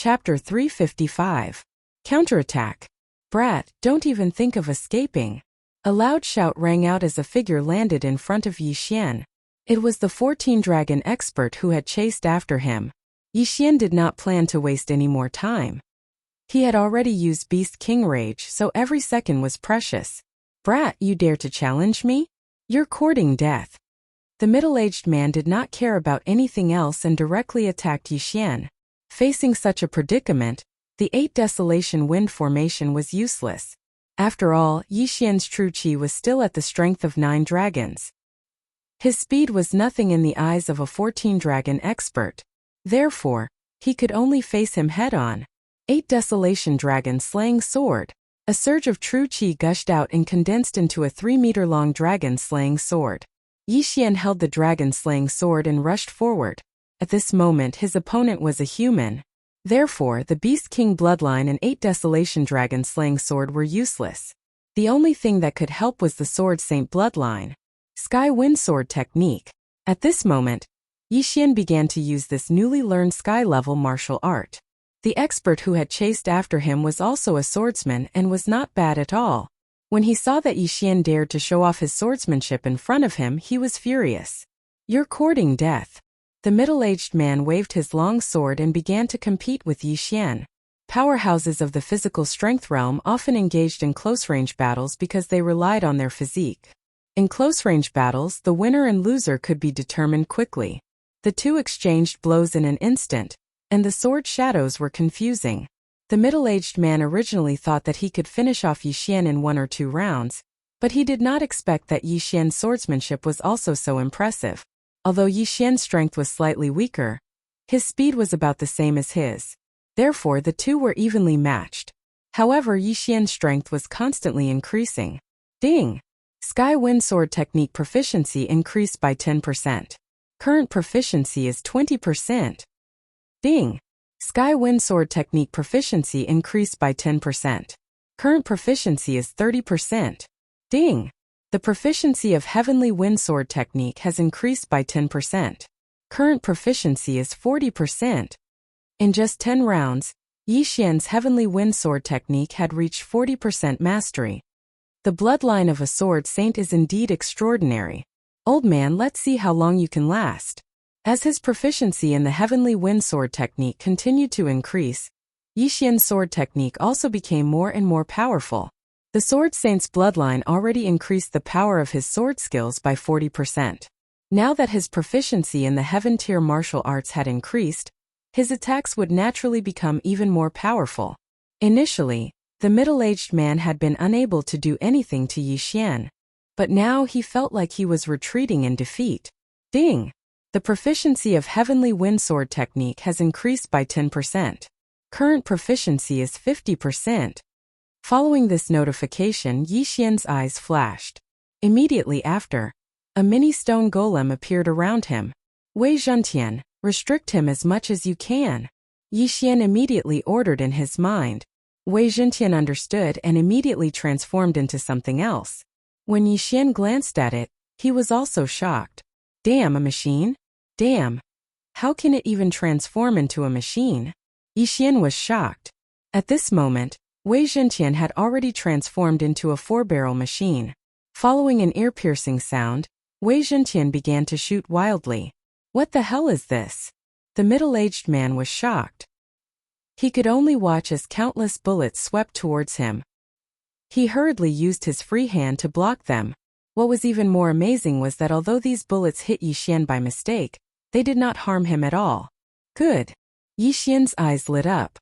Chapter 355. Counterattack. Brat, don't even think of escaping. A loud shout rang out as a figure landed in front of Yi Xian. It was the 14-dragon expert who had chased after him. Yi Xian did not plan to waste any more time. He had already used Beast King Rage, so every second was precious. Brat, you dare to challenge me? You're courting death. The middle-aged man did not care about anything else and directly attacked Yi Xian. Facing such a predicament, the 8 Desolation Wind formation was useless. After all, Yi Xian's true qi was still at the strength of 9 dragons. His speed was nothing in the eyes of a 14-dragon expert. Therefore, he could only face him head-on. 8 Desolation Dragon Slaying Sword. A surge of true qi gushed out and condensed into a 3-meter-long dragon-slaying sword. Yi Xian held the dragon-slaying sword and rushed forward. At this moment his opponent was a human. Therefore, the Beast King bloodline and 8 Desolation Dragon Slaying Sword were useless. The only thing that could help was the Sword Saint bloodline. Sky Wind Sword Technique. At this moment, Yi Xian began to use this newly learned sky-level martial art. The expert who had chased after him was also a swordsman and was not bad at all. When he saw that Yi Xian dared to show off his swordsmanship in front of him, he was furious. You're courting death. The middle-aged man waved his long sword and began to compete with Yi Xian. Powerhouses of the physical strength realm often engaged in close-range battles because they relied on their physique. In close-range battles, the winner and loser could be determined quickly. The two exchanged blows in an instant, and the sword shadows were confusing. The middle-aged man originally thought that he could finish off Yi Xian in 1 or 2 rounds, but he did not expect that Yi Xian's swordsmanship was also so impressive. Although Yi Xian's strength was slightly weaker, his speed was about the same as his. Therefore, the two were evenly matched. However, Yi Xian's strength was constantly increasing. Ding! Sky Wind Sword Technique proficiency increased by 10%. Current proficiency is 20%. Ding! Sky Wind Sword Technique proficiency increased by 10%. Current proficiency is 30%. Ding! The proficiency of Heavenly Wind Sword Technique has increased by 10%. Current proficiency is 40%. In just 10 rounds, Yi Xian's Heavenly Wind Sword Technique had reached 40% mastery. The bloodline of a sword saint is indeed extraordinary. Old man, let's see how long you can last. As his proficiency in the Heavenly Wind Sword Technique continued to increase, Yi Xian's sword technique also became more and more powerful. The Sword Saint's bloodline already increased the power of his sword skills by 40%. Now that his proficiency in the Heaven-tier martial arts had increased, his attacks would naturally become even more powerful. Initially, the middle-aged man had been unable to do anything to Yi Xian, but now he felt like he was retreating in defeat. Ding! The proficiency of Heavenly Wind Sword Technique has increased by 10%. Current proficiency is 50%. Following this notification, Yi Xian's eyes flashed. Immediately after, a mini stone golem appeared around him. Wei Zhentian, restrict him as much as you can. Yi Xian immediately ordered in his mind. Wei Zhentian understood and immediately transformed into something else. When Yi Xian glanced at it, he was also shocked. Damn, a machine? Damn. How can it even transform into a machine? Yi Xian was shocked. At this moment, Wei Zhentian had already transformed into a 4-barrel machine. Following an ear-piercing sound, Wei Zhentian began to shoot wildly. What the hell is this? The middle-aged man was shocked. He could only watch as countless bullets swept towards him. He hurriedly used his free hand to block them. What was even more amazing was that although these bullets hit Yi Xian by mistake, they did not harm him at all. Good. Yi Xian's eyes lit up.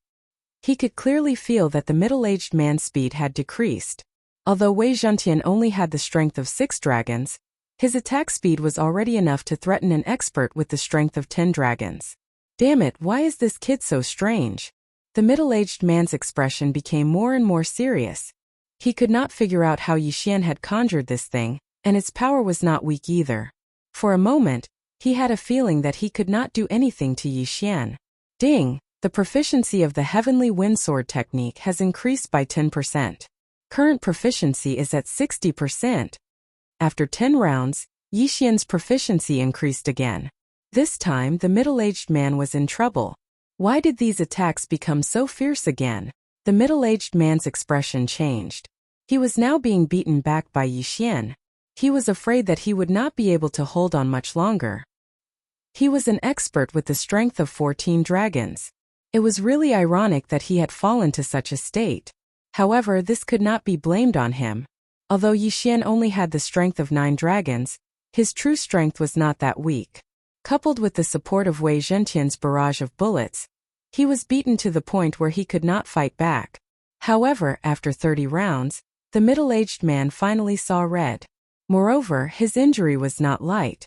He could clearly feel that the middle-aged man's speed had decreased. Although Wei Zhentian only had the strength of 6 dragons, his attack speed was already enough to threaten an expert with the strength of 10 dragons. Damn it, why is this kid so strange? The middle-aged man's expression became more and more serious. He could not figure out how Yi Xian had conjured this thing, and its power was not weak either. For a moment, he had a feeling that he could not do anything to Yi Xian. Ding! The proficiency of the Heavenly Wind Sword Technique has increased by 10%. Current proficiency is at 60%. After 10 rounds, Yi Xian's proficiency increased again. This time, the middle-aged man was in trouble. Why did these attacks become so fierce again? The middle-aged man's expression changed. He was now being beaten back by Yi Xian. He was afraid that he would not be able to hold on much longer. He was an expert with the strength of 14 dragons. It was really ironic that he had fallen to such a state. However, this could not be blamed on him. Although Yi Xian only had the strength of 9 dragons, his true strength was not that weak. Coupled with the support of Wei Zhentian's barrage of bullets, he was beaten to the point where he could not fight back. However, after 30 rounds, the middle-aged man finally saw red. Moreover, his injury was not light.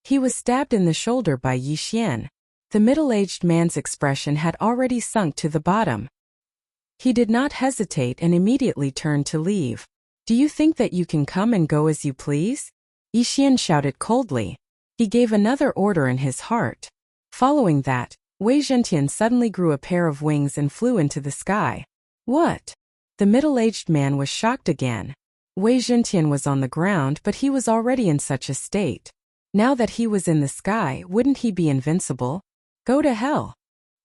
He was stabbed in the shoulder by Yi Xian. The middle-aged man's expression had already sunk to the bottom. He did not hesitate and immediately turned to leave. "Do you think that you can come and go as you please?" Yi Xian shouted coldly. He gave another order in his heart. Following that, Wei Zhentian suddenly grew a pair of wings and flew into the sky. What? The middle-aged man was shocked again. Wei Zhentian was on the ground, but he was already in such a state. Now that he was in the sky, wouldn't he be invincible? Go to hell.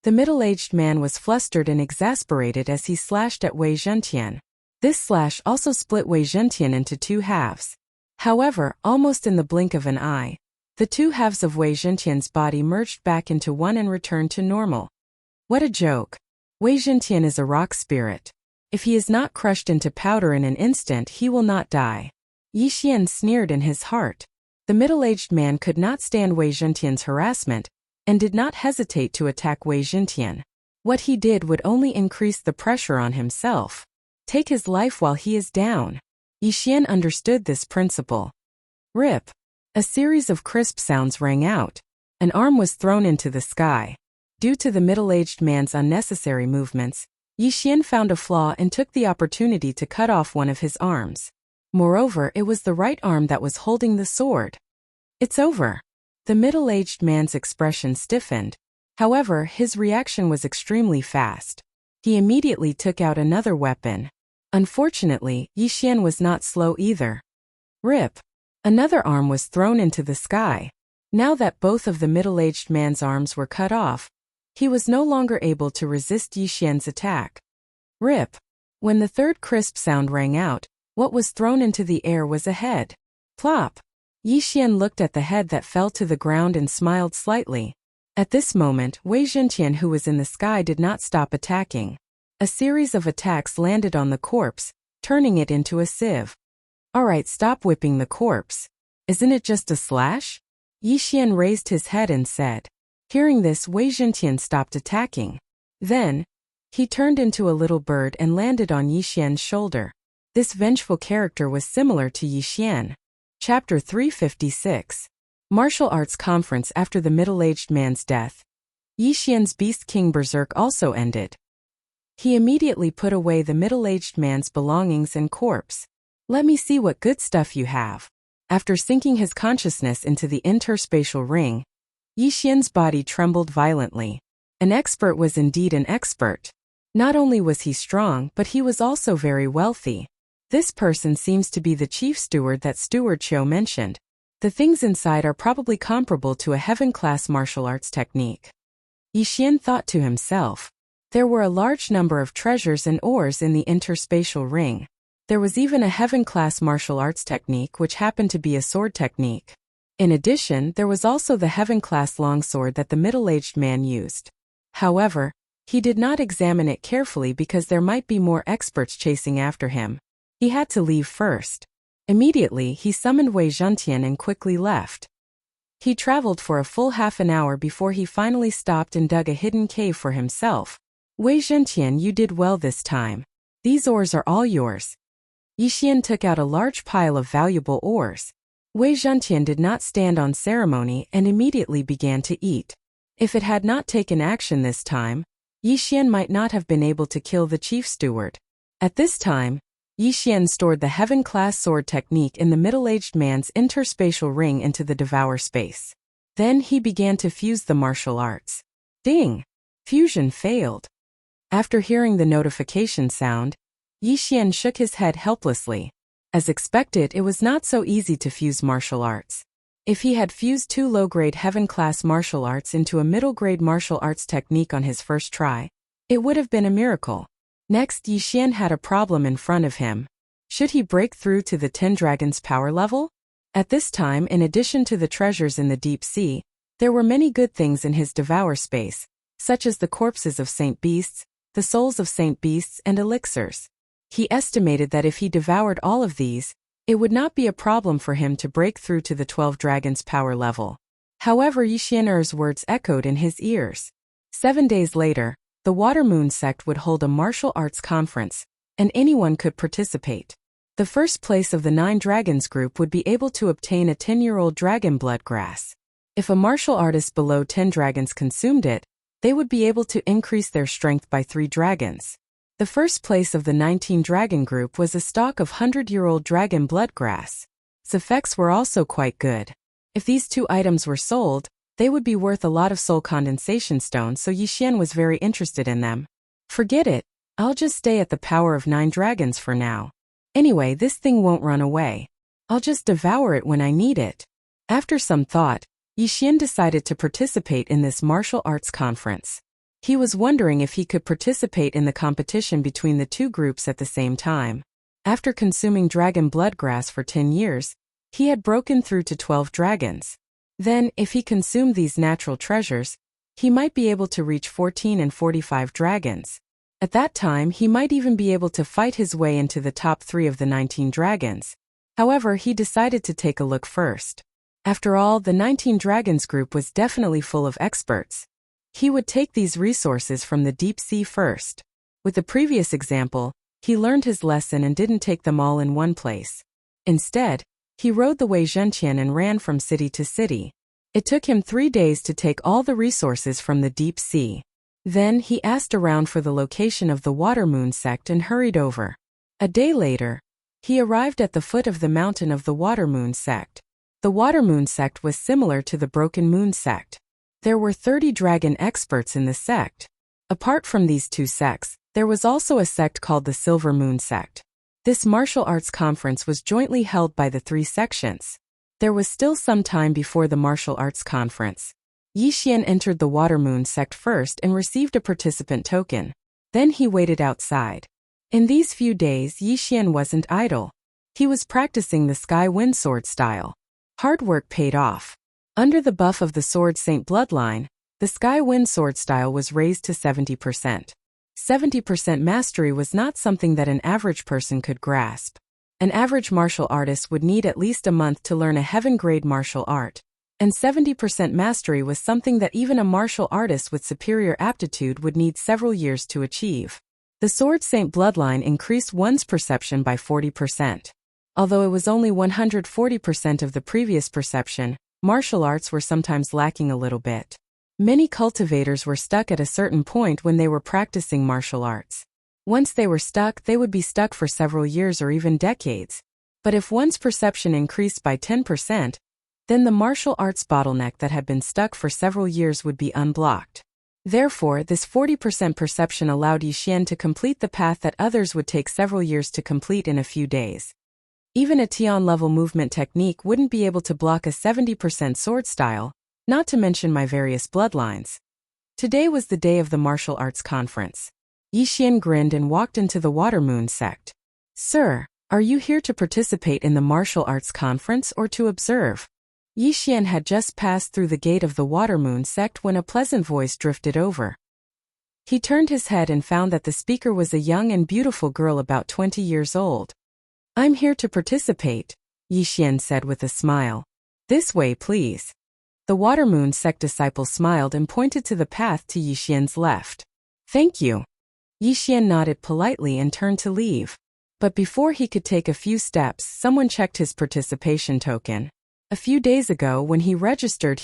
The middle-aged man was flustered and exasperated as he slashed at Wei Zhentian. This slash also split Wei Zhentian into 2 halves. However, almost in the blink of an eye, the 2 halves of Wei Zhentian's body merged back into one and returned to normal. What a joke. Wei Zhentian is a rock spirit. If he is not crushed into powder in an instant, he will not die. Yi Xian sneered in his heart. The middle-aged man could not stand Wei Zhentian's harassment, and did not hesitate to attack Wei Zhentian. What he did would only increase the pressure on himself. Take his life while he is down. Yi Xian understood this principle. Rip. A series of crisp sounds rang out. An arm was thrown into the sky. Due to the middle-aged man's unnecessary movements, Yi Xian found a flaw and took the opportunity to cut off one of his arms. Moreover, it was the right arm that was holding the sword. It's over. The middle-aged man's expression stiffened. However, his reaction was extremely fast. He immediately took out another weapon. Unfortunately, Yi Xian was not slow either. Rip. Another arm was thrown into the sky. Now that both of the middle-aged man's arms were cut off, he was no longer able to resist Yi Xian's attack. Rip. When the third crisp sound rang out, what was thrown into the air was a head. Plop. Yi Xian looked at the head that fell to the ground and smiled slightly. At this moment, Wei Zhentian, who was in the sky, did not stop attacking. A series of attacks landed on the corpse, turning it into a sieve. Alright, stop whipping the corpse. Isn't it just a slash? Yi Xian raised his head and said. Hearing this, Wei Zhentian stopped attacking. Then, he turned into a little bird and landed on Yi Xian's shoulder. This vengeful character was similar to Yi Xian. Chapter 356. Martial Arts Conference. After the middle-aged man's death, Yi Xian's Beast King Berserk also ended. He immediately put away the middle-aged man's belongings and corpse. Let me see what good stuff you have. After sinking his consciousness into the interspatial ring, Yi Xian's body trembled violently. An expert was indeed an expert. Not only was he strong, but he was also very wealthy. This person seems to be the chief steward that Steward Chiu mentioned. The things inside are probably comparable to a heaven-class martial arts technique. Yi Xian thought to himself. There were a large number of treasures and ores in the interspatial ring. There was even a heaven-class martial arts technique which happened to be a sword technique. In addition, there was also the heaven-class longsword that the middle-aged man used. However, he did not examine it carefully because there might be more experts chasing after him. He had to leave first. Immediately, he summoned Wei Zhentian and quickly left. He traveled for a full half an hour before he finally stopped and dug a hidden cave for himself. Wei Zhentian, you did well this time. These ores are all yours. Yi Xian took out a large pile of valuable ores. Wei Zhentian did not stand on ceremony and immediately began to eat. If it had not taken action this time, Yi Xian might not have been able to kill the chief steward. At this time, Yi Xian stored the heaven-class sword technique in the middle-aged man's interspatial ring into the devour space. Then he began to fuse the martial arts. Ding! Fusion failed. After hearing the notification sound, Yi Xian shook his head helplessly. As expected, it was not so easy to fuse martial arts. If he had fused two low-grade heaven-class martial arts into a middle-grade martial arts technique on his first try, it would have been a miracle. Next, Yi Xian had a problem in front of him. Should he break through to the 10 dragons power level? At this time, in addition to the treasures in the deep sea, there were many good things in his devour space, such as the corpses of saint beasts, the souls of saint beasts, and elixirs. He estimated that if he devoured all of these, it would not be a problem for him to break through to the 12 dragons power level. However, Yi Xian's words echoed in his ears. 7 days later, the Water Moon sect would hold a martial arts conference, and anyone could participate. The first place of the 9 dragons group would be able to obtain a 10-year-old dragon blood grass. If a martial artist below 10 dragons consumed it, they would be able to increase their strength by 3 dragons. The first place of the 19 dragon group was a stalk of 100-year-old dragon blood grass. Its effects were also quite good. If these 2 items were sold, they would be worth a lot of soul condensation stones, so Yi Xian was very interested in them. Forget it, I'll just stay at the power of 9 dragons for now. Anyway, this thing won't run away. I'll just devour it when I need it. After some thought, Yi Xian decided to participate in this martial arts conference. He was wondering if he could participate in the competition between the 2 groups at the same time. After consuming dragon blood grass for 10 years, he had broken through to 12 dragons. Then, if he consumed these natural treasures, he might be able to reach 14 and 45 dragons. At that time, he might even be able to fight his way into the top 3 of the 19 dragons. However, he decided to take a look first. After all, the 19 dragons group was definitely full of experts. He would take these resources from the deep sea first. With the previous example, he learned his lesson and didn't take them all in one place. Instead, he rode the Wei Zhenqian and ran from city to city. It took him 3 days to take all the resources from the deep sea. Then he asked around for the location of the Water Moon sect and hurried over. A day later, he arrived at the foot of the mountain of the Water Moon sect. The Water Moon sect was similar to the Broken Moon sect. There were 30 dragon experts in the sect. Apart from these 2 sects, there was also a sect called the Silver Moon sect. This martial arts conference was jointly held by the 3 sections. There was still some time before the martial arts conference. Yi Xian entered the Water Moon sect first and received a participant token. Then he waited outside. In these few days, Yi Xian wasn't idle. He was practicing the Sky Wind Sword style. Hard work paid off. Under the buff of the Sword Saint bloodline, the Sky Wind Sword style was raised to 70%. 70% mastery was not something that an average person could grasp. An average martial artist would need at least a month to learn a heaven-grade martial art, and 70% mastery was something that even a martial artist with superior aptitude would need several years to achieve. The Sword Saint bloodline increased one's perception by 40%. Although it was only 140% of the previous perception, martial arts were sometimes lacking a little bit. Many cultivators were stuck at a certain point when they were practicing martial arts. Once they were stuck, they would be stuck for several years or even decades. But if one's perception increased by 10%, then the martial arts bottleneck that had been stuck for several years would be unblocked. Therefore, this 40% perception allowed Yi Xian to complete the path that others would take several years to complete in a few days. Even a Tian-level movement technique wouldn't be able to block a 70% sword style, not to mention my various bloodlines. Today was the day of the martial arts conference. Yi Xian grinned and walked into the Water Moon sect. "Sir, are you here to participate in the martial arts conference or to observe?" Yi Xian had just passed through the gate of the Water Moon sect when a pleasant voice drifted over. He turned his head and found that the speaker was a young and beautiful girl about 20 years old. "I'm here to participate," Yi Xian said with a smile. "This way, please." The Water Moon sect disciple smiled and pointed to the path to Yi Xian's left. "Thank you." Yi Xian nodded politely and turned to leave. But before he could take a few steps, someone checked his participation token. A few days ago, when he registered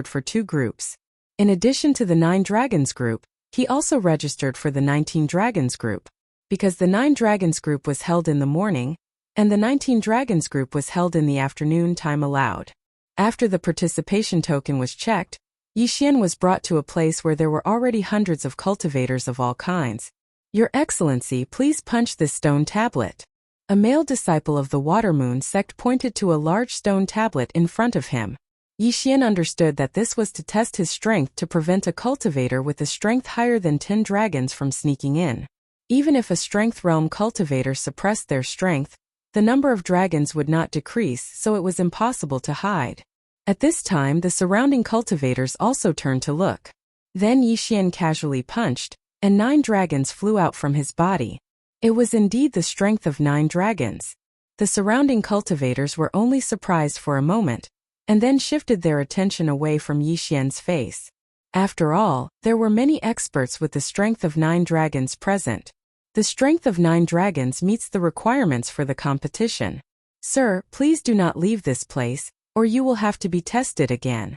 for 2 groups. In addition to the 9 Dragons group, he also registered for the 19 Dragons group. Because the 9 Dragons group was held in the morning, and the 19 Dragons group was held in the afternoon time allowed. After the participation token was checked, Yi Xian was brought to a place where there were already hundreds of cultivators of all kinds. "Your Excellency, please punch this stone tablet." A male disciple of the Water Moon sect pointed to a large stone tablet in front of him. Yixian understood that this was to test his strength to prevent a cultivator with a strength higher than 10 dragons from sneaking in. Even if a strength realm cultivator suppressed their strength, the number of dragons would not decrease, so it was impossible to hide. At this time, the surrounding cultivators also turned to look. Then Yixian casually punched, and 9 dragons flew out from his body. It was indeed the strength of 9 dragons. The surrounding cultivators were only surprised for a moment, and then shifted their attention away from Yixian's face. After all, there were many experts with the strength of 9 dragons present. The strength of 9 dragons meets the requirements for the competition. Sir, please do not leave this place, or you will have to be tested again.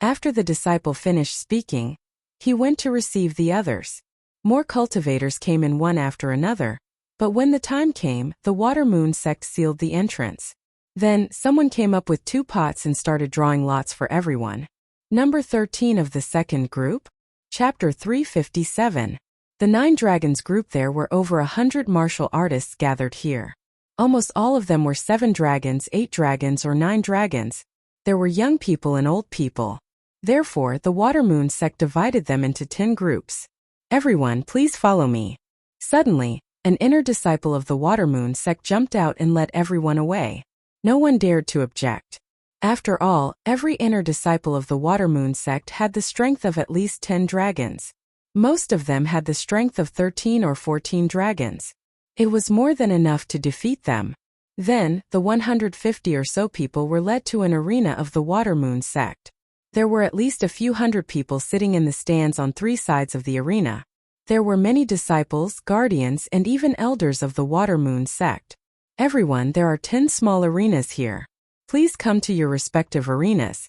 After the disciple finished speaking, he went to receive the others. More cultivators came in one after another, but when the time came, the Water Moon sect sealed the entrance. Then, someone came up with 2 pots and started drawing lots for everyone. Number 13 of the second group? Chapter 357. The 9 dragons group. There were over 100 martial artists gathered here. Almost all of them were 7 dragons, 8 dragons or 9 dragons. There were young people and old people. Therefore, the Water Moon sect divided them into 10 groups. Everyone, please follow me. Suddenly, an inner disciple of the Water Moon sect jumped out and led everyone away. No one dared to object. After all, every inner disciple of the Water Moon sect had the strength of at least 10 dragons. Most of them had the strength of 13 or 14 dragons. It was more than enough to defeat them. Then, the 150 or so people were led to an arena of the Water Moon sect. There were at least a few hundred people sitting in the stands on 3 sides of the arena. There were many disciples, guardians, and even elders of the Water Moon sect. Everyone, there are 10 small arenas here. Please come to your respective arenas.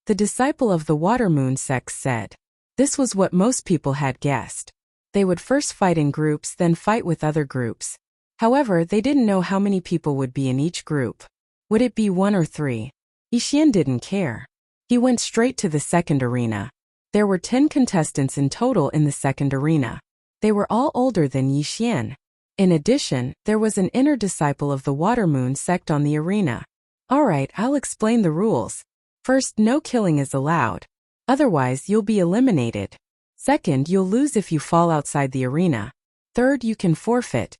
The disciple of the Water Moon sect said. This was what most people had guessed. They would first fight in groups, then fight with other groups. However, they didn't know how many people would be in each group. Would it be 1 or 3? Yixian didn't care. He went straight to the second arena. There were 10 contestants in total in the second arena. They were all older than Yixian. In addition, there was an inner disciple of the Water Moon sect on the arena. Alright, I'll explain the rules. First, no killing is allowed. Otherwise, you'll be eliminated. Second, you'll lose if you fall outside the arena. Third, you can forfeit.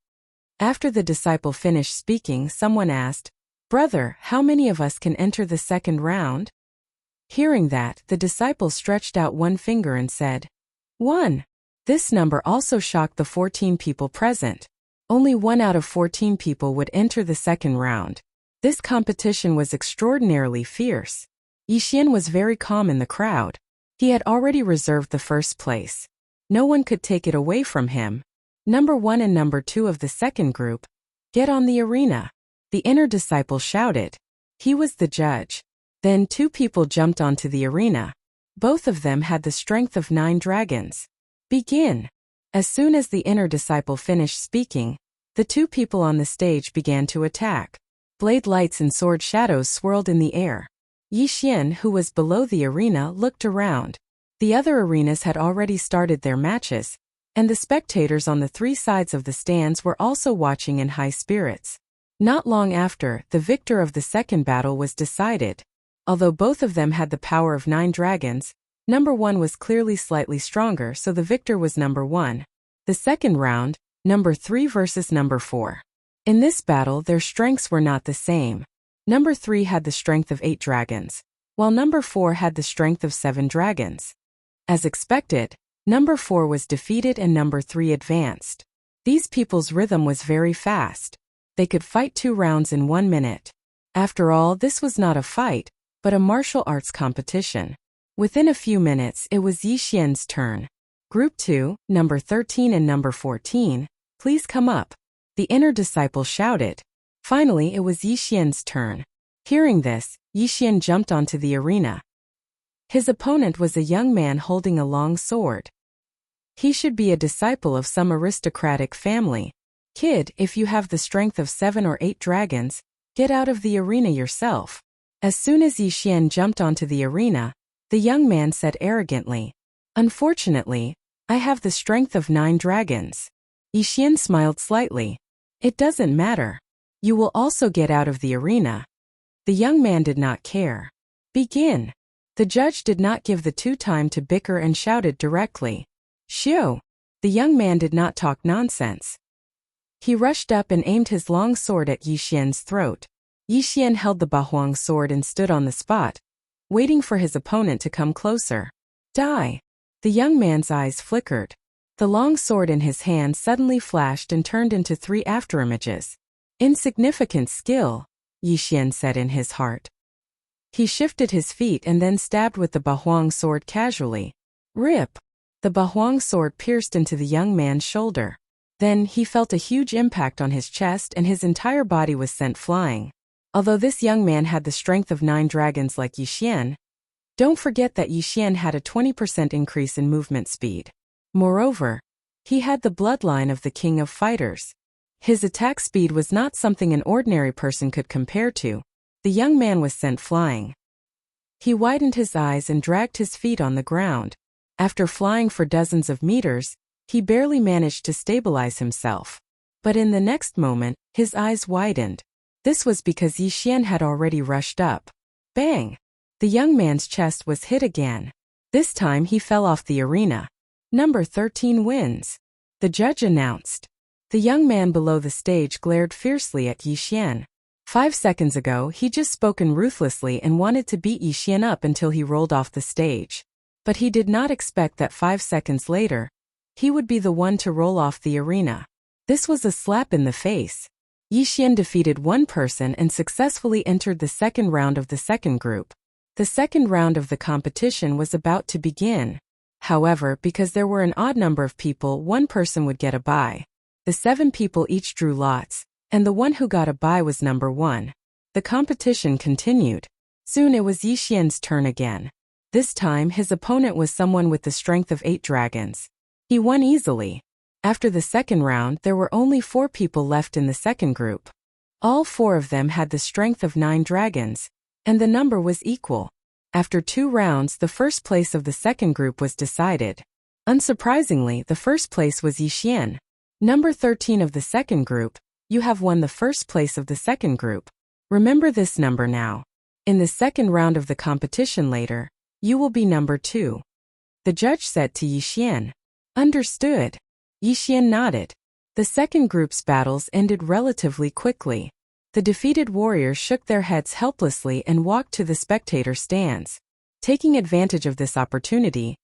After the disciple finished speaking, someone asked, Brother, how many of us can enter the second round? Hearing that, the disciple stretched out one finger and said, 1. This number also shocked the 14 people present. Only 1 out of 14 people would enter the second round. This competition was extraordinarily fierce. Yixian was very calm in the crowd. He had already reserved the first place. No one could take it away from him. Number 1 and number 2 of the second group, get on the arena. The inner disciple shouted. He was the judge. Then 2 people jumped onto the arena. Both of them had the strength of 9 dragons. Begin. As soon as the inner disciple finished speaking, the 2 people on the stage began to attack. Blade lights and sword shadows swirled in the air. Yixian, who was below the arena, looked around. The other arenas had already started their matches, and the spectators on the 3 sides of the stands were also watching in high spirits. Not long after, the victor of the second battle was decided. Although both of them had the power of 9 dragons, number 1 was clearly slightly stronger, so the victor was number 1. The second round, number 3 versus number 4. In this battle, their strengths were not the same. Number 3 had the strength of 8 dragons, while number 4 had the strength of 7 dragons. As expected, number 4 was defeated and number 3 advanced. These people's rhythm was very fast. They could fight 2 rounds in 1 minute. After all, this was not a fight, but a martial arts competition. Within a few minutes, it was Yixian's turn. Group 2, number 13 and number 14, please come up. The inner disciple shouted. Finally, it was Yixian's turn. Hearing this, Yixian jumped onto the arena. His opponent was a young man holding a long sword. He should be a disciple of some aristocratic family. Kid, if you have the strength of 7 or 8 dragons, get out of the arena yourself. As soon as Yixian jumped onto the arena, the young man said arrogantly, Unfortunately, I have the strength of 9 dragons. Yixian smiled slightly. It doesn't matter. You will also get out of the arena. The young man did not care. Begin. The judge did not give the two time to bicker and shouted directly. Shio! The young man did not talk nonsense. He rushed up and aimed his long sword at Yixian's throat. Yixian held the Bahuang sword and stood on the spot, waiting for his opponent to come closer. Die! The young man's eyes flickered. The long sword in his hand suddenly flashed and turned into 3 afterimages. Insignificant skill, Yixian said in his heart. He shifted his feet and then stabbed with the Bahuang sword casually. Rip! The Bahuang sword pierced into the young man's shoulder. Then he felt a huge impact on his chest and his entire body was sent flying. Although this young man had the strength of 9 dragons like Yixian, don't forget that Yixian had a 20% increase in movement speed. Moreover, he had the bloodline of the king of fighters. His attack speed was not something an ordinary person could compare to. The young man was sent flying. He widened his eyes and dragged his feet on the ground. After flying for dozens of meters, he barely managed to stabilize himself. But in the next moment, his eyes widened. This was because Yixian had already rushed up. Bang! The young man's chest was hit again. This time he fell off the arena. Number 13 wins. The judge announced. The young man below the stage glared fiercely at Yixian. 5 seconds ago he just spoken ruthlessly and wanted to beat Yixian up until he rolled off the stage. But he did not expect that 5 seconds later, he would be the one to roll off the arena. This was a slap in the face. Yixian defeated one person and successfully entered the second round of the second group. The second round of the competition was about to begin. However, because there were an odd number of people, one person would get a bye. The 7 people each drew lots, and the one who got a bye was number 1. The competition continued. Soon it was Yixian's turn again. This time his opponent was someone with the strength of 8 dragons. He won easily. After the second round there were only 4 people left in the second group. All 4 of them had the strength of 9 dragons, and the number was equal. After 2 rounds the first place of the second group was decided. Unsurprisingly, the first place was Yixian. Number 13 of the second group, you have won the first place of the second group. Remember this number now. In the second round of the competition later, you will be number 2. The judge said to Yixian. Understood. Yixian nodded. The second group's battles ended relatively quickly. The defeated warriors shook their heads helplessly and walked to the spectator stands. Taking advantage of this opportunity,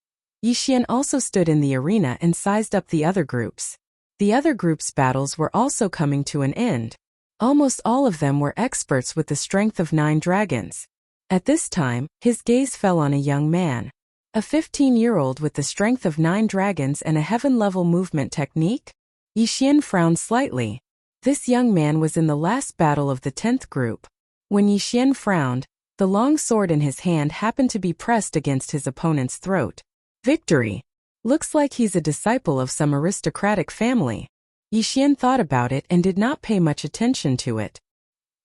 Yixian also stood in the arena and sized up the other groups. The other groups' battles were also coming to an end. Almost all of them were experts with the strength of 9 dragons. At this time, his gaze fell on a young man. A 15-year-old with the strength of 9 dragons and a heaven-level movement technique? Yixian frowned slightly. This young man was in the last battle of the 10th group. When Yixian frowned, the long sword in his hand happened to be pressed against his opponent's throat. Victory! Looks like he's a disciple of some aristocratic family. Yixian thought about it and did not pay much attention to it.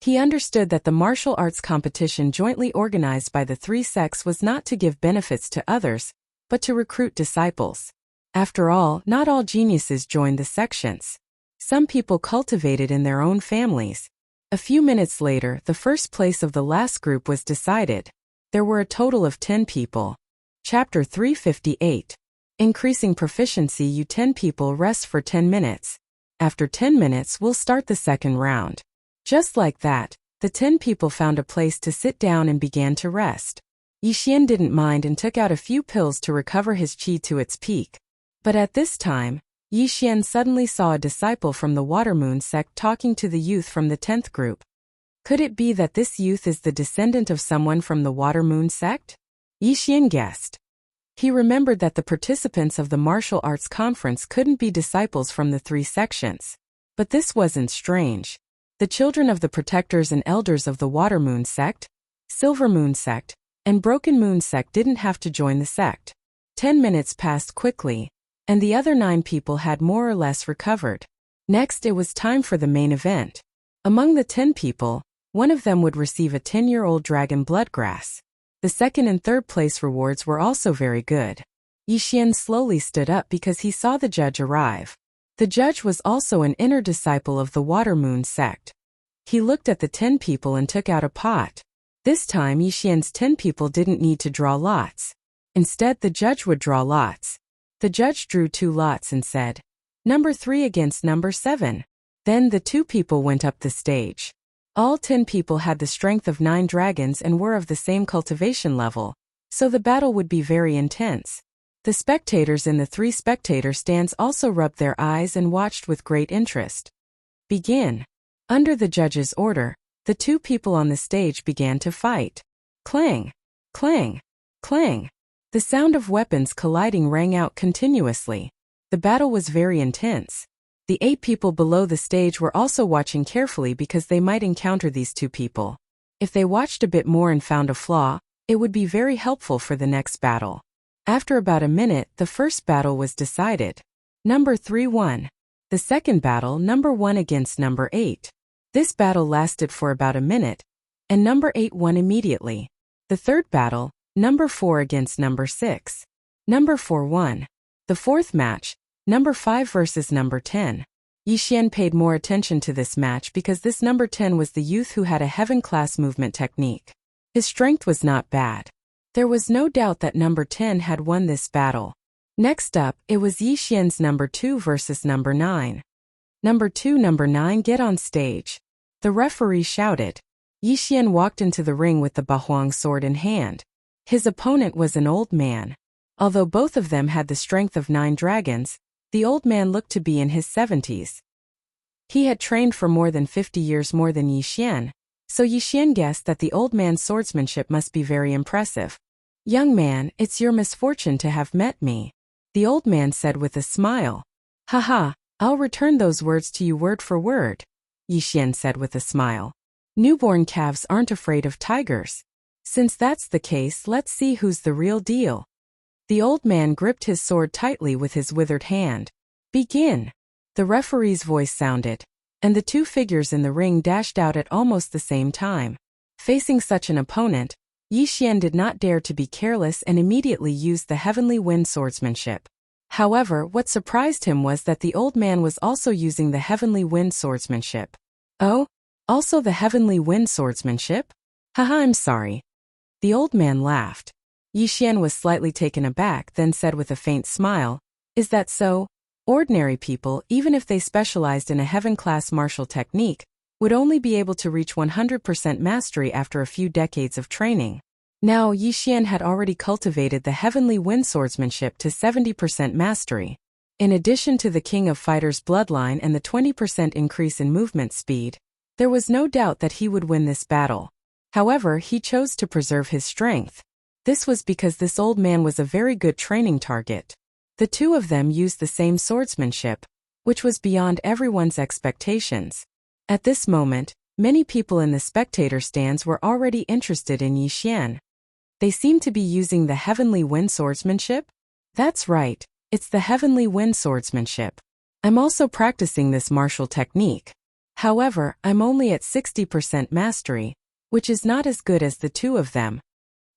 He understood that the martial arts competition jointly organized by the 3 sects was not to give benefits to others, but to recruit disciples. After all, not all geniuses joined the sections. Some people cultivated in their own families. A few minutes later, the first place of the last group was decided. There were a total of 10 people. Chapter 358. Increasing proficiency. You 10 people rest for 10 minutes. After 10 minutes, we'll start the second round. Just like that, the 10 people found a place to sit down and began to rest. Yixian didn't mind and took out a few pills to recover his qi to its peak. But at this time, Yixian suddenly saw a disciple from the Water Moon sect talking to the youth from the 10th group. Could it be that this youth is the descendant of someone from the Water Moon sect? Yixian guessed. He remembered that the participants of the martial arts conference couldn't be disciples from the 3 sections. But this wasn't strange. The children of the protectors and elders of the Water Moon sect, Silver Moon sect, and Broken Moon sect didn't have to join the sect. 10 minutes passed quickly, and the other 9 people had more or less recovered. Next, it was time for the main event. Among the 10 people, one of them would receive a 10-year-old dragon bloodgrass. The second and third place rewards were also very good. Yixian slowly stood up because he saw the judge arrive. The judge was also an inner disciple of the Water Moon sect. He looked at the 10 people and took out a pot. This time Yixian's 10 people didn't need to draw lots. Instead, the judge would draw lots. The judge drew 2 lots and said, "Number 3 against number 7. Then the 2 people went up the stage. All 10 people had the strength of 9 dragons and were of the same cultivation level, so the battle would be very intense. The spectators in the 3 spectator stands also rubbed their eyes and watched with great interest. Begin. Under the judge's order, the 2 people on the stage began to fight. Clang! Clang! Clang! The sound of weapons colliding rang out continuously. The battle was very intense. The 8 people below the stage were also watching carefully because they might encounter these 2 people. If they watched a bit more and found a flaw, it would be very helpful for the next battle. After about a minute, the first battle was decided. Number 3 won. The second battle, number 1 against number 8. This battle lasted for about a minute, and number 8 won immediately. The third battle, number 4 against number 6. Number 4 won. The fourth match, number 5 versus number 10. Yixian paid more attention to this match because this number 10 was the youth who had a heaven-class movement technique. His strength was not bad. There was no doubt that number 10 had won this battle. Next up, it was Yixian's number 2 versus number 9. Number 2, number 9, get on stage. The referee shouted. Yixian walked into the ring with the Bahuang sword in hand. His opponent was an old man. Although both of them had the strength of 9 dragons, the old man looked to be in his 70s. He had trained for more than 50 years more than Yixian, so Yixian guessed that the old man's swordsmanship must be very impressive. "Young man, it's your misfortune to have met me," the old man said with a smile. "Haha, I'll return those words to you word for word," Yixian said with a smile. "Newborn calves aren't afraid of tigers. Since that's the case, let's see who's the real deal." The old man gripped his sword tightly with his withered hand. "Begin." The referee's voice sounded, and the 2 figures in the ring dashed out at almost the same time. Facing such an opponent, Yixian did not dare to be careless and immediately used the heavenly wind swordsmanship. However, what surprised him was that the old man was also using the heavenly wind swordsmanship. "Oh? Also the heavenly wind swordsmanship? Haha, I'm sorry." The old man laughed. Yixian was slightly taken aback, then said with a faint smile, "Is that so? Ordinary people, even if they specialized in a heaven-class martial technique, would only be able to reach 100% mastery after a few decades of training. Now, Yixian had already cultivated the heavenly wind swordsmanship to 70% mastery. In addition to the King of Fighters bloodline and the 20% increase in movement speed, there was no doubt that he would win this battle. However, he chose to preserve his strength. This was because this old man was a very good training target. The 2 of them used the same swordsmanship, which was beyond everyone's expectations. At this moment, many people in the spectator stands were already interested in Yixian. They seemed to be using the heavenly wind swordsmanship? That's right, it's the heavenly wind swordsmanship. I'm also practicing this martial technique. However, I'm only at 60% mastery, which is not as good as the 2 of them.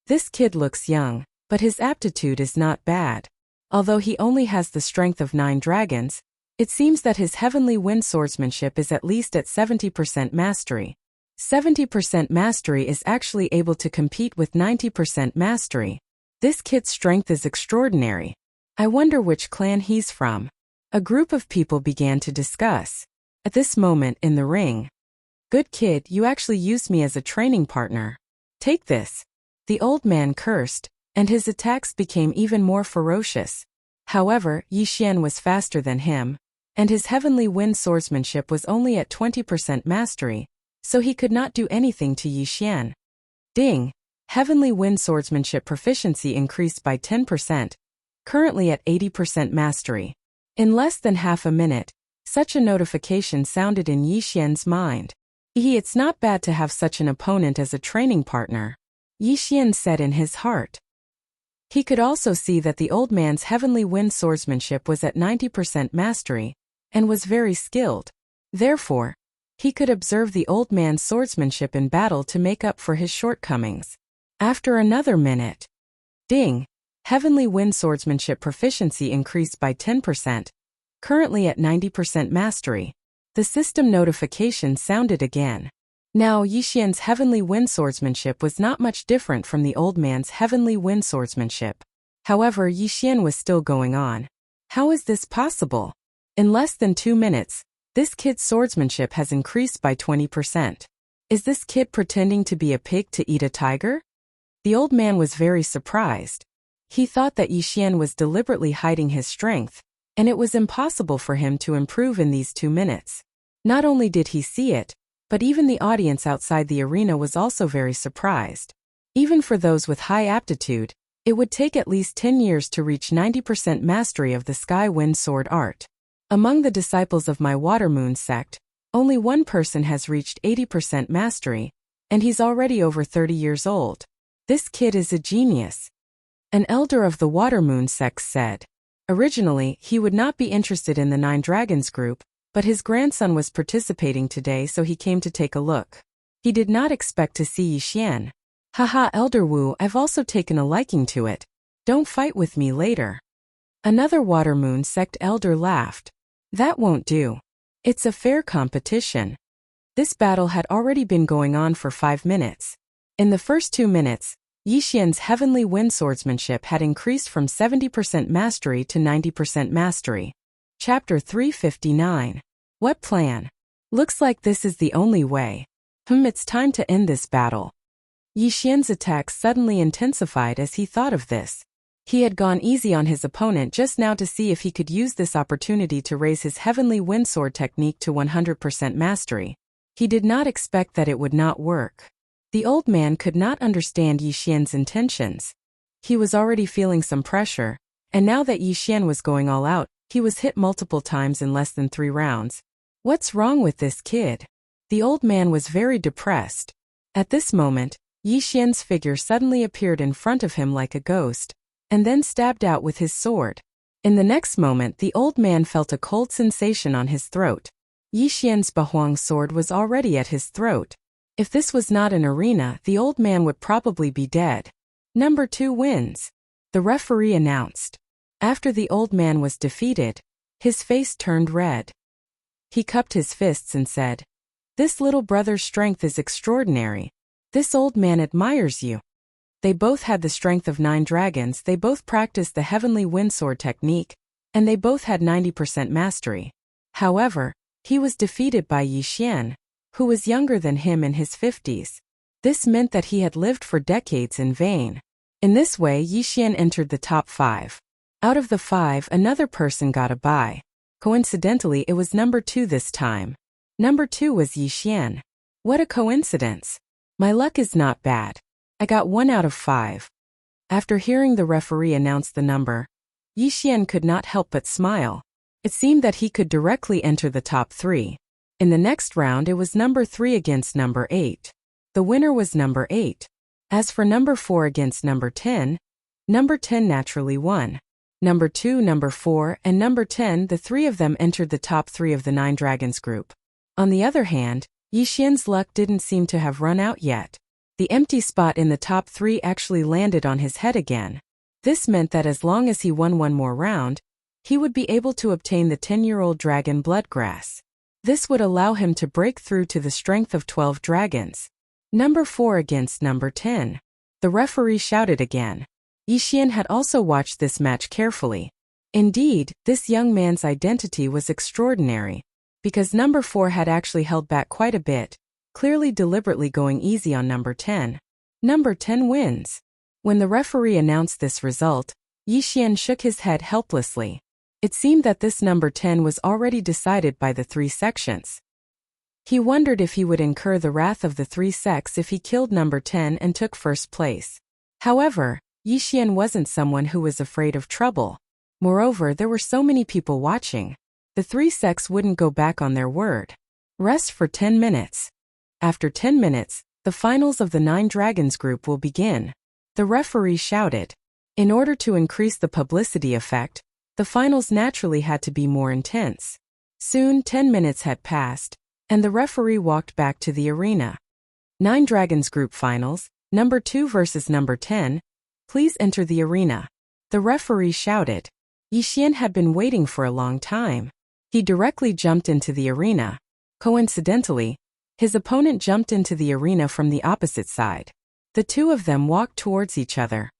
This kid looks young, but his aptitude is not bad. Although he only has the strength of 9 dragons, it seems that his heavenly wind swordsmanship is at least at 70% mastery. 70% mastery is actually able to compete with 90% mastery. This kid's strength is extraordinary. I wonder which clan he's from. A group of people began to discuss. At this moment in the ring, "Good kid, you actually used me as a training partner. Take this." The old man cursed, and his attacks became even more ferocious. However, Yixian was faster than him, and his heavenly wind swordsmanship was only at 20% mastery, so he could not do anything to Yixian. Ding! Heavenly wind swordsmanship proficiency increased by 10%, currently at 80% mastery. In less than half a minute, such a notification sounded in Yixian's mind. It's not bad to have such an opponent as a training partner, Yixian said in his heart. He could also see that the old man's heavenly wind swordsmanship was at 90% mastery, and was very skilled. Therefore, he could observe the old man's swordsmanship in battle to make up for his shortcomings. After another minute, ding! Heavenly wind swordsmanship proficiency increased by 10%, currently at 90% mastery. The system notification sounded again. Now, Yixian's heavenly wind swordsmanship was not much different from the old man's heavenly wind swordsmanship. However, Yixian was still going on. How is this possible? In less than 2 minutes, this kid's swordsmanship has increased by 20%. Is this kid pretending to be a pig to eat a tiger? The old man was very surprised. He thought that Yixian was deliberately hiding his strength, and it was impossible for him to improve in these 2 minutes. Not only did he see it, but even the audience outside the arena was also very surprised. Even for those with high aptitude, it would take at least 10 years to reach 90% mastery of the Sky Wind Sword art. Among the disciples of my Water Moon sect, only one person has reached 80% mastery, and he's already over 30 years old. This kid is a genius. An elder of the Water Moon sect said. Originally, he would not be interested in the 9 Dragons group, but his grandson was participating today, so he came to take a look. He did not expect to see Yixian. Haha, Elder Wu, I've also taken a liking to it. Don't fight with me later. Another Water Moon sect elder laughed. That won't do. It's a fair competition. This battle had already been going on for 5 minutes. In the first 2 minutes, Yixian's heavenly wind swordsmanship had increased from 70% mastery to 90% mastery. Chapter 359. What plan? Looks like this is the only way. It's time to end this battle. Yixian's attack suddenly intensified as he thought of this. He had gone easy on his opponent just now to see if he could use this opportunity to raise his heavenly wind sword technique to 100% mastery. He did not expect that it would not work. The old man could not understand Yixian's intentions. He was already feeling some pressure, and now that Yixian was going all out, he was hit multiple times in less than 3 rounds. What's wrong with this kid? The old man was very depressed. At this moment, Yixian's figure suddenly appeared in front of him like a ghost, and then stabbed out with his sword. In the next moment, the old man felt a cold sensation on his throat. Yixian's Bahuang sword was already at his throat. If this was not an arena, the old man would probably be dead. Number 2 wins. The referee announced. After the old man was defeated, his face turned red. He cupped his fists and said, "This little brother's strength is extraordinary. This old man admires you." They both had the strength of 9 dragons, they both practiced the heavenly wind sword technique, and they both had 90% mastery. However, he was defeated by Yixian, who was younger than him in his 50s. This meant that he had lived for decades in vain. In this way, Yixian entered the top 5. Out of the 5, another person got a bye. Coincidentally, it was number 2 this time. Number 2 was Yixian. What a coincidence. My luck is not bad. I got 1 out of 5. After hearing the referee announce the number, Yixian could not help but smile. It seemed that he could directly enter the top 3. In the next round, it was number 3 against number 8. The winner was number 8. As for number 4 against number 10, number 10 naturally won. Number 2, number 4, and number 10, the 3 of them entered the top 3 of the 9 Dragons group. On the other hand, Yixian's luck didn't seem to have run out yet. The empty spot in the top 3 actually landed on his head again. This meant that as long as he won 1 more round, he would be able to obtain the 10-year-old dragon Bloodgrass. This would allow him to break through to the strength of 12 dragons. Number 4 against number 10. The referee shouted again. Yixian had also watched this match carefully. Indeed, this young man's identity was extraordinary, because number 4 had actually held back quite a bit, clearly deliberately going easy on number 10. Number 10 wins. When the referee announced this result, Yixian shook his head helplessly. It seemed that this number 10 was already decided by the 3 sections. He wondered if he would incur the wrath of the 3 sects if he killed number 10 and took first place. However, Yixian wasn't someone who was afraid of trouble. Moreover, there were so many people watching. The 3 sects wouldn't go back on their word. Rest for 10 minutes. After 10 minutes, the finals of the 9 Dragons group will begin. The referee shouted. In order to increase the publicity effect, the finals naturally had to be more intense. Soon 10 minutes had passed, and the referee walked back to the arena. 9 Dragons group finals, number 2 versus number 10. Please enter the arena. The referee shouted. Yixian had been waiting for a long time. He directly jumped into the arena. Coincidentally, His opponent jumped into the arena from the opposite side. The two of them walked towards each other.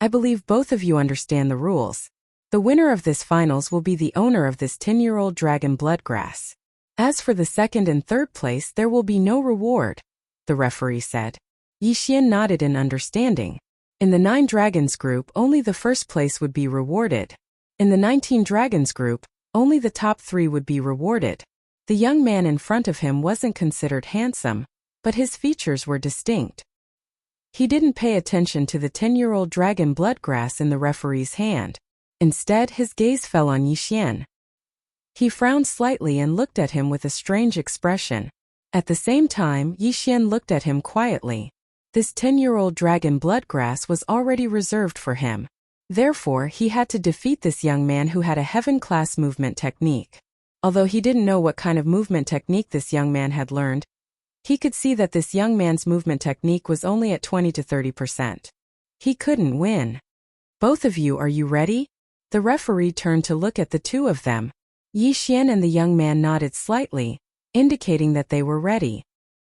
I believe both of you understand the rules. The winner of this finals will be the owner of this 10-year-old dragon bloodgrass. As for the second and third place, there will be no reward, the referee said. Yi Xian nodded in understanding. In the 9 dragons group, only the first place would be rewarded. In the 19 dragons group, only the top 3 would be rewarded. The young man in front of him wasn't considered handsome, but his features were distinct. He didn't pay attention to the 10-year-old dragon bloodgrass in the referee's hand. Instead, his gaze fell on Yi Xian. He frowned slightly and looked at him with a strange expression. At the same time, Yi Xian looked at him quietly. This 10-year-old dragon bloodgrass was already reserved for him. Therefore, he had to defeat this young man who had a heaven-class movement technique. Although he didn't know what kind of movement technique this young man had learned, he could see that this young man's movement technique was only at 20 to 30%. He couldn't win. Both of you, are you ready? The referee turned to look at the two of them. Yi Xian and the young man nodded slightly, indicating that they were ready.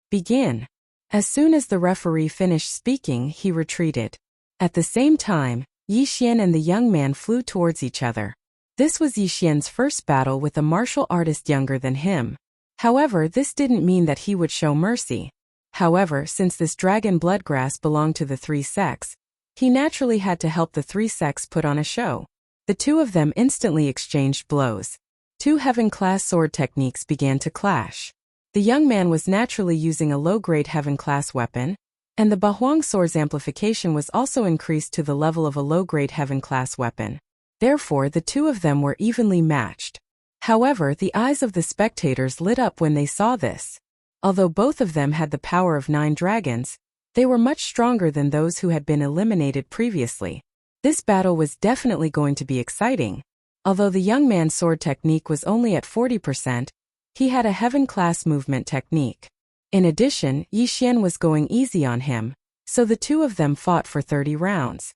Begin. As soon as the referee finished speaking, he retreated. At the same time, Yi Xian and the young man flew towards each other. This was Yi Xian's first battle with a martial artist younger than him. However, this didn't mean that he would show mercy. However, since this dragon bloodgrass belonged to the 3 sects, he naturally had to help the 3 sects put on a show. The two of them instantly exchanged blows. 2 heaven-class sword techniques began to clash. The young man was naturally using a low-grade heaven-class weapon, and the Bahuang sword's amplification was also increased to the level of a low-grade heaven-class weapon. Therefore, the two of them were evenly matched. However, the eyes of the spectators lit up when they saw this. Although both of them had the power of 9 dragons, they were much stronger than those who had been eliminated previously. This battle was definitely going to be exciting. Although the young man's sword technique was only at 40%, he had a heaven-class movement technique. In addition, Yi Xian was going easy on him, so the two of them fought for 30 rounds.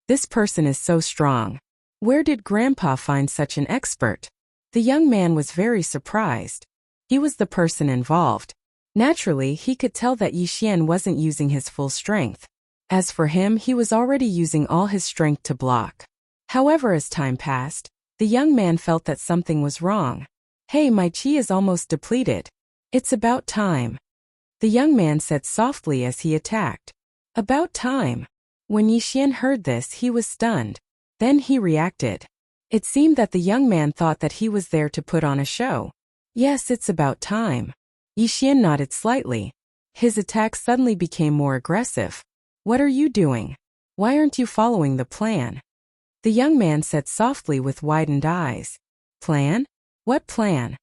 This person is so strong. Where did Grandpa find such an expert? The young man was very surprised. He was the person involved. Naturally, he could tell that Yi Xian wasn't using his full strength. As for him, he was already using all his strength to block. However, as time passed, the young man felt that something was wrong. Hey, my chi is almost depleted. It's about time. The young man said softly as he attacked. About time. When Yi Xian heard this, he was stunned. Then he reacted. It seemed that the young man thought that he was there to put on a show. Yes, it's about time. Yi Xian nodded slightly. His attack suddenly became more aggressive. What are you doing? Why aren't you following the plan? The young man said softly with widened eyes. Plan? What plan?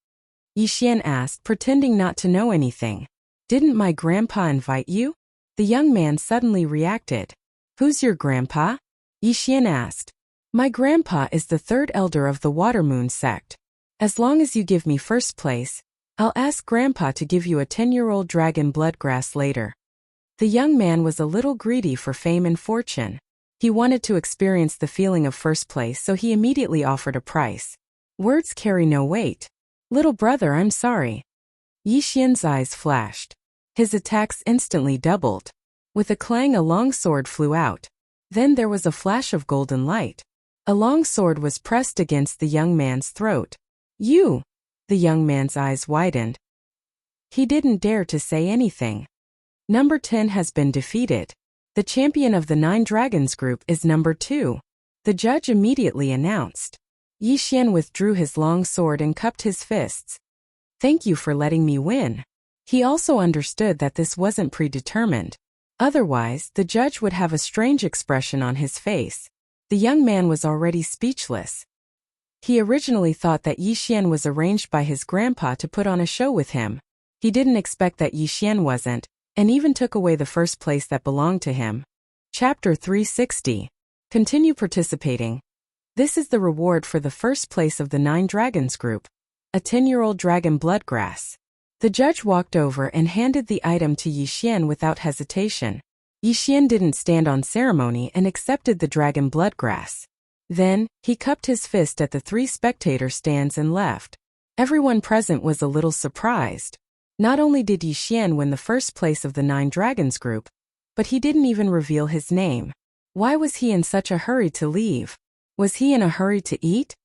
Yi Xian asked, pretending not to know anything. Didn't my grandpa invite you? The young man suddenly reacted. Who's your grandpa? Yi Xian asked. My grandpa is the 3rd elder of the Water Moon sect. As long as you give me first place, I'll ask grandpa to give you a 10-year-old dragon bloodgrass later. The young man was a little greedy for fame and fortune. He wanted to experience the feeling of first place, so he immediately offered a price. Words carry no weight. Little brother, I'm sorry. Yi Xian's eyes flashed. His attacks instantly doubled. With a clang, a long sword flew out. Then there was a flash of golden light. A long sword was pressed against the young man's throat. You! The young man's eyes widened. He didn't dare to say anything. Number 10 has been defeated. The champion of the 9 dragons group is number 2. The judge immediately announced. Yi Xian withdrew his long sword and cupped his fists. Thank you for letting me win. He also understood that this wasn't predetermined. Otherwise, the judge would have a strange expression on his face. The young man was already speechless. He originally thought that Yi Xian was arranged by his grandpa to put on a show with him. He didn't expect that Yi Xian wasn't, and even took away the first place that belonged to him. Chapter 360. Continue participating. This is the reward for the first place of the 9 dragons group. A 10-year-old dragon bloodgrass. The judge walked over and handed the item to Yi Xian without hesitation. Yi Xian didn't stand on ceremony and accepted the dragon bloodgrass. Then, he cupped his fist at the 3 spectator stands and left. Everyone present was a little surprised. Not only did Yi Xian win the first place of the 9 dragons group, but he didn't even reveal his name. Why was he in such a hurry to leave? Was he in a hurry to eat?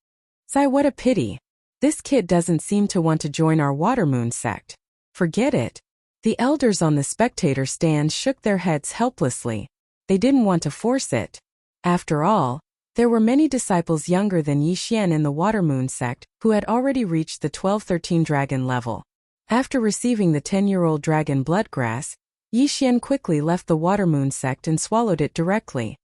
Sigh, what a pity. This kid doesn't seem to want to join our Watermoon sect. Forget it. The elders on the spectator stand shook their heads helplessly. They didn't want to force it. After all, there were many disciples younger than Yi Xian in the Watermoon sect who had already reached the 12-13 dragon level. After receiving the 10-year-old dragon bloodgrass, Yi Xian quickly left the Watermoon sect and swallowed it directly.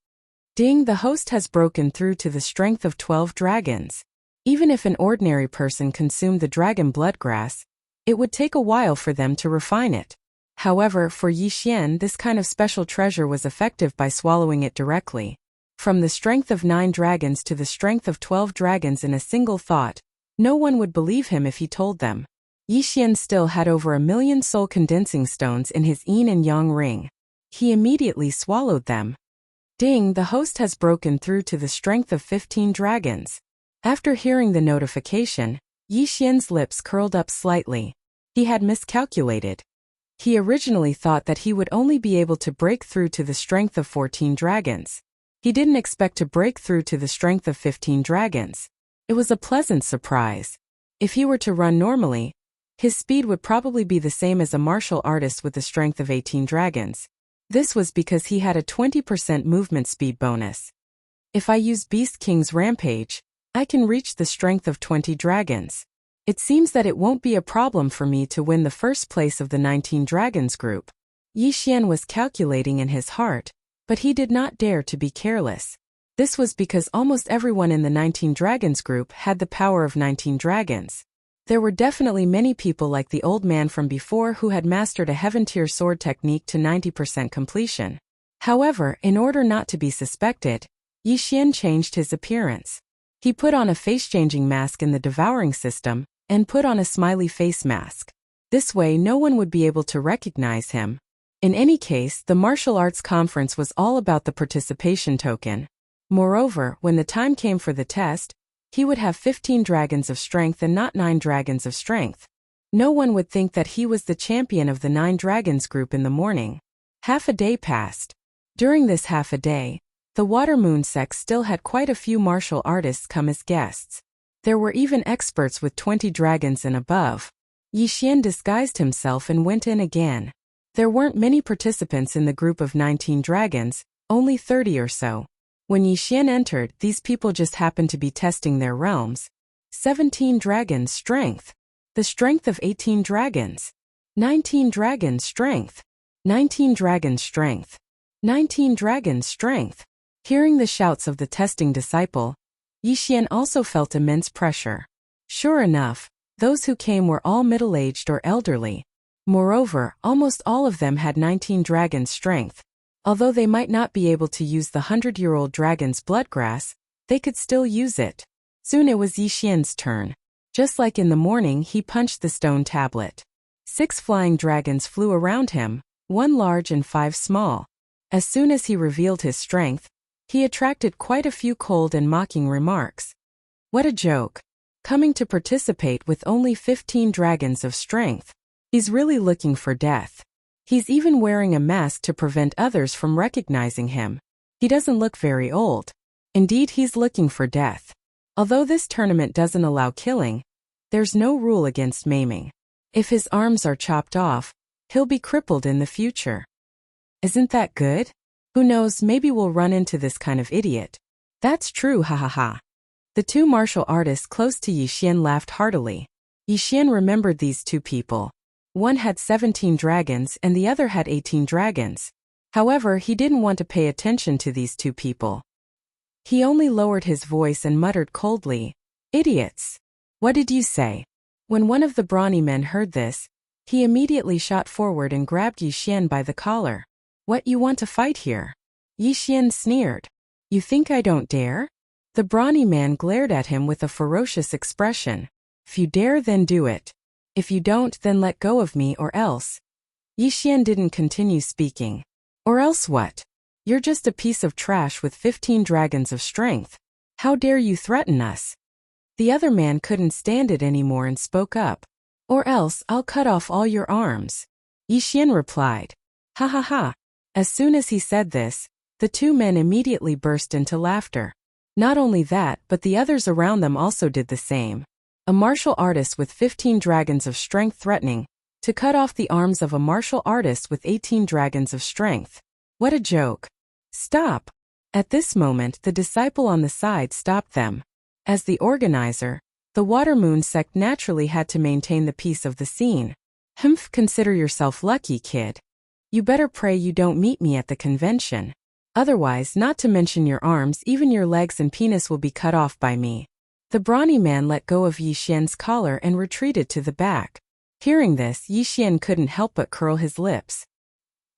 Ding, the host has broken through to the strength of 12 dragons. Even if an ordinary person consumed the dragon bloodgrass, it would take a while for them to refine it. However, for Yi Xian, this kind of special treasure was effective by swallowing it directly. From the strength of 9 dragons to the strength of 12 dragons in a single thought, no one would believe him if he told them. Yi Xian still had over 1 million soul condensing stones in his yin and yang ring. He immediately swallowed them. Ding, the host has broken through to the strength of 15 dragons. After hearing the notification, Yi Xian's lips curled up slightly. He had miscalculated. He originally thought that he would only be able to break through to the strength of 14 dragons. He didn't expect to break through to the strength of 15 dragons. It was a pleasant surprise. If he were to run normally, his speed would probably be the same as a martial artist with the strength of 18 dragons. This was because he had a 20% movement speed bonus. If I use Beast King's Rampage, I can reach the strength of 20 dragons. It seems that it won't be a problem for me to win the first place of the 19 dragons group. Yi Xian was calculating in his heart, but he did not dare to be careless. This was because almost everyone in the 19 dragons group had the power of 19 dragons. There were definitely many people like the old man from before who had mastered a heaven-tier sword technique to 90% completion. However, in order not to be suspected, Yi Xian changed his appearance. He put on a face-changing mask in the devouring system, and put on a smiley face mask. This way no one would be able to recognize him. In any case, the martial arts conference was all about the participation token. Moreover, when the time came for the test, he would have 15 dragons of strength and not 9 dragons of strength. No one would think that he was the champion of the 9 dragons group in the morning. Half a day passed. During this half a day, the Watermoon sect still had quite a few martial artists come as guests. There were even experts with 20 dragons and above. Yi Xian disguised himself and went in again. There weren't many participants in the group of 19 dragons, only 30 or so. When Yi Xian entered, these people just happened to be testing their realms. 17 dragons strength. The strength of 18 dragons. 19 dragons strength. 19 dragons strength. 19 dragons strength. Hearing the shouts of the testing disciple, Yi Xian also felt immense pressure. Sure enough, those who came were all middle-aged or elderly. Moreover, almost all of them had 19 dragons strength. Although they might not be able to use the 100-year-old dragon's bloodgrass, they could still use it. Soon it was Yi Xian's turn. Just like in the morning, he punched the stone tablet. 6 flying dragons flew around him, 1 large and 5 small. As soon as he revealed his strength, he attracted quite a few cold and mocking remarks. What a joke. Coming to participate with only 15 dragons of strength. He's really looking for death. He's even wearing a mask to prevent others from recognizing him. He doesn't look very old. Indeed, he's looking for death. Although this tournament doesn't allow killing, there's no rule against maiming. If his arms are chopped off, he'll be crippled in the future. Isn't that good? Who knows, maybe we'll run into this kind of idiot. That's true, ha ha ha. The 2 martial artists close to Yi Xian laughed heartily. Yi Xian remembered these 2 people. One had 17 dragons and the other had 18 dragons. However, he didn't want to pay attention to these 2 people. He only lowered his voice and muttered coldly, "Idiots! What did you say?" When one of the brawny men heard this, he immediately shot forward and grabbed Yi Xian by the collar. "What, you want to fight here?" Yi Xian sneered. "You think I don't dare?" The brawny man glared at him with a ferocious expression. "If you dare, then do it. If you don't, then let go of me or else." Yi Xian didn't continue speaking. "Or else what? You're just a piece of trash with 15 dragons of strength. How dare you threaten us?" The other man couldn't stand it anymore and spoke up. Or else I'll cut off all your arms. Yixian replied. Ha ha ha. As soon as he said this, the two men immediately burst into laughter. Not only that, but the others around them also did the same. A martial artist with 15 dragons of strength threatening to cut off the arms of a martial artist with 18 dragons of strength. What a joke. Stop. At this moment, the disciple on the side stopped them. As the organizer, the Water Moon sect naturally had to maintain the peace of the scene. Humph, consider yourself lucky, kid. You better pray you don't meet me at the convention. Otherwise, not to mention your arms, even your legs and penis will be cut off by me. The brawny man let go of Yixian's collar and retreated to the back. Hearing this, Yixian couldn't help but curl his lips.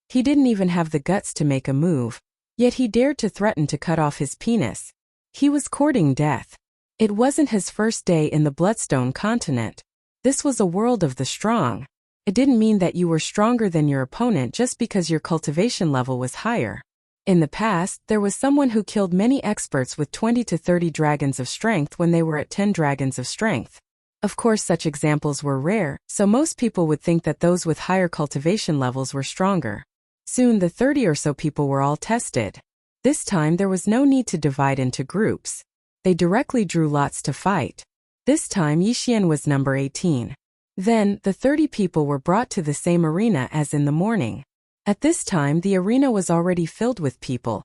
He didn't even have the guts to make a move, yet he dared to threaten to cut off his penis. He was courting death. It wasn't his first day in the Bloodstone continent. This was a world of the strong. It didn't mean that you were stronger than your opponent just because your cultivation level was higher. In the past, there was someone who killed many experts with 20 to 30 dragons of strength when they were at 10 dragons of strength. Of course, such examples were rare, so most people would think that those with higher cultivation levels were stronger. Soon the 30 or so people were all tested. This time there was no need to divide into groups. They directly drew lots to fight. This time Yixian was number 18. Then, the 30 people were brought to the same arena as in the morning. At this time the arena was already filled with people.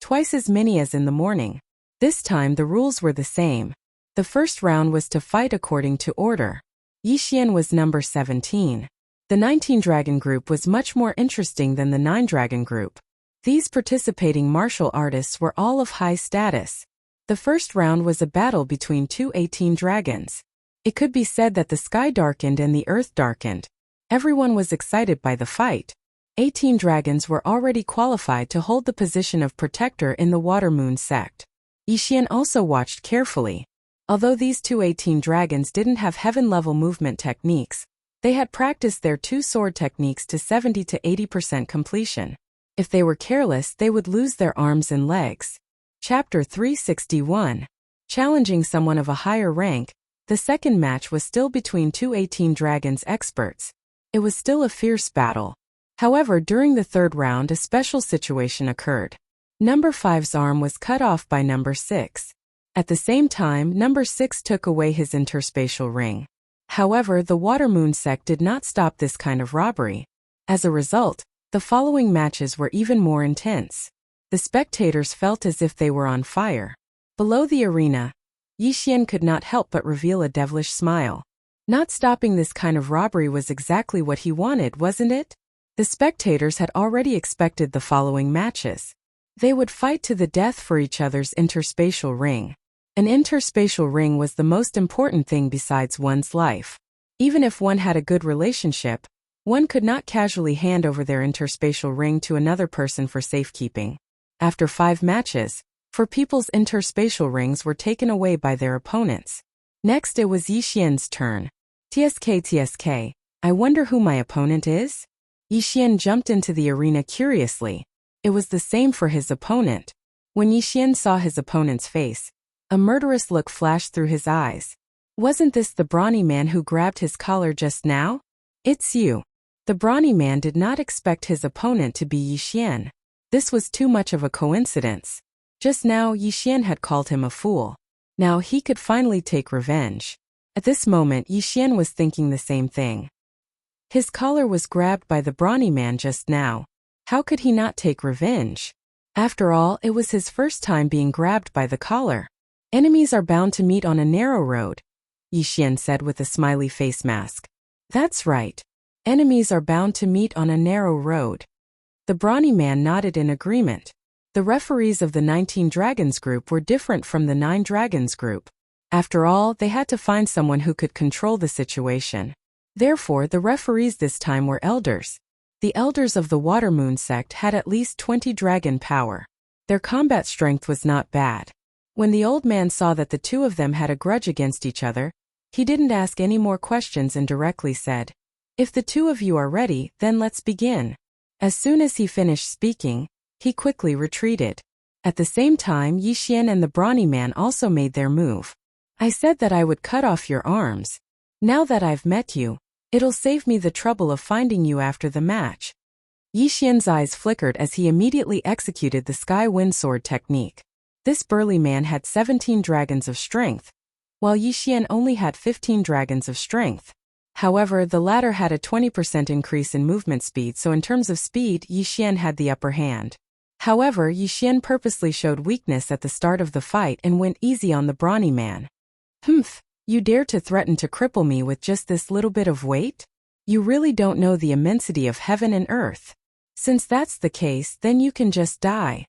Twice as many as in the morning. This time the rules were the same. The first round was to fight according to order. Yixian was number 17. The 19-dragon group was much more interesting than the 9-dragon group. These participating martial artists were all of high status. The first round was a battle between two 18 dragons. It could be said that the sky darkened and the earth darkened. Everyone was excited by the fight. 18 dragons were already qualified to hold the position of protector in the Water Moon sect. Yixian also watched carefully. Although these two 18 dragons didn't have heaven-level movement techniques, they had practiced their two sword techniques to 70 to 80% completion. If they were careless, they would lose their arms and legs. Chapter 361. Challenging someone of a higher rank. The second match was still between two 18 dragons experts. It was still a fierce battle. However, during the third round a special situation occurred. Number 5's arm was cut off by number 6. At the same time, number 6 took away his interspatial ring. However, the Water Moon sect did not stop this kind of robbery. As a result, the following matches were even more intense. The spectators felt as if they were on fire. Below the arena, Yixian could not help but reveal a devilish smile. Not stopping this kind of robbery was exactly what he wanted, wasn't it? The spectators had already expected the following matches. They would fight to the death for each other's interspatial ring. An interspatial ring was the most important thing besides one's life. Even if one had a good relationship, one could not casually hand over their interspatial ring to another person for safekeeping. After 5 matches, 4 people's interspatial rings were taken away by their opponents. Next it was Yixian's turn. TSK, I wonder who my opponent is? Yixian jumped into the arena curiously. It was the same for his opponent. When Yixian saw his opponent's face, a murderous look flashed through his eyes. Wasn't this the brawny man who grabbed his collar just now? It's you. The brawny man did not expect his opponent to be Yixian. This was too much of a coincidence. Just now, Yixian had called him a fool. Now he could finally take revenge. At this moment, Yixian was thinking the same thing. His collar was grabbed by the brawny man just now. How could he not take revenge? After all, it was his first time being grabbed by the collar. Enemies are bound to meet on a narrow road, Yixian said with a smiley face mask. That's right. Enemies are bound to meet on a narrow road. The brawny man nodded in agreement. The referees of the 19 Dragons group were different from the 9 Dragons group. After all, they had to find someone who could control the situation. Therefore, the referees this time were elders. The elders of the Water Moon sect had at least 20 dragon power. Their combat strength was not bad. When the old man saw that the two of them had a grudge against each other, he didn't ask any more questions and directly said, "If the two of you are ready, then let's begin." As soon as he finished speaking, he quickly retreated. At the same time, Yixian and the brawny man also made their move. I said that I would cut off your arms. Now that I've met you, It'll save me the trouble of finding you after the match. Yi Xian's eyes flickered as he immediately executed the Sky Wind Sword technique. This burly man had 17 dragons of strength, while Yi Xian only had 15 dragons of strength. However, the latter had a 20% increase in movement speed, so in terms of speed, Yi Xian had the upper hand. However, Yi Xian purposely showed weakness at the start of the fight and went easy on the brawny man. Humph, you dare to threaten to cripple me with just this little bit of weight? You really don't know the immensity of heaven and earth. Since that's the case, then you can just die.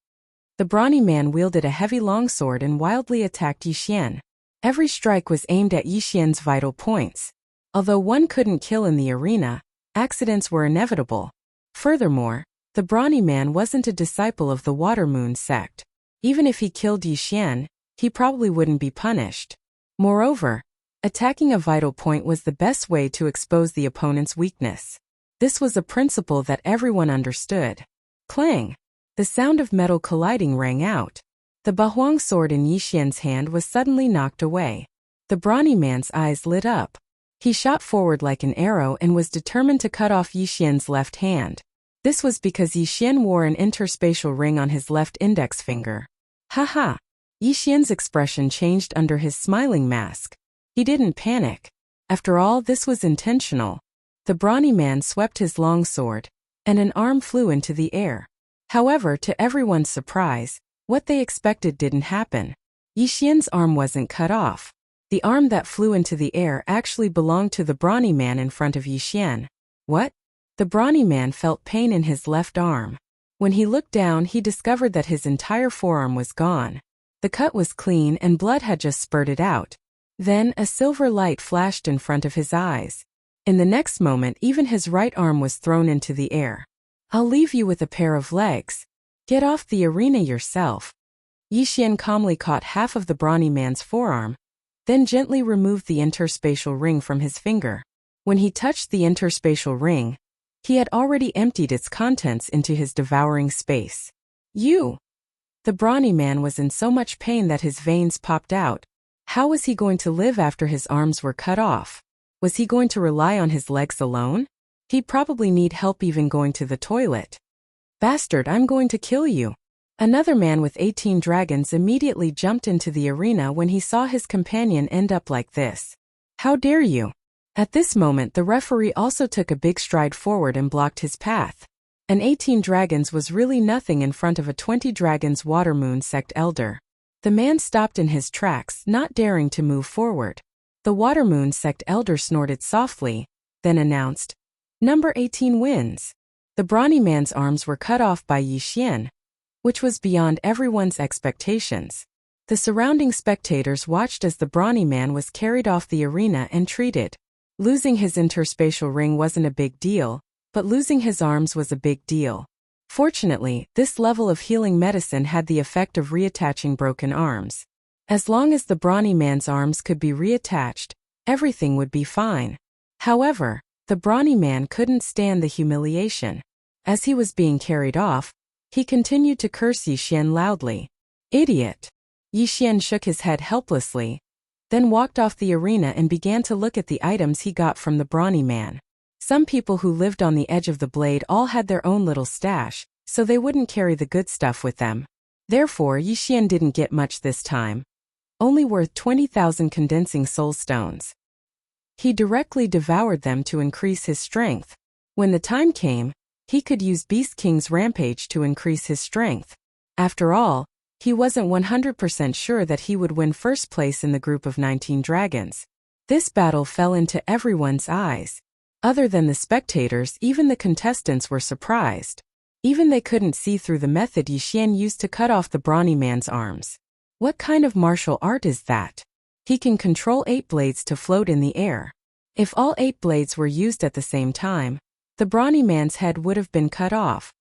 The brawny man wielded a heavy longsword and wildly attacked Yi Xian. Every strike was aimed at Yi Xian's vital points. Although one couldn't kill in the arena, accidents were inevitable. Furthermore, the brawny man wasn't a disciple of the Water Moon sect. Even if he killed Yi Xian, he probably wouldn't be punished. Moreover, attacking a vital point was the best way to expose the opponent's weakness. This was a principle that everyone understood. Clang! The sound of metal colliding rang out. The Bahuang sword in Yi Xian's hand was suddenly knocked away. The brawny man's eyes lit up. He shot forward like an arrow and was determined to cut off Yi Xian's left hand. This was because Yi Xian wore an interspatial ring on his left index finger. Haha! Yi Xian's expression changed under his smiling mask. He didn't panic. After all, this was intentional. The brawny man swept his longsword, and an arm flew into the air. However, to everyone's surprise, what they expected didn't happen. Yi Xian's arm wasn't cut off. The arm that flew into the air actually belonged to the brawny man in front of Yi Xian. What? The brawny man felt pain in his left arm. When he looked down, he discovered that his entire forearm was gone. The cut was clean and blood had just spurted out. Then, a silver light flashed in front of his eyes. In the next moment, even his right arm was thrown into the air. I'll leave you with a pair of legs. Get off the arena yourself. Yi Xian calmly caught half of the brawny man's forearm, then gently removed the interspatial ring from his finger. When he touched the interspatial ring, he had already emptied its contents into his devouring space. You! The brawny man was in so much pain that his veins popped out. How was he going to live after his arms were cut off? Was he going to rely on his legs alone? He'd probably need help even going to the toilet. Bastard, I'm going to kill you. Another man with 18 dragons immediately jumped into the arena when he saw his companion end up like this. How dare you? At this moment, the referee also took a big stride forward and blocked his path. An 18 dragons was really nothing in front of a 20 dragons Water Moon sect elder. The man stopped in his tracks, not daring to move forward. The Water Moon sect elder snorted softly, then announced, "Number 18 wins." The brawny man's arms were cut off by Yi Xian, which was beyond everyone's expectations. The surrounding spectators watched as the brawny man was carried off the arena and treated. Losing his interspatial ring wasn't a big deal, but losing his arms was a big deal. Fortunately, this level of healing medicine had the effect of reattaching broken arms. As long as the brawny man's arms could be reattached, everything would be fine. However, the brawny man couldn't stand the humiliation. As he was being carried off, he continued to curse Yi Xian loudly. Idiot! Yi Xian shook his head helplessly, then walked off the arena and began to look at the items he got from the brawny man. Some people who lived on the edge of the blade all had their own little stash, so they wouldn't carry the good stuff with them. Therefore, Yi Xian didn't get much this time. Only worth 20,000 condensing soul stones. He directly devoured them to increase his strength. When the time came, he could use Beast King's Rampage to increase his strength. After all, he wasn't 100% sure that he would win first place in the group of 19 dragons. This battle fell into everyone's eyes. Other than the spectators, even the contestants were surprised. Even they couldn't see through the method Yi Xian used to cut off the brawny man's arms. What kind of martial art is that? He can control 8 blades to float in the air. If all 8 blades were used at the same time, the brawny man's head would have been cut off.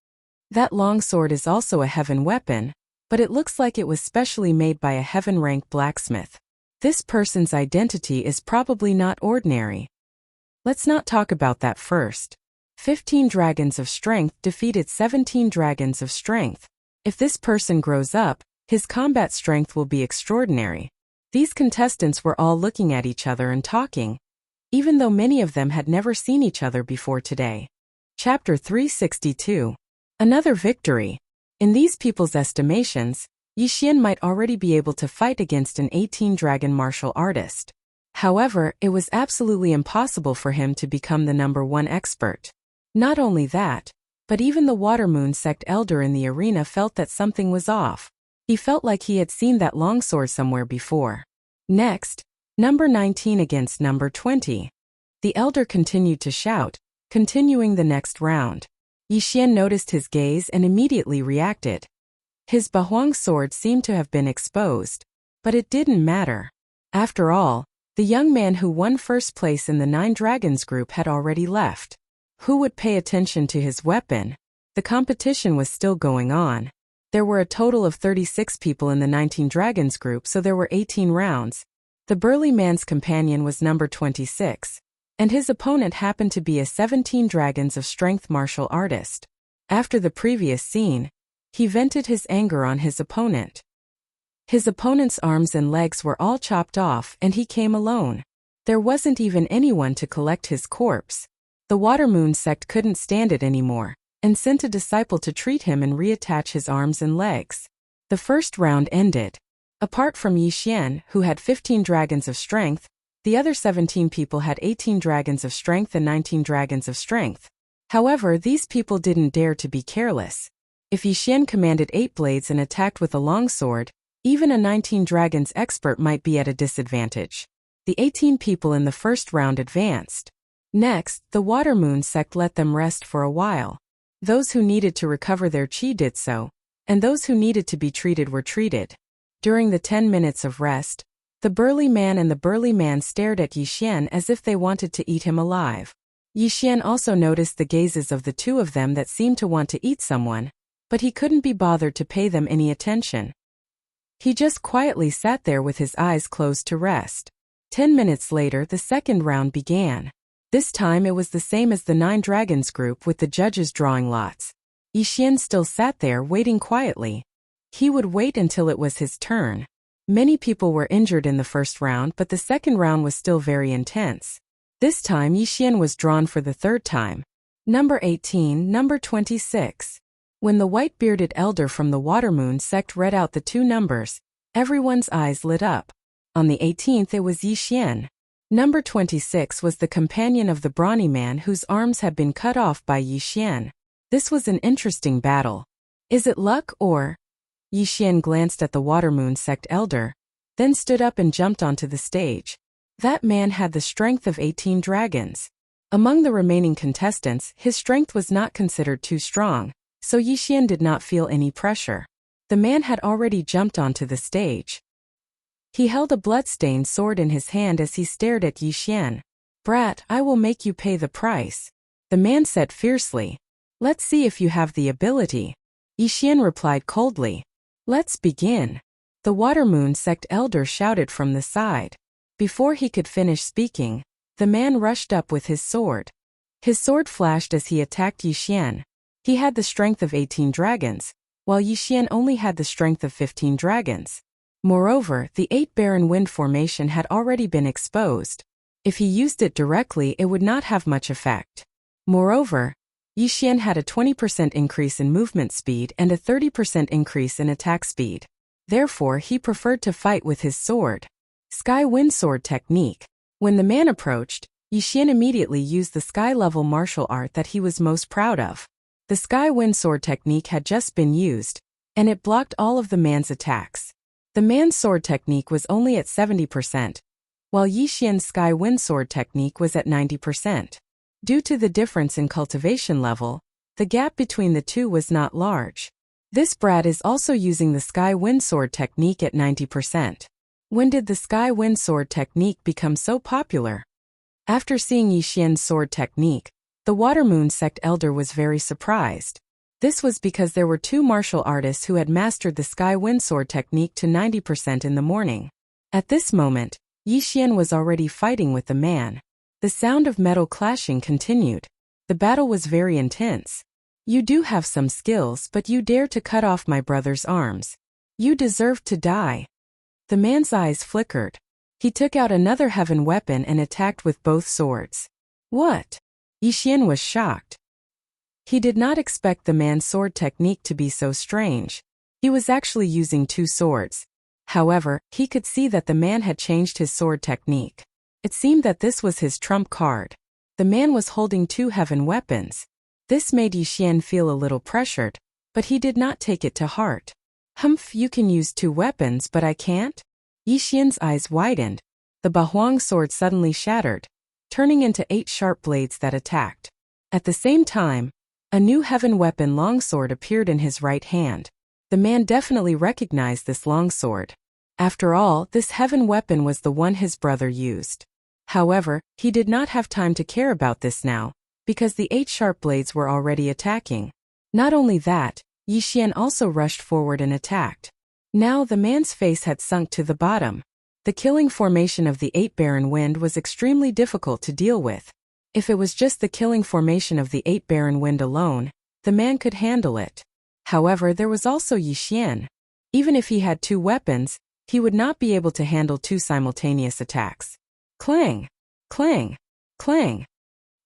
That long sword is also a heaven weapon, but it looks like it was specially made by a heaven-rank blacksmith. This person's identity is probably not ordinary. Let's not talk about that first. 15 dragons of strength defeated 17 dragons of strength. If this person grows up, his combat strength will be extraordinary. These contestants were all looking at each other and talking. even though many of them had never seen each other before today. Chapter 362. Another victory. In these people's estimations, Yixian might already be able to fight against an 18-dragon martial artist. However, it was absolutely impossible for him to become the #1 expert. Not only that, but even the Water Moon sect elder in the arena felt that something was off. He felt like he had seen that longsword somewhere before. Next, number 19 against number 20. The elder continued to shout, continuing the next round. Yixian noticed his gaze and immediately reacted. His Bahuang sword seemed to have been exposed, but it didn't matter. After all, the young man who won first place in the 9 Dragons group had already left. Who would pay attention to his weapon? The competition was still going on. There were a total of 36 people in the 19 Dragons group, so there were 18 rounds. The burly man's companion was number 26, and his opponent happened to be a 17 Dragons of Strength martial artist. After the previous scene, he vented his anger on his opponent. His opponent's arms and legs were all chopped off and he came alone. There wasn't even anyone to collect his corpse. The Water Moon sect couldn't stand it anymore, and sent a disciple to treat him and reattach his arms and legs. The first round ended. Apart from Yixian, who had 15 Dragons of Strength, the other 17 people had 18 Dragons of Strength and 19 Dragons of Strength. However, these people didn't dare to be careless. If Yixian commanded 8 blades and attacked with a longsword, even a 19 Dragons expert might be at a disadvantage. The 18 people in the first round advanced. Next, the Water Moon sect let them rest for a while. Those who needed to recover their qi did so, and those who needed to be treated were treated. During the 10 minutes of rest, the burly man and the burly man stared at Yixian as if they wanted to eat him alive. Yixian also noticed the gazes of the two of them that seemed to want to eat someone, but he couldn't be bothered to pay them any attention. He just quietly sat there with his eyes closed to rest. 10 minutes later, the second round began. This time it was the same as the 9 Dragons group, with the judges drawing lots. Yixian still sat there waiting quietly. He would wait until it was his turn. Many people were injured in the first round, but the second round was still very intense. This time Yixian was drawn for the third time. Number 18, number 26. When the white-bearded elder from the Water Moon sect read out the 2 numbers, everyone's eyes lit up. On the 18th it was Yixian. Number 26 was the companion of the brawny man whose arms had been cut off by Yixian. This was an interesting battle. Is it luck or? Yixian glanced at the Water Moon sect elder, then stood up and jumped onto the stage. That man had the strength of 18 dragons. Among the remaining contestants, his strength was not considered too strong, so Yixian did not feel any pressure. The man had already jumped onto the stage. He held a blood-stained sword in his hand as he stared at Yixian. "Brat, I will make you pay the price," the man said fiercely. "Let's see if you have the ability." Yixian replied coldly. "Let's begin," the Water Moon sect elder shouted from the side. Before he could finish speaking, the man rushed up with his sword. His sword flashed as he attacked Yixian. He had the strength of 18 dragons, while Yixian only had the strength of 15 dragons. Moreover, the 8 Barren Wind formation had already been exposed. If he used it directly, it would not have much effect. Moreover, Yixian had a 20% increase in movement speed and a 30% increase in attack speed. Therefore, he preferred to fight with his sword. Sky Wind Sword technique. When the man approached, Yixian immediately used the sky-level martial art that he was most proud of. The Sky Wind Sword technique had just been used, and it blocked all of the man's attacks. The man's sword technique was only at 70%, while Yixian's Sky Wind Sword technique was at 90%. Due to the difference in cultivation level, the gap between the two was not large. This brat is also using the Sky Wind Sword technique at 90%. When did the Sky Wind Sword technique become so popular? After seeing Yixian's sword technique, the Water Moon sect elder was very surprised. This was because there were 2 martial artists who had mastered the Sky Wind Sword technique to 90% in the morning. At this moment, Yixian was already fighting with the man. The sound of metal clashing continued. The battle was very intense. "You do have some skills, but you dare to cut off my brother's arms. You deserve to die." The man's eyes flickered. He took out another heaven weapon and attacked with both swords. What? Yixian was shocked. He did not expect the man's sword technique to be so strange. He was actually using two swords. However, he could see that the man had changed his sword technique. It seemed that this was his trump card. The man was holding two heaven weapons. This made Yixian feel a little pressured, but he did not take it to heart. Humph, you can use two weapons but I can't? Yixian's eyes widened. The Bahuang sword suddenly shattered, turning into 8 sharp blades that attacked. At the same time, a new heaven weapon longsword appeared in his right hand. The man definitely recognized this longsword. After all, this heaven weapon was the one his brother used. However, he did not have time to care about this now, because the 8 sharp blades were already attacking. Not only that, Yixian also rushed forward and attacked. Now the man's face had sunk to the bottom. The killing formation of the 8 Barren Wind was extremely difficult to deal with. If it was just the killing formation of the 8 Barren Wind alone, the man could handle it. However, there was also Yixian. Even if he had 2 weapons, he would not be able to handle 2 simultaneous attacks. Clang! Clang! Clang!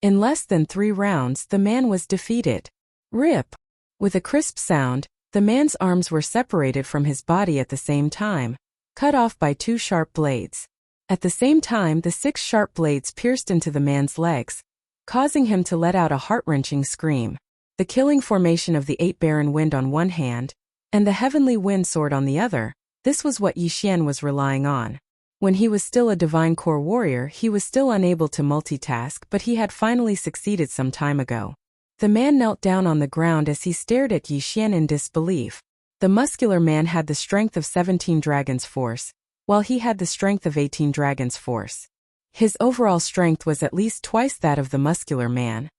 In less than 3 rounds, the man was defeated. Rip! With a crisp sound, the man's arms were separated from his body at the same time, cut off by 2 sharp blades. At the same time, the 6 sharp blades pierced into the man's legs, causing him to let out a heart-wrenching scream. The killing formation of the 8 Barren Wind on one hand, and the heavenly wind sword on the other, this was what Yixian was relying on. When he was still a divine core warrior, he was still unable to multitask, but he had finally succeeded some time ago. The man knelt down on the ground as he stared at Yixian in disbelief. The muscular man had the strength of 17 dragons' force, while he had the strength of 18 dragons' force. His overall strength was at least twice that of the muscular man.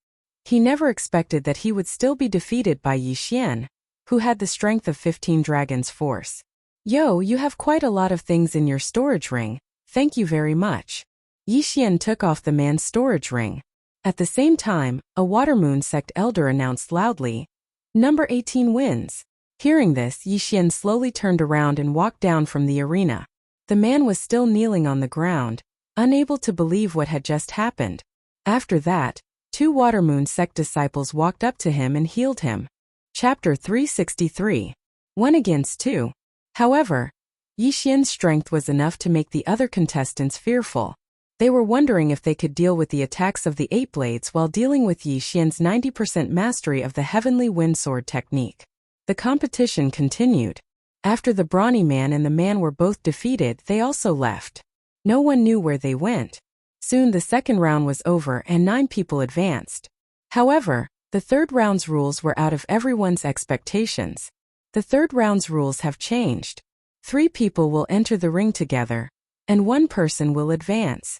He never expected that he would still be defeated by Yixian, who had the strength of 15 dragons' force. Yo, you have quite a lot of things in your storage ring, thank you very much. Yixian took off the man's storage ring. At the same time, a Watermoon sect elder announced loudly, "Number 18 wins." Hearing this, Yixian slowly turned around and walked down from the arena. The man was still kneeling on the ground, unable to believe what had just happened. After that, 2 Watermoon sect disciples walked up to him and healed him. Chapter 363. 1 against 2. However, Yixian's strength was enough to make the other contestants fearful. They were wondering if they could deal with the attacks of the 8 blades while dealing with Yixian's 90% mastery of the heavenly wind sword technique. The competition continued. After the brawny man and the man were both defeated, they also left. No one knew where they went. Soon the second round was over and 9 people advanced. However, the third round's rules were out of everyone's expectations. The third round's rules have changed. 3 people will enter the ring together, and 1 person will advance.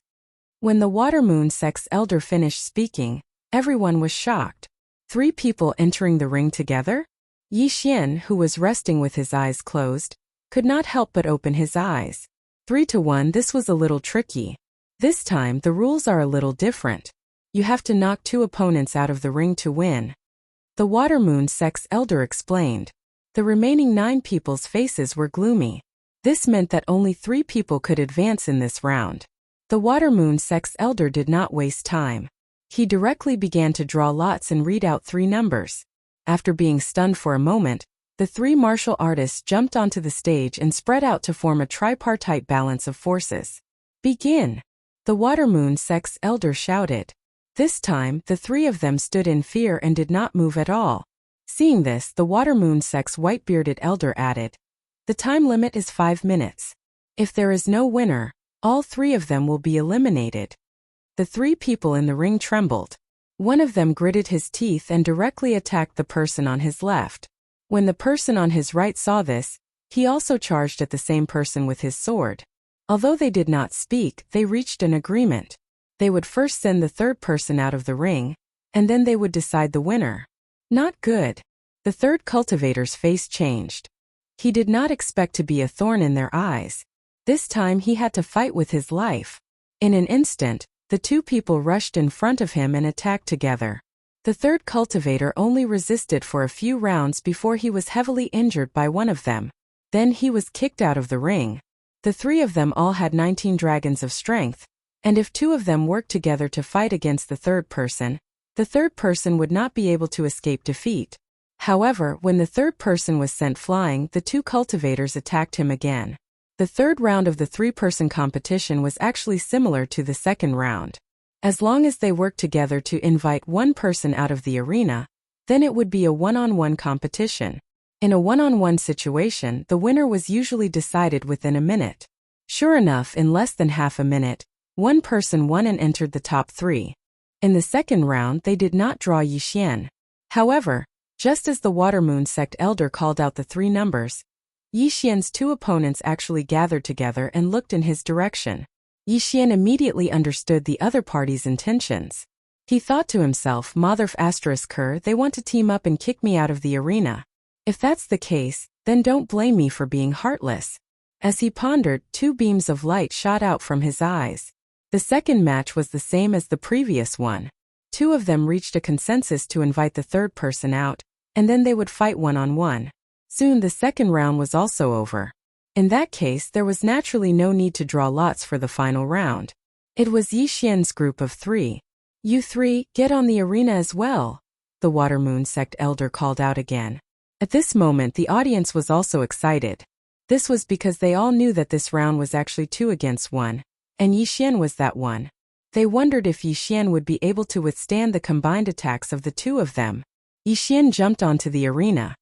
When the Watermoon sect's elder finished speaking, everyone was shocked. 3 people entering the ring together? Yixian, who was resting with his eyes closed, could not help but open his eyes. 3-1, this was a little tricky. This time, the rules are a little different. You have to knock 2 opponents out of the ring to win. The Watermoon sect's elder explained. The remaining 9 people's faces were gloomy. This meant that only 3 people could advance in this round. The Watermoon sect's elder did not waste time. He directly began to draw lots and read out 3 numbers. After being stunned for a moment, the 3 martial artists jumped onto the stage and spread out to form a tripartite balance of forces. Begin! The Watermoon sect's elder shouted. This time, the 3 of them stood in fear and did not move at all. Seeing this, the Watermoon sect's white-bearded elder added, "The time limit is 5 minutes. If there is no winner, all 3 of them will be eliminated." The 3 people in the ring trembled. One of them gritted his teeth and directly attacked the person on his left. When the person on his right saw this, he also charged at the same person with his sword. Although they did not speak, they reached an agreement. They would first send the third person out of the ring, and then they would decide the winner. Not good. The third cultivator's face changed. He did not expect to be a thorn in their eyes. This time he had to fight with his life. In an instant, the 2 people rushed in front of him and attacked together. The third cultivator only resisted for a few rounds before he was heavily injured by one of them. Then he was kicked out of the ring. The three of them all had 19 dragons of strength, and if two of them worked together to fight against the third person would not be able to escape defeat. However, when the third person was sent flying, the two cultivators attacked him again. The third round of the three-person competition was actually similar to the second round. As long as they worked together to invite one person out of the arena, then it would be a one-on-one competition. In a one-on-one situation, the winner was usually decided within a minute. Sure enough, in less than half a minute, one person won and entered the top 3. In the second round, they did not draw Yixian. However, just as the Watermoon sect elder called out the 3 numbers, Yixian's 2 opponents actually gathered together and looked in his direction. Yixian immediately understood the other party's intentions. He thought to himself, Motherf **, they want to team up and kick me out of the arena. If that's the case, then don't blame me for being heartless. As he pondered, 2 beams of light shot out from his eyes. The second match was the same as the previous one. 2 of them reached a consensus to invite the third person out, and then they would fight one-on-one. Soon the second round was also over. In that case, there was naturally no need to draw lots for the final round. It was Yixian's group of 3. You 3, get on the arena as well, the Watermoon sect elder called out again. At this moment, the audience was also excited. This was because they all knew that this round was actually 2 against 1, and Yixian was that one. They wondered if Yixian would be able to withstand the combined attacks of the 2 of them. Yixian jumped onto the arena.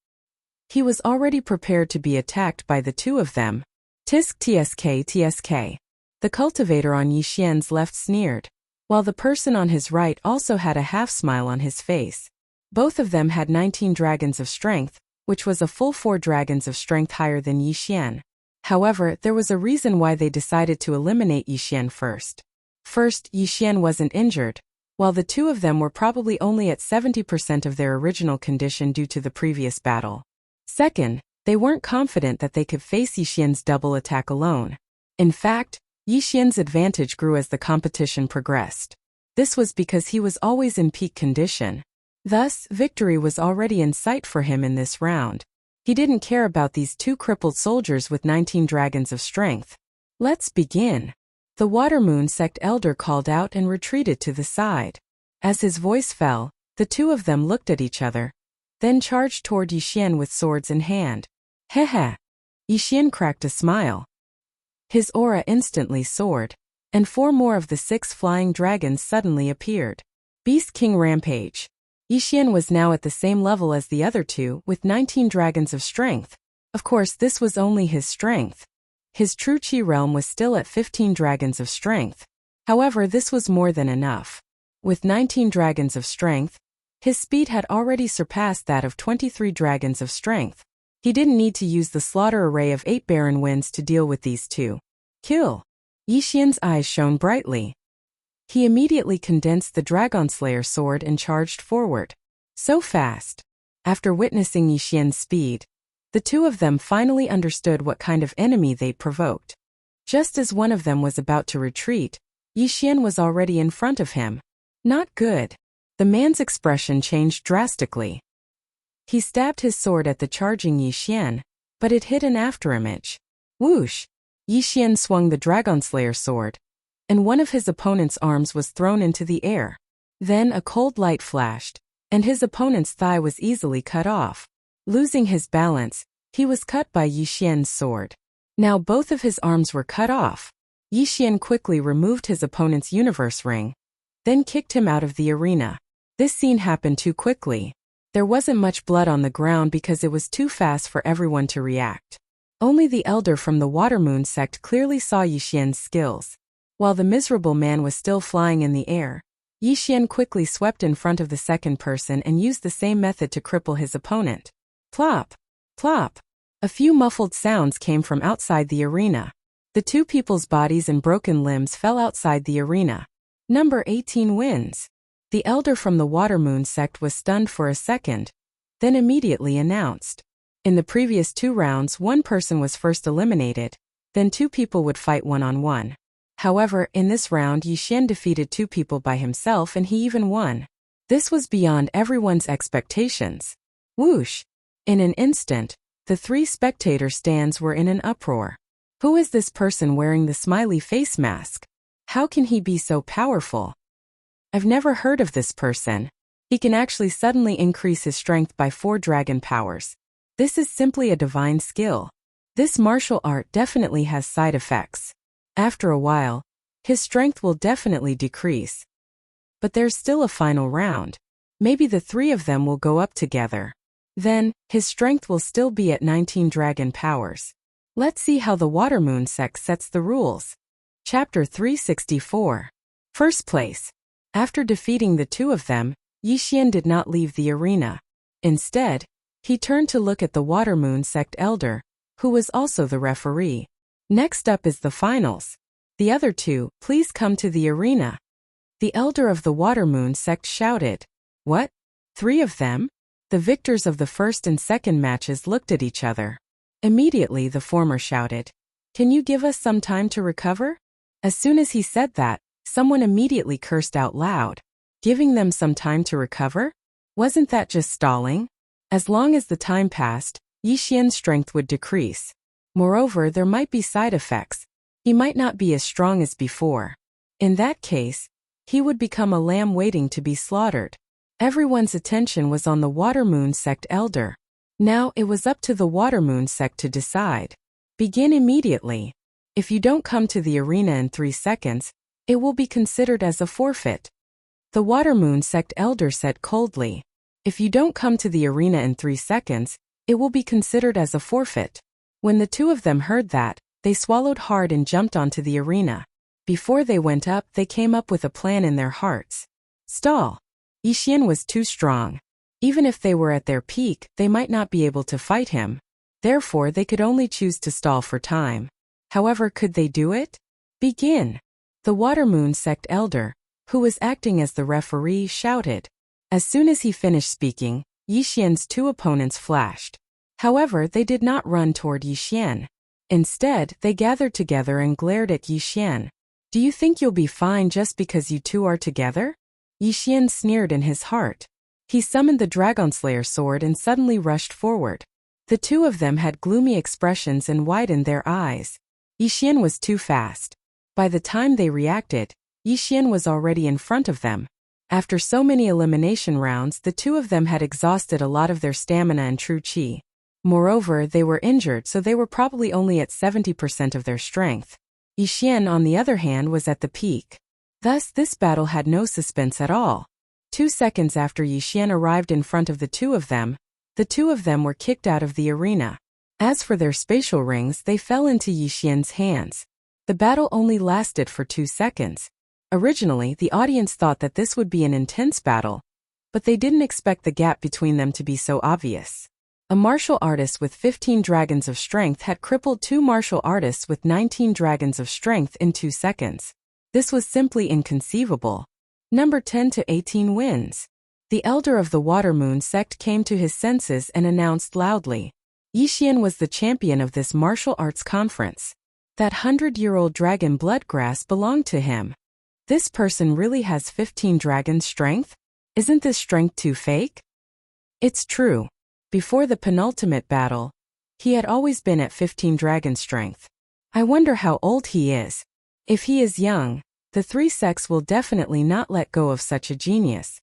He was already prepared to be attacked by the 2 of them. Tisk tsk. The cultivator on Yixian's left sneered, while the person on his right also had a half-smile on his face. Both of them had 19 dragons of strength, which was a full 4 dragons of strength higher than Yixian. However, there was a reason why they decided to eliminate Yixian first. First, Yixian wasn't injured, while the 2 of them were probably only at 70% of their original condition due to the previous battle. Second, they weren't confident that they could face Yixian's double attack alone. In fact, Yixian's advantage grew as the competition progressed. This was because he was always in peak condition. Thus, victory was already in sight for him in this round. He didn't care about these 2 crippled soldiers with 19 dragons of strength. Let's begin. The Watermoon sect elder called out and retreated to the side. As his voice fell, the 2 of them looked at each other, then charged toward Yixian with swords in hand. Heh. Yixian cracked a smile. His aura instantly soared, and 4 more of the 6 flying dragons suddenly appeared. Beast King Rampage. Yixian was now at the same level as the other 2, with 19 dragons of strength. Of course, this was only his strength. His true Qi realm was still at 15 dragons of strength. However, this was more than enough. With 19 dragons of strength, his speed had already surpassed that of 23 dragons of strength. He didn't need to use the slaughter array of 8 barren winds to deal with these 2. Kill! Yixian's eyes shone brightly. He immediately condensed the Dragon Slayer sword and charged forward. So fast. After witnessing Yixian's speed, the 2 of them finally understood what kind of enemy they'd provoked. Just as one of them was about to retreat, Yixian was already in front of him. Not good. The man's expression changed drastically. He stabbed his sword at the charging Yixian, but it hit an afterimage. Whoosh! Yixian swung the Dragon Slayer sword, and one of his opponent's arms was thrown into the air. Then a cold light flashed, and his opponent's thigh was easily cut off. Losing his balance, he was cut by Yixian's sword. Now both of his arms were cut off. Yixian quickly removed his opponent's universe ring, then kicked him out of the arena. This scene happened too quickly. There wasn't much blood on the ground because it was too fast for everyone to react. Only the elder from the Watermoon sect clearly saw Yixian's skills. While the miserable man was still flying in the air, Yixian quickly swept in front of the second person and used the same method to cripple his opponent. Plop! Plop! A few muffled sounds came from outside the arena. The 2 people's bodies and broken limbs fell outside the arena. Number 18 wins. The elder from the Watermoon sect was stunned for a second, then immediately announced. In the previous 2 rounds, 1 person was first eliminated, then 2 people would fight one-on-one. However, in this round, Yixian defeated 2 people by himself and he even won. This was beyond everyone's expectations. Whoosh! In an instant, the 3 spectator stands were in an uproar. Who is this person wearing the smiley face mask? How can he be so powerful? I've never heard of this person. He can actually suddenly increase his strength by 4 dragon powers. This is simply a divine skill. This martial art definitely has side effects. After a while, his strength will definitely decrease. But there's still a final round. Maybe the 3 of them will go up together. Then, his strength will still be at 19 dragon powers. Let's see how the Water Moon sect sets the rules. Chapter 364. First place. After defeating the 2 of them, Yixian did not leave the arena. Instead, he turned to look at the Water Moon sect elder, who was also the referee. Next up is the finals. The other 2, please come to the arena. The elder of the Water Moon sect shouted. What? 3 of them? The victors of the first and second matches looked at each other. Immediately the former shouted, "Can you give us some time to recover?" As soon as he said that, someone immediately cursed out loud. Giving them some time to recover? Wasn't that just stalling? As long as the time passed, Yixian's strength would decrease. Moreover, there might be side effects. He might not be as strong as before. In that case, he would become a lamb waiting to be slaughtered. Everyone's attention was on the Water Moon sect elder. Now it was up to the Water Moon sect to decide. Begin immediately. If you don't come to the arena in 3 seconds, it will be considered as a forfeit. The Water Moon sect elder said coldly. If you don't come to the arena in 3 seconds, it will be considered as a forfeit. When the 2 of them heard that, they swallowed hard and jumped onto the arena. Before they went up, they came up with a plan in their hearts. Stall. Yixian was too strong. Even if they were at their peak, they might not be able to fight him. Therefore, they could only choose to stall for time. However, could they do it? Begin. The Water Moon sect elder, who was acting as the referee, shouted. As soon as he finished speaking, Yixian's 2 opponents flashed. However, they did not run toward Yixian. Instead, they gathered together and glared at Yixian. Do you think you'll be fine just because you 2 are together? Yixian sneered in his heart. He summoned the Dragonslayer sword and suddenly rushed forward. The 2 of them had gloomy expressions and widened their eyes. Yixian was too fast. By the time they reacted, Yixian was already in front of them. After so many elimination rounds, the 2 of them had exhausted a lot of their stamina and true qi. Moreover, they were injured, so they were probably only at 70% of their strength. Yixian, on the other hand, was at the peak. Thus, this battle had no suspense at all. 2 seconds after Yixian arrived in front of the 2 of them, the 2 of them were kicked out of the arena. As for their spatial rings, they fell into Yixian's hands. The battle only lasted for 2 seconds. Originally, the audience thought that this would be an intense battle, but they didn't expect the gap between them to be so obvious. A martial artist with 15 dragons of strength had crippled 2 martial artists with 19 dragons of strength in 2 seconds. This was simply inconceivable. Number 10 to 18 wins. The elder of the Water Moon sect came to his senses and announced loudly. Yixian was the champion of this martial arts conference. That 100-year-old dragon bloodgrass belonged to him. This person really has 15 dragon strength? Isn't this strength too fake? It's true. Before the penultimate battle, he had always been at 15 dragon strength. I wonder how old he is. If he is young, the 3 sects will definitely not let go of such a genius.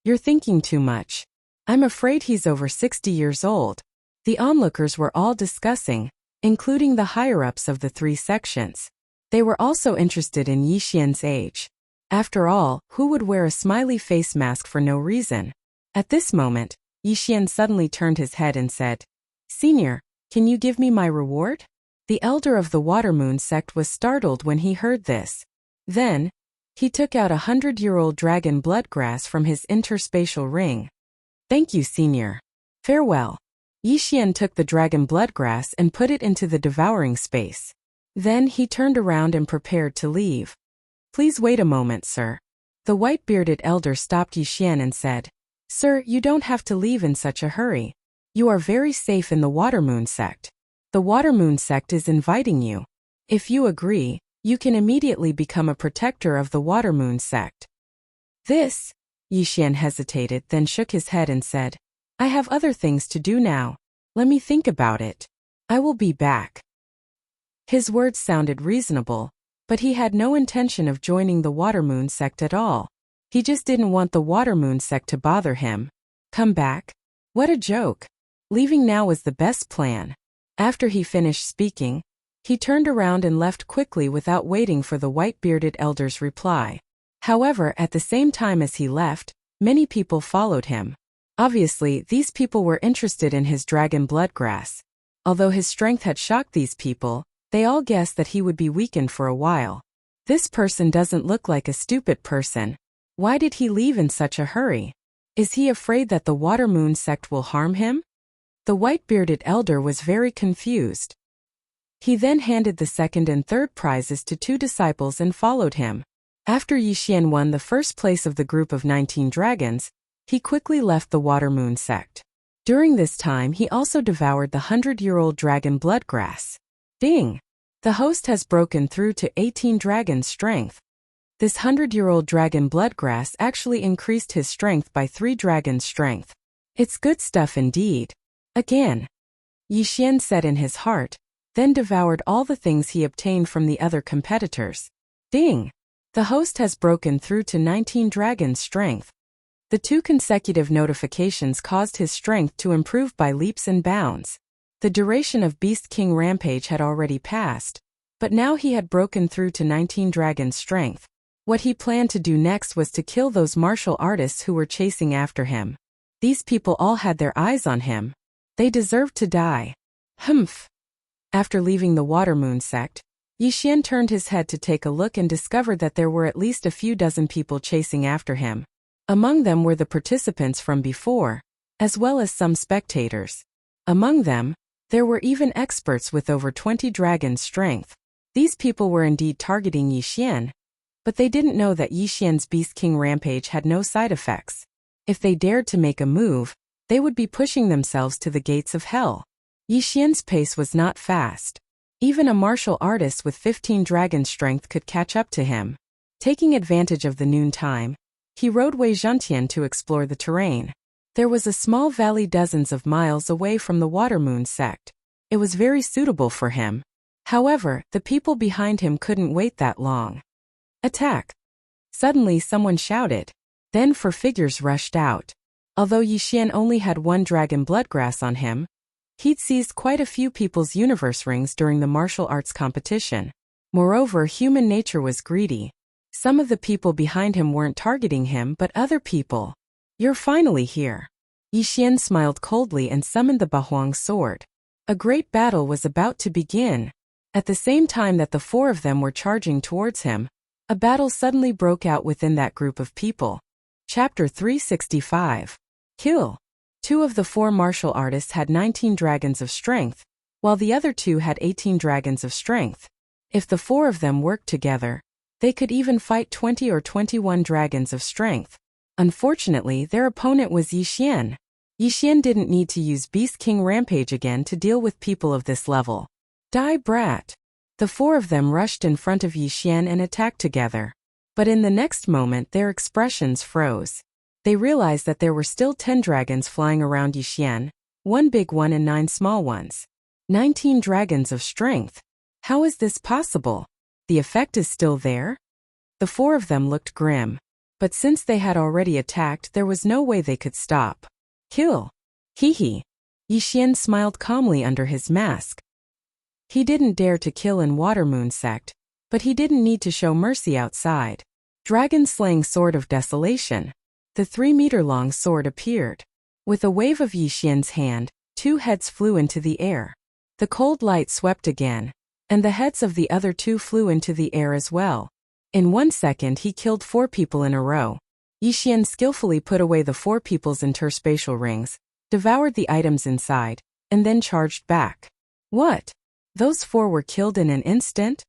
You're thinking too much. I'm afraid he's over 60 years old. The onlookers were all discussing, including the higher-ups of the 3 sections. They were also interested in Yixian's age. After all, who would wear a smiley face mask for no reason? At this moment, Yixian suddenly turned his head and said, "Senior, can you give me my reward?" The elder of the Water Moon sect was startled when he heard this. Then, he took out a 100-year-old dragon bloodgrass from his interspatial ring. "Thank you, senior. Farewell." Yixian took the dragon bloodgrass and put it into the devouring space. Then he turned around and prepared to leave. "Please wait a moment, sir." The white-bearded elder stopped Yixian and said, "Sir, you don't have to leave in such a hurry. You are very safe in the Water Moon sect. The Water Moon sect is inviting you. If you agree, you can immediately become a protector of the Water Moon sect." "This?" Yixian hesitated, then shook his head and said, "I have other things to do now. Let me think about it. I will be back." His words sounded reasonable, but he had no intention of joining the Watermoon sect at all. He just didn't want the Watermoon sect to bother him. Come back? What a joke. Leaving now was the best plan. After he finished speaking, he turned around and left quickly without waiting for the white-bearded elder's reply. However, at the same time as he left, many people followed him. Obviously, these people were interested in his dragon bloodgrass. Although his strength had shocked these people, they all guessed that he would be weakened for a while. This person doesn't look like a stupid person. Why did he leave in such a hurry? Is he afraid that the Watermoon sect will harm him? The white-bearded elder was very confused. He then handed the second and third prizes to 2 disciples and followed him. After Yixian won the first place of the group of 19 dragons, he quickly left the Watermoon sect. During this time he also devoured the 100-year-old dragon bloodgrass. Ding! The host has broken through to 18 dragon strength. This 100-year-old dragon bloodgrass actually increased his strength by 3 dragon strength. It's good stuff indeed. Again. Yixian said in his heart, then devoured all the things he obtained from the other competitors. Ding! The host has broken through to 19 dragon strength. The 2 consecutive notifications caused his strength to improve by leaps and bounds. The duration of Beast King Rampage had already passed, but now he had broken through to 19 dragon strength. What he planned to do next was to kill those martial artists who were chasing after him. These people all had their eyes on him. They deserved to die. Humph. After leaving the Watermoon sect, Yixian turned his head to take a look and discovered that there were at least a few dozen people chasing after him. Among them were the participants from before, as well as some spectators. Among them, there were even experts with over 20 dragon strength. These people were indeed targeting Yixian, but they didn't know that Yixian's Beast King Rampage had no side effects. If they dared to make a move, they would be pushing themselves to the gates of hell. Yixian's pace was not fast. Even a martial artist with 15 dragon strength could catch up to him. Taking advantage of the noon time, he rode Wei Zhentian to explore the terrain. There was a small valley dozens of miles away from the Watermoon sect. It was very suitable for him. However, the people behind him couldn't wait that long. Attack! Suddenly someone shouted. Then 4 figures rushed out. Although Yixian only had 1 dragon bloodgrass on him, he'd seized quite a few people's universe rings during the martial arts competition. Moreover, human nature was greedy. Some of the people behind him weren't targeting him but other people. You're finally here. Yixian smiled coldly and summoned the Bahuang sword. A great battle was about to begin. At the same time that the 4 of them were charging towards him, a battle suddenly broke out within that group of people. Chapter 365. Kill. 2 of the 4 martial artists had 19 dragons of strength, while the other 2 had 18 dragons of strength. If the 4 of them worked together, they could even fight 20 or 21 dragons of strength. Unfortunately, their opponent was Yixian. Yixian didn't need to use Beast King Rampage again to deal with people of this level. Die, brat! The 4 of them rushed in front of Yixian and attacked together. But in the next moment their expressions froze. They realized that there were still 10 dragons flying around Yixian, 1 big one and 9 small ones. 19 dragons of strength. How is this possible? The effect is still there? The 4 of them looked grim. But since they had already attacked, there was no way they could stop. Kill. Hee. Yixian smiled calmly under his mask. He didn't dare to kill in Watermoon sect, but he didn't need to show mercy outside. Dragon-slaying sword of desolation. The 3-meter-long sword appeared. With a wave of Yixian's hand, 2 heads flew into the air. The cold light swept again, and the heads of the other 2 flew into the air as well. In 1 second he killed 4 people in a row. Yixian skillfully put away the 4 people's interspatial rings, devoured the items inside, and then charged back. What? Those 4 were killed in an instant?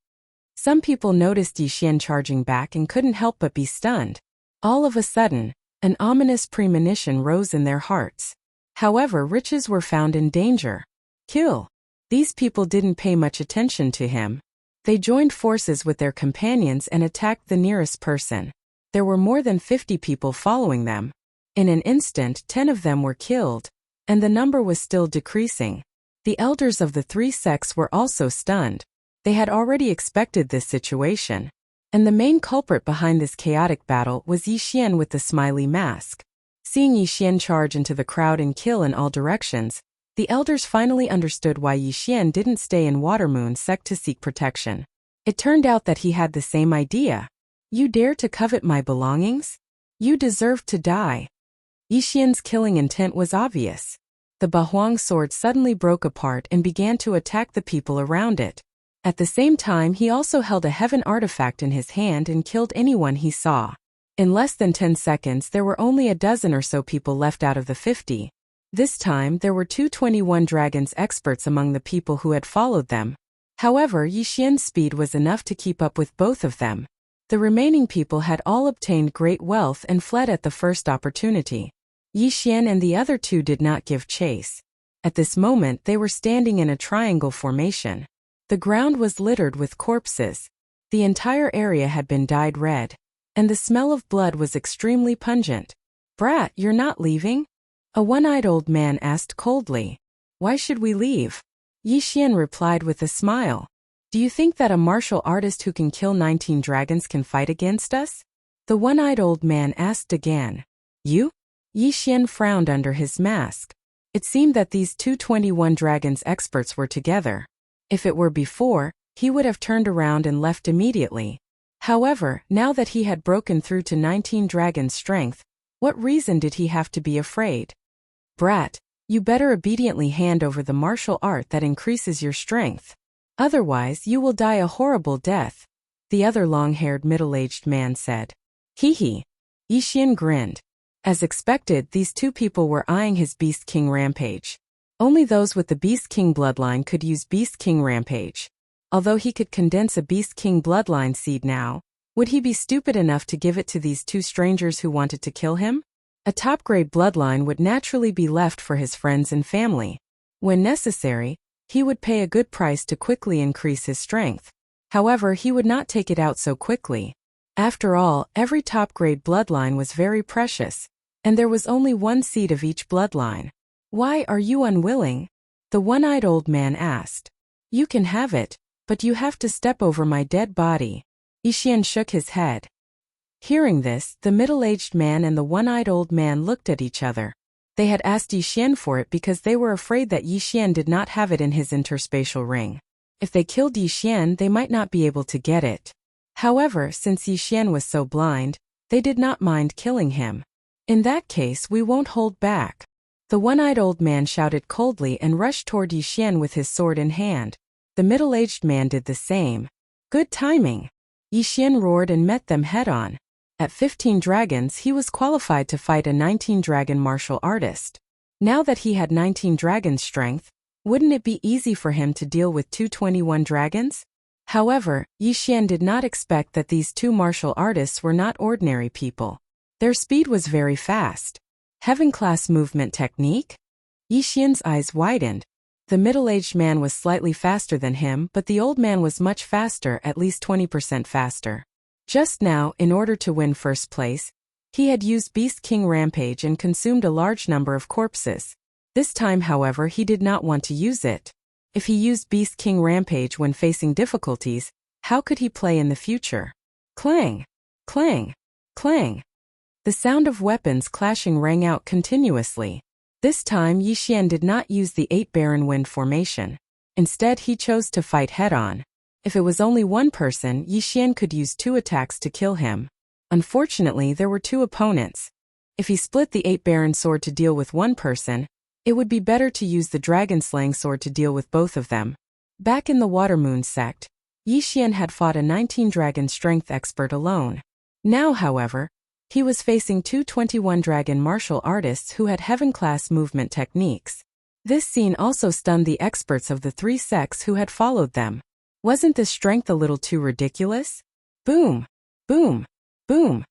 Some people noticed Yixian charging back and couldn't help but be stunned. All of a sudden, an ominous premonition rose in their hearts. However, riches were found in danger. Kill. These people didn't pay much attention to him. They joined forces with their companions and attacked the nearest person. There were more than 50 people following them. In an instant, 10 of them were killed, and the number was still decreasing. The elders of the 3 sects were also stunned. They had already expected this situation. And the main culprit behind this chaotic battle was Yi Xian with the smiley mask. Seeing Yi Xian charge into the crowd and kill in all directions, the elders finally understood why Yi Xian didn't stay in Watermoon sect to seek protection. It turned out that he had the same idea. You dare to covet my belongings? You deserve to die. Yi Xian's killing intent was obvious. The Bahuang sword suddenly broke apart and began to attack the people around it. At the same time, he also held a heaven artifact in his hand and killed anyone he saw. In less than 10 seconds, there were only a dozen or so people left out of the 50. This time, there were 221 dragons experts among the people who had followed them. However, Yi Xian's speed was enough to keep up with both of them. The remaining people had all obtained great wealth and fled at the first opportunity. Yi Xian and the other two did not give chase. At this moment, they were standing in a triangle formation. The ground was littered with corpses. The entire area had been dyed red. And the smell of blood was extremely pungent. "Brat, you're not leaving?" A one-eyed old man asked coldly. "Why should we leave?" Yi Xian replied with a smile. "Do you think that a martial artist who can kill 19 dragons can fight against us?" The one-eyed old man asked again. "You?" Yi Xian frowned under his mask. It seemed that these 221 dragons experts were together. If it were before, he would have turned around and left immediately. However, now that he had broken through to 19 dragon strength, what reason did he have to be afraid? "Brat, you better obediently hand over the martial art that increases your strength. Otherwise, you will die a horrible death," the other long-haired middle-aged man said. Hee. Yi Xian grinned. As expected, these two people were eyeing his Beast King rampage. Only those with the Beast King bloodline could use Beast King rampage. Although he could condense a Beast King bloodline seed now, would he be stupid enough to give it to these two strangers who wanted to kill him? A top-grade bloodline would naturally be left for his friends and family. When necessary, he would pay a good price to quickly increase his strength. However, he would not take it out so quickly. After all, every top-grade bloodline was very precious, and there was only one seed of each bloodline. "Why are you unwilling?" the one-eyed old man asked. "You can have it, but you have to step over my dead body." Yi Xian shook his head. Hearing this, the middle-aged man and the one-eyed old man looked at each other. They had asked Yi Xian for it because they were afraid that Yi Xian did not have it in his interspatial ring. If they killed Yi Xian, they might not be able to get it. However, since Yi Xian was so blind, they did not mind killing him. "In that case, we won't hold back." The one-eyed old man shouted coldly and rushed toward Yi Xian with his sword in hand. The middle-aged man did the same. Good timing. Yi Xian roared and met them head-on. At 15 dragons, he was qualified to fight a 19-dragon martial artist. Now that he had 19 dragon strength, wouldn't it be easy for him to deal with 221 dragons? However, Yi Xian did not expect that these two martial artists were not ordinary people. Their speed was very fast. Heaven-class movement technique? Yi Xian's eyes widened. The middle-aged man was slightly faster than him, but the old man was much faster, at least 20% faster. Just now, in order to win first place, he had used Beast King Rampage and consumed a large number of corpses. This time, however, he did not want to use it. If he used Beast King Rampage when facing difficulties, how could he play in the future? Clang! Clang! Clang! The sound of weapons clashing rang out continuously. This time, Yi Xian did not use the 8 Baron Wind formation. Instead, he chose to fight head-on. If it was only one person, Yi Xian could use 2 attacks to kill him. Unfortunately, there were 2 opponents. If he split the 8 Baron sword to deal with one person, it would be better to use the Dragon Slaying sword to deal with both of them. Back in the Watermoon sect, Yi Xian had fought a 19 dragon strength expert alone. Now, however, he was facing 221 dragon martial artists who had heaven-class movement techniques. This scene also stunned the experts of the 3 sects who had followed them. Wasn't this strength a little too ridiculous? Boom! Boom! Boom!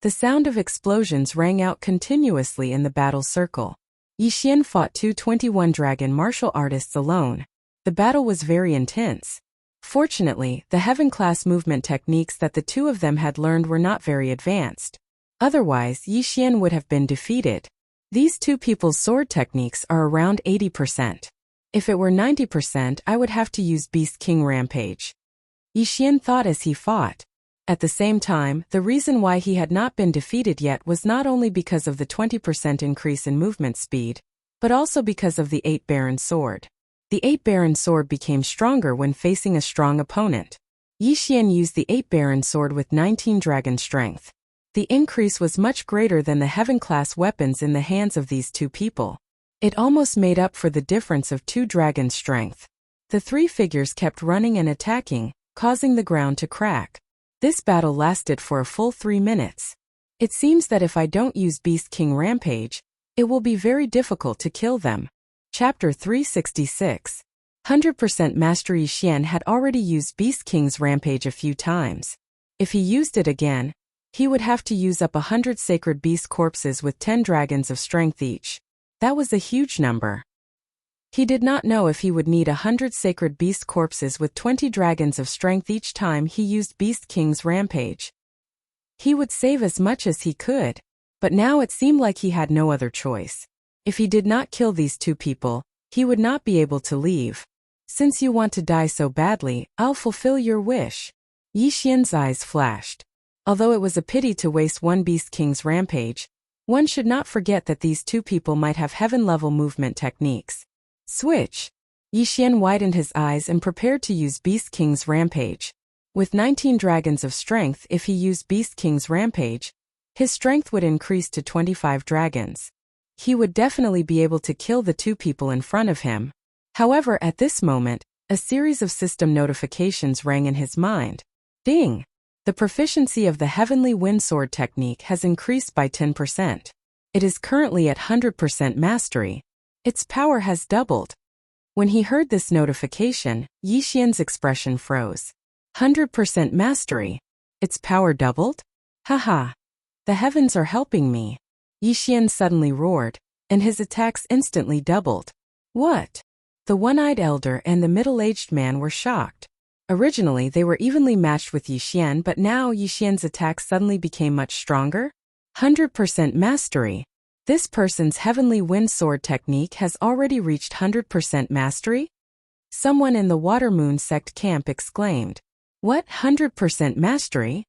The sound of explosions rang out continuously in the battle circle. Yi Xian fought 221 dragon martial artists alone. The battle was very intense. Fortunately, the heaven-class movement techniques that the 2 of them had learned were not very advanced. Otherwise, Yi Xian would have been defeated. These 2 people's sword techniques are around 80%. If it were 90%, I would have to use Beast King Rampage. Yixian thought as he fought. At the same time, the reason why he had not been defeated yet was not only because of the 20% increase in movement speed, but also because of the 8 Baron Sword. The 8 Baron Sword became stronger when facing a strong opponent. Yixian used the 8 Baron Sword with 19 Dragon Strength. The increase was much greater than the Heaven-class weapons in the hands of these two people. It almost made up for the difference of 2 Dragon Strength. The three figures kept running and attacking, causing the ground to crack. This battle lasted for a full 3 minutes. It seems that if I don't use Beast King Rampage, it will be very difficult to kill them. Chapter 366. 100% Master Yixian had already used Beast King's Rampage a few times. If he used it again, he would have to use up 100 Sacred Beast Corpses with 10 Dragons of Strength each. That was a huge number. He did not know if he would need 100 Sacred Beast Corpses with 20 Dragons of Strength each time he used Beast King's Rampage. He would save as much as he could, but now it seemed like he had no other choice. If he did not kill these two people, he would not be able to leave. Since you want to die so badly, I'll fulfill your wish. Yixian's eyes flashed. Although it was a pity to waste one Beast King's Rampage, one should not forget that these two people might have heaven-level movement techniques. Switch. Yixian widened his eyes and prepared to use Beast King's Rampage. With 19 Dragons of Strength, if he used Beast King's Rampage, his strength would increase to 25 dragons. He would definitely be able to kill the two people in front of him. However, at this moment, a series of system notifications rang in his mind. Ding! The proficiency of the Heavenly Wind Sword technique has increased by 10%. It is currently at 100% mastery. Its power has doubled. When he heard this notification, Yixian's expression froze. 100% mastery. Its power doubled? Haha. The heavens are helping me. Yixian suddenly roared, and his attacks instantly doubled. What? The one-eyed elder and the middle-aged man were shocked. Originally, they were evenly matched with Yixian, but now Yixian's attacks suddenly became much stronger? 100% mastery. This person's Heavenly Wind Sword technique has already reached 100% mastery? Someone in the Water Moon sect camp exclaimed. What, 100% mastery?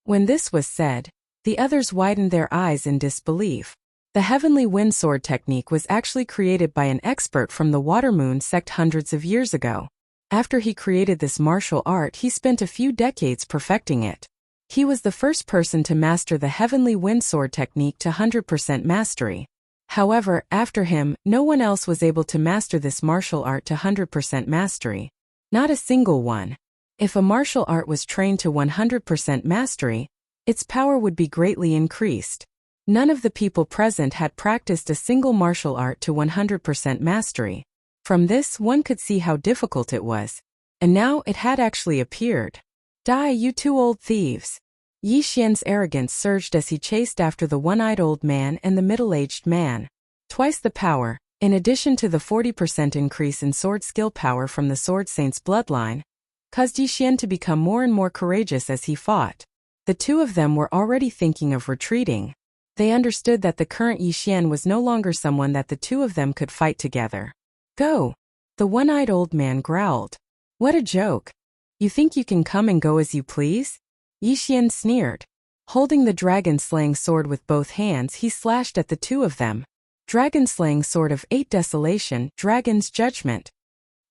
When this was said, the others widened their eyes in disbelief. The Heavenly Wind Sword technique was actually created by an expert from the Water Moon sect hundreds of years ago. After he created this martial art, he spent a few decades perfecting it. He was the first person to master the Heavenly Wind Sword technique to 100% mastery. However, after him, no one else was able to master this martial art to 100% mastery. Not a single one. If a martial art was trained to 100% mastery, its power would be greatly increased. None of the people present had practiced a single martial art to 100% mastery. From this, one could see how difficult it was. And now it had actually appeared. Die, you two old thieves! Yixian's arrogance surged as he chased after the one-eyed old man and the middle-aged man. Twice the power, in addition to the 40% increase in sword skill power from the Sword Saint's bloodline, caused Yixian to become more and more courageous as he fought. The two of them were already thinking of retreating. They understood that the current Yixian was no longer someone that the two of them could fight together. Go! The one-eyed old man growled. What a joke! You think you can come and go as you please? Yixian sneered. Holding the dragon-slaying sword with both hands, he slashed at the two of them. Dragon-slaying sword of 8 desolation, dragon's judgment.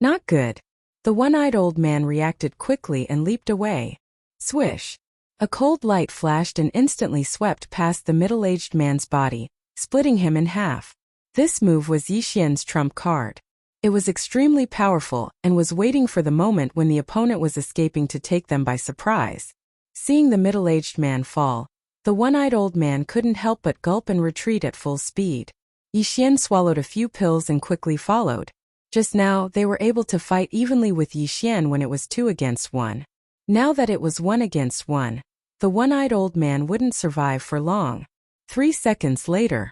Not good. The one-eyed old man reacted quickly and leaped away. Swish. A cold light flashed and instantly swept past the middle-aged man's body, splitting him in half. This move was Yixian's trump card. It was extremely powerful and was waiting for the moment when the opponent was escaping to take them by surprise. Seeing the middle-aged man fall, the one-eyed old man couldn't help but gulp and retreat at full speed. Yixian swallowed a few pills and quickly followed. Just now, they were able to fight evenly with Yixian when it was 2 against 1. Now that it was 1 against 1, the one-eyed old man wouldn't survive for long. 3 seconds later.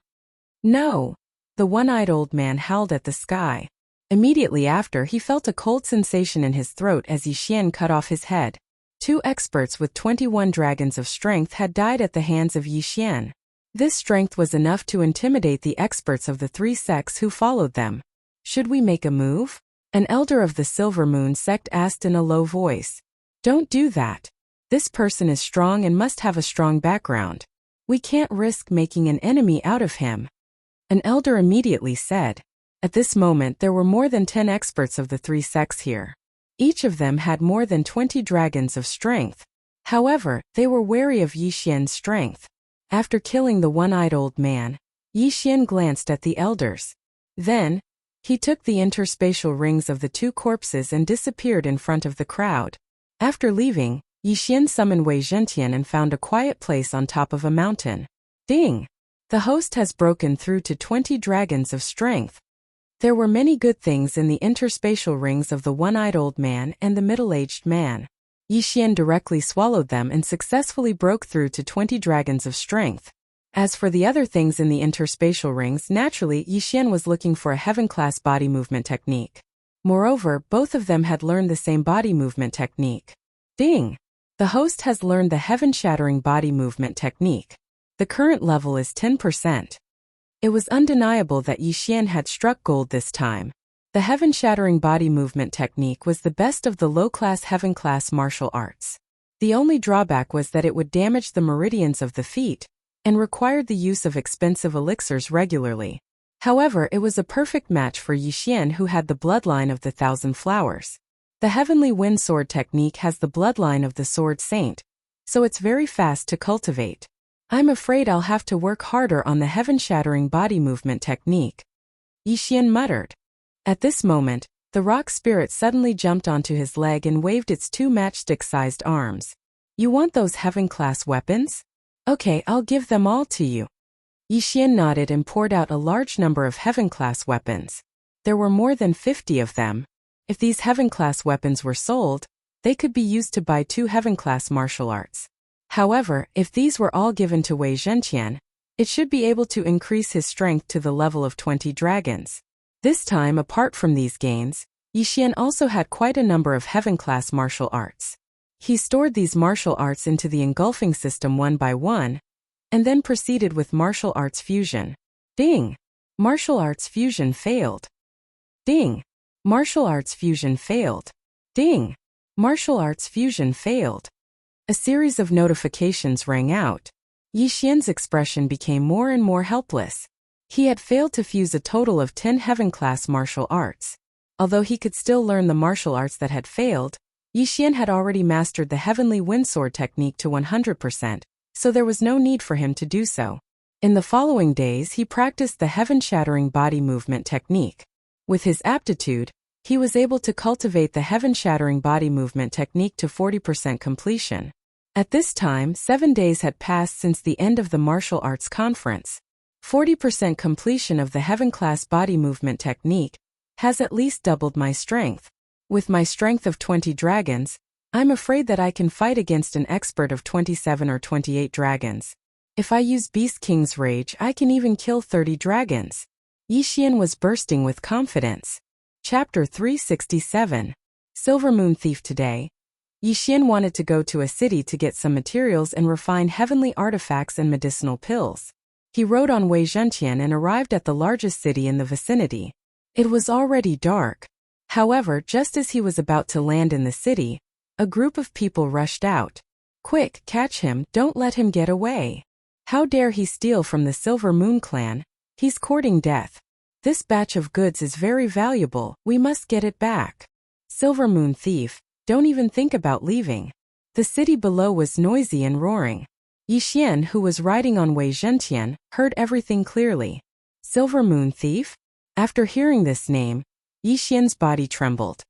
No! The one-eyed old man howled at the sky. Immediately after, he felt a cold sensation in his throat as Yixian cut off his head. 2 experts with 21 dragons of strength had died at the hands of Yixian. This strength was enough to intimidate the experts of the 3 sects who followed them. Should we make a move? An elder of the Silver Moon sect asked in a low voice. Don't do that. This person is strong and must have a strong background. We can't risk making an enemy out of him. An elder immediately said. At this moment there were more than 10 experts of the three sects here. Each of them had more than 20 dragons of strength. However, they were wary of Yi Xian's strength. After killing the one-eyed old man, Yi Xian glanced at the elders. Then, he took the interspatial rings of the two corpses and disappeared in front of the crowd. After leaving, Yi Xian summoned Wei Zhentian and found a quiet place on top of a mountain. Ding! The host has broken through to 20 dragons of strength. There were many good things in the interspatial rings of the one-eyed old man and the middle-aged man. Yi Xian directly swallowed them and successfully broke through to 20 dragons of strength. As for the other things in the interspatial rings, naturally Yi Xian was looking for a heaven-class body movement technique. Moreover, both of them had learned the same body movement technique. Ding! The host has learned the heaven-shattering body movement technique. The current level is 10%. It was undeniable that Yi Xian had struck gold this time. The heaven-shattering body movement technique was the best of the low-class heaven-class martial arts. The only drawback was that it would damage the meridians of the feet, and required the use of expensive elixirs regularly. However, it was a perfect match for Yi Xian, who had the bloodline of the Thousand Flowers. The Heavenly Wind Sword technique has the bloodline of the Sword Saint, so it's very fast to cultivate. I'm afraid I'll have to work harder on the heaven-shattering body movement technique. Yi Xian muttered. At this moment, the rock spirit suddenly jumped onto his leg and waved its two matchstick-sized arms. You want those heaven-class weapons? Okay, I'll give them all to you. Yi Xian nodded and poured out a large number of heaven-class weapons. There were more than 50 of them. If these heaven-class weapons were sold, they could be used to buy 2 heaven-class martial arts. However, if these were all given to Wei Zhentian, it should be able to increase his strength to the level of 20 dragons. This time, apart from these gains, Yi Xian also had quite a number of heaven-class martial arts. He stored these martial arts into the engulfing system one by one, and then proceeded with martial arts fusion. Ding! Martial arts fusion failed. Ding! Martial arts fusion failed. Ding! Martial arts fusion failed. A series of notifications rang out. Yi Xian's expression became more and more helpless. He had failed to fuse a total of 10 heaven-class martial arts. Although he could still learn the martial arts that had failed, Yi Xian had already mastered the Heavenly Wind Sword technique to 100%, so there was no need for him to do so. In the following days he practiced the heaven-shattering body movement technique. With his aptitude, he was able to cultivate the heaven-shattering body movement technique to 40% completion. At this time, 7 days had passed since the end of the martial arts conference. 40% completion of the heaven-class body movement technique has at least doubled my strength. With my strength of 20 dragons, I'm afraid that I can fight against an expert of 27 or 28 dragons. If I use Beast King's Rage, I can even kill 30 dragons. Yi Xian was bursting with confidence. Chapter 367. Silver Moon Thief. Today, Yi Xian wanted to go to a city to get some materials and refine heavenly artifacts and medicinal pills. He rode on Wei Zhentian and arrived at the largest city in the vicinity. It was already dark. However, just as he was about to land in the city, a group of people rushed out. Quick, catch him, don't let him get away. How dare he steal from the Silver Moon clan? He's courting death. This batch of goods is very valuable, we must get it back. Silver Moon Thief, don't even think about leaving. The city below was noisy and roaring. Yi Xian, who was riding on Wei Zhentian, heard everything clearly. Silver Moon Thief? After hearing this name, Yi Xian's body trembled.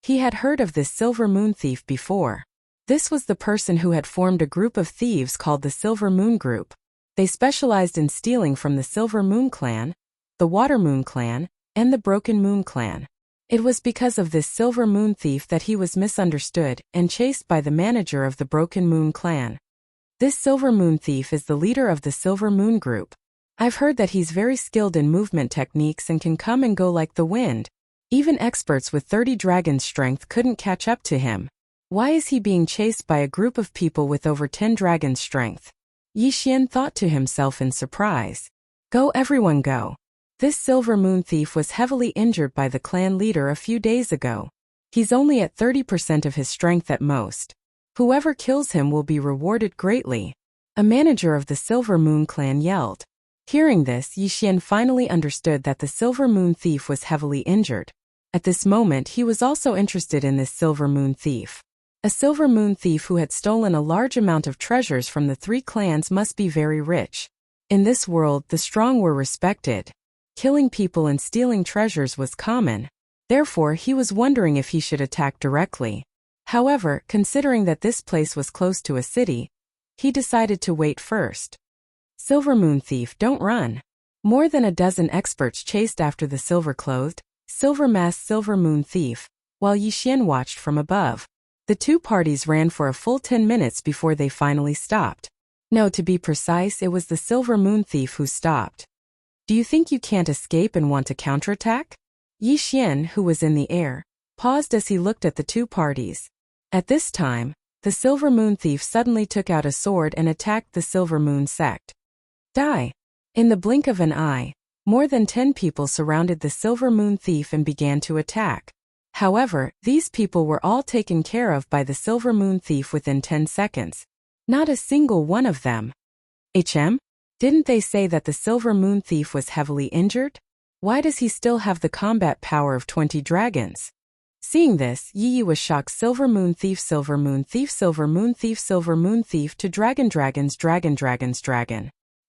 He had heard of this Silver Moon Thief before. This was the person who had formed a group of thieves called the Silver Moon Group. They specialized in stealing from the Silver Moon Clan, the Water Moon Clan, and the Broken Moon Clan. It was because of this Silver Moon Thief that he was misunderstood and chased by the manager of the Broken Moon Clan. This Silver Moon Thief is the leader of the Silver Moon Group. I've heard that he's very skilled in movement techniques and can come and go like the wind. Even experts with 30 dragons strength couldn't catch up to him. Why is he being chased by a group of people with over 10 dragons strength? Yi Xian thought to himself in surprise. Go everyone go. This Silver Moon Thief was heavily injured by the clan leader a few days ago. He's only at 30% of his strength at most. Whoever kills him will be rewarded greatly. A manager of the Silver Moon clan yelled. Hearing this, Yixian finally understood that the Silver Moon Thief was heavily injured. At this moment, he was also interested in this Silver Moon Thief. A Silver Moon Thief who had stolen a large amount of treasures from the 3 clans must be very rich. In this world, the strong were respected. Killing people and stealing treasures was common. Therefore, he was wondering if he should attack directly. However, considering that this place was close to a city, he decided to wait first. Silver Moon Thief, don't run. More than a dozen experts chased after the silver-clothed, silver-masked Silver Moon Thief, while Yixian watched from above. The 2 parties ran for a full 10 minutes before they finally stopped. No, to be precise, it was the Silver Moon Thief who stopped. Do you think you can't escape and want to counterattack? Yixian, who was in the air, paused as he looked at the 2 parties. At this time, the Silver Moon Thief suddenly took out a sword and attacked the Silver Moon sect. Die! In the blink of an eye, more than 10 people surrounded the Silver Moon Thief and began to attack. However, these people were all taken care of by the Silver Moon Thief within 10 seconds. Not a single one of them. Didn't they say that the Silver Moon Thief was heavily injured? Why does he still have the combat power of 20 dragons? Seeing this, Yi was shocked. Silver Moon Thief, Silver Moon Thief, Silver Moon Thief, Silver Moon Thief to dragon.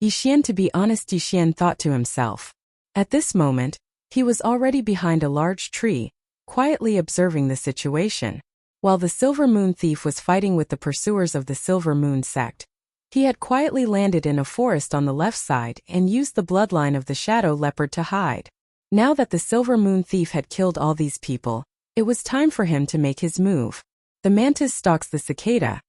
Yixian, to be honest, Yixian thought to himself. At this moment, he was already behind a large tree, quietly observing the situation. While the Silver Moon Thief was fighting with the pursuers of the Silver Moon sect, he had quietly landed in a forest on the left side and used the bloodline of the Shadow Leopard to hide. Now that the Silver Moon Thief had killed all these people, it was time for him to make his move. The mantis stalks the cicada,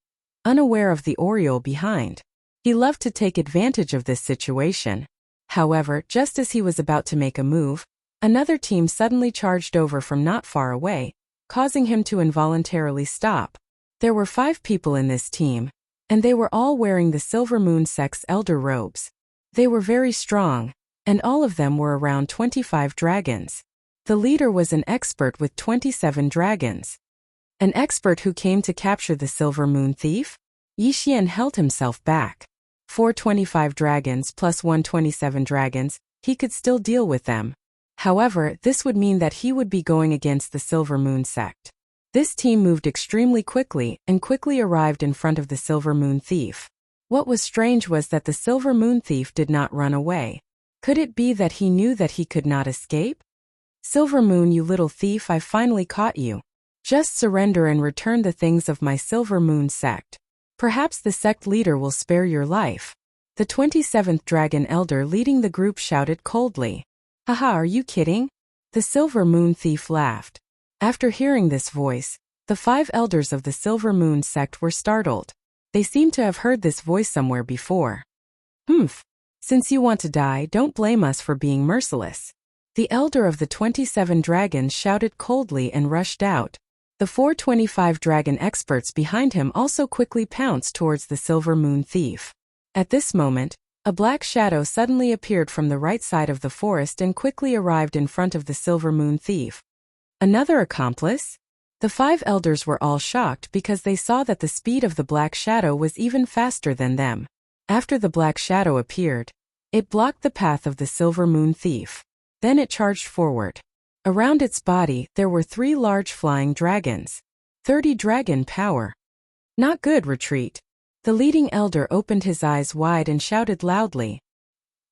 unaware of the oriole behind. He loved to take advantage of this situation. However, just as he was about to make a move, another team suddenly charged over from not far away, causing him to involuntarily stop. There were 5 people in this team, and they were all wearing the Silver Moon sect's elder robes. They were very strong, and all of them were around 25 dragons. The leader was an expert with 27 dragons. An expert who came to capture the Silver Moon Thief? Yixian held himself back. 425 dragons plus 127 dragons, he could still deal with them. However, this would mean that he would be going against the Silver Moon sect. This team moved extremely quickly and quickly arrived in front of the Silver Moon Thief. What was strange was that the Silver Moon Thief did not run away. Could it be that he knew that he could not escape? Silver Moon, you little thief, I finally caught you. Just surrender and return the things of my Silver Moon sect. Perhaps the sect leader will spare your life. The 27th Dragon Elder leading the group shouted coldly. Haha, are you kidding? The Silver Moon Thief laughed. After hearing this voice, the 5 elders of the Silver Moon sect were startled. They seemed to have heard this voice somewhere before. Since you want to die, don't blame us for being merciless. The elder of the 27 dragons shouted coldly and rushed out. The 425 dragon experts behind him also quickly pounced towards the Silver Moon Thief. At this moment, a black shadow suddenly appeared from the right side of the forest and quickly arrived in front of the Silver Moon Thief. Another accomplice? The 5 elders were all shocked because they saw that the speed of the black shadow was even faster than them. After the black shadow appeared, it blocked the path of the Silver Moon Thief. Then it charged forward. Around its body, there were 3 large flying dragons. 30 dragon power. Not good, retreat. The leading elder opened his eyes wide and shouted loudly.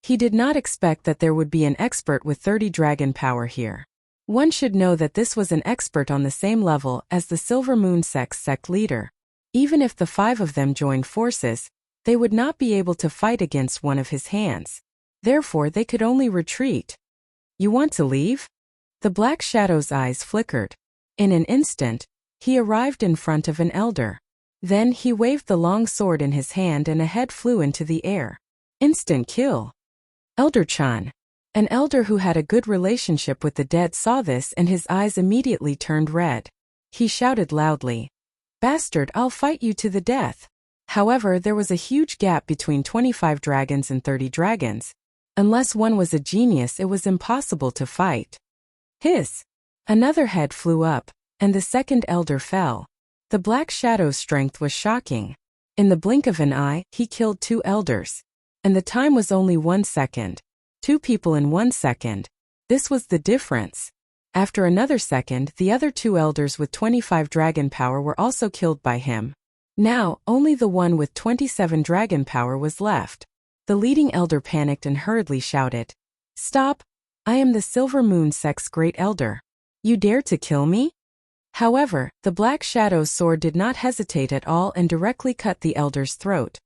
He did not expect that there would be an expert with 30 dragon power here. One should know that this was an expert on the same level as the Silver Moon sect's sect leader. Even if the 5 of them joined forces, they would not be able to fight against one of his hands. Therefore, they could only retreat. You want to leave? The black shadow's eyes flickered. In an instant, he arrived in front of an elder. Then he waved the long sword in his hand and a head flew into the air. Instant kill. Elder Chan. An elder who had a good relationship with the dead saw this and his eyes immediately turned red. He shouted loudly, "Bastard, I'll fight you to the death." However, there was a huge gap between 25 dragons and 30 dragons. Unless one was a genius, it was impossible to fight. Hiss! Another head flew up, and the second elder fell. The Black Shadow's strength was shocking. In the blink of an eye, he killed 2 elders. And the time was only 1 second. 2 people in 1 second. This was the difference. After another second, the other 2 elders with 25 dragon power were also killed by him. Now, only the one with 27 dragon power was left. The leading elder panicked and hurriedly shouted, "Stop! I am the Silver Moon Sect's great elder. You dare to kill me?" However, the Black Shadow's sword did not hesitate at all and directly cut the elder's throat.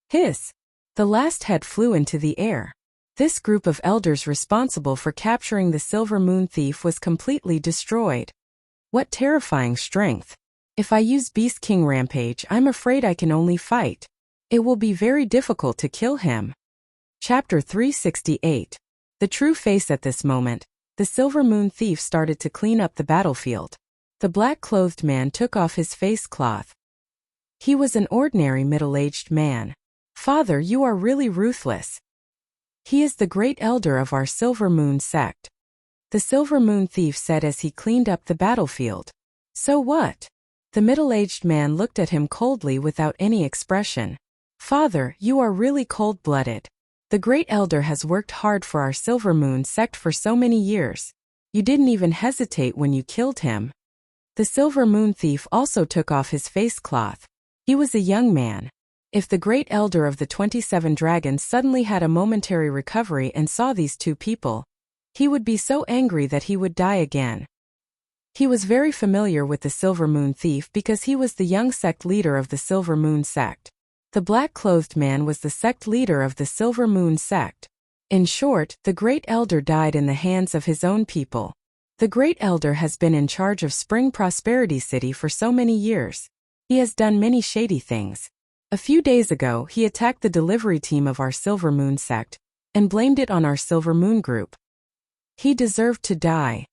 Hiss! The last head flew into the air. This group of elders responsible for capturing the Silver Moon Thief was completely destroyed. What terrifying strength! If I use Beast King Rampage, I'm afraid I can only fight. It will be very difficult to kill him. Chapter 368. The true face. At this moment, the Silver Moon Thief started to clean up the battlefield. The black-clothed man took off his face cloth. He was an ordinary middle-aged man. "Father, you are really ruthless. He is the great elder of our Silver Moon sect," the Silver Moon Thief said as he cleaned up the battlefield. "So what?" The middle-aged man looked at him coldly without any expression. "Father, you are really cold-blooded. The great elder has worked hard for our Silver Moon sect for so many years. You didn't even hesitate when you killed him." The Silver Moon Thief also took off his face cloth. He was a young man. If the great elder of the 27 dragons suddenly had a momentary recovery and saw these 2 people, he would be so angry that he would die again. He was very familiar with the Silver Moon Thief because he was the young sect leader of the Silver Moon sect. The black-clothed man was the sect leader of the Silver Moon sect. In short, the great elder died in the hands of his own people. The great elder has been in charge of Spring Prosperity City for so many years. He has done many shady things. A few days ago, he attacked the delivery team of our Silver Moon sect and blamed it on our Silver Moon group. He deserved to die.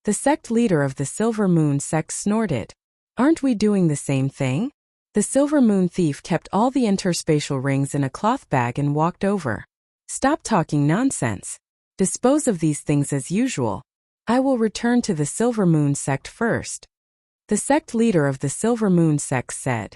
The sect leader of the Silver Moon sect snorted. "Aren't we doing the same thing?" The Silver Moon Thief kept all the interspatial rings in a cloth bag and walked over. "Stop talking nonsense. Dispose of these things as usual. I will return to the Silver Moon sect first," the sect leader of the Silver Moon sect said.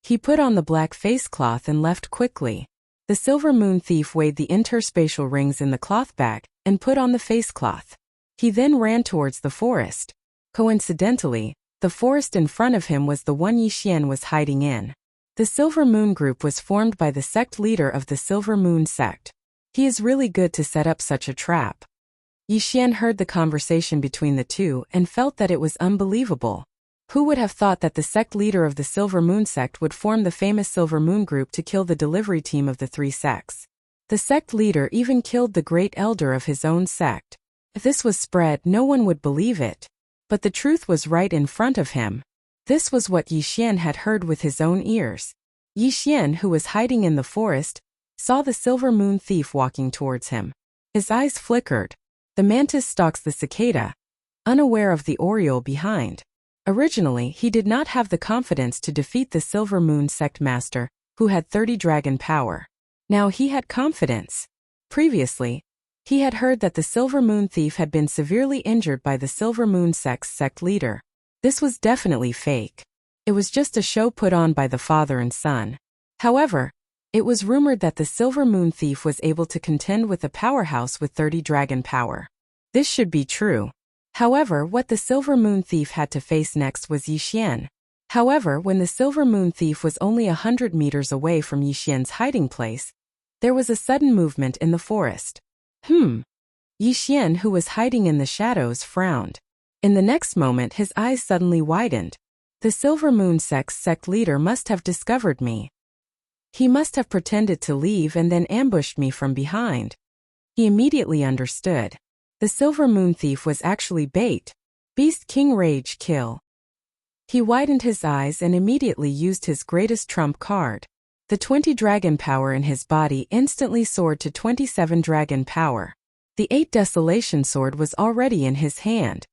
He put on the black face cloth and left quickly. The Silver Moon Thief weighed the interspatial rings in the cloth bag and put on the face cloth. He then ran towards the forest. Coincidentally, the forest in front of him was the one Yixian was hiding in. The Silver Moon group was formed by the sect leader of the Silver Moon sect. He is really good to set up such a trap. Yixian heard the conversation between the 2 and felt that it was unbelievable. Who would have thought that the sect leader of the Silver Moon sect would form the famous Silver Moon group to kill the delivery team of the 3 sects? The sect leader even killed the great elder of his own sect. If this was spread, no one would believe it. But the truth was right in front of him. This was what Yixian had heard with his own ears. Yixian, who was hiding in the forest, saw the Silver Moon Thief walking towards him. His eyes flickered. The mantis stalks the cicada, unaware of the oriole behind. Originally, he did not have the confidence to defeat the Silver Moon sect master, who had 30 dragon power. Now he had confidence. Previously, he had heard that the Silver Moon Thief had been severely injured by the Silver Moon sect's sect leader. This was definitely fake. It was just a show put on by the father and son. However, it was rumored that the Silver Moon Thief was able to contend with a powerhouse with 30 dragon power. This should be true. However, what the Silver Moon Thief had to face next was Yixian. However, when the Silver Moon Thief was only 100 meters away from Yixian's hiding place, there was a sudden movement in the forest. Yixian, who was hiding in the shadows, frowned. In the next moment, his eyes suddenly widened. The Silver Moon sect's sect leader must have discovered me. He must have pretended to leave and then ambushed me from behind. He immediately understood. The Silver Moon Thief was actually bait. Beast King Rage Kill. He widened his eyes and immediately used his greatest trump card. The 20 dragon power in his body instantly soared to 27 dragon power. The 8 Desolation sword was already in his hand.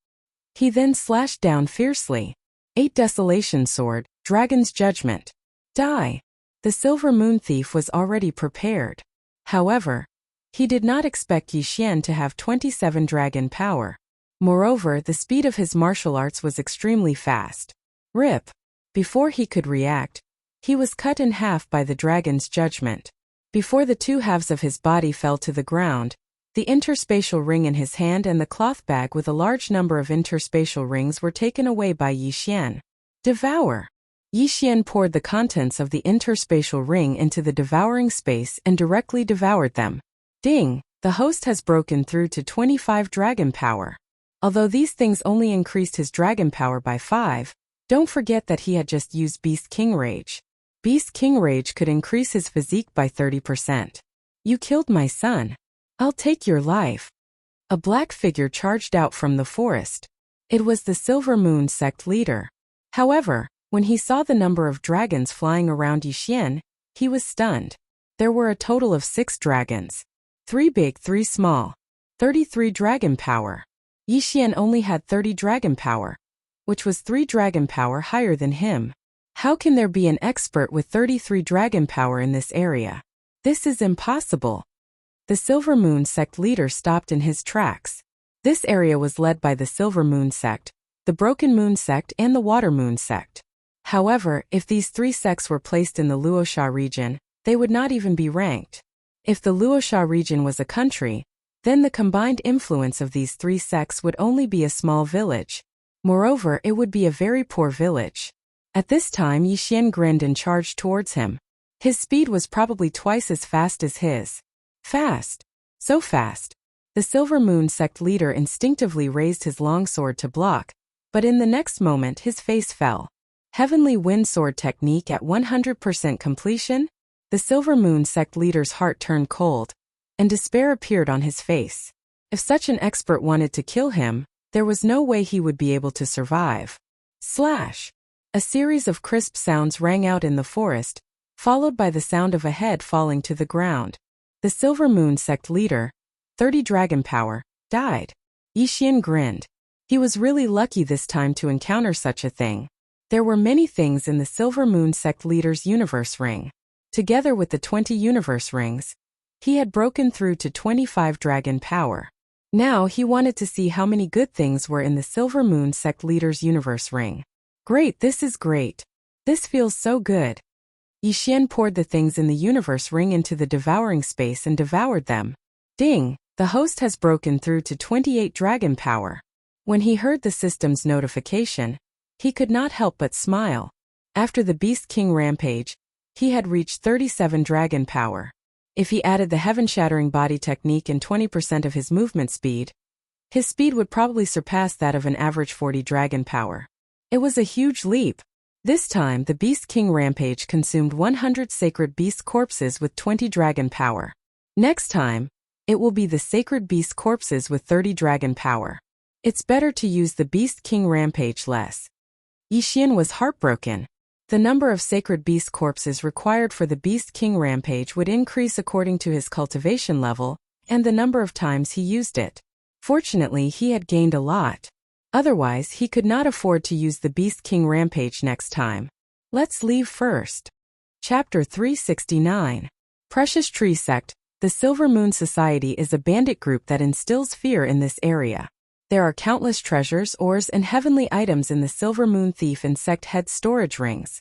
He then slashed down fiercely. 8 Desolation sword, Dragon's Judgment. Die. The Silver Moon Thief was already prepared. However, He did not expect Yi Xian to have 27 dragon power. Moreover, the speed of his martial arts was extremely fast. Rip! Before he could react, he was cut in half by the dragon's judgment. Before the two halves of his body fell to the ground, the interspatial ring in his hand and the cloth bag with a large number of interspatial rings were taken away by Yi Xian. Devour! Yi Xian poured the contents of the interspatial ring into the devouring space and directly devoured them. Ding! The host has broken through to 25 dragon power. Although these things only increased his dragon power by 5, don't forget that he had just used Beast King Rage. Beast King Rage could increase his physique by 30%. You killed my son. I'll take your life. A black figure charged out from the forest. It was the Silver Moon sect leader. However, when he saw the number of dragons flying around Yi Xian, he was stunned. There were a total of 6 dragons. 3 big, 3 small. 33 dragon power. Yi Xian only had 30 dragon power, which was 3 dragon power higher than him. How can there be an expert with 33 dragon power in this area? This is impossible. The Silver Moon sect leader stopped in his tracks. This area was led by the Silver Moon sect, the Broken Moon sect and the Water Moon sect. However, if these 3 sects were placed in the Luoxia region, they would not even be ranked. If the Luoxia region was a country, then the combined influence of these 3 sects would only be a small village. Moreover, it would be a very poor village. At this time, Yi Xian grinned and charged towards him. His speed was probably twice as fast as his. Fast. So fast. The Silver Moon sect leader instinctively raised his longsword to block, but in the next moment his face fell. Heavenly Wind Sword technique at 100% completion? The Silver Moon sect leader's heart turned cold, and despair appeared on his face. If such an expert wanted to kill him, there was no way he would be able to survive. Slash! A series of crisp sounds rang out in the forest, followed by the sound of a head falling to the ground. The Silver Moon sect leader, 30 dragon power, died. Yi Xian grinned. He was really lucky this time to encounter such a thing. There were many things in the Silver Moon sect leader's universe ring. Together with the 20 universe rings, he had broken through to 25 dragon power. Now he wanted to see how many good things were in the Silver Moon sect leader's universe ring. Great, this is great. This feels so good. Yi Xian poured the things in the universe ring into the devouring space and devoured them. Ding! The host has broken through to 28 dragon power. When he heard the system's notification, he could not help but smile. After the Beast King rampage, he had reached 37 dragon power. If he added the heaven-shattering body technique and 20% of his movement speed, his speed would probably surpass that of an average 40 dragon power. It was a huge leap. This time, the Beast King rampage consumed 100 sacred beast corpses with 20 dragon power. Next time, it will be the sacred beast corpses with 30 dragon power. It's better to use the Beast King rampage less. Yi Xian was heartbroken. The number of sacred beast corpses required for the Beast King rampage would increase according to his cultivation level and the number of times he used it. Fortunately, he had gained a lot. Otherwise, he could not afford to use the Beast King rampage next time. Let's leave first. Chapter 369. Precious Tree Sect. The Silver Moon Society is a bandit group that instills fear in this area. There are countless treasures, ores, and heavenly items in the Silver Moon Thief and Sect Head storage rings.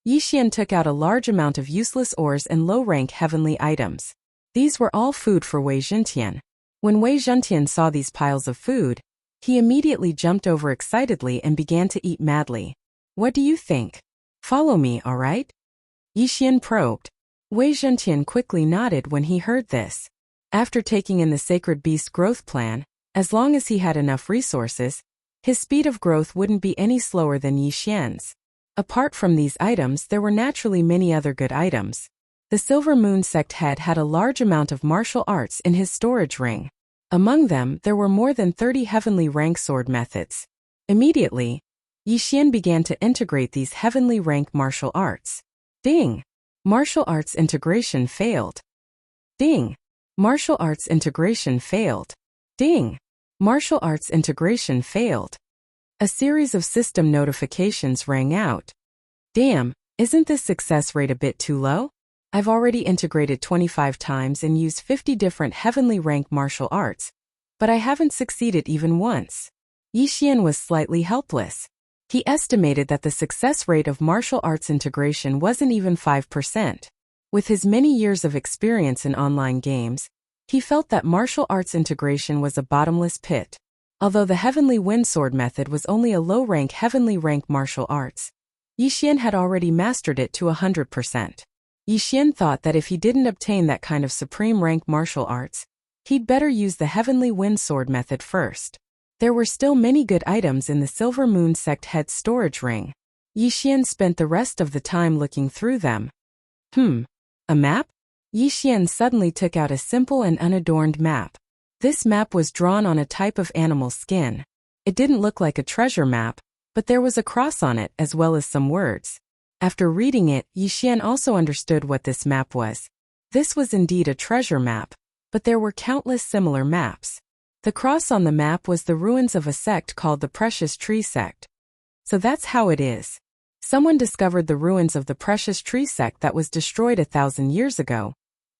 Yi Xian took out a large amount of useless ores and low-rank heavenly items. These were all food for Wei Zhentian. When Wei Zhentian saw these piles of food, he immediately jumped over excitedly and began to eat madly. What do you think? Follow me, all right? Yi Xian probed. Wei Zhentian quickly nodded when he heard this. After taking in the Sacred Beast growth plan, as long as he had enough resources, his speed of growth wouldn't be any slower than Yi Xian's. Apart from these items, there were naturally many other good items. The Silver Moon Sect head had a large amount of martial arts in his storage ring. Among them, there were more than 30 heavenly rank sword methods. Immediately, Yi Xian began to integrate these heavenly rank martial arts. Ding! Martial arts integration failed. Ding! Martial arts integration failed. Ding! Martial arts integration failed. A series of system notifications rang out. Damn, isn't this success rate a bit too low? I've already integrated 25 times and used 50 different heavenly rank martial arts, but I haven't succeeded even once. Yi Xian was slightly helpless. He estimated that the success rate of martial arts integration wasn't even 5%. With his many years of experience in online games, he felt that martial arts integration was a bottomless pit. Although the Heavenly Wind Sword method was only a low-rank heavenly rank martial arts, Yi Xian had already mastered it to 100%. Yi Xian thought that if he didn't obtain that kind of supreme rank martial arts, he'd better use the Heavenly Wind Sword method first. There were still many good items in the Silver Moon Sect head storage ring. Yi Xian spent the rest of the time looking through them. A map? Yi Xian suddenly took out a simple and unadorned map. This map was drawn on a type of animal skin. It didn't look like a treasure map, but there was a cross on it as well as some words. After reading it, Yi Xian also understood what this map was. This was indeed a treasure map, but there were countless similar maps. The cross on the map was the ruins of a sect called the Precious Tree Sect. So that's how it is. Someone discovered the ruins of the Precious Tree Sect that was destroyed 1,000 years ago,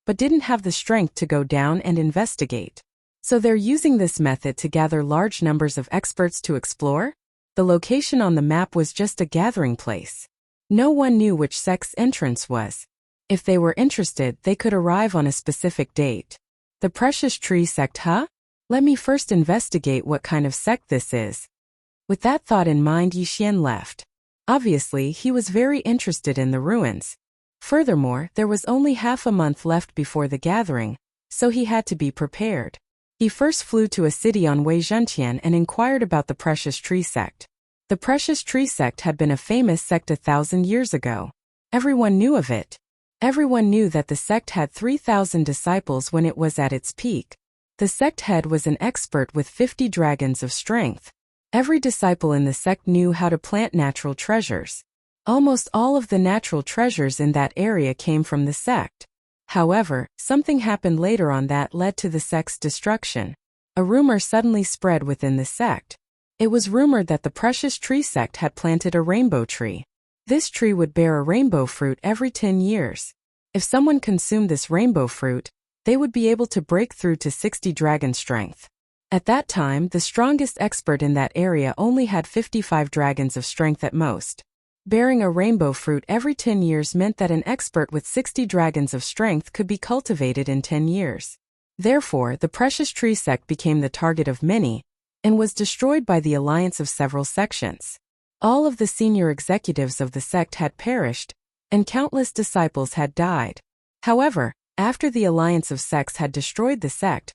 but didn't have the strength to go down and investigate. So they're using this method to gather large numbers of experts to explore? The location on the map was just a gathering place. No one knew which sect's entrance was. If they were interested, they could arrive on a specific date. The Precious Tree Sect, huh? Let me first investigate what kind of sect this is. With that thought in mind, Yi Xian left. Obviously, he was very interested in the ruins. Furthermore, there was only half a month left before the gathering, so he had to be prepared. He first flew to a city on Wei Zhentian and inquired about the Precious Tree Sect. The Precious Tree Sect had been a famous sect 1,000 years ago. Everyone knew of it. Everyone knew that the sect had 3,000 disciples when it was at its peak. The sect head was an expert with 50 dragons of strength. Every disciple in the sect knew how to plant natural treasures. Almost all of the natural treasures in that area came from the sect. However, something happened later on that led to the sect's destruction. A rumor suddenly spread within the sect. It was rumored that the Precious Tree Sect had planted a rainbow tree. This tree would bear a rainbow fruit every 10 years. If someone consumed this rainbow fruit, they would be able to break through to 60 dragon strength. At that time, the strongest expert in that area only had 55 dragons of strength at most. Bearing a rainbow fruit every 10 years meant that an expert with 60 dragons of strength could be cultivated in 10 years. Therefore, the Precious Tree Sect became the target of many, and was destroyed by the alliance of several sections. All of the senior executives of the sect had perished, and countless disciples had died. However, after the alliance of sects had destroyed the sect,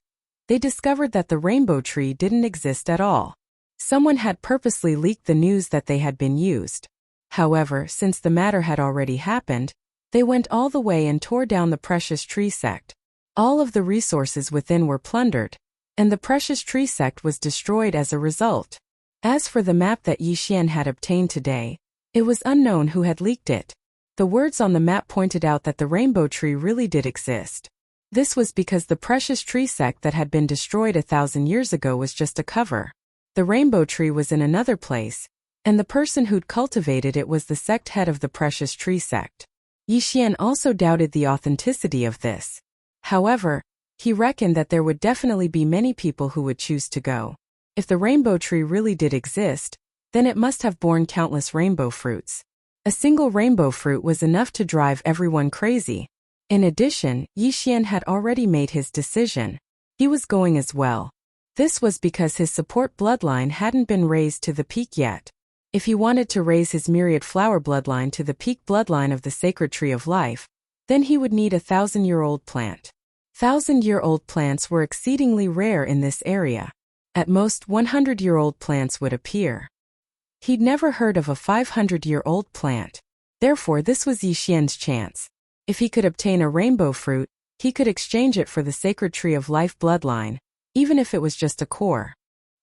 they discovered that the rainbow tree didn't exist at all. Someone had purposely leaked the news that they had been used. However, since the matter had already happened, they went all the way and tore down the Precious Tree Sect. All of the resources within were plundered, and the Precious Tree Sect was destroyed as a result. As for the map that Yi Xian had obtained today, it was unknown who had leaked it. The words on the map pointed out that the rainbow tree really did exist. This was because the Precious Tree Sect that had been destroyed 1,000 years ago was just a cover. The rainbow tree was in another place, and the person who'd cultivated it was the sect head of the Precious Tree Sect. Yi Xian also doubted the authenticity of this. However, he reckoned that there would definitely be many people who would choose to go. If the rainbow tree really did exist, then it must have borne countless rainbow fruits. A single rainbow fruit was enough to drive everyone crazy. In addition, Yi Xian had already made his decision. He was going as well. This was because his support bloodline hadn't been raised to the peak yet. If he wanted to raise his myriad flower bloodline to the peak bloodline of the sacred tree of life, then he would need a 1,000-year-old plant. 1,000-year-old plants were exceedingly rare in this area. At most, 100-year-old plants would appear. He'd never heard of a 500-year-old plant. Therefore, this was Yi Xian's chance. If he could obtain a rainbow fruit, he could exchange it for the sacred tree of life bloodline, even if it was just a core.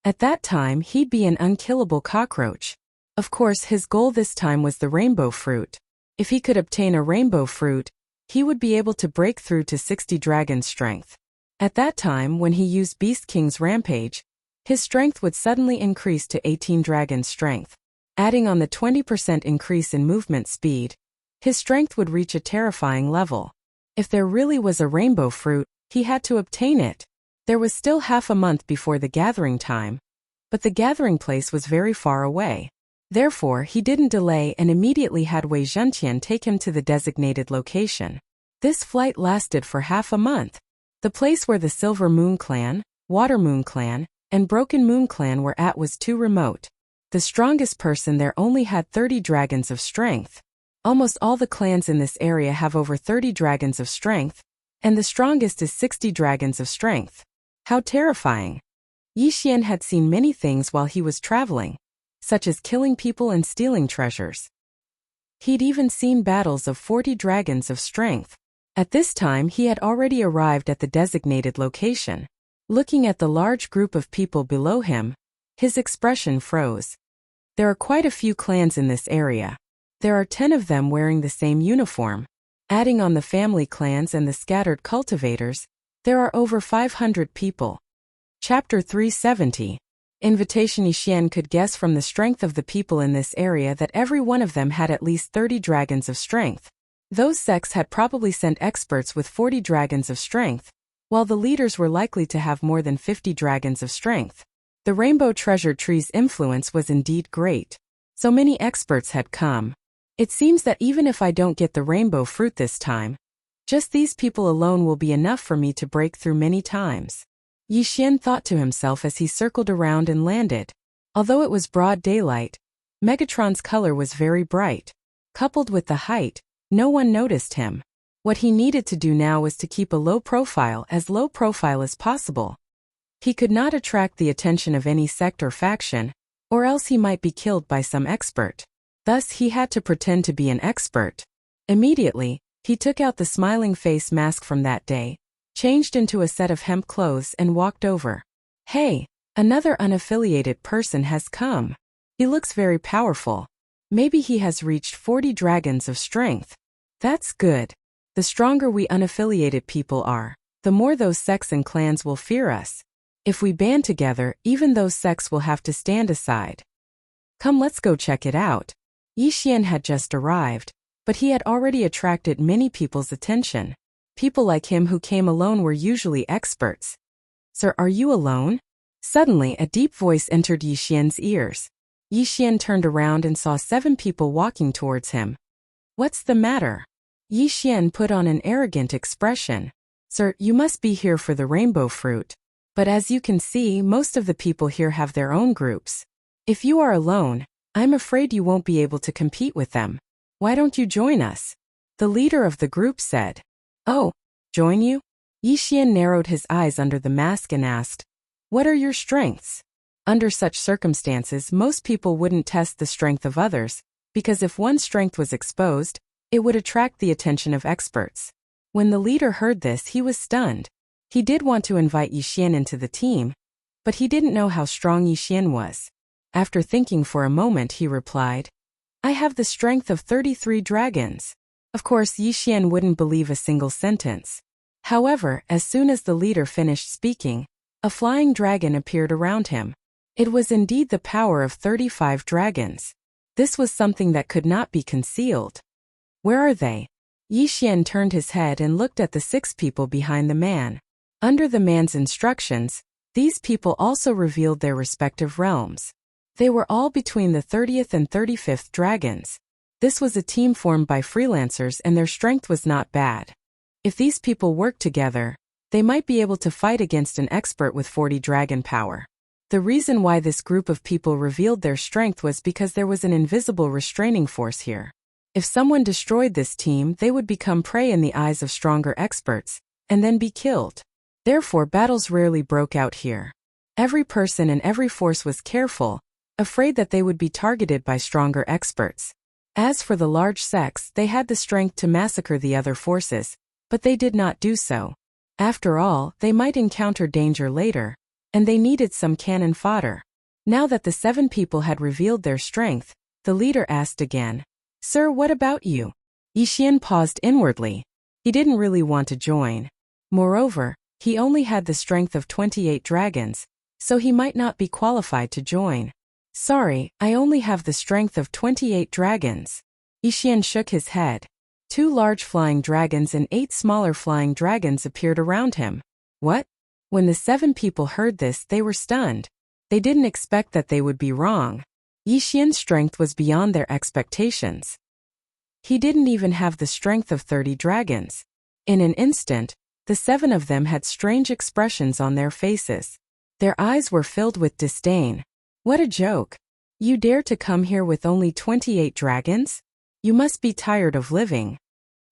At that time, he'd be an unkillable cockroach. Of course, his goal this time was the rainbow fruit. If he could obtain a rainbow fruit, he would be able to break through to 60 dragon strength. At that time, when he used Beast King's Rampage, his strength would suddenly increase to 18 dragon strength. Adding on the 20% increase in movement speed, his strength would reach a terrifying level. If there really was a rainbow fruit, he had to obtain it. There was still half a month before the gathering time, but the gathering place was very far away. Therefore, he didn't delay and immediately had Wei Zhentian take him to the designated location. This flight lasted for half a month. The place where the Silver Moon Clan, Water Moon Clan, and Broken Moon Clan were at was too remote. The strongest person there only had 30 dragons of strength. Almost all the clans in this area have over 30 dragons of strength, and the strongest is 60 dragons of strength. How terrifying! Yi Xian had seen many things while he was traveling, such as killing people and stealing treasures. He'd even seen battles of 40 dragons of strength. At this time he had already arrived at the designated location. Looking at the large group of people below him, his expression froze. There are quite a few clans in this area. There are 10 of them wearing the same uniform. Adding on the family clans and the scattered cultivators, there are over 500 people. Chapter 370. Invitation. Yi Xian could guess from the strength of the people in this area that every one of them had at least 30 dragons of strength. Those sects had probably sent experts with 40 dragons of strength, while the leaders were likely to have more than 50 dragons of strength. The Rainbow Treasure Tree's influence was indeed great. So many experts had come. It seems that even if I don't get the rainbow fruit this time, just these people alone will be enough for me to break through many times. Yi Xian thought to himself as he circled around and landed. Although it was broad daylight, Megatron's color was very bright. Coupled with the height, no one noticed him. What he needed to do now was to keep a low profile as possible. He could not attract the attention of any sect or faction, or else he might be killed by some expert. Thus he had to pretend to be an expert. Immediately, he took out the smiling face mask from that day, changed into a set of hemp clothes and walked over. Hey, another unaffiliated person has come. He looks very powerful. Maybe he has reached 40 dragons of strength. That's good. The stronger we unaffiliated people are, the more those sects and clans will fear us. If we band together, even those sects will have to stand aside. Come, let's go check it out. Yi Xian had just arrived, but he had already attracted many people's attention. People like him who came alone were usually experts. Sir, are you alone? Suddenly, a deep voice entered Yi Xian's ears. Yi Xian turned around and saw 7 people walking towards him. What's the matter? Yi Xian put on an arrogant expression. Sir, you must be here for the rainbow fruit. But as you can see, most of the people here have their own groups. If you are alone, I'm afraid you won't be able to compete with them. Why don't you join us? The leader of the group said. Oh, join you? Yi Xian narrowed his eyes under the mask and asked, what are your strengths? Under such circumstances, most people wouldn't test the strength of others, because if one's strength was exposed, it would attract the attention of experts. When the leader heard this, he was stunned. He did want to invite Yi Xian into the team, but he didn't know how strong Yi Xian was. After thinking for a moment, he replied, I have the strength of 33 dragons. Of course, Yi Xian wouldn't believe a single sentence. However, as soon as the leader finished speaking, a flying dragon appeared around him. It was indeed the power of 35 dragons. This was something that could not be concealed. Where are they? Yi Xian turned his head and looked at the 6 people behind the man. Under the man's instructions, these people also revealed their respective realms. They were all between the 30th and 35th dragons. This was a team formed by freelancers and their strength was not bad. If these people worked together, they might be able to fight against an expert with 40 dragon power. The reason why this group of people revealed their strength was because there was an invisible restraining force here. If someone destroyed this team, they would become prey in the eyes of stronger experts, and then be killed. Therefore, battles rarely broke out here. Every person and every force was careful, afraid that they would be targeted by stronger experts. As for the large sects, they had the strength to massacre the other forces, but they did not do so. After all, they might encounter danger later, and they needed some cannon fodder. Now that the 7 people had revealed their strength, the leader asked again, Sir, what about you? Yi Xian paused inwardly. He didn't really want to join. Moreover, he only had the strength of 28 dragons, so he might not be qualified to join. Sorry, I only have the strength of 28 dragons. Yi Xian shook his head. 2 large flying dragons and 8 smaller flying dragons appeared around him. What? When the 7 people heard this, they were stunned. They didn't expect that they would be wrong. Yixian's strength was beyond their expectations. He didn't even have the strength of 30 dragons. In an instant, the 7 of them had strange expressions on their faces. Their eyes were filled with disdain. What a joke! You dare to come here with only 28 dragons? You must be tired of living.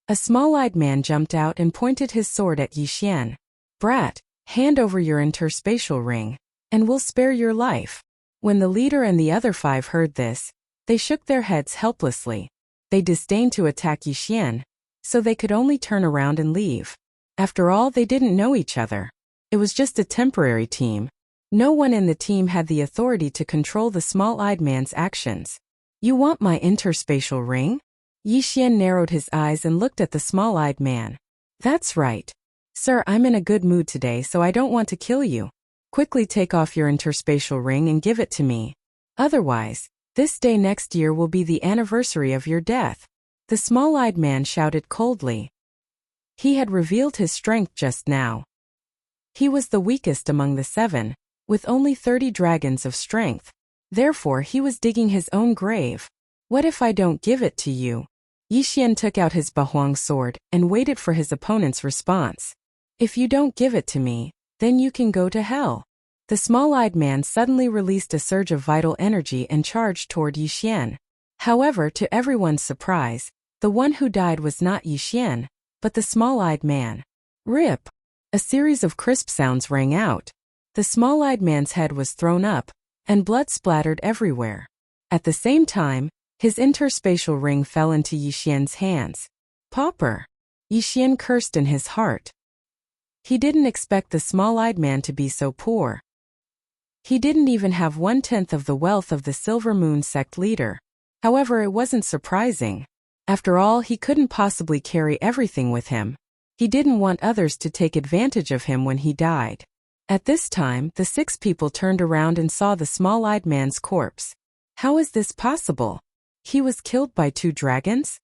A small-eyed man jumped out and pointed his sword at Yixian. Brat, hand over your interspatial ring, and we'll spare your life. When the leader and the other 5 heard this, they shook their heads helplessly. They disdained to attack Yixian, so they could only turn around and leave. After all, they didn't know each other. It was just a temporary team. No one in the team had the authority to control the small-eyed man's actions. You want my interspatial ring? Yixian narrowed his eyes and looked at the small-eyed man. That's right. Sir, I'm in a good mood today, so I don't want to kill you. Quickly take off your interspatial ring and give it to me. Otherwise, this day next year will be the anniversary of your death. The small-eyed man shouted coldly. He had revealed his strength just now. He was the weakest among the 7, with only 30 dragons of strength. Therefore, he was digging his own grave. What if I don't give it to you? Yixian took out his Bahuang sword and waited for his opponent's response. If you don't give it to me, then you can go to hell. The small-eyed man suddenly released a surge of vital energy and charged toward Yixian. However, to everyone's surprise, the one who died was not Yixian, but the small-eyed man. Rip! A series of crisp sounds rang out. The small-eyed man's head was thrown up, and blood splattered everywhere. At the same time, his interspatial ring fell into Yixian's hands. Pauper! Yixian cursed in his heart. He didn't expect the small-eyed man to be so poor. He didn't even have 1/10 of the wealth of the Silver Moon sect leader. However, it wasn't surprising. After all, he couldn't possibly carry everything with him. He didn't want others to take advantage of him when he died. At this time, the 6 people turned around and saw the small-eyed man's corpse. How is this possible? He was killed by 2 dragons?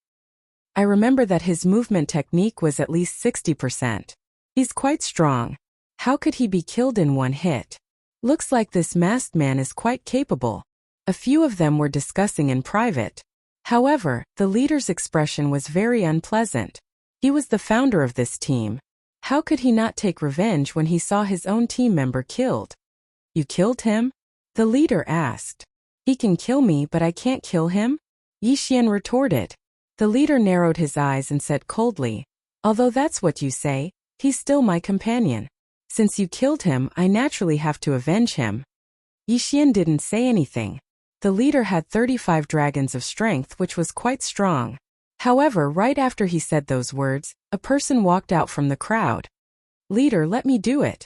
I remember that his movement technique was at least 60%. He's quite strong. How could he be killed in one hit? Looks like this masked man is quite capable. A few of them were discussing in private. However, the leader's expression was very unpleasant. He was the founder of this team. How could he not take revenge when he saw his own team member killed? You killed him? The leader asked. He can kill me, but I can't kill him? Yixian retorted. The leader narrowed his eyes and said coldly, although that's what you say, he's still my companion. Since you killed him, I naturally have to avenge him. Yixian didn't say anything. The leader had 35 dragons of strength, which was quite strong. However, right after he said those words, a person walked out from the crowd. Leader, let me do it.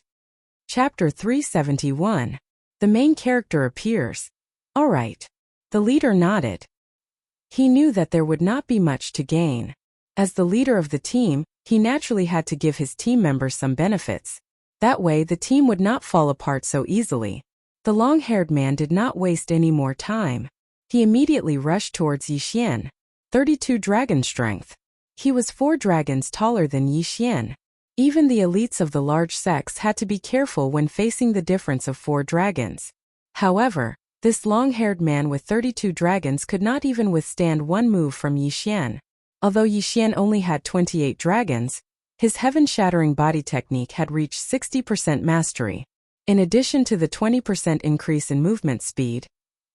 Chapter 371. The main character appears. All right. The leader nodded. He knew that there would not be much to gain. As the leader of the team, he naturally had to give his team members some benefits. That way, the team would not fall apart so easily. The long-haired man did not waste any more time. He immediately rushed towards Yixian. 32 dragon strength. He was 4 dragons taller than Yixian. Even the elites of the large sects had to be careful when facing the difference of 4 dragons. However, this long-haired man with 32 dragons could not even withstand one move from Yixian. Although Yixian only had 28 dragons, his heaven-shattering body technique had reached 60% mastery. In addition to the 20% increase in movement speed,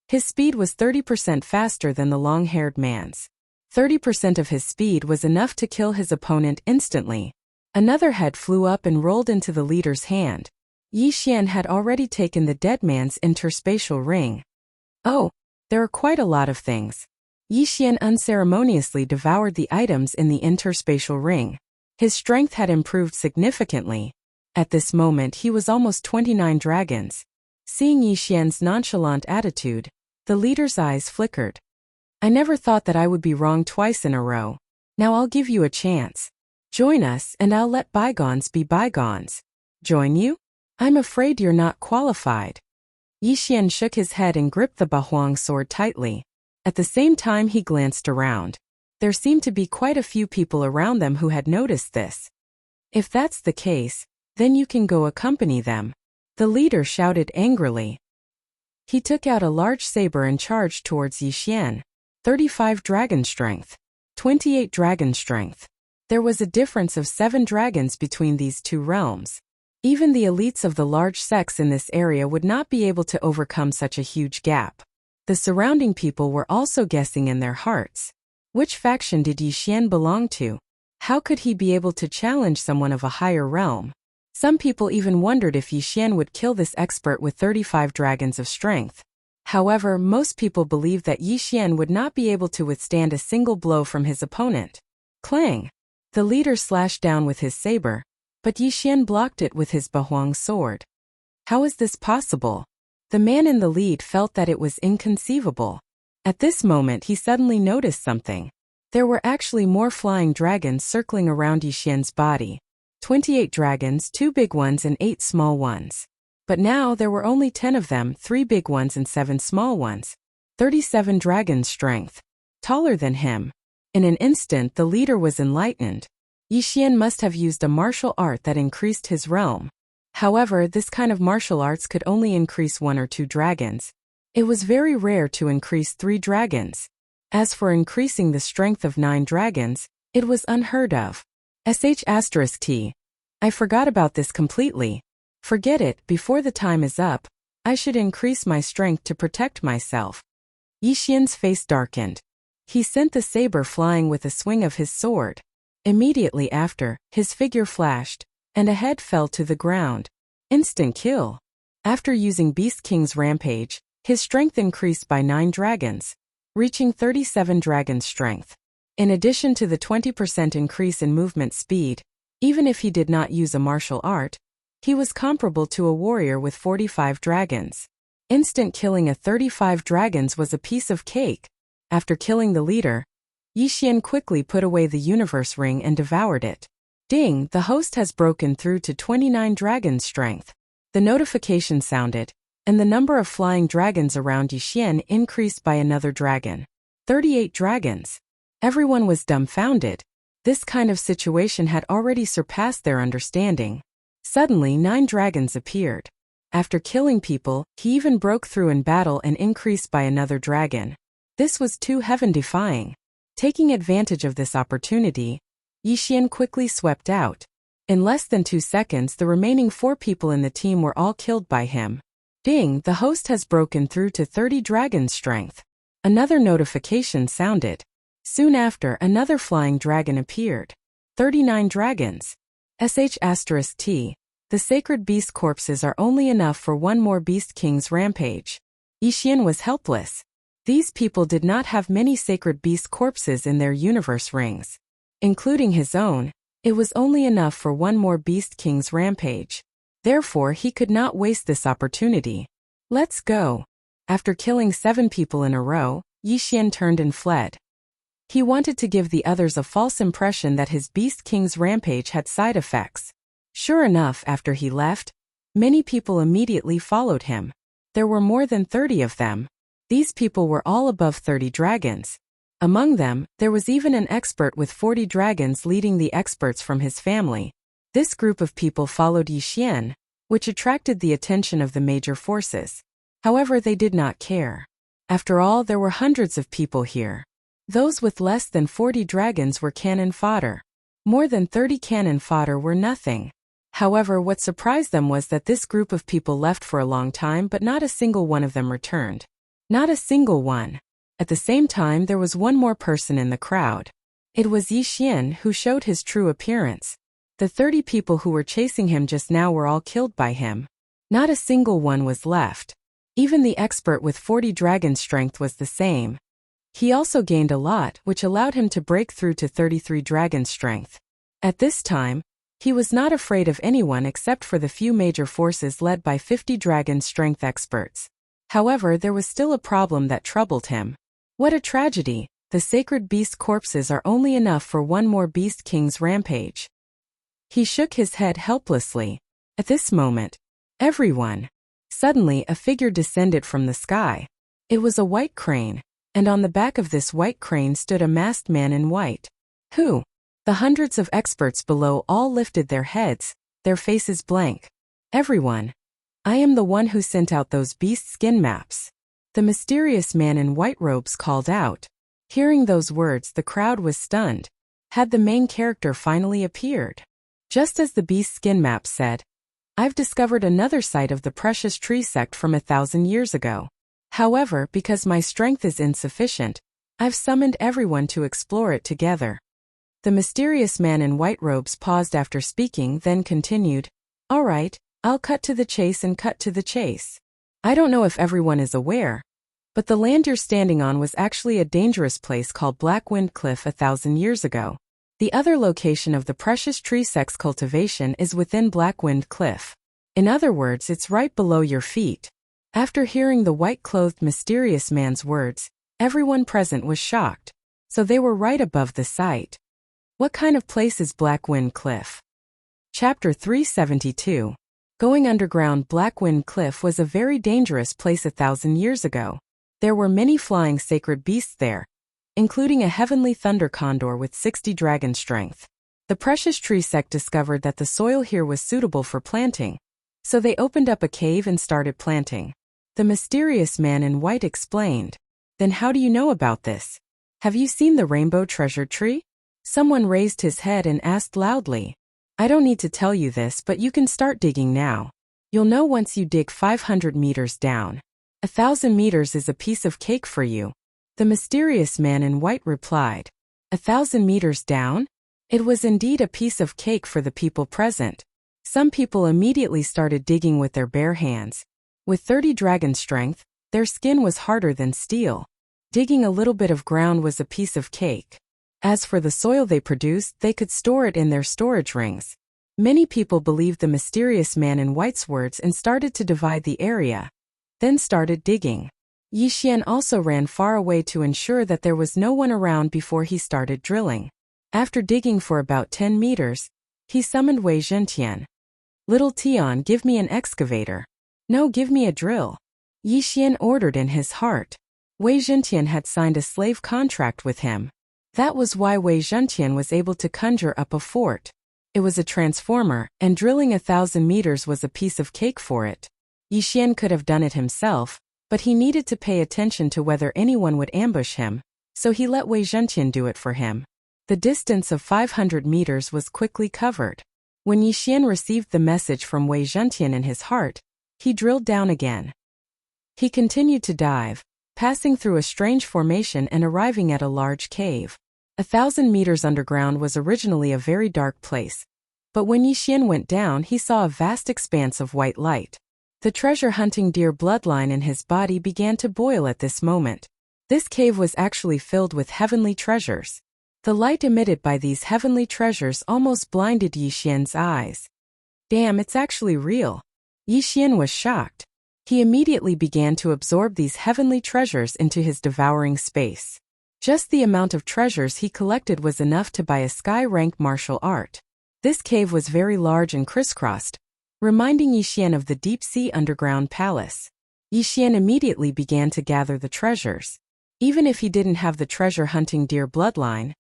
his speed was 30% faster than the long-haired man's. 30% of his speed was enough to kill his opponent instantly. Another head flew up and rolled into the leader's hand. Yixian had already taken the dead man's interspatial ring. Oh, there are quite a lot of things. Yixian unceremoniously devoured the items in the interspatial ring. His strength had improved significantly. At this moment he was almost 29 dragons. Seeing Yixian's nonchalant attitude, the leader's eyes flickered. I never thought that I would be wrong twice in a row. Now I'll give you a chance. Join us and I'll let bygones be bygones. Join you? I'm afraid you're not qualified. Yixian shook his head and gripped the Bahuang sword tightly. At the same time he glanced around. There seemed to be quite a few people around them who had noticed this. If that's the case, then you can go accompany them, the leader shouted angrily. He took out a large saber and charged towards Yixian. 35 dragon strength. 28 dragon strength. There was a difference of 7 dragons between these two realms. Even the elites of the large sects in this area would not be able to overcome such a huge gap. The surrounding people were also guessing in their hearts. Which faction did Yixian belong to? How could he be able to challenge someone of a higher realm? Some people even wondered if Yixian would kill this expert with 35 dragons of strength. However, most people believed that Yixian would not be able to withstand a single blow from his opponent. Clang! The leader slashed down with his saber, but Yixian blocked it with his Bahuang sword. How is this possible? The man in the lead felt that it was inconceivable. At this moment he suddenly noticed something. There were actually more flying dragons circling around Yixian's body. 28 dragons, 2 big ones and 8 small ones. But now there were only 10 of them, 3 big ones and 7 small ones. 37 dragon strength. Taller than him. In an instant the leader was enlightened. Yixian must have used a martial art that increased his realm. However, this kind of martial arts could only increase 1 or 2 dragons. It was very rare to increase 3 dragons. As for increasing the strength of 9 dragons, it was unheard of. *T. I forgot about this completely. Forget it, before the time is up, I should increase my strength to protect myself. Yixian's face darkened. He sent the saber flying with a swing of his sword. Immediately after, his figure flashed, and a head fell to the ground. Instant kill. After using Beast King's Rampage, his strength increased by 9 dragons, reaching 37 dragon strength. In addition to the 20% increase in movement speed, even if he did not use a martial art, he was comparable to a warrior with 45 dragons. Instant killing of 35 dragons was a piece of cake. After killing the leader, Yixian quickly put away the universe ring and devoured it. Ding, the host has broken through to 29 dragon strength. The notification sounded, and the number of flying dragons around Yixian increased by another dragon. 38 dragons. Everyone was dumbfounded. This kind of situation had already surpassed their understanding. Suddenly 9 dragons appeared. After killing people, he even broke through in battle and increased by another dragon. This was too heaven-defying. Taking advantage of this opportunity, Yixian quickly swept out. In less than 2 seconds the remaining 4 people in the team were all killed by him. Ding, the host has broken through to 30 dragon strength. Another notification sounded. Soon after, another flying dragon appeared. 39 dragons. *T. The sacred beast corpses are only enough for 1 more Beast King's Rampage. Yixian was helpless. These people did not have many sacred beast corpses in their universe rings. Including his own, it was only enough for 1 more Beast King's Rampage. Therefore he could not waste this opportunity. Let's go. After killing 7 people in a row, Yixian turned and fled. He wanted to give the others a false impression that his Beast King's Rampage had side effects. Sure enough, after he left, many people immediately followed him. There were more than 30 of them. These people were all above 30 dragons. Among them, there was even an expert with 40 dragons leading the experts from his family. This group of people followed Yixian, which attracted the attention of the major forces. However, they did not care. After all, there were hundreds of people here. Those with less than 40 dragons were cannon fodder. More than 30 cannon fodder were nothing. However, what surprised them was that this group of people left for a long time, but not a single one of them returned. Not a single one. At the same time, there was one more person in the crowd. It was Yixian who showed his true appearance. The 30 people who were chasing him just now were all killed by him. Not a single one was left. Even the expert with 40 dragon strength was the same. He also gained a lot, which allowed him to break through to 33 dragon strength. At this time, he was not afraid of anyone except for the few major forces led by 50 dragon strength experts. However, there was still a problem that troubled him. What a tragedy! The sacred beast corpses are only enough for 1 more Beast King's Rampage. He shook his head helplessly. At this moment, everyone. Suddenly a figure descended from the sky. It was a white crane. and on the back of this white crane stood a masked man in white. Who? The hundreds of experts below all lifted their heads, their faces blank. Everyone. I am the one who sent out those beast skin maps. The mysterious man in white robes called out. Hearing those words, the crowd was stunned. Had the main character finally appeared? Just as the beast skin map said, I've discovered another site of the precious tree sect from 1,000 years ago. However, because my strength is insufficient, I've summoned everyone to explore it together. The mysterious man in white robes paused after speaking, then continued, All right, I'll cut to the chase and cut to the chase. I don't know if everyone is aware, but the land you're standing on was actually a dangerous place called Blackwind Cliff 1,000 years ago. The other location of the precious tree sect's cultivation is within Blackwind Cliff. In other words, it's right below your feet. After hearing the white-clothed mysterious man's words, everyone present was shocked. So they were right above the site. What kind of place is Blackwind Cliff? Chapter 372. Going underground. Blackwind Cliff was a very dangerous place 1,000 years ago. There were many flying sacred beasts there, including a heavenly thunder condor with 60 dragon strength. The precious tree sect discovered that the soil here was suitable for planting, so they opened up a cave and started planting. The mysterious man in white explained. Then how do you know about this? Have you seen the rainbow treasure tree? Someone raised his head and asked loudly. I don't need to tell you this, but you can start digging now. You'll know once you dig 500 meters down. 1,000 meters is a piece of cake for you. The mysterious man in white replied. 1,000 meters down? It was indeed a piece of cake for the people present. Some people immediately started digging with their bare hands. With 30 dragon strength, their skin was harder than steel. Digging a little bit of ground was a piece of cake. As for the soil they produced, they could store it in their storage rings. Many people believed the mysterious man in white's words and started to divide the area, then started digging. Yixian also ran far away to ensure that there was no one around before he started drilling. After digging for about 10 meters, he summoned Wei Zhentian. Little Tian, give me an excavator. No, give me a drill. Yixian ordered in his heart. Wei Zhentian had signed a slave contract with him. That was why Wei Zhentian was able to conjure up a fort. It was a transformer, and drilling 1,000 meters was a piece of cake for it. Yixian could have done it himself, but he needed to pay attention to whether anyone would ambush him, so he let Wei Zhentian do it for him. The distance of 500 meters was quickly covered. When Yixian received the message from Wei Zhentian in his heart, he drilled down again. He continued to dive, passing through a strange formation and arriving at a large cave. 1,000 meters underground was originally a very dark place, but when Yixian went down, he saw a vast expanse of white light. The treasure-hunting deer bloodline in his body began to boil at this moment. This cave was actually filled with heavenly treasures. The light emitted by these heavenly treasures almost blinded Yixian's eyes. Damn, it's actually real. Yixian was shocked. He immediately began to absorb these heavenly treasures into his devouring space. Just the amount of treasures he collected was enough to buy a sky-rank martial art. This cave was very large and crisscrossed, reminding Yixian of the deep-sea underground palace. Yixian immediately began to gather the treasures. Even if he didn't have the treasure-hunting deer bloodline,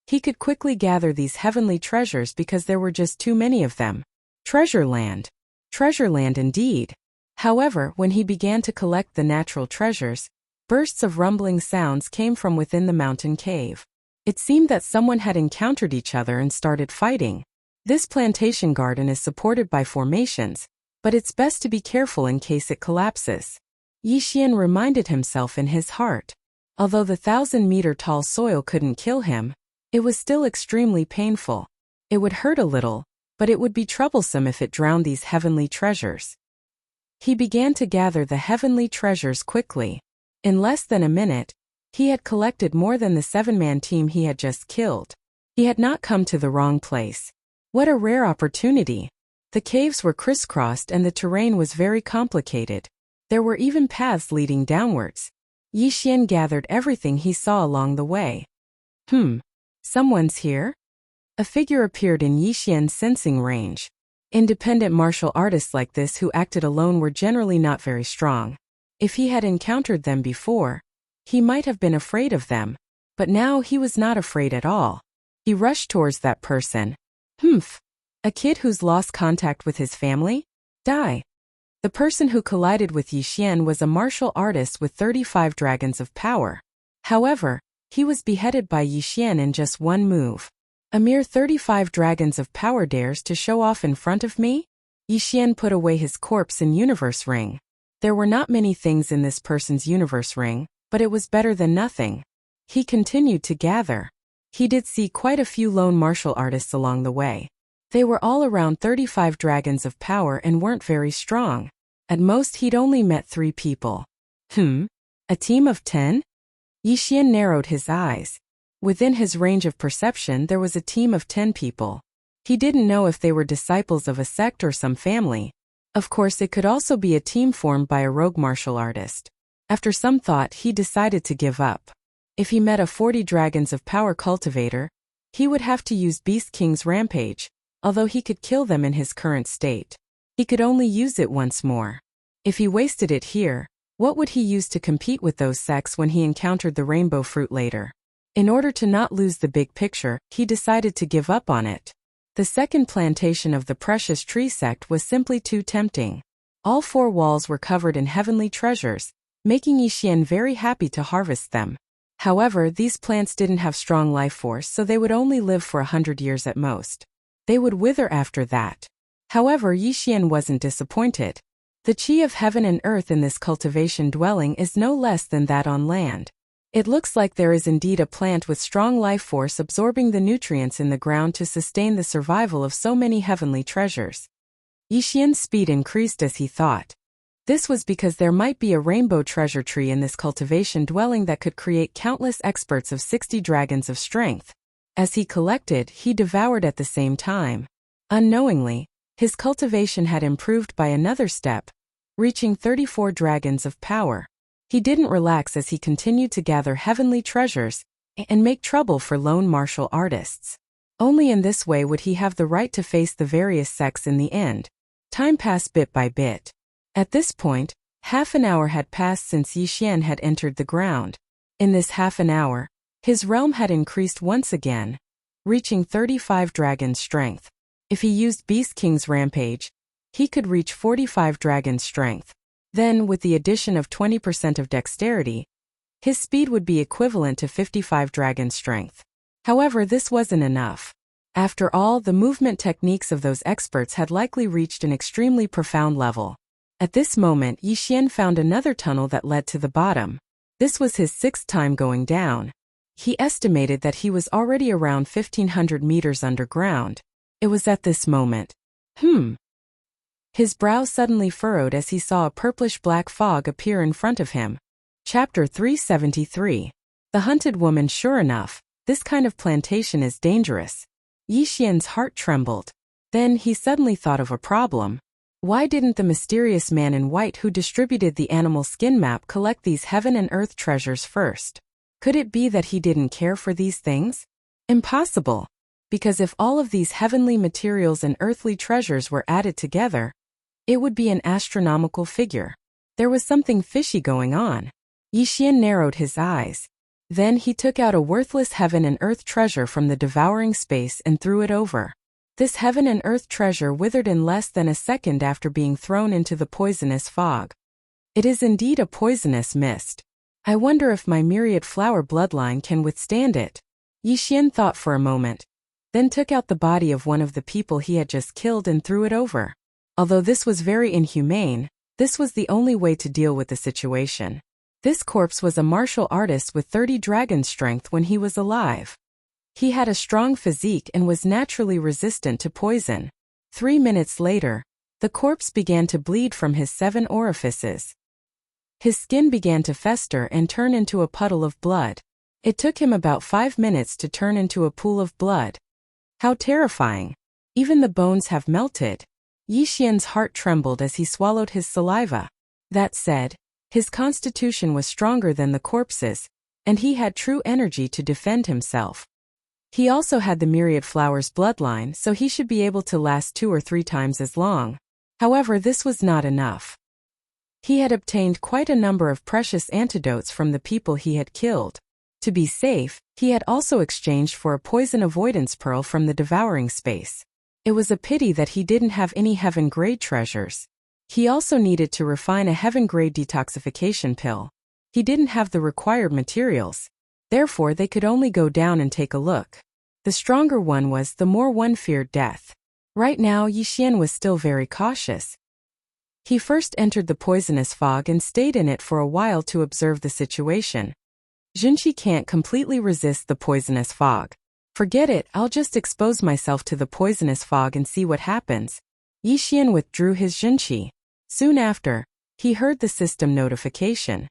he could quickly gather these heavenly treasures because there were just too many of them. Treasure land. Treasure land indeed. However, when he began to collect the natural treasures, bursts of rumbling sounds came from within the mountain cave. It seemed that someone had encountered each other and started fighting. This plantation garden is supported by formations, but it's best to be careful in case it collapses. Yixian reminded himself in his heart. Although the 1,000-meter-tall soil couldn't kill him, it was still extremely painful. It would hurt a little, but it would be troublesome if it drowned these heavenly treasures. He began to gather the heavenly treasures quickly. In less than a minute, he had collected more than the 7-man team he had just killed. He had not come to the wrong place. What a rare opportunity! The caves were crisscrossed and the terrain was very complicated. There were even paths leading downwards. Yixian gathered everything he saw along the way. Someone's here? A figure appeared in Yixian's sensing range. Independent martial artists like this who acted alone were generally not very strong. If he had encountered them before, He might have been afraid of them, but now he was not afraid at all. He rushed towards that person. Humph! A kid who's lost contact with his family? Die! The person who collided with Yi Xian was a martial artist with 35 dragons of power. However, he was beheaded by Yi Xian in just one move. A mere 35 dragons of power dares to show off in front of me? Yi Xian put away his corpse and universe ring. There were not many things in this person's universe ring, but it was better than nothing. He continued to gather. He did see quite a few lone martial artists along the way. They were all around 35 dragons of power and weren't very strong. At most he'd only met 3 people. A team of 10? Yi Xian narrowed his eyes. Within his range of perception there was a team of 10 people. He didn't know if they were disciples of a sect or some family. Of course it could also be a team formed by a rogue martial artist. After some thought he decided to give up. If he met a 40 dragons of power cultivator, he would have to use Beast King's Rampage. Although he could kill them in his current state, he could only use it once more. If he wasted it here, what would he use to compete with those sects when he encountered the rainbow fruit later? In order to not lose the big picture, he decided to give up on it. The second plantation of the precious tree sect was simply too tempting. All 4 walls were covered in heavenly treasures, making Yi Xian very happy to harvest them. However, these plants didn't have strong life force, so they would only live for 100 years at most. They would wither after that. However, Yi Xian wasn't disappointed. The chi of heaven and earth in this cultivation dwelling is no less than that on land. It looks like there is indeed a plant with strong life force absorbing the nutrients in the ground to sustain the survival of so many heavenly treasures. Yi Xian's speed increased as he thought. This was because there might be a rainbow treasure tree in this cultivation dwelling that could create countless experts of 60 dragons of strength. As he collected, he devoured at the same time. Unknowingly, his cultivation had improved by another step, reaching 34 dragons of power. He didn't relax as he continued to gather heavenly treasures and make trouble for lone martial artists. Only in this way would he have the right to face the various sects in the end. Time passed bit by bit. At this point, half an hour had passed since Yi Xian had entered the ground. In this half an hour, his realm had increased once again, reaching 35 dragon strength. If he used Beast King's Rampage, he could reach 45 dragon strength. Then, with the addition of 20% of dexterity, his speed would be equivalent to 55 dragon strength. However, this wasn't enough. After all, the movement techniques of those experts had likely reached an extremely profound level. At this moment, Yi Xian found another tunnel that led to the bottom. This was his 6th time going down. He estimated that he was already around 1,500 meters underground. It was at this moment. His brow suddenly furrowed as he saw a purplish-black fog appear in front of him. Chapter 373. The Hunted Woman. Sure enough, this kind of plantation is dangerous. Yi Xian's heart trembled. Then he suddenly thought of a problem. Why didn't the mysterious man in white who distributed the animal skin map collect these heaven and earth treasures first? Could it be that he didn't care for these things? Impossible. Because if all of these heavenly materials and earthly treasures were added together, it would be an astronomical figure. There was something fishy going on. Yi Xian narrowed his eyes. Then he took out a worthless heaven and earth treasure from the devouring space and threw it over. This heaven and earth treasure withered in less than a second after being thrown into the poisonous fog. It is indeed a poisonous mist. I wonder if my myriad flower bloodline can withstand it. Yi Xian thought for a moment, then took out the body of one of the people he had just killed and threw it over. Although this was very inhumane, this was the only way to deal with the situation. This corpse was a martial artist with 30 dragon strength when he was alive. He had a strong physique and was naturally resistant to poison. 3 minutes later, the corpse began to bleed from his 7 orifices. His skin began to fester and turn into a puddle of blood. It took him about 5 minutes to turn into a pool of blood. How terrifying! Even the bones have melted. Yi Xian's heart trembled as he swallowed his saliva. That said, his constitution was stronger than the corpse's, and he had true energy to defend himself. He also had the myriad flowers bloodline, so he should be able to last 2 or 3 times as long. However, this was not enough. He had obtained quite a number of precious antidotes from the people he had killed. To be safe, he had also exchanged for a poison avoidance pearl from the devouring space. It was a pity that he didn't have any heaven-grade treasures. He also needed to refine a heaven-grade detoxification pill. He didn't have the required materials. Therefore, they could only go down and take a look. The stronger one was, the more one feared death. Right now, Yixian was still very cautious. He first entered the poisonous fog and stayed in it for a while to observe the situation. Junqi can't completely resist the poisonous fog. Forget it, I'll just expose myself to the poisonous fog and see what happens. Yixian withdrew his Junqi. Soon after, he heard the system notification.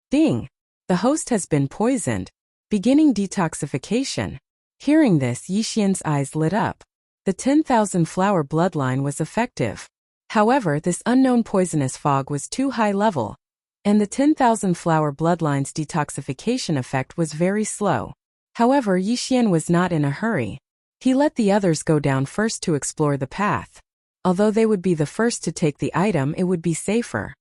Ding! The host has been poisoned. Beginning detoxification. Hearing this, Yixian's eyes lit up. The 10,000 flower bloodline was effective. However, this unknown poisonous fog was too high level, and the 10,000 flower bloodline's detoxification effect was very slow. However, Yixian was not in a hurry. He let the others go down first to explore the path. Although they would be the first to take the item, it would be safer.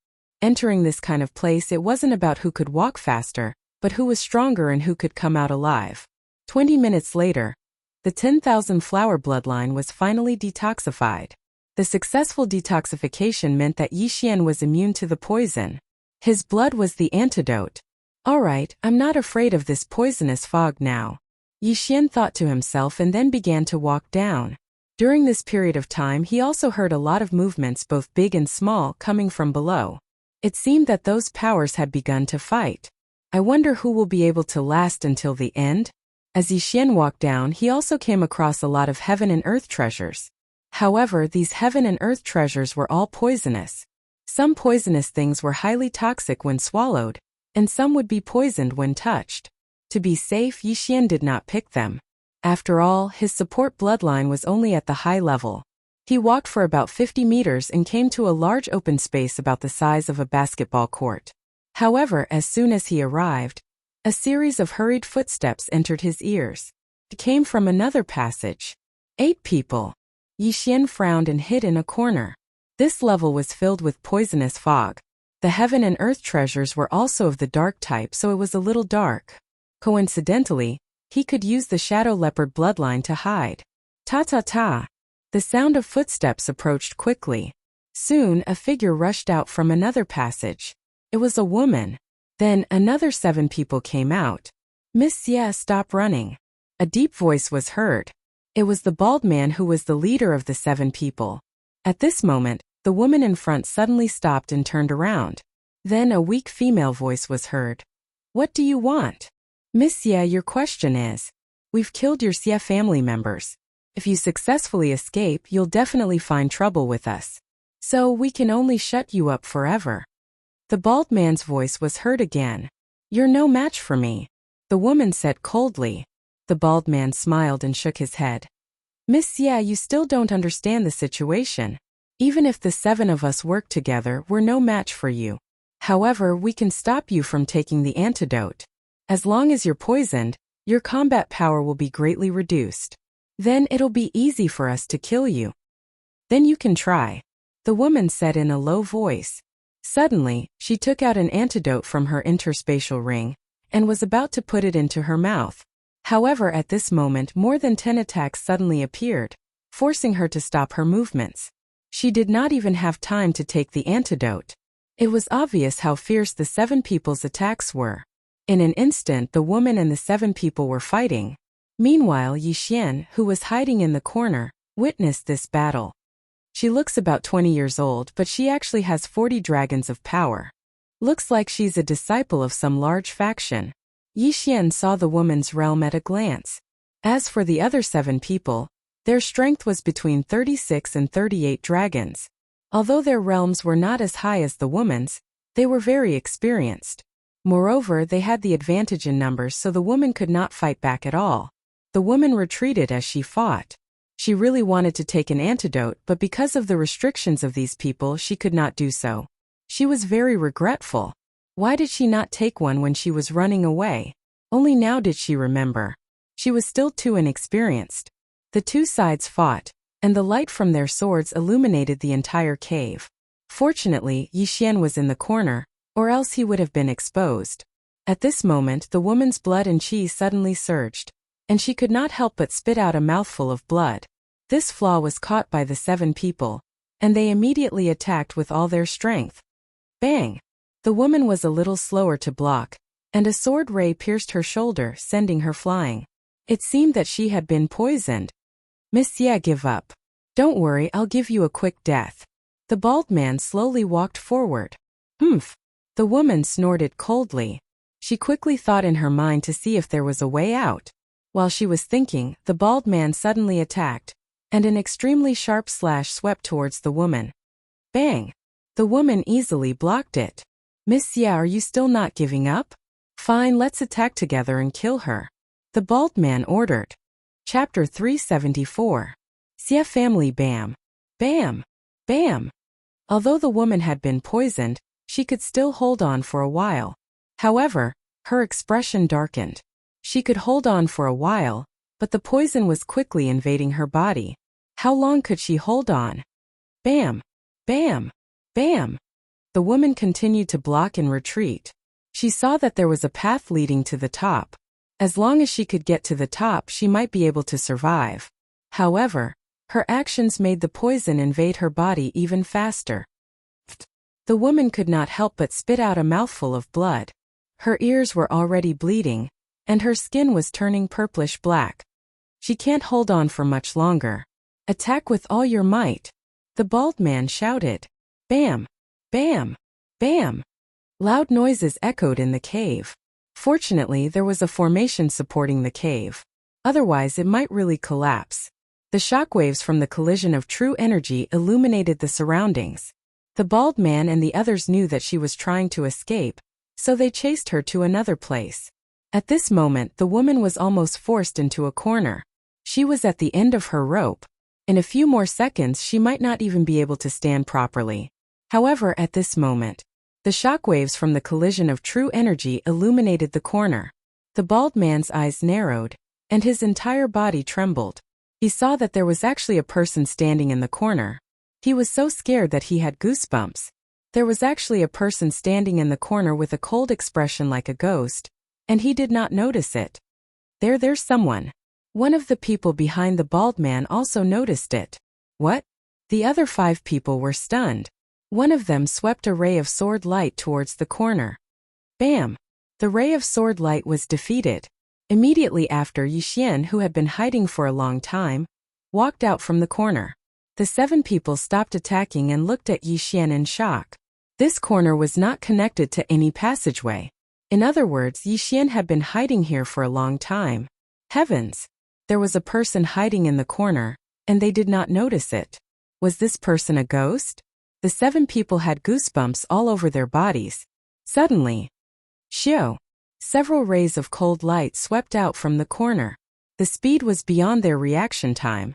Entering this kind of place, it wasn't about who could walk faster, but who was stronger and who could come out alive. 20 minutes later, the 10,000 flower bloodline was finally detoxified. The successful detoxification meant that Yixian was immune to the poison. His blood was the antidote. Alright, I'm not afraid of this poisonous fog now. Yixian thought to himself and then began to walk down. During this period of time, he also heard a lot of movements, both big and small, coming from below. It seemed that those powers had begun to fight. I wonder who will be able to last until the end? As Yixian walked down, he also came across a lot of heaven and earth treasures. However, these heaven and earth treasures were all poisonous. Some poisonous things were highly toxic when swallowed, and some would be poisoned when touched. To be safe, Yixian did not pick them. After all, his support bloodline was only at the high level. He walked for about 50 meters and came to a large open space about the size of a basketball court. However, as soon as he arrived, a series of hurried footsteps entered his ears. It came from another passage. 8 people. Yixian frowned and hid in a corner. This level was filled with poisonous fog. The heaven and earth treasures were also of the dark type, so it was a little dark. Coincidentally, he could use the shadow leopard bloodline to hide. Ta-ta-ta! The sound of footsteps approached quickly. Soon, a figure rushed out from another passage. It was a woman. Then, another 7 people came out. Miss Xie, stop running. A deep voice was heard. It was the bald man who was the leader of the 7 people. At this moment, the woman in front suddenly stopped and turned around. Then a weak female voice was heard. What do you want? Miss Xie, your question is. We've killed your Xie family members. If you successfully escape, you'll definitely find trouble with us. So we can only shut you up forever. The bald man's voice was heard again. You're no match for me, the woman said coldly. The bald man smiled and shook his head. Miss Xie, you still don't understand the situation. Even if the 7 of us work together, we're no match for you. However, we can stop you from taking the antidote. As long as you're poisoned, your combat power will be greatly reduced. Then it'll be easy for us to kill you. Then you can try, the woman said in a low voice. Suddenly, she took out an antidote from her interspatial ring and was about to put it into her mouth. However, at this moment, more than 10 attacks suddenly appeared, forcing her to stop her movements. She did not even have time to take the antidote. It was obvious how fierce the 7 people's attacks were. In an instant, the woman and the 7 people were fighting. Meanwhile, Yixian, who was hiding in the corner, witnessed this battle. She looks about 20 years old, but she actually has 40 dragons of power. Looks like she's a disciple of some large faction. Yixian saw the woman's realm at a glance. As for the other 7 people, their strength was between 36 and 38 dragons. Although their realms were not as high as the woman's, they were very experienced. Moreover, they had the advantage in numbers, so the woman could not fight back at all. The woman retreated as she fought. She really wanted to take an antidote, but because of the restrictions of these people, she could not do so. She was very regretful. Why did she not take one when she was running away? Only now did she remember. She was still too inexperienced. The 2 sides fought, and the light from their swords illuminated the entire cave. Fortunately, Yixian was in the corner, or else he would have been exposed. At this moment the woman's blood and qi suddenly surged, and she could not help but spit out a mouthful of blood. This flaw was caught by the 7 people, and they immediately attacked with all their strength. Bang! The woman was a little slower to block, and a sword ray pierced her shoulder, sending her flying. It seemed that she had been poisoned. Monsieur, give up. Don't worry, I'll give you a quick death. The bald man slowly walked forward. Humph! The woman snorted coldly. She quickly thought in her mind to see if there was a way out. While she was thinking, the bald man suddenly attacked, and an extremely sharp slash swept towards the woman. Bang! The woman easily blocked it. Monsieur, are you still not giving up? Fine, let's attack together and kill her. The bald man ordered. Chapter 374. Xia family. Bam! Bam! Bam! Although the woman had been poisoned, she could still hold on for a while. However, her expression darkened. She could hold on for a while, but the poison was quickly invading her body. How long could she hold on? Bam! Bam! Bam! The woman continued to block and retreat. She saw that there was a path leading to the top. As long as she could get to the top, she might be able to survive. However, her actions made the poison invade her body even faster. The woman could not help but spit out a mouthful of blood. Her ears were already bleeding, and her skin was turning purplish-black. She can't hold on for much longer. Attack with all your might. The bald man shouted. Bam! Bam! Bam! Loud noises echoed in the cave. Fortunately, there was a formation supporting the cave. Otherwise, it might really collapse. The shockwaves from the collision of true energy illuminated the surroundings. The bald man and the others knew that she was trying to escape, so they chased her to another place. At this moment, the woman was almost forced into a corner. She was at the end of her rope. In a few more seconds, she might not even be able to stand properly. However, at this moment, the shockwaves from the collision of true energy illuminated the corner. The bald man's eyes narrowed, and his entire body trembled. He saw that there was actually a person standing in the corner. He was so scared that he had goosebumps. There was actually a person standing in the corner with a cold expression like a ghost, and he did not notice it. There's someone. One of the people behind the bald man also noticed it. What? The other 5 people were stunned. One of them swept a ray of sword light towards the corner. Bam! The ray of sword light was defeated. Immediately after, Yixian, who had been hiding for a long time, walked out from the corner. The 7 people stopped attacking and looked at Yixian in shock. This corner was not connected to any passageway. In other words, Yixian had been hiding here for a long time. Heavens! There was a person hiding in the corner, and they did not notice it. Was this person a ghost? The 7 people had goosebumps all over their bodies. Suddenly, shoo! Several rays of cold light swept out from the corner. The speed was beyond their reaction time.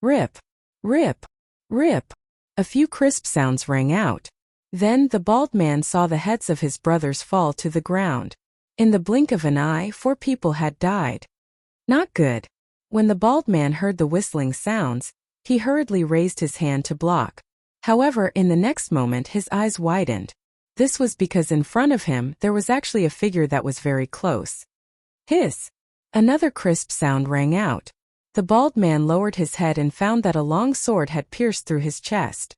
Rip! Rip! Rip! A few crisp sounds rang out. Then the bald man saw the heads of his brothers fall to the ground. In the blink of an eye, 4 people had died. Not good. When the bald man heard the whistling sounds, he hurriedly raised his hand to block. However, in the next moment his eyes widened. This was because in front of him there was actually a figure that was very close. Hiss! Another crisp sound rang out. The bald man lowered his head and found that a long sword had pierced through his chest.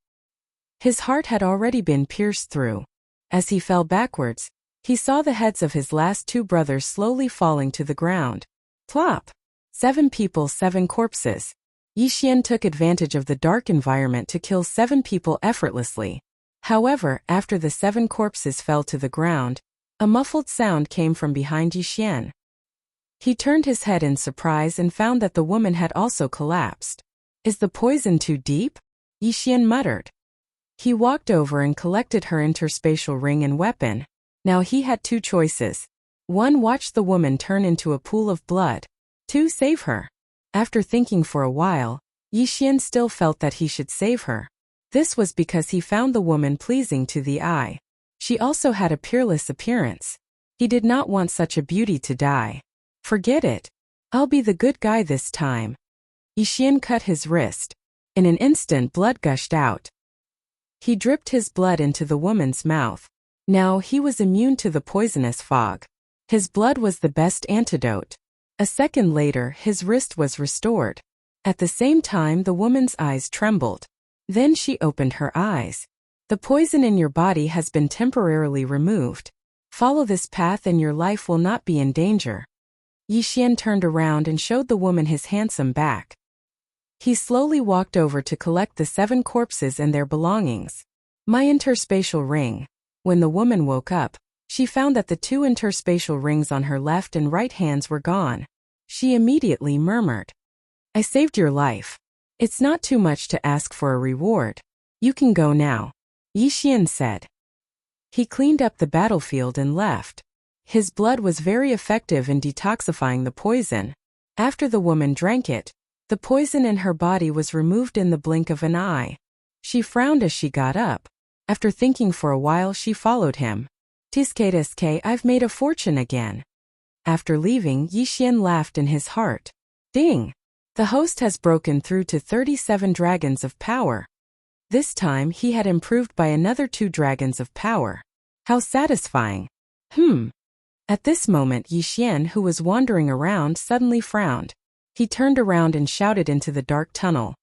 His heart had already been pierced through. As he fell backwards, he saw the heads of his last 2 brothers slowly falling to the ground. Plop! 7 people, 7 corpses. Yixian took advantage of the dark environment to kill 7 people effortlessly. However, after the 7 corpses fell to the ground, a muffled sound came from behind Yixian. He turned his head in surprise and found that the woman had also collapsed. Is the poison too deep? Yixian muttered. He walked over and collected her interspatial ring and weapon. Now he had 2 choices. 1. Watch the woman turn into a pool of blood. 2. Save her. After thinking for a while, Yixian still felt that he should save her. This was because he found the woman pleasing to the eye. She also had a peerless appearance. He did not want such a beauty to die. Forget it. I'll be the good guy this time. Yixian cut his wrist. In an instant, blood gushed out. He dripped his blood into the woman's mouth. Now he was immune to the poisonous fog. His blood was the best antidote. A second later, his wrist was restored. At the same time, the woman's eyes trembled. Then she opened her eyes. The poison in your body has been temporarily removed. Follow this path and your life will not be in danger. Yixian turned around and showed the woman his handsome back. He slowly walked over to collect the 7 corpses and their belongings. My interspatial ring. When the woman woke up, she found that the 2 interspatial rings on her left and right hands were gone. She immediately murmured, I saved your life. It's not too much to ask for a reward. You can go now, Yixian said. He cleaned up the battlefield and left. His blood was very effective in detoxifying the poison. After the woman drank it, the poison in her body was removed in the blink of an eye. She frowned as she got up. After thinking for a while, she followed him. Tiske, I've made a fortune again. After leaving, Yixian laughed in his heart. Ding! The host has broken through to 37 dragons of power. This time he had improved by another 2 dragons of power. How satisfying! At this moment, Yixian, who was wandering around, suddenly frowned. He turned around and shouted into the dark tunnel.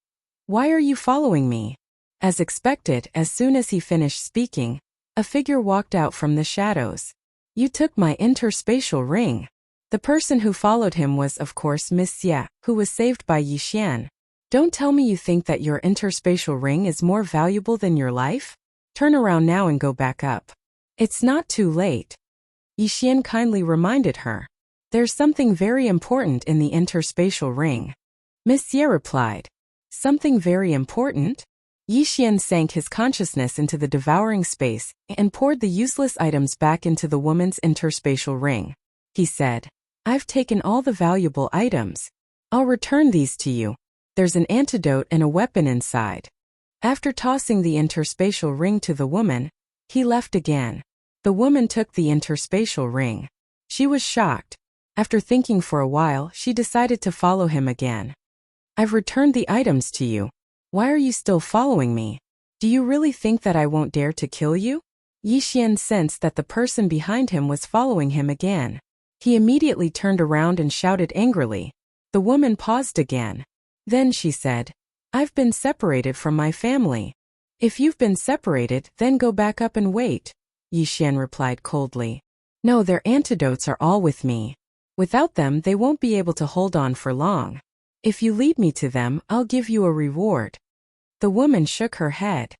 Why are you following me? As expected, as soon as he finished speaking, a figure walked out from the shadows. You took my interspatial ring. The person who followed him was, of course, Miss Xie, who was saved by Yixian. Don't tell me you think that your interspatial ring is more valuable than your life? Turn around now and go back up. It's not too late. Yixian kindly reminded her. There's something very important in the interspatial ring. Miss Xie replied. Something very important? Yixian sank his consciousness into the devouring space and poured the useless items back into the woman's interspatial ring. He said, I've taken all the valuable items. I'll return these to you. There's an antidote and a weapon inside. After tossing the interspatial ring to the woman, he left again. The woman took the interspatial ring. She was shocked. After thinking for a while, she decided to follow him again. I've returned the items to you. Why are you still following me? Do you really think that I won't dare to kill you? Yixian sensed that the person behind him was following him again. He immediately turned around and shouted angrily. The woman paused again. Then she said, I've been separated from my family. If you've been separated, then go back up and wait. Yixian replied coldly. No, their antidotes are all with me. Without them, they won't be able to hold on for long. If you lead me to them, I'll give you a reward. The woman shook her head.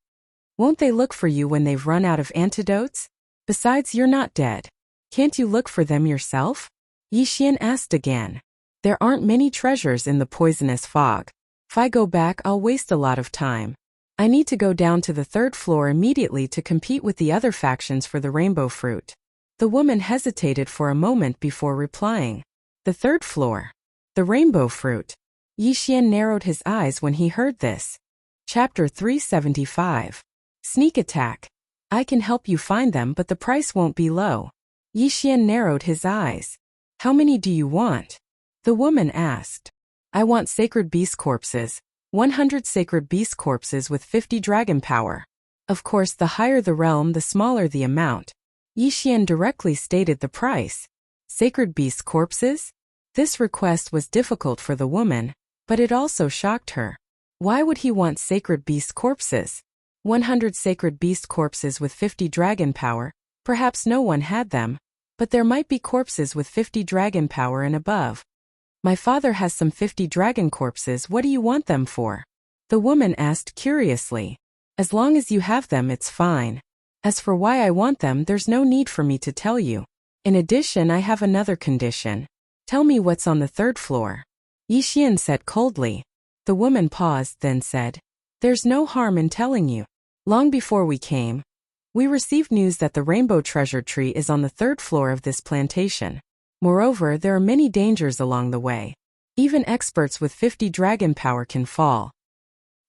Won't they look for you when they've run out of antidotes? Besides, you're not dead. Can't you look for them yourself? Yixian asked again. There aren't many treasures in the poisonous fog. If I go back, I'll waste a lot of time. I need to go down to the 3rd floor immediately to compete with the other factions for the rainbow fruit. The woman hesitated for a moment before replying. The 3rd floor. The rainbow fruit. Yixian narrowed his eyes when he heard this. Chapter 375. Sneak attack. I can help you find them, but the price won't be low. Yixian narrowed his eyes. How many do you want? The woman asked. I want sacred beast corpses. 100 sacred beast corpses with 50 dragon power. Of course, the higher the realm, the smaller the amount. Yixian directly stated the price. Sacred beast corpses? This request was difficult for the woman, but it also shocked her. Why would he want sacred beast corpses? 100 sacred beast corpses with 50 dragon power, perhaps no one had them, but there might be corpses with 50 dragon power and above. My father has some 50 dragon corpses, what do you want them for? The woman asked curiously. As long as you have them, it's fine. As for why I want them, there's no need for me to tell you. In addition, I have another condition. Tell me what's on the 3rd floor. Yixian said coldly. The woman paused, then said, There's no harm in telling you. Long before we came, we received news that the rainbow treasure tree is on the 3rd floor of this plantation. Moreover, there are many dangers along the way. Even experts with 50 dragon power can fall.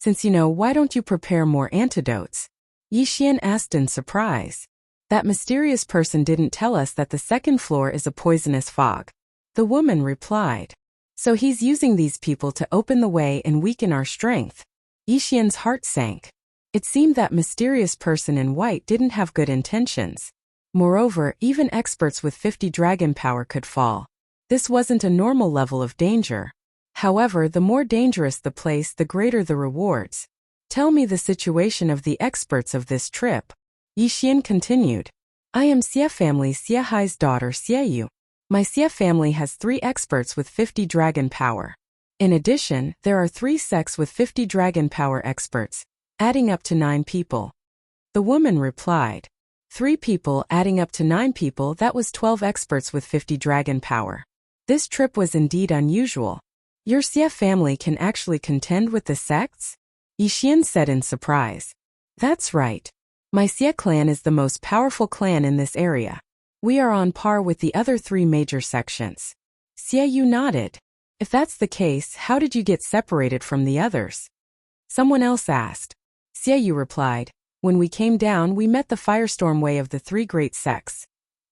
Since you know, why don't you prepare more antidotes? Yixian asked in surprise. That mysterious person didn't tell us that the 2nd floor is a poisonous fog. The woman replied. So he's using these people to open the way and weaken our strength. Yixian's heart sank. It seemed that mysterious person in white didn't have good intentions. Moreover, even experts with 50 dragon power could fall. This wasn't a normal level of danger. However, the more dangerous the place, the greater the rewards. Tell me the situation of the experts of this trip. Yixian continued. I am Xie family Xie Hai's daughter Xie Yu. My Xie family has 3 experts with 50 dragon power. In addition, there are 3 sects with 50 dragon power experts, adding up to 9 people. The woman replied. 3 people adding up to 9 people, that was 12 experts with 50 dragon power. This trip was indeed unusual. Your Xie family can actually contend with the sects? Yixian said in surprise. That's right. My Xie clan is the most powerful clan in this area. We are on par with the other 3 major sections. Xie Yu nodded. If that's the case, how did you get separated from the others? Someone else asked. Xie Yu replied. When we came down, we met the firestorm way of the 3 great sects.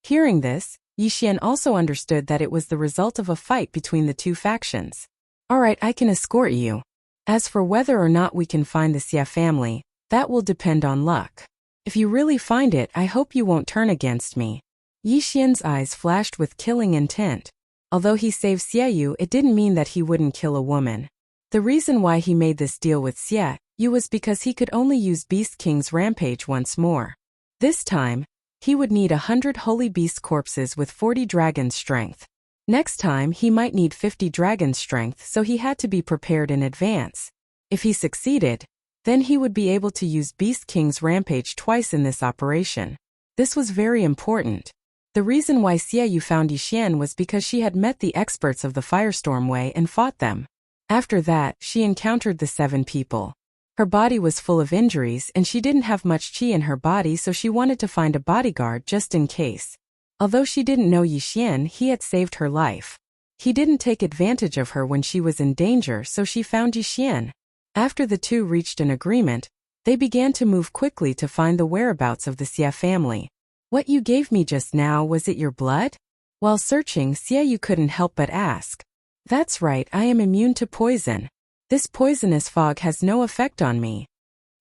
Hearing this, Yixian also understood that it was the result of a fight between the 2 factions. Alright, I can escort you. As for whether or not we can find the Xie family, that will depend on luck. If you really find it, I hope you won't turn against me. Yixian's eyes flashed with killing intent. Although he saved Xie Yu, it didn't mean that he wouldn't kill a woman. The reason why he made this deal with Xie Yu was because he could only use Beast King's rampage once more. This time, he would need 100 holy beast corpses with 40 dragon strength. Next time, he might need 50 dragon strength, so he had to be prepared in advance. If he succeeded, then he would be able to use Beast King's rampage twice in this operation. This was very important. The reason why Xie Yu found Yixian was because she had met the experts of the Firestorm Way and fought them. After that, she encountered the 7 people. Her body was full of injuries and she didn't have much chi in her body, so she wanted to find a bodyguard just in case. Although she didn't know Yixian, he had saved her life. He didn't take advantage of her when she was in danger, so she found Yixian. After the 2 reached an agreement, they began to move quickly to find the whereabouts of the Xie family. What you gave me just now, was it your blood? While searching, Xie Yu couldn't help but ask. That's right, I am immune to poison. This poisonous fog has no effect on me.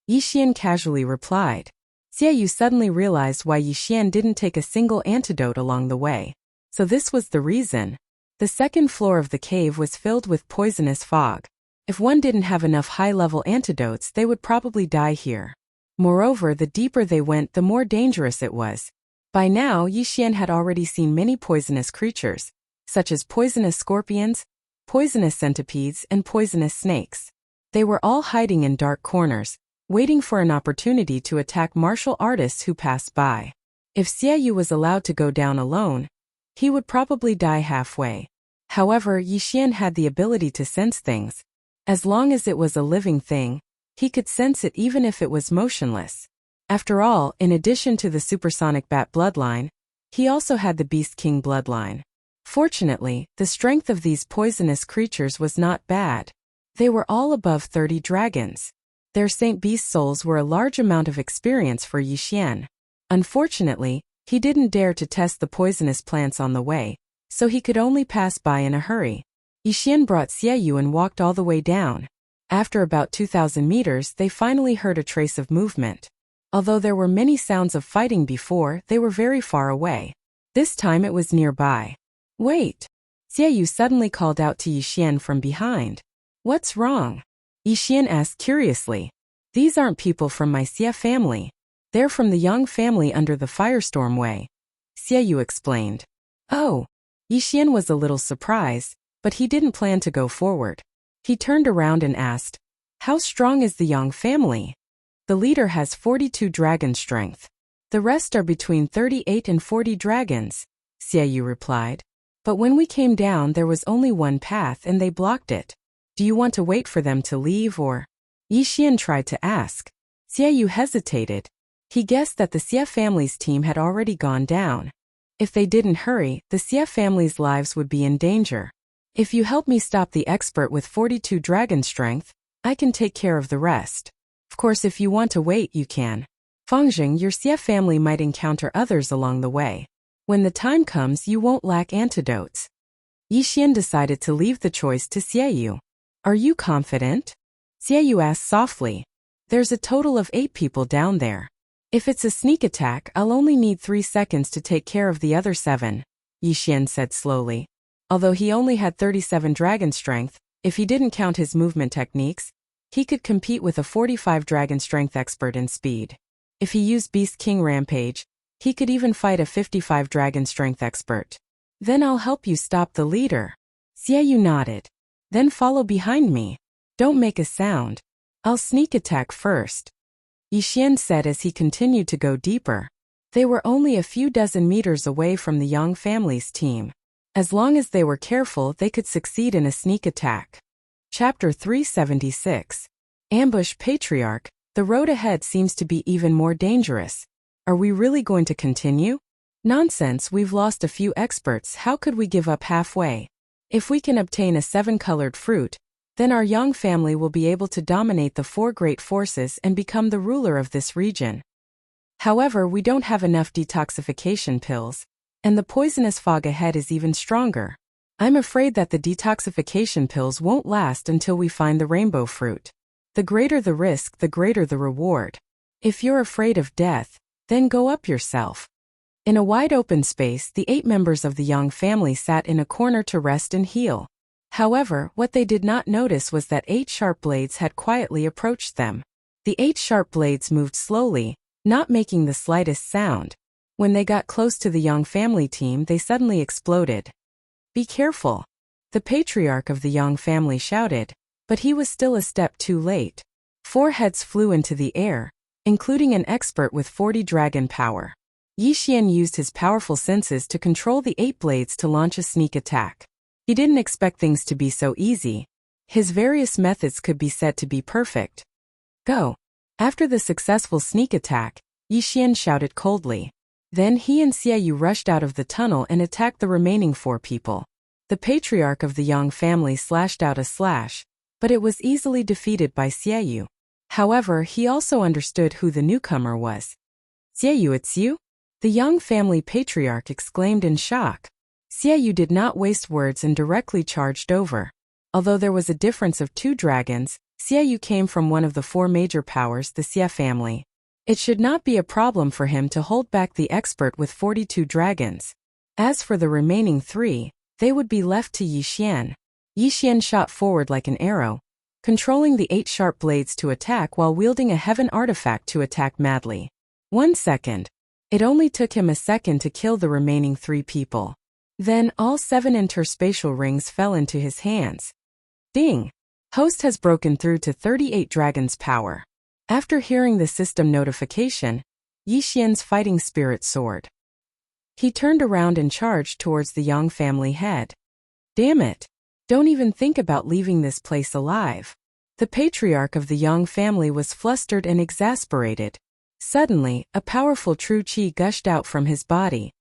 Yixian casually replied. Xie Yu suddenly realized why Yixian didn't take a single antidote along the way. So this was the reason. The second floor of the cave was filled with poisonous fog. If one didn't have enough high-level antidotes, they would probably die here. Moreover, the deeper they went, the more dangerous it was. By now, Yixian had already seen many poisonous creatures, such as poisonous scorpions, poisonous centipedes, and poisonous snakes. They were all hiding in dark corners, waiting for an opportunity to attack martial artists who passed by. If Xie Yu was allowed to go down alone, he would probably die halfway. However, Yixian had the ability to sense things. As long as it was a living thing, he could sense it even if it was motionless. After all, in addition to the supersonic bat bloodline, he also had the Beast King bloodline. Fortunately, the strength of these poisonous creatures was not bad. They were all above 30 dragons. Their Saint Beast souls were a large amount of experience for Yixian. Unfortunately, he didn't dare to test the poisonous plants on the way, so he could only pass by in a hurry. Yixian brought Xie Yu and walked all the way down. After about 2,000 meters, they finally heard a trace of movement. Although there were many sounds of fighting before, they were very far away. This time it was nearby. Wait! Xie Yu suddenly called out to Yixian from behind. What's wrong? Yixian asked curiously. These aren't people from my Xie family. They're from the Yang family under the Firestorm Way. Xie Yu explained. Oh! Yixian was a little surprised, but he didn't plan to go forward. He turned around and asked, how strong is the Yang family? The leader has 42 dragon strength. The rest are between 38 and 40 dragons, Xie Yu replied. But when we came down, there was only one path and they blocked it. Do you want to wait for them to leave or? Yixian tried to ask. Xie Yu hesitated. He guessed that the Xie family's team had already gone down. If they didn't hurry, the Xie family's lives would be in danger. If you help me stop the expert with 42 dragon strength, I can take care of the rest. Of course, if you want to wait, you can. Fangjing, your Xie family might encounter others along the way. When the time comes, you won't lack antidotes. Yixian decided to leave the choice to Xie Yu. Are you confident? Xie Yu asked softly. There's a total of 8 people down there. If it's a sneak attack, I'll only need 3 seconds to take care of the other 7, Yixian said slowly. Although he only had 37 dragon strength, if he didn't count his movement techniques, he could compete with a 45 dragon strength expert in speed. If he used Beast King Rampage, he could even fight a 55 dragon strength expert. Then I'll help you stop the leader. Xiaoyu nodded. Then follow behind me. Don't make a sound. I'll sneak attack first, Yixian said as he continued to go deeper. They were only a few dozen meters away from the Yang family's team. As long as they were careful, they could succeed in a sneak attack. Chapter 376. Ambush Patriarch. The road ahead seems to be even more dangerous. Are we really going to continue? Nonsense, we've lost a few experts, how could we give up halfway? If we can obtain a 7-colored fruit, then our Yang family will be able to dominate the 4 great forces and become the ruler of this region. However, we don't have enough detoxification pills, and the poisonous fog ahead is even stronger. I'm afraid that the detoxification pills won't last until we find the rainbow fruit. The greater the risk, the greater the reward. If you're afraid of death, then go up yourself. In a wide open space, the 8 members of the Yang family sat in a corner to rest and heal. However, what they did not notice was that 8 sharp blades had quietly approached them. The 8 sharp blades moved slowly, not making the slightest sound. When they got close to the Yang family team, they suddenly exploded. Be careful, the patriarch of the Yang family shouted, but he was still a step too late. 4 heads flew into the air, including an expert with 40 dragon power. Yixian used his powerful senses to control the 8 blades to launch a sneak attack. He didn't expect things to be so easy. His various methods could be said to be perfect. Go. After the successful sneak attack, Yixian shouted coldly. Then he and Xiaoyu rushed out of the tunnel and attacked the remaining 4 people. The patriarch of the Yang family slashed out a slash, but it was easily defeated by Xiaoyu. However, he also understood who the newcomer was. Xiaoyu, it's you? The Yang family patriarch exclaimed in shock. Xiaoyu did not waste words and directly charged over. Although there was a difference of 2 dragons, Xiaoyu came from one of the 4 major powers, the Xia family. It should not be a problem for him to hold back the expert with 42 dragons. As for the remaining 3, they would be left to Yixian. Yixian shot forward like an arrow, controlling the 8 sharp blades to attack while wielding a heaven artifact to attack madly. 1 second. It only took him a second to kill the remaining 3 people. Then all 7 interspatial rings fell into his hands. Ding! Host has broken through to 38 dragons power. After hearing the system notification, Yixian's fighting spirit soared. He turned around and charged towards the Yang family head. Damn it! Don't even think about leaving this place alive. The patriarch of the Yang family was flustered and exasperated. Suddenly, a powerful true qi gushed out from his body.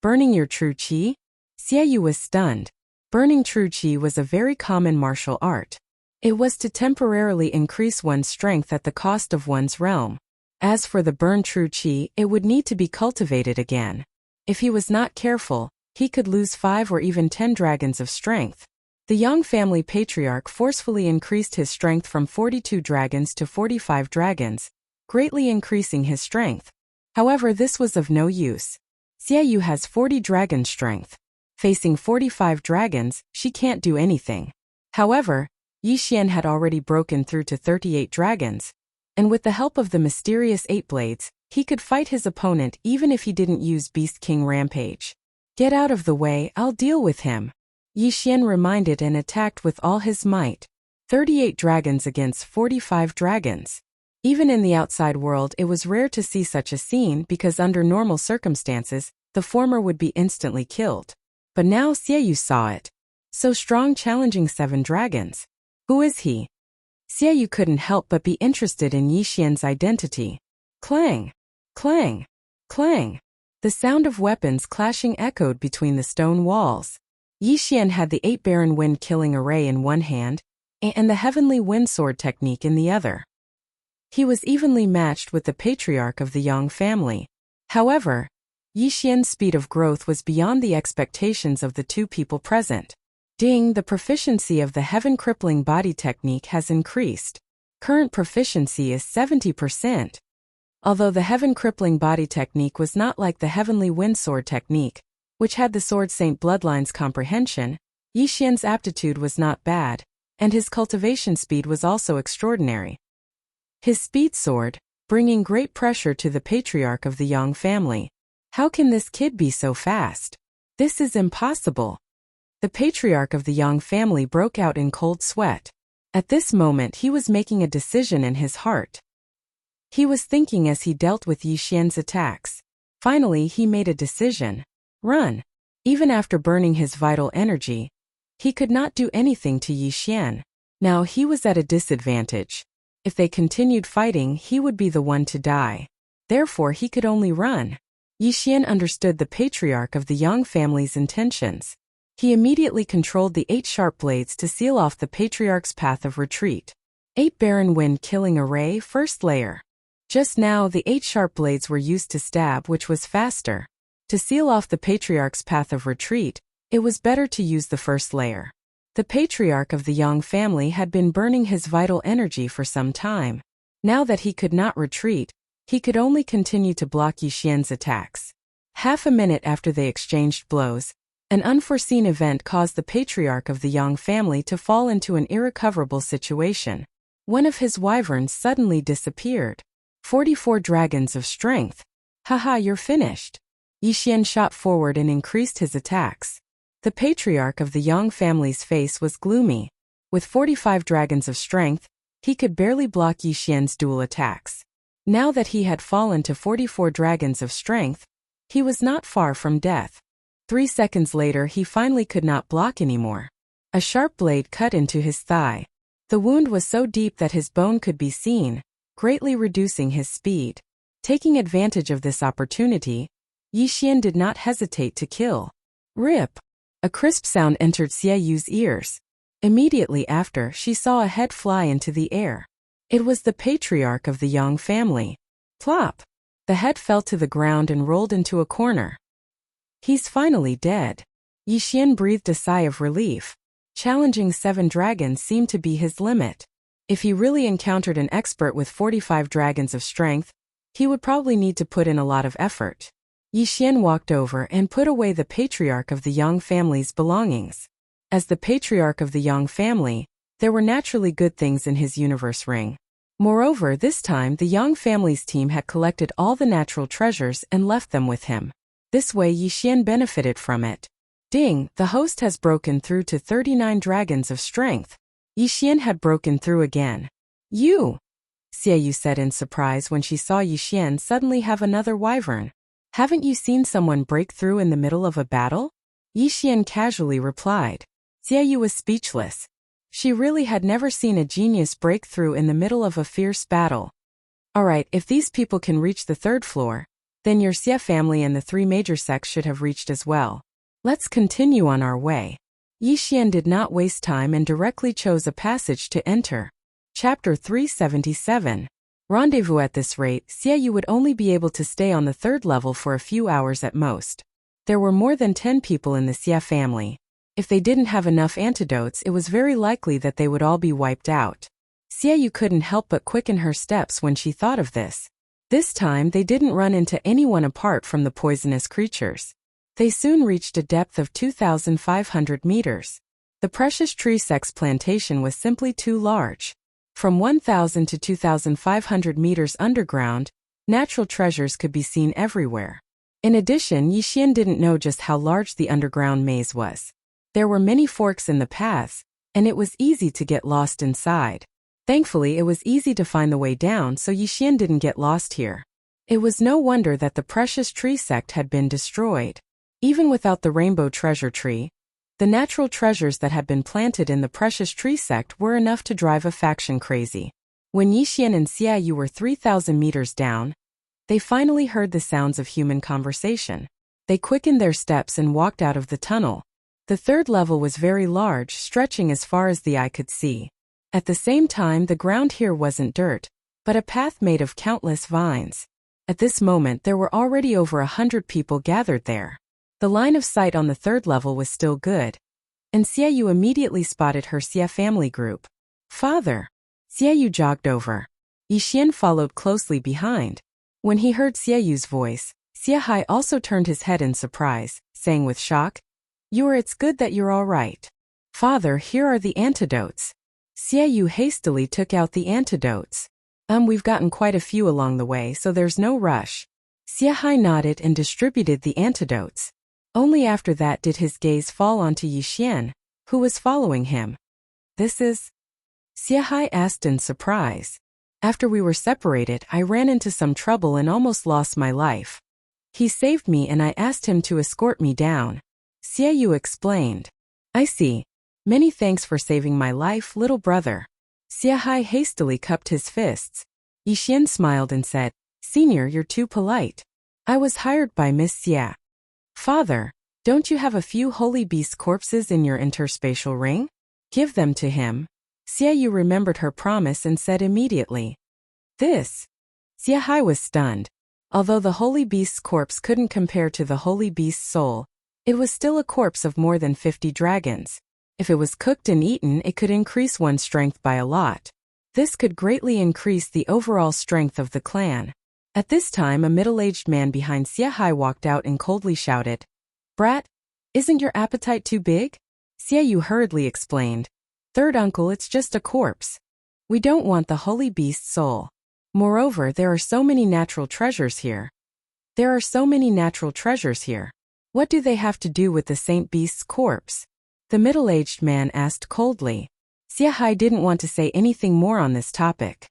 Burning your true qi? Xiaoyu was stunned. Burning true qi was a very common martial art. It was to temporarily increase one's strength at the cost of one's realm. As for the burned true qi, it would need to be cultivated again. If he was not careful, he could lose 5 or even 10 dragons of strength. The Yang family patriarch forcefully increased his strength from 42 dragons to 45 dragons, greatly increasing his strength. However, this was of no use. Xiaoyu has 40 dragon strength. Facing 45 dragons, she can't do anything. However, Yixian had already broken through to 38 dragons, and with the help of the mysterious 8 blades, he could fight his opponent even if he didn't use Beast King Rampage. Get out of the way, I'll deal with him. Yixian reminded and attacked with all his might. 38 dragons against 45 dragons. Even in the outside world, it was rare to see such a scene because under normal circumstances, the former would be instantly killed. But now Xiaoyu saw it. So strong, challenging 7 dragons. Who is he? Xiaoyu couldn't help but be interested in Yixian's identity. Clang! Clang! Clang! The sound of weapons clashing echoed between the stone walls. Yixian had the 8 Baron Wind Killing Array in one hand, and the Heavenly Wind Sword technique in the other. He was evenly matched with the patriarch of the Yang family. However, Yixian's speed of growth was beyond the expectations of the 2 people present. Ding, the proficiency of the Heaven Crippling Body technique has increased. Current proficiency is 70%. Although the Heaven Crippling Body technique was not like the Heavenly Wind Sword technique, which had the Sword Saint bloodline's comprehension, Yi Xian's aptitude was not bad, and his cultivation speed was also extraordinary. His speed soared, bringing great pressure to the patriarch of the Yang family. How can this kid be so fast? This is impossible. The patriarch of the Yang family broke out in cold sweat. At this moment he was making a decision in his heart. He was thinking as he dealt with Yi Xian's attacks. Finally he made a decision. Run. Even after burning his vital energy, he could not do anything to Yi Xian. Now he was at a disadvantage. If they continued fighting, he would be the one to die. Therefore he could only run. Yi Xian understood the patriarch of the Yang family's intentions. He immediately controlled the 8 sharp blades to seal off the patriarch's path of retreat. 8 Barren Wind Killing Array First Layer. Just now the 8 sharp blades were used to stab, which was faster. To seal off the patriarch's path of retreat, it was better to use the first layer. The patriarch of the Yang family had been burning his vital energy for some time. Now that he could not retreat, he could only continue to block Yi Xian's attacks. Half a minute after they exchanged blows, an unforeseen event caused the patriarch of the Yang family to fall into an irrecoverable situation. One of his wyverns suddenly disappeared. 44 dragons of strength. Haha, you're finished. Yi Xian shot forward and increased his attacks. The patriarch of the Yang family's face was gloomy. With 45 dragons of strength, he could barely block Yi Xian's dual attacks. Now that he had fallen to 44 dragons of strength, he was not far from death. 3 seconds later he finally could not block anymore. A sharp blade cut into his thigh. The wound was so deep that his bone could be seen, greatly reducing his speed. Taking advantage of this opportunity, Yi Xian did not hesitate to kill. Rip! A crisp sound entered Xie Yu's ears. Immediately after, she saw a head fly into the air. It was the patriarch of the Yang family. Plop! The head fell to the ground and rolled into a corner. He's finally dead. Yi Xian breathed a sigh of relief. Challenging 7 dragons seemed to be his limit. If he really encountered an expert with 45 dragons of strength, he would probably need to put in a lot of effort. Yi Xian walked over and put away the patriarch of the Yang family's belongings. As the patriarch of the Yang family, there were naturally good things in his universe ring. Moreover, this time the Yang family's team had collected all the natural treasures and left them with him. This way Yi Xian benefited from it. Ding, the host has broken through to 39 dragons of strength. Yi Xian had broken through again. You! Xie Yu said in surprise when she saw Yi Xian suddenly have another wyvern. Haven't you seen someone break through in the middle of a battle? Yi Xian casually replied. Xie Yu was speechless. She really had never seen a genius break through in the middle of a fierce battle. Alright, if these people can reach the 3rd floor, then your Xie family and the 3 major sects should have reached as well. Let's continue on our way. Yi Xian did not waste time and directly chose a passage to enter. Chapter 377. Rendezvous. At this rate, Xie Yu would only be able to stay on the 3rd level for a few hours at most. There were more than 10 people in the Xie family. If they didn't have enough antidotes, it was very likely that they would all be wiped out. Xie Yu couldn't help but quicken her steps when she thought of this. This time they didn't run into anyone apart from the poisonous creatures. They soon reached a depth of 2,500 meters. The precious tree sex plantation was simply too large. From 1,000 to 2,500 meters underground, natural treasures could be seen everywhere. In addition, Yi Xian didn't know just how large the underground maze was. There were many forks in the paths, and it was easy to get lost inside. Thankfully, it was easy to find the way down, so Yi Xian didn't get lost here. It was no wonder that the precious tree sect had been destroyed. Even without the rainbow treasure tree, the natural treasures that had been planted in the precious tree sect were enough to drive a faction crazy. When Yi Xian and Xie Yu were 3,000 meters down, they finally heard the sounds of human conversation. They quickened their steps and walked out of the tunnel. The 3rd level was very large, stretching as far as the eye could see. At the same time, the ground here wasn't dirt, but a path made of countless vines. At this moment there were already over 100 people gathered there. The line of sight on the 3rd level was still good, and Xie Yu immediately spotted her Xie family group. Father! Xiaoyu jogged over. Yixian followed closely behind. When he heard Xiaoyu's voice, Xiahai also turned his head in surprise, saying with shock, It's good that you're all right. Father, here are the antidotes. Xiaoyu hastily took out the antidotes. We've gotten quite a few along the way, so there's no rush. Xiahai nodded and distributed the antidotes. Only after that did his gaze fall onto Yixian, who was following him. This is? Xiahai asked in surprise. After we were separated, I ran into some trouble and almost lost my life. He saved me and I asked him to escort me down. Xiaoyu explained. I see. Many thanks for saving my life, little brother. Xiahai hastily cupped his fists. Yixian smiled and said, Senior, you're too polite. I was hired by Miss Xia. Father, don't you have a few holy beast corpses in your interspatial ring? Give them to him. Xiaoyu remembered her promise and said immediately. This? Xiahai was stunned. Although the holy beast's corpse couldn't compare to the holy beast's soul, it was still a corpse of more than 50 dragons. If it was cooked and eaten, it could increase one's strength by a lot. This could greatly increase the overall strength of the clan. At this time, a middle-aged man behind Xiahai walked out and coldly shouted, Brat, isn't your appetite too big? Xiaoyu hurriedly explained, Third uncle, it's just a corpse. We don't want the holy beast's soul. Moreover, there are so many natural treasures here. What do they have to do with the Saint Beast's corpse? The middle-aged man asked coldly. Xiahai didn't want to say anything more on this topic.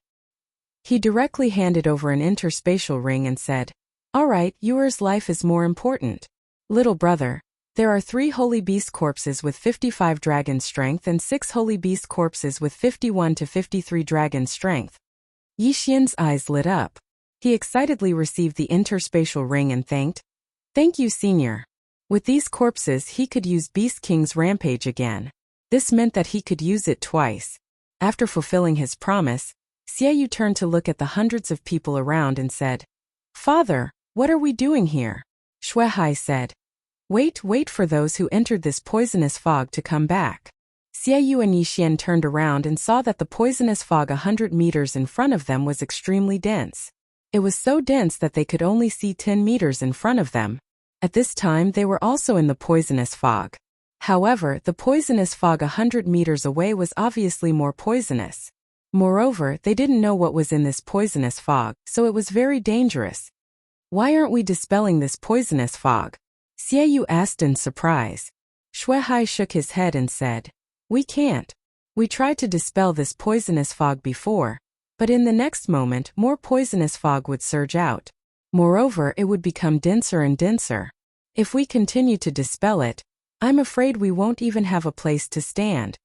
He directly handed over an interspatial ring and said, All right, yours life is more important. Little brother, there are 3 holy beast corpses with 55 dragon strength and 6 holy beast corpses with 51 to 53 dragon strength. Yixian's eyes lit up. He excitedly received the interspatial ring and thanked, Thank you, Senior. With these corpses he could use Beast King's rampage again. This meant that he could use it twice. After fulfilling his promise, Xiaoyu turned to look at the hundreds of people around and said, Father, what are we doing here? Shuehai said, Wait for those who entered this poisonous fog to come back. Xiaoyu and Yixian turned around and saw that the poisonous fog 100 meters in front of them was extremely dense. It was so dense that they could only see 10 meters in front of them. At this time they were also in the poisonous fog. However, the poisonous fog 100 meters away was obviously more poisonous. Moreover, they didn't know what was in this poisonous fog, so it was very dangerous. Why aren't we dispelling this poisonous fog? Xiaoyu asked in surprise. Shuehai shook his head and said, We can't. We tried to dispel this poisonous fog before, but in the next moment more poisonous fog would surge out. Moreover, it would become denser and denser. If we continue to dispel it, I'm afraid we won't even have a place to stand.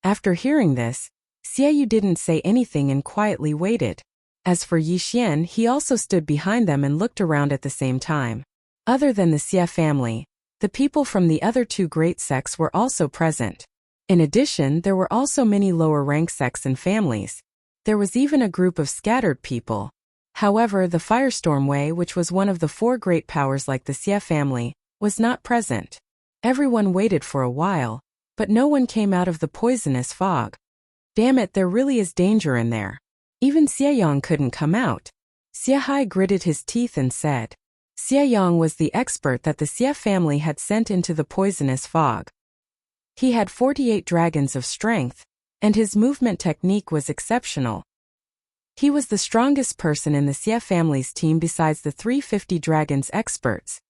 After hearing this, Xiaoyu didn't say anything and quietly waited. As for Yixian, he also stood behind them and looked around at the same time. Other than the Xia family, the people from the other 2 great sects were also present. In addition, there were also many lower rank sects and families. There was even a group of scattered people. However, the Firestorm Way, which was one of the 4 great powers like the Xia family, was not present. Everyone waited for a while, but no one came out of the poisonous fog. Damn it, there really is danger in there. Even Xiaoyang couldn't come out. Xiahai gritted his teeth and said, Xiaoyang was the expert that the Xia family had sent into the poisonous fog. He had 48 dragons of strength, and his movement technique was exceptional. He was the strongest person in the Xia family's team besides the 350 dragons experts.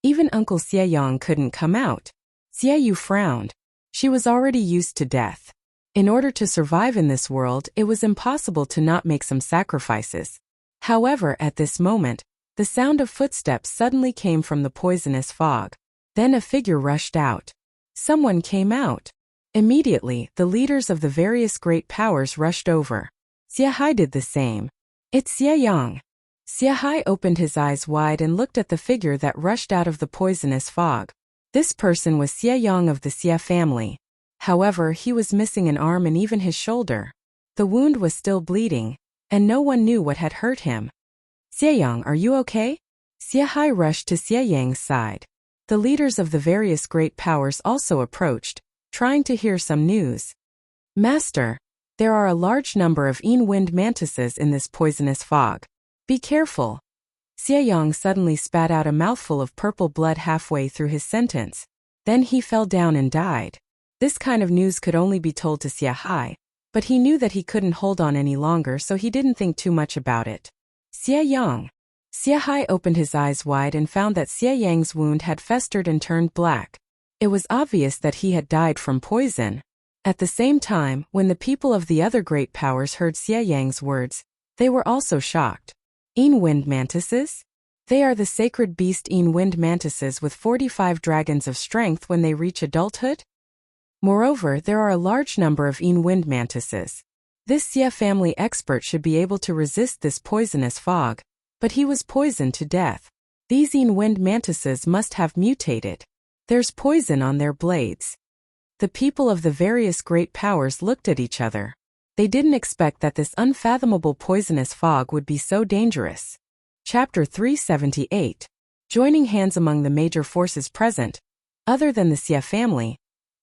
Even Uncle Xiaoyang couldn't come out. Xiaoyu frowned. She was already used to death. In order to survive in this world, it was impossible to not make some sacrifices. However, at this moment, the sound of footsteps suddenly came from the poisonous fog. Then a figure rushed out. Someone came out. Immediately, the leaders of the various great powers rushed over. Xiahai did the same. It's Xiaoyang. Xiahai opened his eyes wide and looked at the figure that rushed out of the poisonous fog. This person was Xiaoyang of the Xia family. However, he was missing an arm and even his shoulder. The wound was still bleeding, and no one knew what had hurt him. Xiaoyang, are you okay? Xiahai rushed to Xiaoyang's side. The leaders of the various great powers also approached, trying to hear some news. Master, There are a large number of wind mantises in this poisonous fog. Be careful. Xie Yang suddenly spat out a mouthful of purple blood halfway through his sentence. Then he fell down and died. This kind of news could only be told to Xie Hai, but he knew that he couldn't hold on any longer, so he didn't think too much about it. Xie Yang. Xie Hai opened his eyes wide and found that Xie Yang's wound had festered and turned black. It was obvious that he had died from poison. At the same time, when the people of the other great powers heard Xie Yang's words, they were also shocked. Wind mantises? They are the sacred beast wind mantises with 45 dragons of strength when they reach adulthood. Moreover, there are a large number of wind mantises. This Xie family expert should be able to resist this poisonous fog, but he was poisoned to death. These wind mantises must have mutated. There's poison on their blades. The people of the various great powers looked at each other. They didn't expect that this unfathomable poisonous fog would be so dangerous. Chapter 378. Joining hands among the major forces present. Other than the Xie family,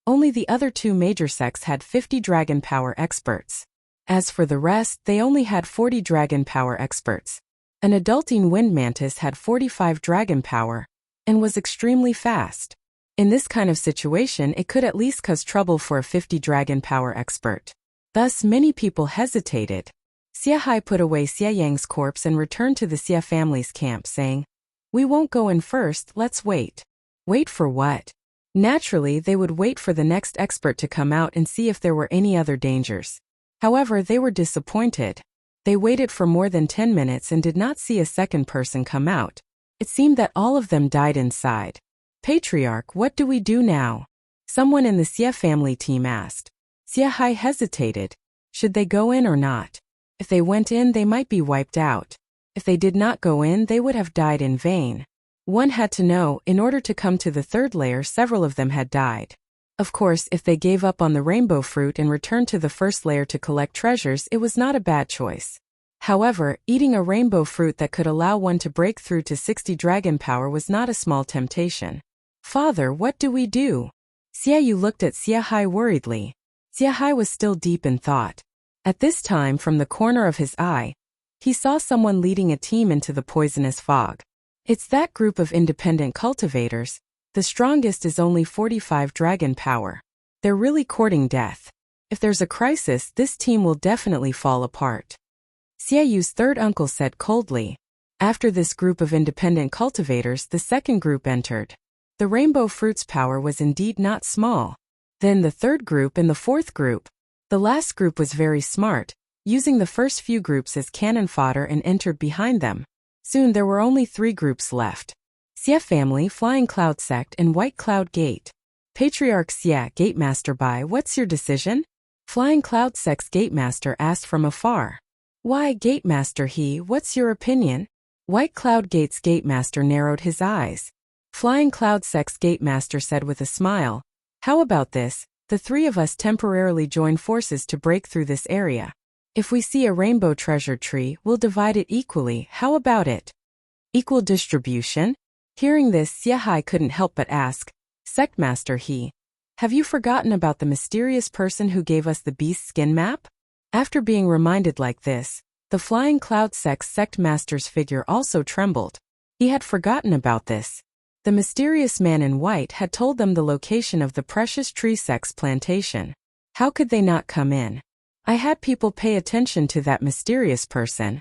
only the other two major sects had 50 dragon power experts. As for the rest, they only had 40 dragon power experts. An adulting wind mantis had 45 dragon power, and was extremely fast. In this kind of situation, it could at least cause trouble for a 50 dragon power expert. Thus, many people hesitated. Xie Hai put away Xie Yang's corpse and returned to the Xie family's camp, saying, "We won't go in first, let's wait." Wait for what? Naturally, they would wait for the next expert to come out and see if there were any other dangers. However, they were disappointed. They waited for more than 10 minutes and did not see a second person come out. It seemed that all of them died inside. "Patriarch, what do we do now?" Someone in the Xie family team asked. Xie Hai hesitated. Should they go in or not? If they went in, they might be wiped out. If they did not go in, they would have died in vain. One had to know, in order to come to the third layer, several of them had died. Of course, if they gave up on the rainbow fruit and returned to the first layer to collect treasures, it was not a bad choice. However, eating a rainbow fruit that could allow one to break through to 60 dragon power was not a small temptation. "Father, what do we do?" Xie Yu looked at Xie Hai worriedly. Xie Hai was still deep in thought. At this time, from the corner of his eye, he saw someone leading a team into the poisonous fog. It's that group of independent cultivators. The strongest is only 45 dragon power. They're really courting death. If there's a crisis, this team will definitely fall apart. Xie Yu's third uncle said coldly. After this group of independent cultivators, the second group entered. The rainbow fruit's power was indeed not small. Then the third group and the fourth group. The last group was very smart, using the first few groups as cannon fodder and entered behind them. Soon there were only 3 groups left. Xie family, Flying Cloud sect, and White Cloud Gate. Patriarch Xie, Gatemaster Bai, what's your decision? Flying Cloud sect's Gatemaster asked from afar. Why, Gatemaster he, what's your opinion? White Cloud Gate's Gatemaster narrowed his eyes. Flying Cloud sect's Gatemaster said with a smile, how about this? The 3 of us temporarily join forces to break through this area. If we see a rainbow treasure tree, we'll divide it equally, how about it? Equal distribution? Hearing this, Xie Hai couldn't help but ask, Sectmaster he, have you forgotten about the mysterious person who gave us the beast skin map? After being reminded like this, the Flying Cloud sect's Sectmaster's figure also trembled. He had forgotten about this. The mysterious man in white had told them the location of the precious tree sect's plantation. How could they not come in? I had people pay attention to that mysterious person.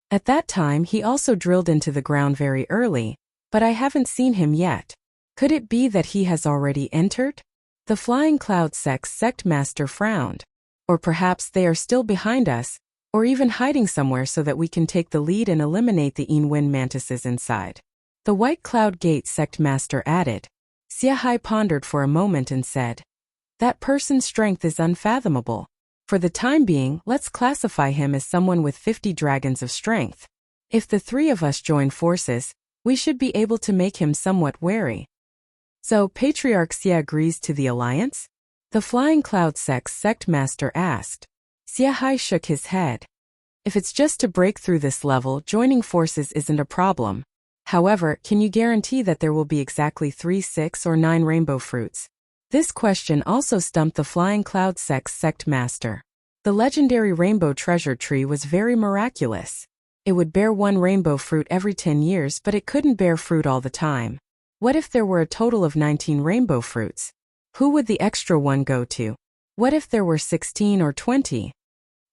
At that time he also drilled into the ground very early, but I haven't seen him yet. Could it be that he has already entered? The Flying Cloud sect's Sectmaster frowned. Or perhaps they are still behind us, or even hiding somewhere so that we can take the lead and eliminate the wind mantises inside. The White Cloud Gate Sectmaster added. Xie Hai pondered for a moment and said, that person's strength is unfathomable. For the time being, let's classify him as someone with 50 dragons of strength. If the 3 of us join forces, we should be able to make him somewhat wary. So, Patriarch Xie agrees to the alliance? The Flying Cloud sect's Sectmaster asked. Xie Hai shook his head. If it's just to break through this level, joining forces isn't a problem. However, can you guarantee that there will be exactly 3, 6, or 9 rainbow fruits? This question also stumped the Flying Cloud sect's Sectmaster. The legendary rainbow treasure tree was very miraculous. It would bear one rainbow fruit every 10 years, but it couldn't bear fruit all the time. What if there were a total of 19 rainbow fruits? Who would the extra one go to? What if there were 16 or 20?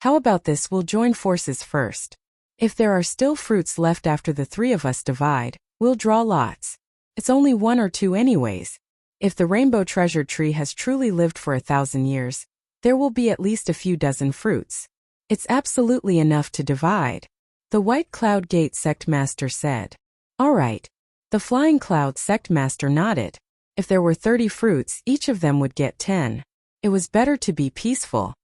How about this? We'll join forces first. If there are still fruits left after the three of us divide, we'll draw lots. It's only 1 or 2 anyways. If the rainbow treasure tree has truly lived for 1,000 years, there will be at least a few dozen fruits. It's absolutely enough to divide. The White Cloud Gate Sect Master said. All right. The Flying Cloud Sect Master nodded. If there were 30 fruits, each of them would get 10. It was better to be peaceful.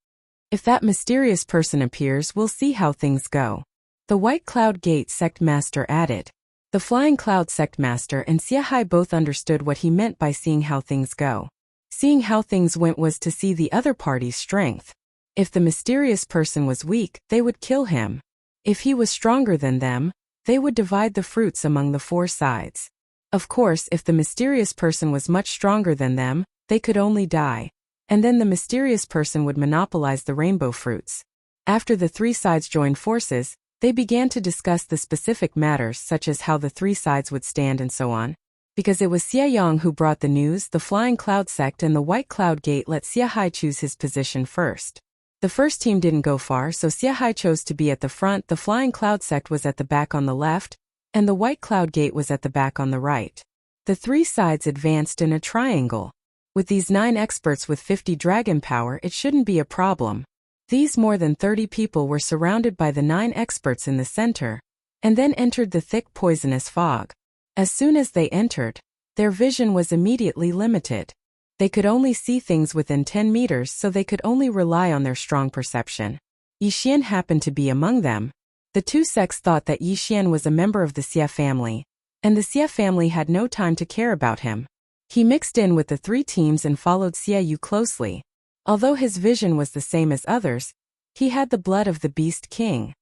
If that mysterious person appears, we'll see how things go. The White Cloud Gate Sect Master added. The Flying Cloud Sect Master and Xiahai both understood what he meant by seeing how things go. Seeing how things went was to see the other party's strength. If the mysterious person was weak, they would kill him. If he was stronger than them, they would divide the fruits among the 4 sides. Of course, if the mysterious person was much stronger than them, they could only die. And then the mysterious person would monopolize the rainbow fruits. After the 3 sides joined forces, they began to discuss the specific matters such as how the 3 sides would stand and so on. Because it was Xia Yang who brought the news, the Flying Cloud Sect and the White Cloud Gate let Xiahai choose his position first. The first team didn't go far, so Xiahai chose to be at the front. The Flying Cloud Sect was at the back on the left, and the White Cloud Gate was at the back on the right. The 3 sides advanced in a triangle. With these 9 experts with 50 dragon power, it shouldn't be a problem. These more than 30 people were surrounded by the 9 experts in the center, and then entered the thick poisonous fog. As soon as they entered, their vision was immediately limited. They could only see things within 10 meters, so they could only rely on their strong perception. Yixian happened to be among them. The 2 sects thought that Yixian was a member of the Xia family, and the Xia family had no time to care about him. He mixed in with the 3 teams and followed Xia Yu closely. Although his vision was the same as others, he had the blood of the Beast King.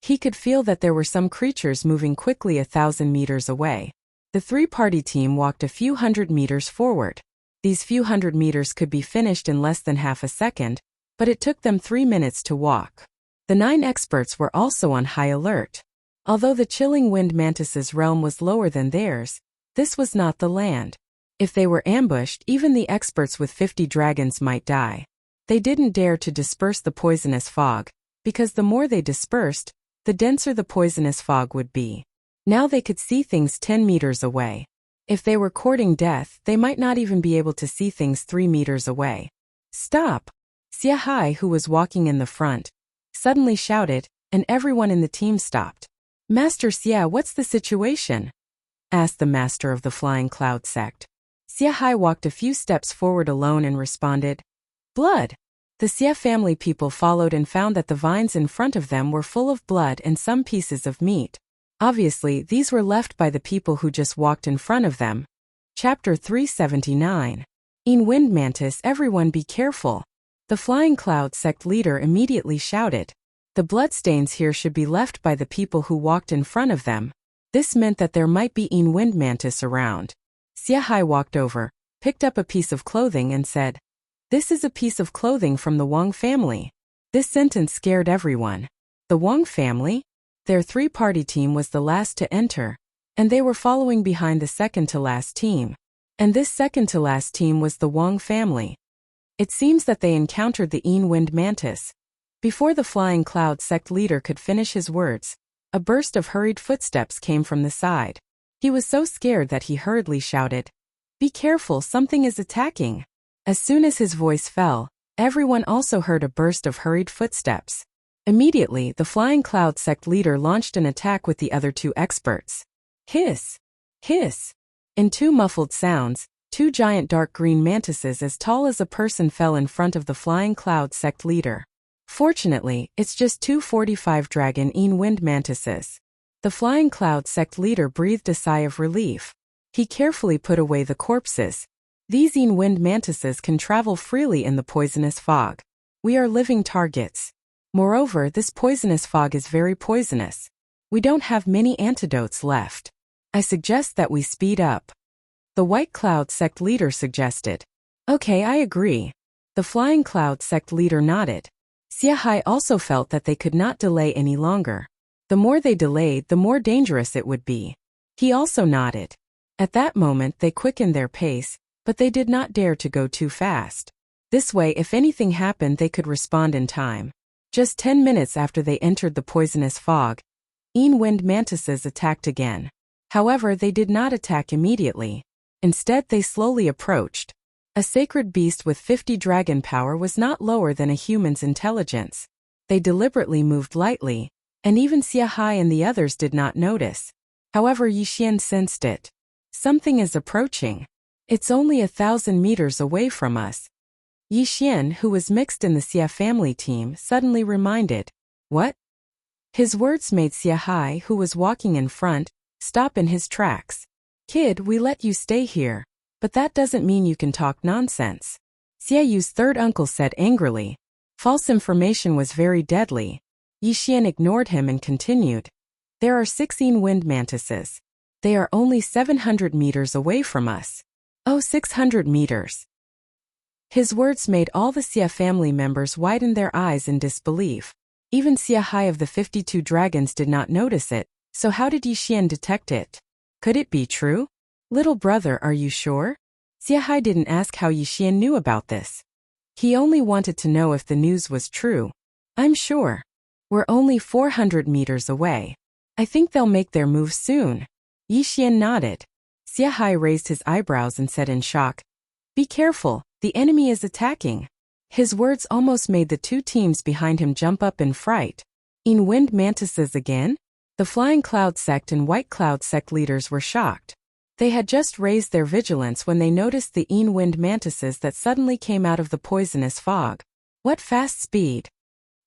He could feel that there were some creatures moving quickly 1,000 meters away. The 3-party team walked a few hundred meters forward. These few hundred meters could be finished in less than half a second, but it took them 3 minutes to walk. The 9 experts were also on high alert. Although the chilling wind mantis's realm was lower than theirs, this was not the land. If they were ambushed, even the experts with 50 dragons might die. They didn't dare to disperse the poisonous fog, because the more they dispersed, the denser the poisonous fog would be. Now they could see things 10 meters away. If they were courting death, they might not even be able to see things 3 meters away. Stop! Xiahai, who was walking in the front, suddenly shouted, and everyone in the team stopped. Master Xia, what's the situation? Asked the master of the Flying Cloud Sect. Xiahai walked a few steps forward alone and responded, Blood! The Xia family people followed and found that the vines in front of them were full of blood and some pieces of meat. Obviously, these were left by the people who just walked in front of them. Chapter 379. In Wind Mantis, everyone be careful. The Flying Cloud Sect leader immediately shouted. The bloodstains here should be left by the people who walked in front of them. This meant that there might be In Wind Mantis around. Xiahai walked over, picked up a piece of clothing and said, This is a piece of clothing from the Wang family. This sentence scared everyone. The Wang family? Their 3-party team was the last to enter, and they were following behind the second-to-last team. And this second-to-last team was the Wang family. It seems that they encountered the In Wind Mantis. Before the Flying Cloud Sect leader could finish his words, a burst of hurried footsteps came from the side. He was so scared that he hurriedly shouted, Be careful, something is attacking. As soon as his voice fell, everyone also heard a burst of hurried footsteps. Immediately, the Flying Cloud Sect leader launched an attack with the other 2 experts. Hiss! Hiss! In 2 muffled sounds, 2 giant dark green mantises as tall as a person fell in front of the Flying Cloud Sect leader. Fortunately, it's just 2 45 dragon In Wind Mantises. The Flying Cloud Sect leader breathed a sigh of relief. He carefully put away the corpses. These In Wind Mantises can travel freely in the poisonous fog. We are living targets. Moreover, this poisonous fog is very poisonous. We don't have many antidotes left. I suggest that we speed up. The White Cloud Sect leader suggested. Okay, I agree. The Flying Cloud Sect leader nodded. Xiahai also felt that they could not delay any longer. The more they delayed, the more dangerous it would be. He also nodded. At that moment they quickened their pace, but they did not dare to go too fast. This way, if anything happened, they could respond in time. Just 10 minutes after they entered the poisonous fog, wind mantises attacked again. However, they did not attack immediately. Instead, they slowly approached. A sacred beast with 50 dragon power was not lower than a human's intelligence. They deliberately moved lightly, and even Xiahai and the others did not notice. However, Yixian sensed it. Something is approaching. It's only 1,000 meters away from us. Yixian, who was mixed in the Xia family team, suddenly reminded. What? His words made Xiahai, who was walking in front, stop in his tracks. Kid, we let you stay here, but that doesn't mean you can talk nonsense. Xiayu's third uncle said angrily. False information was very deadly. Yixian ignored him and continued. There are 16 wind mantises. They are only 700 meters away from us. Oh, 600 meters. His words made all the Xia family members widen their eyes in disbelief. Even Xiahai of the 52 dragons did not notice it, so how did Yixian detect it? Could it be true? Little brother, are you sure? Xiahai didn't ask how Yixian knew about this. He only wanted to know if the news was true. I'm sure. We're only 400 meters away. I think they'll make their move soon. Yixian nodded. Xiahai raised his eyebrows and said in shock. Be careful, the enemy is attacking. His words almost made the two teams behind him jump up in fright. Wind mantises again? The Flying Cloud Sect and White Cloud Sect leaders were shocked. They had just raised their vigilance when they noticed the wind mantises that suddenly came out of the poisonous fog. What fast speed!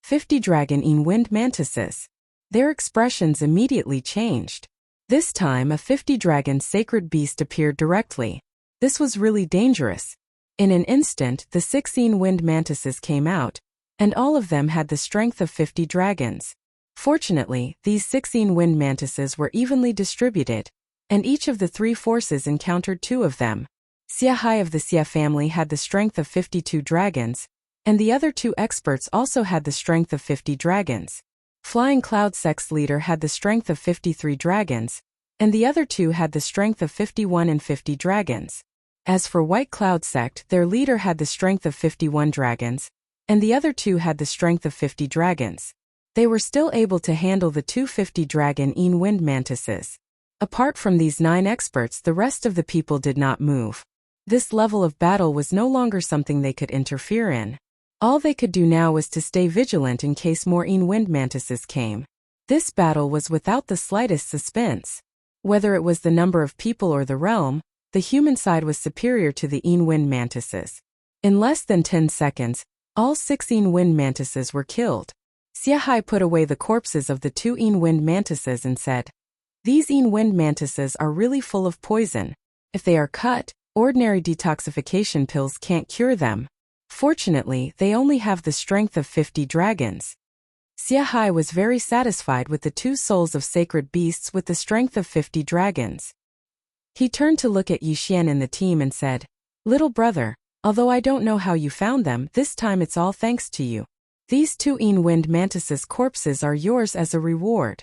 50 dragon wind mantises. Their expressions immediately changed. This time a 50 dragon sacred beast appeared directly. This was really dangerous. In an instant, the 16 wind mantises came out, and all of them had the strength of 50 dragons. Fortunately, these 16 wind mantises were evenly distributed, and each of the three forces encountered two of them. Xiahai of the Xia family had the strength of 52 dragons, and the other two experts also had the strength of 50 dragons. Flying Cloud Sect's leader had the strength of 53 dragons, and the other two had the strength of 51 and 50 dragons. As for White Cloud Sect, their leader had the strength of 51 dragons, and the other two had the strength of 50 dragons. They were still able to handle the 250 dragon wind mantises. Apart from these 9 experts, the rest of the people did not move. This level of battle was no longer something they could interfere in. All they could do now was to stay vigilant in case more wind mantises came. This battle was without the slightest suspense. Whether it was the number of people or the realm, the human side was superior to the wind mantises. In less than 10 seconds, all 16 wind mantises were killed. Xiahai put away the corpses of the 2 wind mantises and said, These wind mantises are really full of poison. If they are cut, ordinary detoxification pills can't cure them. Fortunately, they only have the strength of 50 dragons. Xiahai was very satisfied with the 2 souls of sacred beasts with the strength of 50 dragons. He turned to look at Yixian and the team and said, Little brother, although I don't know how you found them, this time it's all thanks to you. These 2 wind mantises' corpses are yours as a reward.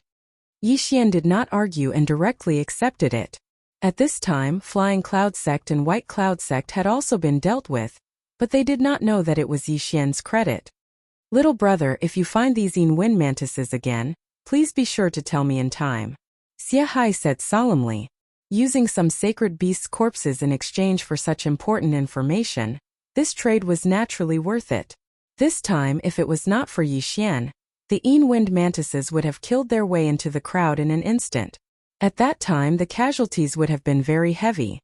Yixian did not argue and directly accepted it. At this time, Flying Cloud Sect and White Cloud Sect had also been dealt with, but they did not know that it was Yixian's credit. Little brother, if you find these wind mantises again, please be sure to tell me in time. Xiahai said solemnly. Using some sacred beasts' corpses in exchange for such important information, this trade was naturally worth it. This time, if it was not for Yixian, the wind mantises would have killed their way into the crowd in an instant. At that time, the casualties would have been very heavy.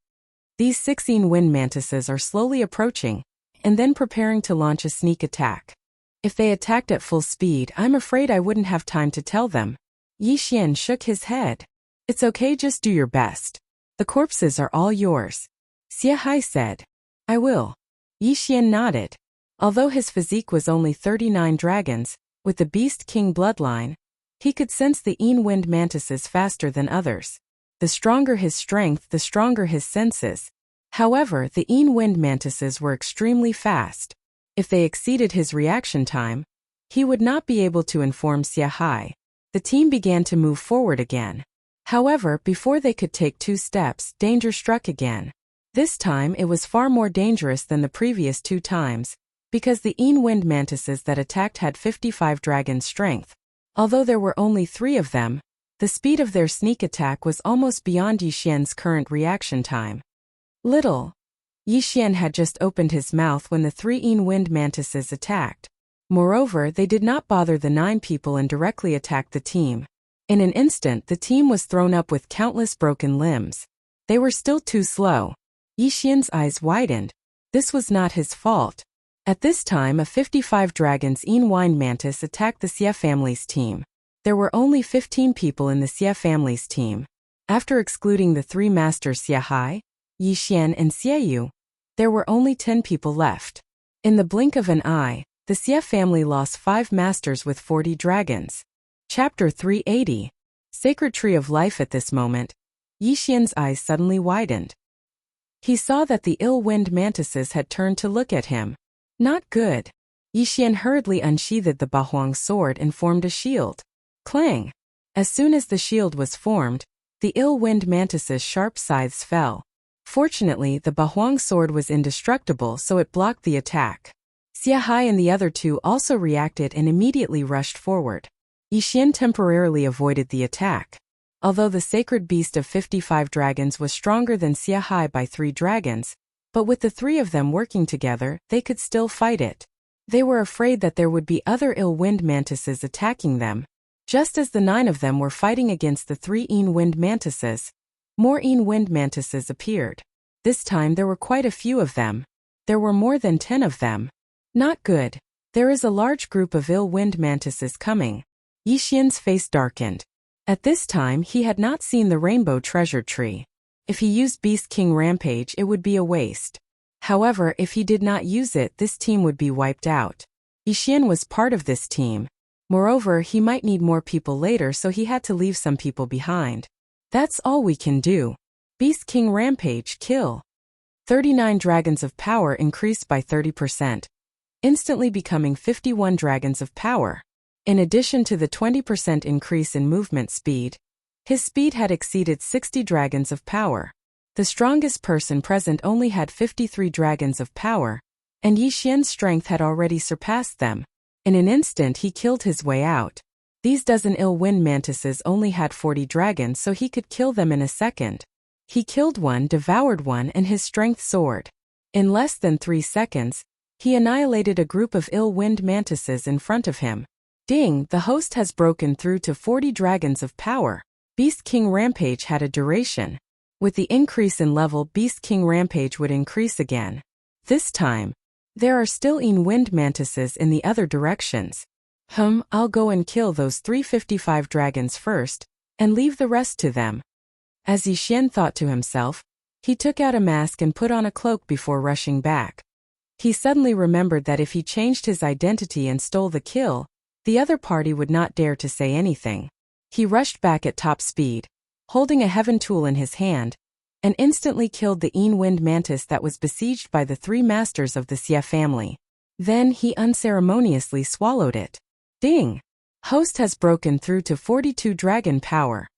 These 16 wind mantises are slowly approaching, and then preparing to launch a sneak attack. If they attacked at full speed, I'm afraid I wouldn't have time to tell them. Yixian shook his head. It's okay, just do your best. The corpses are all yours. Xiahai said. I will. Yixian nodded. Although his physique was only 39 dragons, with the Beast King bloodline, he could sense the wind mantises faster than others. The stronger his strength, the stronger his senses. However, the wind mantises were extremely fast. If they exceeded his reaction time, He would not be able to inform Xia Hai. The team began to move forward again. However, before they could take 2 steps, danger struck again. This time it was far more dangerous than the previous 2 times, because the wind mantises that attacked had 55 dragon strength. Although there were only 3 of them, the speed of their sneak attack was almost beyond Yixian's current reaction time. Little Yixian had just opened his mouth when the 3 wind mantises attacked. Moreover, they did not bother the 9 people and directly attacked the team. In an instant, the team was thrown up with countless broken limbs. They were still too slow. Yixian's eyes widened. This was not his fault. At this time, a 55 dragons wind mantis attacked the Xia family's team. There were only 15 people in the Xia family's team. After excluding the 3 masters Xia Hai, Yixian and Xie Yu, there were only 10 people left. In the blink of an eye, the Xia family lost 5 masters with 40 dragons. Chapter 380. Sacred Tree of Life. At this moment, Yixian's eyes suddenly widened. He saw that the wind mantises had turned to look at him. Not good. Yixian hurriedly unsheathed the Bahuang sword and formed a shield. Clang! As soon as the shield was formed, the wind mantises' sharp scythes fell. Fortunately, the Bahuang sword was indestructible, so it blocked the attack. Xia Hai and the other 2 also reacted and immediately rushed forward. Yixian temporarily avoided the attack. Although the sacred beast of 55 dragons was stronger than Xia Hai by 3 dragons, but with the 3 of them working together, they could still fight it. They were afraid that there would be other wind mantises attacking them. Just as the 9 of them were fighting against the 3 wind mantises, more wind mantises appeared. This time there were quite a few of them. There were more than 10 of them. Not good. There is a large group of wind mantises coming. Yixian's face darkened. At this time he had not seen the rainbow treasure tree. If he used Beast King Rampage, it would be a waste. However, if he did not use it, this team would be wiped out. Yixian was part of this team. Moreover, he might need more people later, so he had to leave some people behind. That's all we can do. Beast King Rampage, kill. 39 dragons of power increased by 30%, instantly becoming 51 dragons of power. In addition to the 20% increase in movement speed, his speed had exceeded 60 dragons of power. The strongest person present only had 53 dragons of power, and Yixian's strength had already surpassed them. In an instant he killed his way out. These dozen wind mantises only had 40 dragons, so he could kill them in a second. He killed one, devoured one, and his strength soared. In less than 3 seconds, he annihilated a group of wind mantises in front of him. Ding! The host has broken through to 40 dragons of power. Beast King Rampage had a duration. With the increase in level, Beast King Rampage would increase again. This time, there are still wind mantises in the other directions. I'll go and kill those 355 dragons first, and leave the rest to them. As Yixian thought to himself, he took out a mask and put on a cloak before rushing back. He suddenly remembered that if he changed his identity and stole the kill, the other party would not dare to say anything. He rushed back at top speed, holding a heaven tool in his hand, and instantly killed the wind mantis that was besieged by the 3 masters of the Xia family. Then he unceremoniously swallowed it. Ding! Host has broken through to 42 dragon power.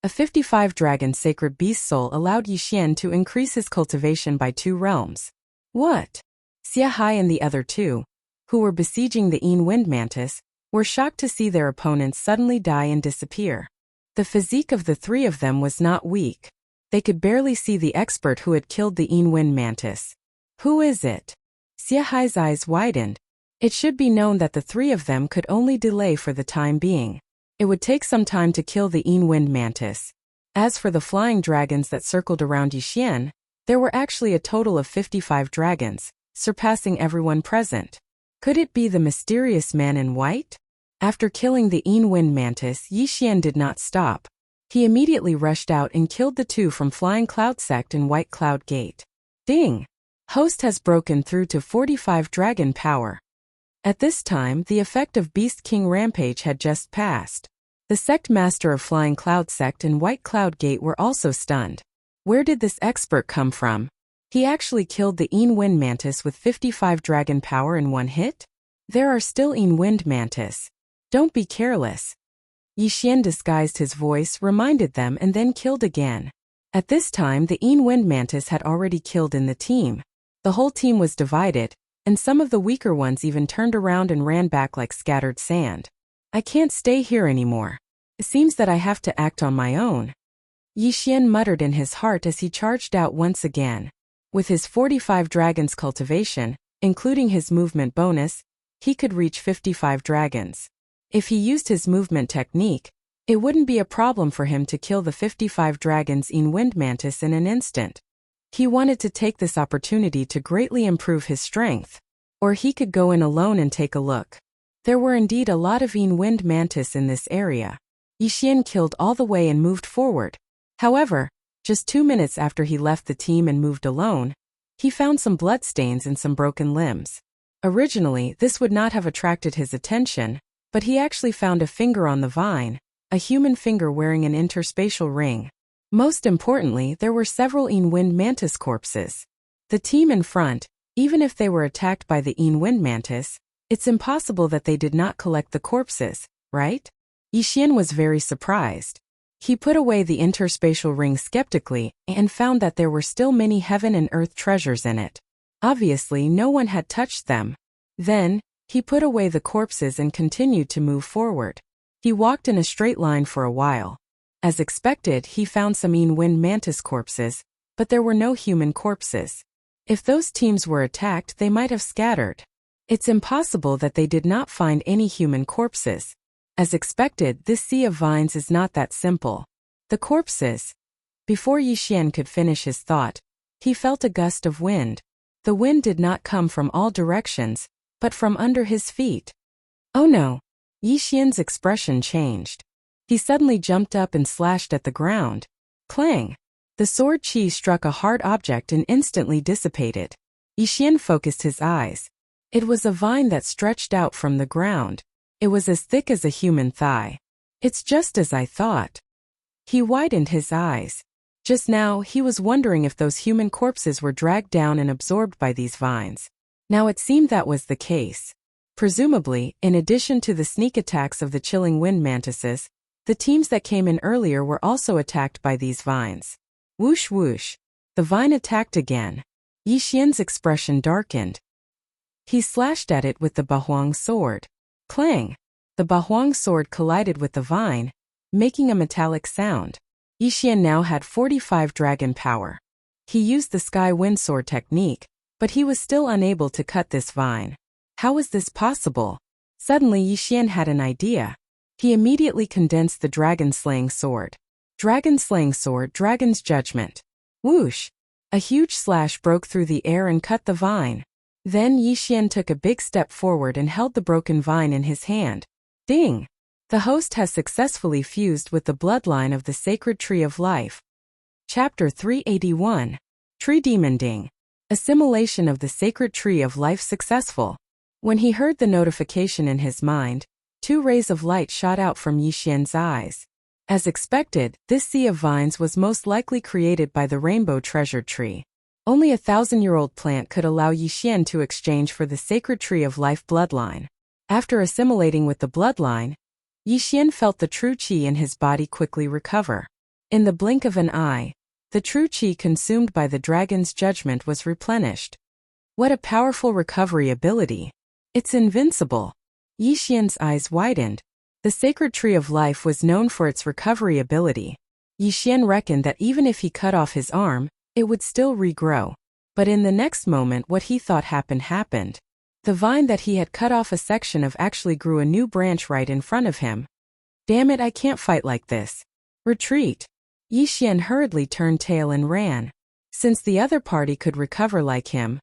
A 55 dragon sacred beast soul allowed Yixian to increase his cultivation by 2 realms. What? Xia Hai and the other 2, who were besieging the wind mantis, were shocked to see their opponents suddenly die and disappear. The physique of the 3 of them was not weak. They could barely see the expert who had killed the wind mantis. Who is it? Xia Hai's eyes widened. It should be known that the 3 of them could only delay for the time being. It would take some time to kill the wind mantis. As for the flying dragons that circled around Yixian, there were actually a total of 55 dragons, surpassing everyone present. Could it be the mysterious man in white? After killing the wind mantis, Yixian did not stop. He immediately rushed out and killed the 2 from Flying Cloud Sect and White Cloud Gate. Ding! Host has broken through to 45 dragon power. At this time, the effect of Beast King Rampage had just passed. The sect master of Flying Cloud Sect and White Cloud Gate were also stunned. Where did this expert come from? He actually killed the wind mantis with 55 dragon power in one hit? There are still wind mantis. Don't be careless. Yixian disguised his voice, reminded them, and then killed again. At this time the wind mantis had already killed in the team. The whole team was divided, and some of the weaker ones even turned around and ran back like scattered sand. I can't stay here anymore. It seems that I have to act on my own. Yixian muttered in his heart as he charged out once again. With his 45 dragons cultivation, including his movement bonus, he could reach 55 dragons. If he used his movement technique, it wouldn't be a problem for him to kill the 55 dragons in wind mantis in an instant. He wanted to take this opportunity to greatly improve his strength. Or he could go in alone and take a look. There were indeed a lot of wind mantis in this area. Yixian killed all the way and moved forward. However, just 2 minutes after he left the team and moved alone, he found some bloodstains and some broken limbs. Originally, this would not have attracted his attention, but he actually found a finger on the vine, a human finger wearing an interspatial ring. Most importantly, there were several wind mantis corpses. The team in front, even if they were attacked by the wind mantis, it's impossible that they did not collect the corpses, right? Yixian was very surprised. He put away the interspatial ring skeptically and found that there were still many heaven and earth treasures in it. Obviously, no one had touched them. Then, he put away the corpses and continued to move forward. He walked in a straight line for a while. As expected, he found some wind mantis corpses, but there were no human corpses. If those teams were attacked, they might have scattered. It's impossible that they did not find any human corpses. As expected, this sea of vines is not that simple. The corpses. Before Yixian could finish his thought, he felt a gust of wind. The wind did not come from all directions, but from under his feet. Oh no! Yixian's expression changed. He suddenly jumped up and slashed at the ground. Clang! The sword chi struck a hard object and instantly dissipated. Yixian focused his eyes. It was a vine that stretched out from the ground. It was as thick as a human thigh. It's just as I thought. He widened his eyes. Just now, he was wondering if those human corpses were dragged down and absorbed by these vines. Now it seemed that was the case. Presumably, in addition to the sneak attacks of the chilling wind mantises, the teams that came in earlier were also attacked by these vines. Whoosh whoosh. The vine attacked again. Yixian's expression darkened. He slashed at it with the Bahuang sword. Clang! The Bahuang sword collided with the vine, making a metallic sound. Yixian now had 45 dragon power. He used the sky wind sword technique, but he was still unable to cut this vine. How was this possible? Suddenly Yixian had an idea. He immediately condensed the dragon-slaying sword. Dragon-slaying sword, dragon's judgment. Whoosh! A huge slash broke through the air and cut the vine. Then Yixian took a big step forward and held the broken vine in his hand. Ding! The host has successfully fused with the bloodline of the sacred tree of life. Chapter 381. Tree Demon Ding. Assimilation of the sacred tree of life successful. When he heard the notification in his mind, 2 rays of light shot out from Yixian's eyes. As expected, this sea of vines was most likely created by the rainbow treasure tree. Only a 1,000-year-old plant could allow Yixian to exchange for the sacred tree of life bloodline. After assimilating with the bloodline, Yixian felt the true qi in his body quickly recover. In the blink of an eye, the true qi consumed by the dragon's judgment was replenished. What a powerful recovery ability! It's invincible! Yixian's eyes widened. The sacred tree of life was known for its recovery ability. Yixian reckoned that even if he cut off his arm, it would still regrow. But in the next moment what he thought happened. The vine that he had cut off a section of actually grew a new branch right in front of him. Damn it, I can't fight like this. Retreat! Yixian hurriedly turned tail and ran. Since the other party could recover like him,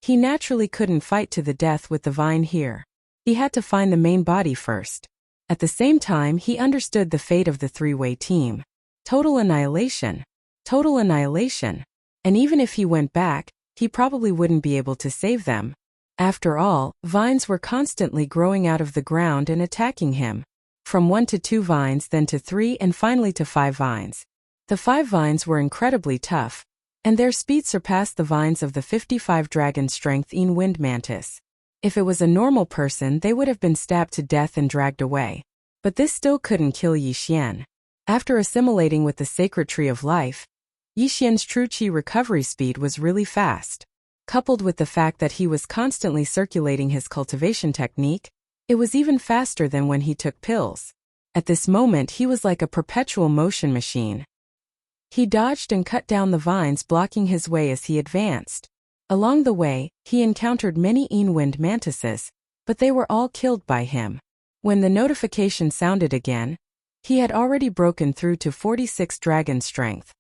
he naturally couldn't fight to the death with the vine here. He had to find the main body first. At the same time, he understood the fate of the 3-way team. Total annihilation. Total annihilation. And even if he went back, he probably wouldn't be able to save them. After all, vines were constantly growing out of the ground and attacking him. From 1 to 2 vines, then to 3 and finally to 5 vines. The 5 vines were incredibly tough, and their speed surpassed the vines of the 55 dragon strength wind mantis. If it was a normal person, they would have been stabbed to death and dragged away. But this still couldn't kill Yi Xian. After assimilating with the sacred tree of life, Yi Xian's true qi recovery speed was really fast. Coupled with the fact that he was constantly circulating his cultivation technique, it was even faster than when he took pills. At this moment, he was like a perpetual motion machine. He dodged and cut down the vines blocking his way as he advanced. Along the way, he encountered many wind mantises, but they were all killed by him. When the notification sounded again, he had already broken through to 46 dragon strength.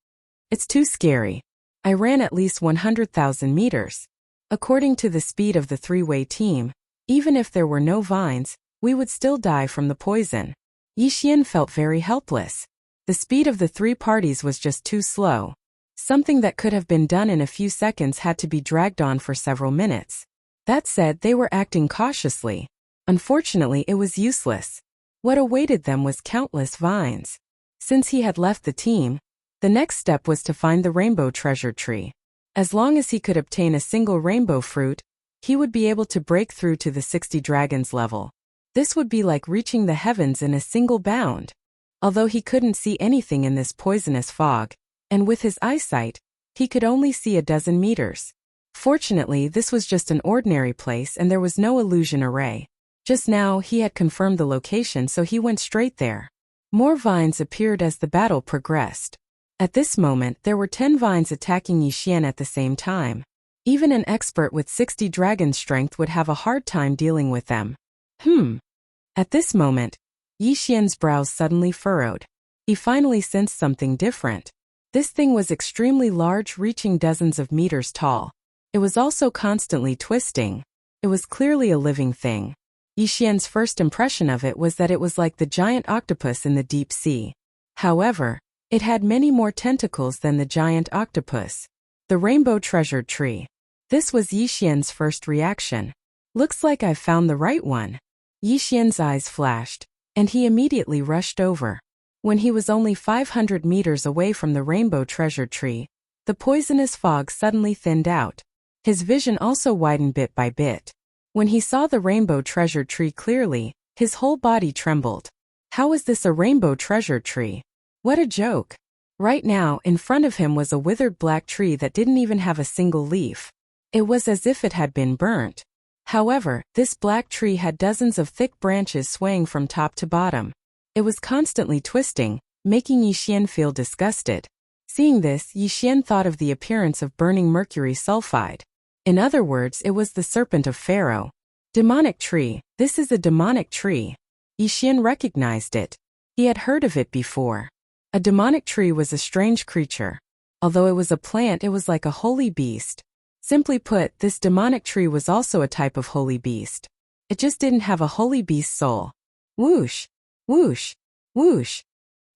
It's too scary. I ran at least 100,000 meters. According to the speed of the three-way team, even if there were no vines, we would still die from the poison. Yi Xian felt very helpless. The speed of the three parties was just too slow. Something that could have been done in a few seconds had to be dragged on for several minutes. That said, they were acting cautiously. Unfortunately, it was useless. What awaited them was countless vines. Since he had left the team, the next step was to find the rainbow treasure tree. As long as he could obtain a single rainbow fruit, he would be able to break through to the 60 dragons level. This would be like reaching the heavens in a single bound. Although he couldn't see anything in this poisonous fog, and with his eyesight, he could only see a dozen meters. Fortunately, this was just an ordinary place and there was no illusion array. Just now, he had confirmed the location, so he went straight there. More vines appeared as the battle progressed. At this moment, there were 10 vines attacking Yi Xian at the same time. Even an expert with 60 dragon strength would have a hard time dealing with them. At this moment, Yi Xian's brows suddenly furrowed. He finally sensed something different. This thing was extremely large, reaching dozens of meters tall. It was also constantly twisting. It was clearly a living thing. Yi Xian's first impression of it was that it was like the giant octopus in the deep sea. However, it had many more tentacles than the giant octopus. The rainbow treasure tree. This was Yi Xian's first reaction. Looks like I've found the right one. Yi Xian's eyes flashed, and he immediately rushed over. When he was only 500 meters away from the rainbow treasure tree, the poisonous fog suddenly thinned out. His vision also widened bit by bit. When he saw the rainbow treasure tree clearly, his whole body trembled. How is this a rainbow treasure tree? What a joke! Right now, in front of him was a withered black tree that didn't even have a single leaf. It was as if it had been burnt. However, this black tree had dozens of thick branches swaying from top to bottom. It was constantly twisting, making Yi Xian feel disgusted. Seeing this, Yi Xian thought of the appearance of burning mercury sulfide. In other words, it was the serpent of Pharaoh. Demonic tree. This is a demonic tree. Yi Xian recognized it. He had heard of it before. A demonic tree was a strange creature. Although it was a plant, it was like a holy beast. Simply put, this demonic tree was also a type of holy beast. It just didn't have a holy beast soul. Whoosh! Whoosh! Whoosh!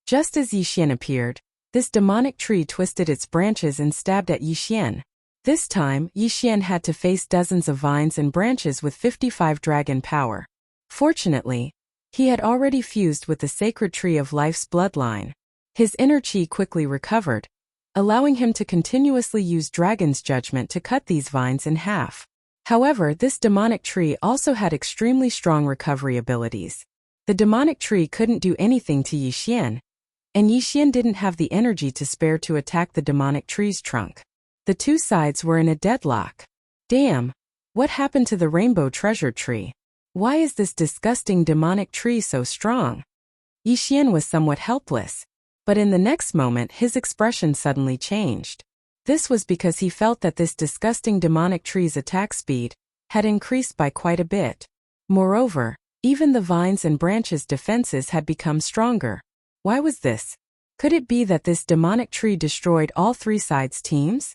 Just as Yi Xian appeared, this demonic tree twisted its branches and stabbed at Yi Xian. This time, Yi Xian had to face dozens of vines and branches with 55 dragon power. Fortunately, he had already fused with the sacred tree of life's bloodline. His inner chi quickly recovered, allowing him to continuously use Dragon's Judgment to cut these vines in half. However, this demonic tree also had extremely strong recovery abilities. The demonic tree couldn't do anything to Yi Xian, and Yi Xian didn't have the energy to spare to attack the demonic tree's trunk. The two sides were in a deadlock. Damn! What happened to the rainbow treasure tree? Why is this disgusting demonic tree so strong? Yi Xian was somewhat helpless. But in the next moment, his expression suddenly changed. This was because he felt that this disgusting demonic tree's attack speed had increased by quite a bit. Moreover, even the vines and branches' defenses had become stronger. Why was this? Could it be that this demonic tree destroyed all three sides' teams?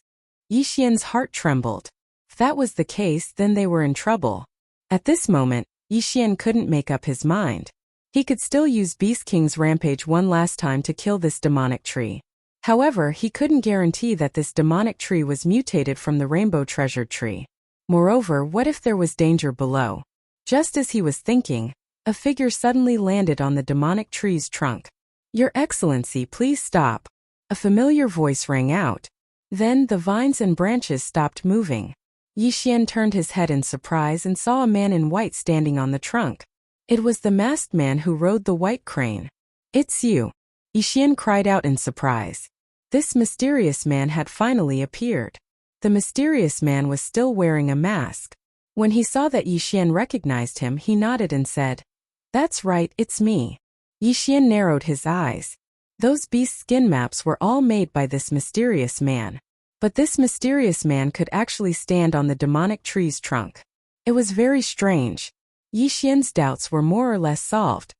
Yi Xian's heart trembled. If that was the case, then they were in trouble. At this moment, Yi Xian couldn't make up his mind. He could still use Beast King's Rampage one last time to kill this demonic tree. However, he couldn't guarantee that this demonic tree was mutated from the rainbow treasure tree. Moreover, what if there was danger below? Just as he was thinking, a figure suddenly landed on the demonic tree's trunk. "Your Excellency, please stop." A familiar voice rang out. Then the vines and branches stopped moving. Yixian turned his head in surprise and saw a man in white standing on the trunk. It was the masked man who rode the white crane. "It's you!" Yixian cried out in surprise. This mysterious man had finally appeared. The mysterious man was still wearing a mask. When he saw that Yixian recognized him, he nodded and said, "That's right, it's me." Yixian narrowed his eyes. Those beast skin maps were all made by this mysterious man. But this mysterious man could actually stand on the demonic tree's trunk. It was very strange. Yixian's doubts were more or less solved.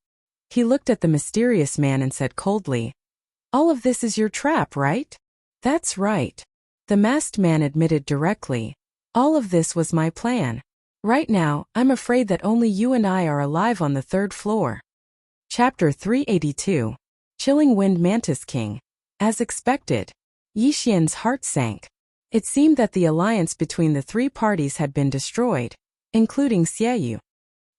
He looked at the mysterious man and said coldly, "All of this is your trap, right?" "That's right." The masked man admitted directly. "All of this was my plan. Right now, I'm afraid that only you and I are alive on the 3rd floor. Chapter 382. Chilling Wind Mantis King. As expected, Yixian's heart sank. It seemed that the alliance between the 3 parties had been destroyed, including Xieyu.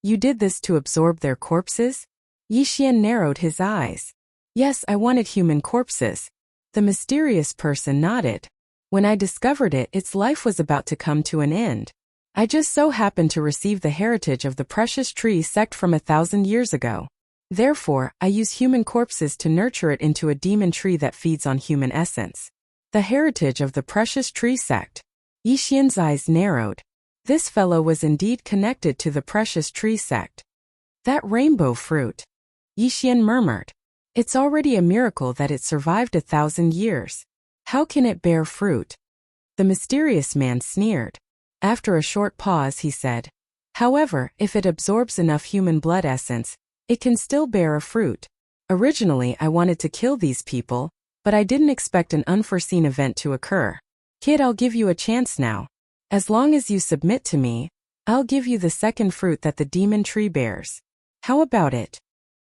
"You did this to absorb their corpses?" Yixian narrowed his eyes. "Yes, I wanted human corpses." The mysterious person nodded. "When I discovered it, its life was about to come to an end. I just so happened to receive the heritage of the precious tree sect from 1,000 years ago. Therefore, I use human corpses to nurture it into a demon tree that feeds on human essence." The heritage of the precious tree sect. Yixian's eyes narrowed. This fellow was indeed connected to the precious tree sect. "That rainbow fruit," Yixian murmured. "It's already a miracle that it survived 1,000 years. How can it bear fruit?" The mysterious man sneered. After a short pause, he said, "However, if it absorbs enough human blood essence, it can still bear a fruit. Originally, I wanted to kill these people, but I didn't expect an unforeseen event to occur. Kid, I'll give you a chance now. As long as you submit to me, I'll give you the second fruit that the demon tree bears. How about it?"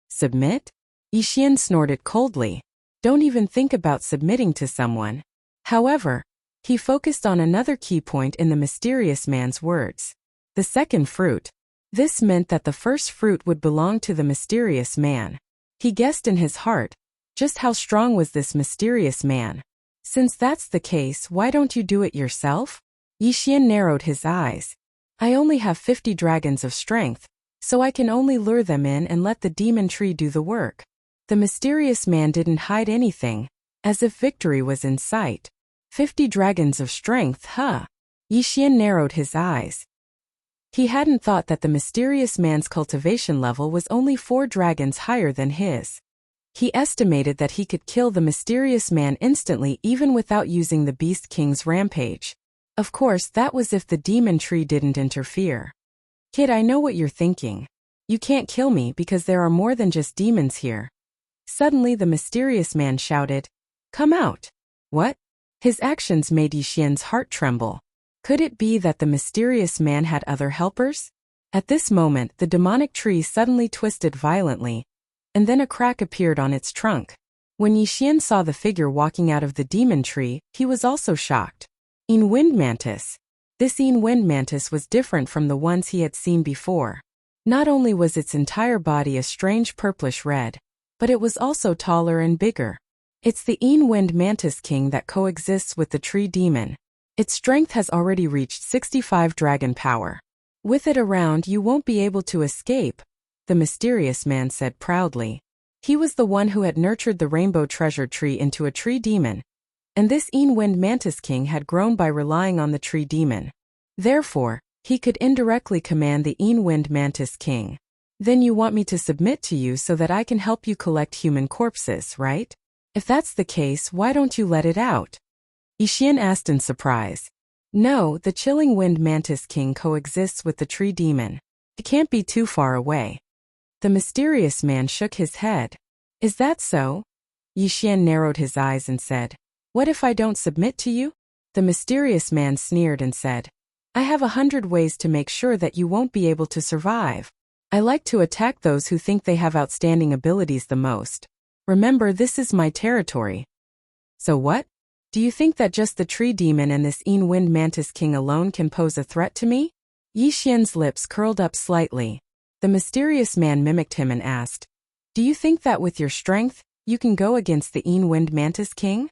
"Submit?" Yixian snorted coldly. "Don't even think about submitting to someone." However, he focused on another key point in the mysterious man's words. The second fruit. This meant that the first fruit would belong to the mysterious man. He guessed in his heart, just how strong was this mysterious man? "Since that's the case, why don't you do it yourself?" Yixian narrowed his eyes. "I only have 50 dragons of strength, so I can only lure them in and let the demon tree do the work." The mysterious man didn't hide anything, as if victory was in sight. 50 dragons of strength, huh? Yixian narrowed his eyes. He hadn't thought that the mysterious man's cultivation level was only 4 dragons higher than his. He estimated that he could kill the mysterious man instantly even without using the Beast King's rampage. Of course, that was if the demon tree didn't interfere. "Kid, I know what you're thinking. You can't kill me because there are more than just demons here." Suddenly the mysterious man shouted, "Come out!" "What?" His actions made Yixian's heart tremble. Could it be that the mysterious man had other helpers? At this moment, the demonic tree suddenly twisted violently, and then a crack appeared on its trunk. When Yixian saw the figure walking out of the demon tree, he was also shocked. Wind Mantis. This Wind Mantis was different from the ones he had seen before. Not only was its entire body a strange purplish red, but it was also taller and bigger. It's the Wind Mantis King that coexists with the tree demon. Its strength has already reached 65 dragon power. With it around, you won't be able to escape, the mysterious man said proudly. He was the one who had nurtured the rainbow treasure tree into a tree demon, and this Wind Mantis King had grown by relying on the tree demon. Therefore, he could indirectly command the Wind Mantis King. "Then you want me to submit to you so that I can help you collect human corpses, right? If that's the case, why don't you let it out?" Yixian asked in surprise. "No, the chilling Wind Mantis King coexists with the tree demon. It can't be too far away." The mysterious man shook his head. "Is that so?" Yixian narrowed his eyes and said, "What if I don't submit to you?" The mysterious man sneered and said, "I have 100 ways to make sure that you won't be able to survive. I like to attack those who think they have outstanding abilities the most. Remember, this is my territory." "So what? Do you think that just the tree demon and this Wind Mantis King alone can pose a threat to me?" Yixian's lips curled up slightly. The mysterious man mimicked him and asked, "Do you think that with your strength, you can go against the Wind Mantis King?"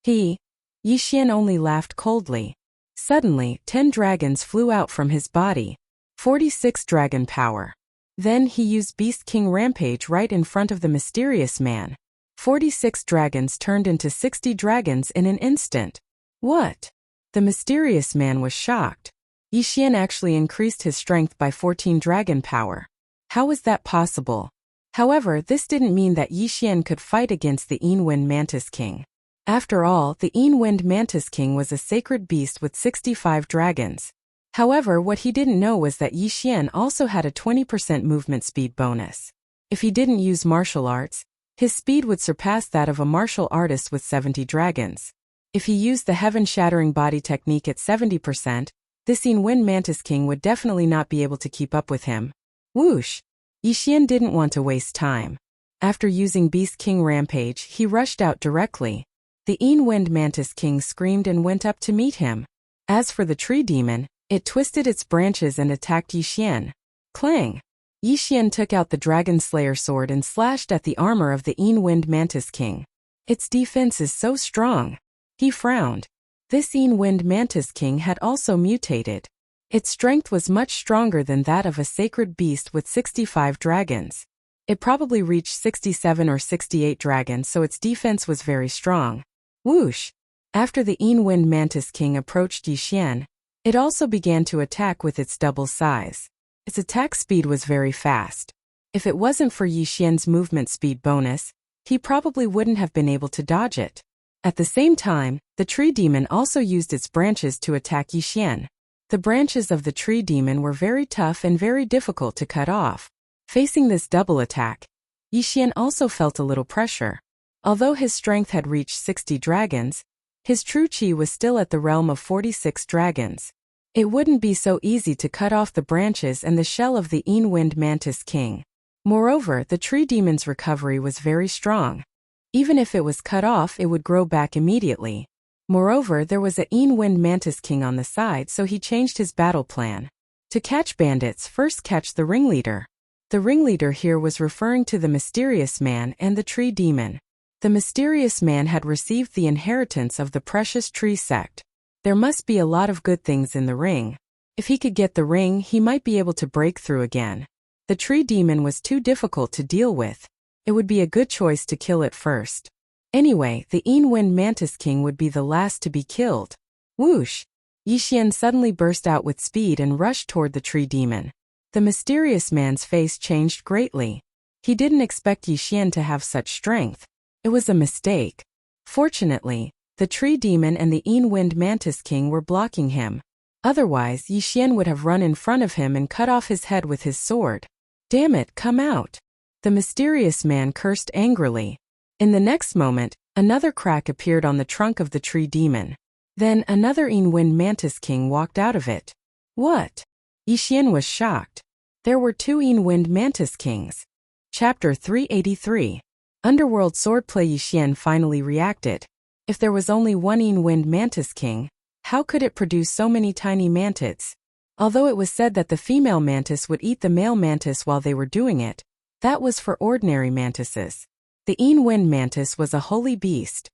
Yixian only laughed coldly. Suddenly, 10 dragons flew out from his body. 46 dragon power. Then he used Beast King Rampage right in front of the mysterious man. 46 dragons turned into 60 dragons in an instant. What? The mysterious man was shocked. Yi Xian actually increased his strength by 14 dragon power. How was that possible? However, this didn't mean that Yi Xian could fight against the Wind Mantis King. After all, the Wind Mantis King was a sacred beast with 65 dragons. However, what he didn't know was that Yi Xian also had a 20% movement speed bonus. If he didn't use martial arts, his speed would surpass that of a martial artist with 70 dragons. If he used the heaven-shattering body technique at 70%, this Wind Mantis King would definitely not be able to keep up with him. Whoosh! Yi Xian didn't want to waste time. After using Beast King Rampage, he rushed out directly. The Wind Mantis King screamed and went up to meet him. As for the tree demon, it twisted its branches and attacked Yi Xian. Clang! Yi Xian took out the Dragon Slayer sword and slashed at the armor of the Wind Mantis King. Its defense is so strong. He frowned. This Wind Mantis King had also mutated. Its strength was much stronger than that of a sacred beast with 65 dragons. It probably reached 67 or 68 dragons, so its defense was very strong. Whoosh! After the Wind Mantis King approached Yi Xian, it also began to attack with its double size. Its attack speed was very fast. If it wasn't for Yi Xian's movement speed bonus, he probably wouldn't have been able to dodge it. At the same time, the tree demon also used its branches to attack Yi Xian. The branches of the tree demon were very tough and very difficult to cut off. Facing this double attack, Yi Xian also felt a little pressure. Although his strength had reached 60 dragons, his true chi was still at the realm of 46 dragons. It wouldn't be so easy to cut off the branches and the shell of the Wind Mantis King. Moreover, the tree demon's recovery was very strong. Even if it was cut off, it would grow back immediately. Moreover, there was a Wind Mantis King on the side, so he changed his battle plan. To catch bandits, first catch the ringleader. The ringleader here was referring to the mysterious man and the tree demon. The mysterious man had received the inheritance of the precious tree sect. There must be a lot of good things in the ring. If he could get the ring, he might be able to break through again. The tree demon was too difficult to deal with. It would be a good choice to kill it first. Anyway, the Wind Mantis King would be the last to be killed. Whoosh! Yi Xian suddenly burst out with speed and rushed toward the tree demon. The mysterious man's face changed greatly. He didn't expect Yi Xian to have such strength. It was a mistake. Fortunately, the tree demon and the Wind Mantis King were blocking him. Otherwise, Yi Xian would have run in front of him and cut off his head with his sword. Damn it, come out! The mysterious man cursed angrily. In the next moment, another crack appeared on the trunk of the tree demon. Then another Wind Mantis King walked out of it. What? Yi Xian was shocked. There were 2 Wind Mantis Kings. Chapter 383. Underworld Swordplay. Yi Xian finally reacted. If there was only one Wind Mantis King, how could it produce so many tiny mantids? Although it was said that the female mantis would eat the male mantis while they were doing it, that was for ordinary mantises. The Wind Mantis was a holy beast.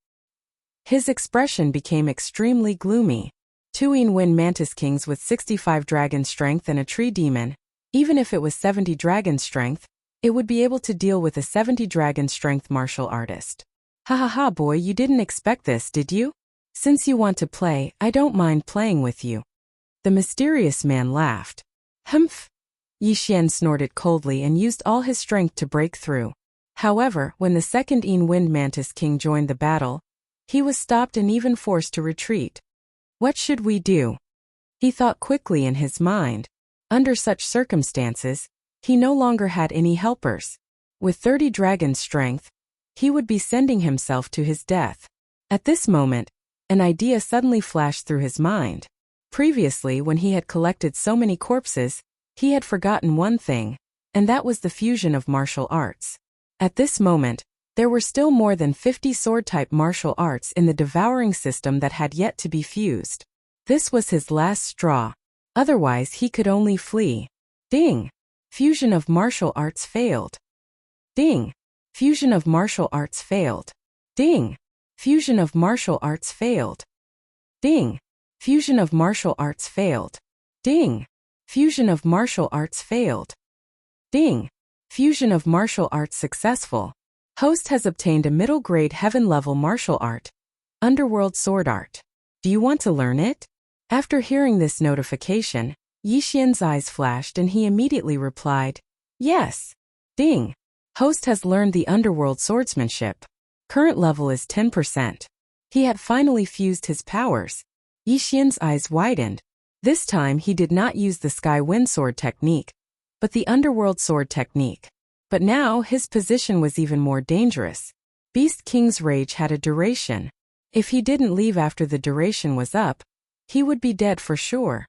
His expression became extremely gloomy. 2 Wind Mantis Kings with 65 dragon strength and a tree demon. Even if it was 70 dragon strength, it would be able to deal with a 70 dragon strength martial artist. Ha ha ha, boy, you didn't expect this, did you? Since you want to play, I don't mind playing with you. The mysterious man laughed. Humph! Yi Xian snorted coldly and used all his strength to break through. However, when the second Wind Mantis King joined the battle, he was stopped and even forced to retreat. What should we do? He thought quickly in his mind. Under such circumstances, he no longer had any helpers. With 30 dragon strength, he would be sending himself to his death. At this moment, an idea suddenly flashed through his mind. Previously, when he had collected so many corpses, he had forgotten one thing, and that was the fusion of martial arts. At this moment, there were still more than 50 sword-type martial arts in the devouring system that had yet to be fused. This was his last straw. Otherwise, he could only flee. Ding! Fusion of martial arts failed. Ding! Fusion of martial arts failed. Ding! Fusion of martial arts failed. Ding! Fusion of martial arts failed. Ding! Fusion of martial arts failed. Ding! Fusion of martial arts successful. Host has obtained a middle-grade heaven-level martial art, Underworld Sword Art. Do you want to learn it? After hearing this notification, Yixian's eyes flashed and he immediately replied, yes. Ding! Host has learned the Underworld Swordsmanship. Current level is 10%. He had finally fused his powers. Yixian's eyes widened. This time he did not use the Sky Wind Sword technique, but the Underworld Sword technique. But now his position was even more dangerous. Beast King's rage had a duration. If he didn't leave after the duration was up, he would be dead for sure.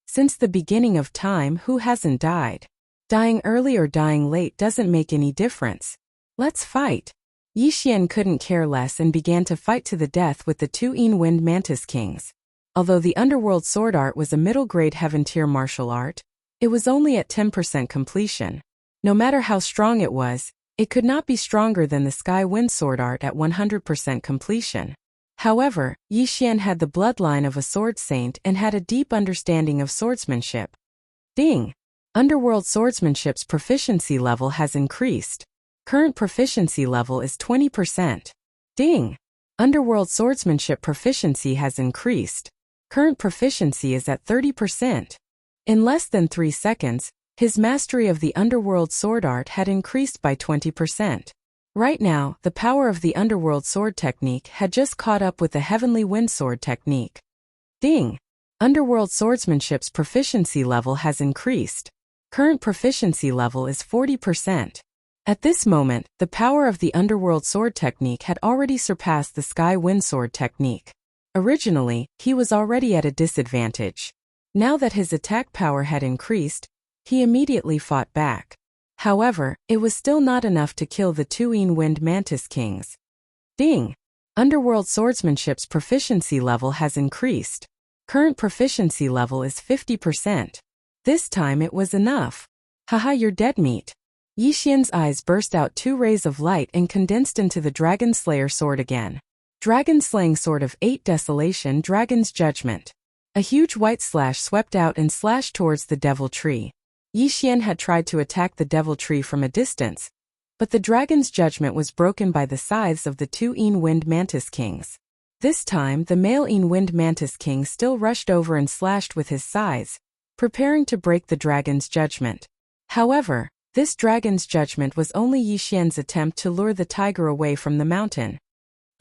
Since the beginning of time, who hasn't died? Dying early or dying late doesn't make any difference. Let's fight. Yixian couldn't care less and began to fight to the death with the two Wind Mantis Kings. Although the Underworld Sword Art was a middle-grade heaven-tier martial art, it was only at 10% completion. No matter how strong it was, it could not be stronger than the Sky Wind Sword Art at 100% completion. However, Yixian had the bloodline of a sword saint and had a deep understanding of swordsmanship. Ding! Underworld Swordsmanship's proficiency level has increased. Current proficiency level is 20%. Ding! Underworld Swordsmanship proficiency has increased. Current proficiency is at 30%. In less than 3 seconds, his mastery of the Underworld Sword Art had increased by 20%. Right now, the power of the Underworld Sword technique had just caught up with the Heavenly Wind Sword technique. Ding! Underworld Swordsmanship's proficiency level has increased. Current proficiency level is 40%. At this moment, the power of the Underworld Sword technique had already surpassed the Sky Wind Sword technique. Originally, he was already at a disadvantage. Now that his attack power had increased, he immediately fought back. However, it was still not enough to kill the two Wind Mantis Kings. Ding! Underworld Swordsmanship's proficiency level has increased. Current proficiency level is 50%. This time it was enough. Haha, you're dead meat. Yixian's eyes burst out 2 rays of light and condensed into the Dragon Slayer sword again. Dragon Slaying Sword of 8 Desolation Dragon's Judgment. A huge white slash swept out and slashed towards the Devil Tree. Yixian had tried to attack the Devil Tree from a distance, but the Dragon's Judgment was broken by the scythes of the two Wind Mantis Kings. This time, the male Wind Mantis King still rushed over and slashed with his scythes, preparing to break the Dragon's Judgment. However, this Dragon's Judgment was only Yixian's attempt to lure the tiger away from the mountain.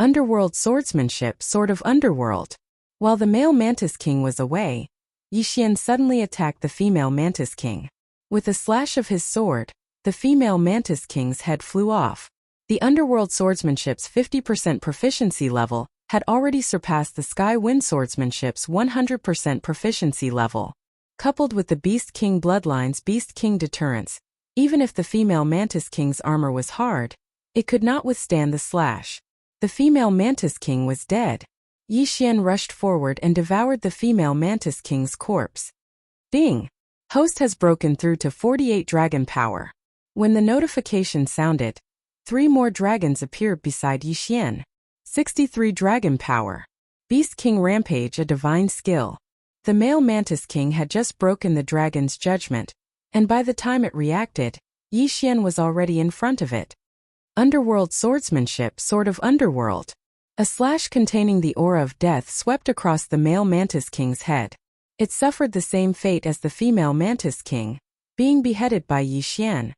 Underworld Swordsmanship, Sword of Underworld. While the male Mantis King was away, Yixian suddenly attacked the female Mantis King. With a slash of his sword, the female Mantis King's head flew off. The Underworld Swordsmanship's 50% proficiency level had already surpassed the Sky Wind Swordsmanship's 100% proficiency level. Coupled with the Beast King Bloodline's Beast King Deterrence, even if the female Mantis King's armor was hard, it could not withstand the slash. The female Mantis King was dead. Yixian rushed forward and devoured the female Mantis King's corpse. Ding! Host has broken through to 48 dragon power. When the notification sounded, 3 more dragons appeared beside Yixian. 63 dragon power. Beast King Rampage, a divine skill. The male Mantis King had just broken the Dragon's Judgment, and by the time it reacted, Yixian was already in front of it. Underworld Swordsmanship, Sword of Underworld. A slash containing the aura of death swept across the male Mantis King's head. It suffered the same fate as the female Mantis King, being beheaded by Yixian.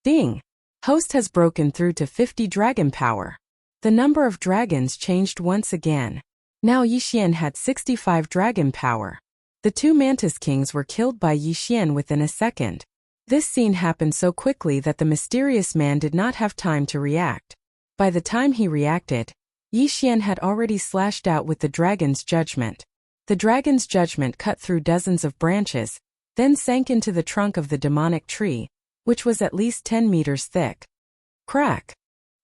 Ding! Host has broken through to 50 dragon power. The number of dragons changed once again. Now Yixian had 65 dragon power. The 2 Mantis Kings were killed by Yixian within a second. This scene happened so quickly that the mysterious man did not have time to react. By the time he reacted, Yixian had already slashed out with the Dragon's Judgment. The Dragon's Judgment cut through dozens of branches, then sank into the trunk of the demonic tree, which was at least 10 meters thick. Crack!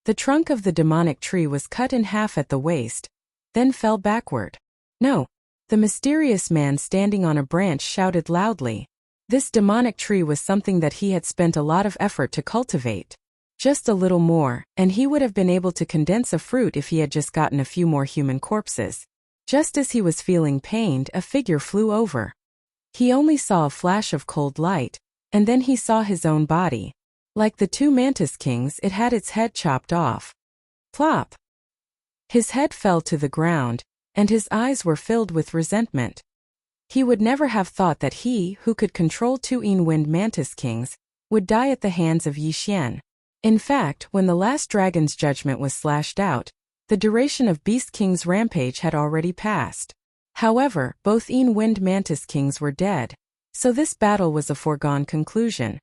The trunk of the demonic tree was cut in half at the waist, then fell backward. No! The mysterious man standing on a branch shouted loudly. This demonic tree was something that he had spent a lot of effort to cultivate. Just a little more, and he would have been able to condense a fruit if he had just gotten a few more human corpses. Just as he was feeling pained, a figure flew over. He only saw a flash of cold light, and then he saw his own body. Like the two mantis kings, it had its head chopped off. Plop! His head fell to the ground, and his eyes were filled with resentment. He would never have thought that he, who could control two wind mantis kings, would die at the hands of Yi Xian. In fact, when the last dragon's judgment was slashed out, the duration of Beast King's rampage had already passed. However, both wind mantis kings were dead, so this battle was a foregone conclusion.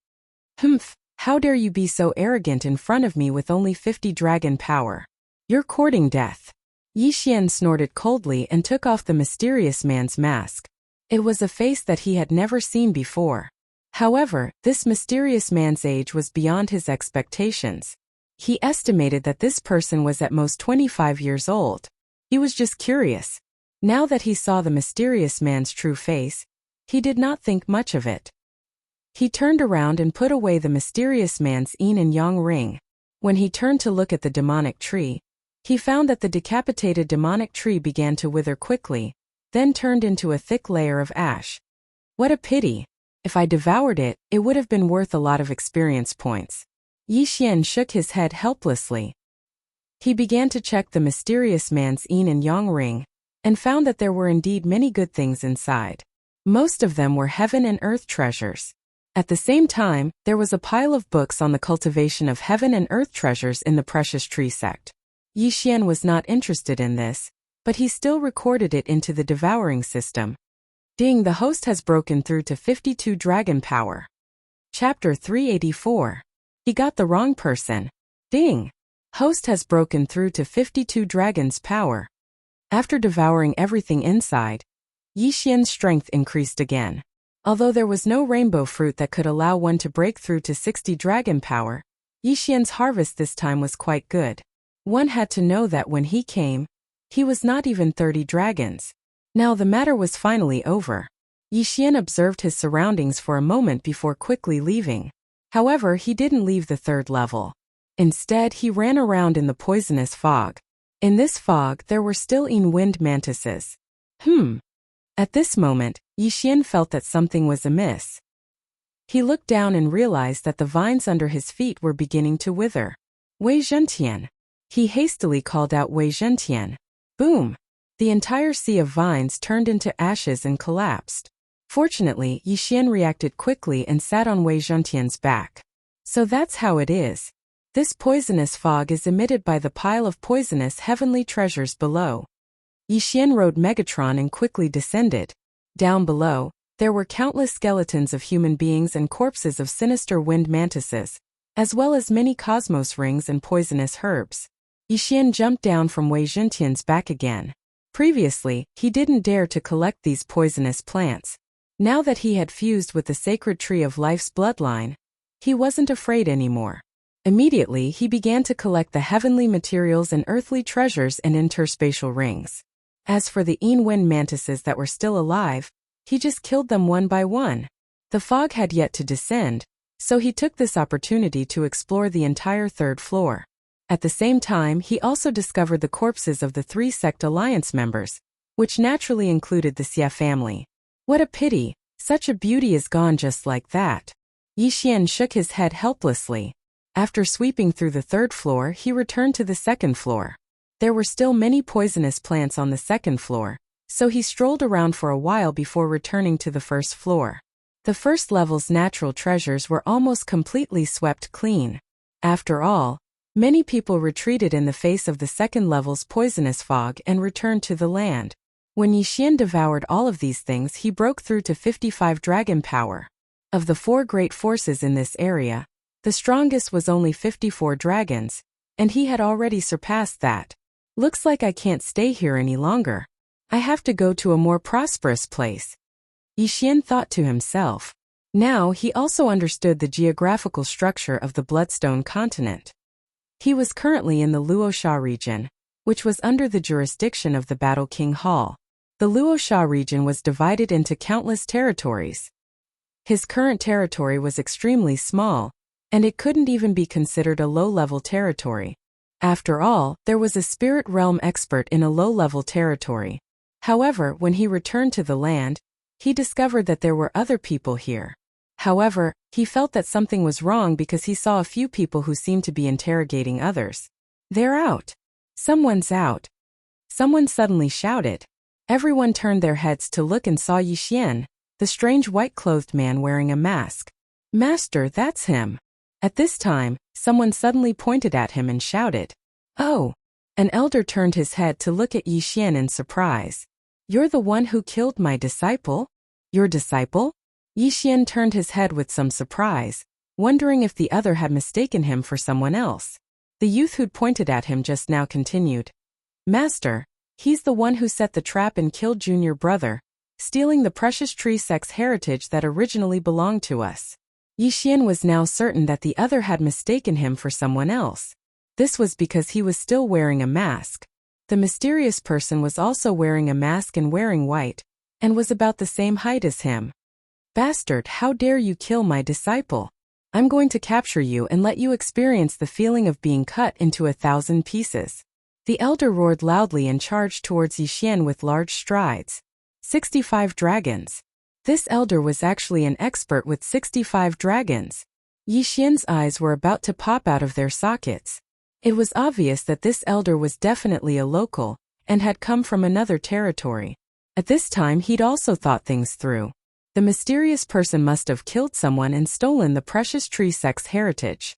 Humph, how dare you be so arrogant in front of me with only 50 dragon power? You're courting death. Yi Xian snorted coldly and took off the mysterious man's mask. It was a face that he had never seen before. However, this mysterious man's age was beyond his expectations. He estimated that this person was at most 25 years old. He was just curious. Now that he saw the mysterious man's true face, he did not think much of it. He turned around and put away the mysterious man's yin and yang ring. When he turned to look at the demonic tree, he found that the decapitated demonic tree began to wither quickly, then turned into a thick layer of ash. What a pity! If I devoured it, it would have been worth a lot of experience points. Yi Xian shook his head helplessly. He began to check the mysterious man's yin and yang ring, and found that there were indeed many good things inside. Most of them were heaven and earth treasures. At the same time, there was a pile of books on the cultivation of heaven and earth treasures in the precious tree sect. Yi Xian was not interested in this, but he still recorded it into the devouring system. Ding, the host has broken through to 52 dragon power. Chapter 384. He got the wrong person. Ding! Host has broken through to 52 dragon's power. After devouring everything inside, Yi Xian's strength increased again. Although there was no rainbow fruit that could allow one to break through to 60 dragon power, Yi Xian's harvest this time was quite good. One had to know that when he came, he was not even 30 dragons. Now the matter was finally over. Yi Xian observed his surroundings for a moment before quickly leaving. However, he didn't leave the third level. Instead, he ran around in the poisonous fog. In this fog, there were still wind mantises. At this moment, Yi Xian felt that something was amiss. He looked down and realized that the vines under his feet were beginning to wither. Wei Zhentian. He hastily called out Wei Zhentian. Boom! The entire sea of vines turned into ashes and collapsed. Fortunately, Yi Xian reacted quickly and sat on Wei Zhentian's back. So that's how it is. This poisonous fog is emitted by the pile of poisonous heavenly treasures below. Yi Xian rode Megatron and quickly descended. Down below, there were countless skeletons of human beings and corpses of sinister wind mantises, as well as many cosmos rings and poisonous herbs. Yi Xian jumped down from Wei Zhentian's back again. Previously, he didn't dare to collect these poisonous plants. Now that he had fused with the sacred tree of life's bloodline, he wasn't afraid anymore. Immediately, he began to collect the heavenly materials and earthly treasures and interspatial rings. As for the wind mantises that were still alive, he just killed them one by one. The fog had yet to descend, so he took this opportunity to explore the entire third floor. At the same time, he also discovered the corpses of the 3 sect alliance members, which naturally included the Xia family. What a pity, such a beauty is gone just like that. Yi Xian shook his head helplessly. After sweeping through the third floor, he returned to the second floor. There were still many poisonous plants on the second floor, so he strolled around for a while before returning to the first floor. The first level's natural treasures were almost completely swept clean. After all, many people retreated in the face of the second level's poisonous fog and returned to the land. When Yi Xian devoured all of these things, he broke through to 55 dragon power. Of the 4 great forces in this area, the strongest was only 54 dragons, and he had already surpassed that. Looks like I can't stay here any longer. I have to go to a more prosperous place. Yi Xian thought to himself. Now he also understood the geographical structure of the Bloodstone continent. He was currently in the Luosha region, which was under the jurisdiction of the Battle King Hall. The Luosha region was divided into countless territories. His current territory was extremely small, and it couldn't even be considered a low-level territory. After all, there was a spirit realm expert in a low-level territory. However, when he returned to the land, he discovered that there were other people here. However, he felt that something was wrong because he saw a few people who seemed to be interrogating others. "They're out. Someone's out." Someone suddenly shouted. Everyone turned their heads to look and saw Yixian, the strange white-clothed man wearing a mask. "Master, that's him." At this time, someone suddenly pointed at him and shouted, "Oh!" An elder turned his head to look at Yixian in surprise. "You're the one who killed my disciple?" "Your disciple?" Yixian turned his head with some surprise, wondering if the other had mistaken him for someone else. The youth who'd pointed at him just now continued, "Master, he's the one who set the trap and killed junior brother, stealing the precious tree sect's heritage that originally belonged to us." Yixian was now certain that the other had mistaken him for someone else. This was because he was still wearing a mask. The mysterious person was also wearing a mask and wearing white, and was about the same height as him. "Bastard, how dare you kill my disciple? I'm going to capture you and let you experience the feeling of being cut into 1,000 pieces." The elder roared loudly and charged towards Yixian with large strides. 65 dragons. This elder was actually an expert with 65 dragons. Yixian's eyes were about to pop out of their sockets. It was obvious that this elder was definitely a local, and had come from another territory. At this time he'd also thought things through. The mysterious person must have killed someone and stolen the precious tree sect's heritage.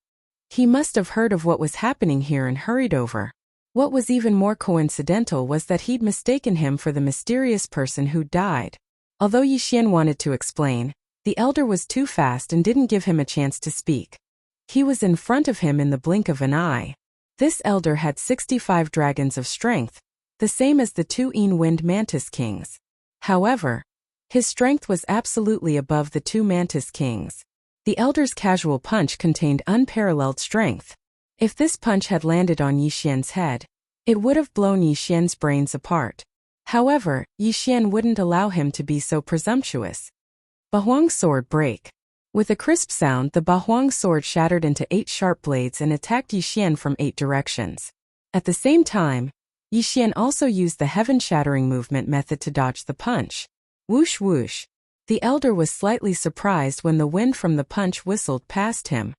He must have heard of what was happening here and hurried over. What was even more coincidental was that he'd mistaken him for the mysterious person who died. Although Yixian wanted to explain, the elder was too fast and didn't give him a chance to speak. He was in front of him in the blink of an eye. This elder had 65 dragons of strength, the same as the 2 wind mantis kings. However, his strength was absolutely above the 2 mantis kings. The elder's casual punch contained unparalleled strength. If this punch had landed on Yixian's head, it would have blown Yixian's brains apart. However, Yixian wouldn't allow him to be so presumptuous. Bahuang's sword break. With a crisp sound, the Bahuang sword shattered into 8 sharp blades and attacked Yixian from 8 directions. At the same time, Yixian also used the heaven-shattering movement method to dodge the punch. Whoosh whoosh. The elder was slightly surprised when the wind from the punch whistled past him.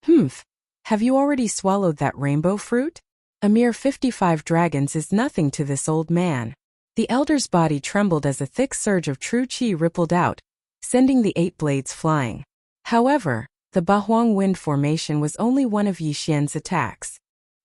"Humph. Have you already swallowed that rainbow fruit? A mere 55 dragons is nothing to this old man." The elder's body trembled as a thick surge of true qi rippled out, sending the 8 blades flying. However, the Bahuang wind formation was only one of Yixian's attacks.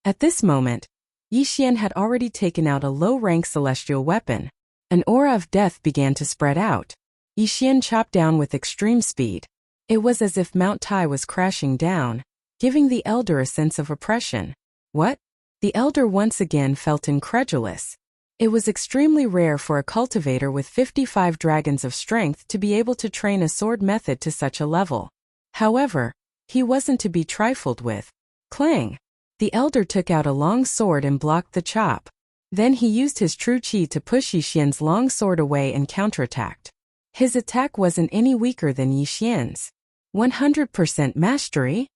At this moment, Yixian had already taken out a low-rank celestial weapon. An aura of death began to spread out. Yixian chopped down with extreme speed. It was as if Mount Tai was crashing down, giving the elder a sense of oppression. "What?" The elder once again felt incredulous. It was extremely rare for a cultivator with 55 dragons of strength to be able to train a sword method to such a level. However, he wasn't to be trifled with. Clang! The elder took out a long sword and blocked the chop. Then he used his true qi to push Yixian's long sword away and counterattacked. His attack wasn't any weaker than Yixian's. 100% mastery?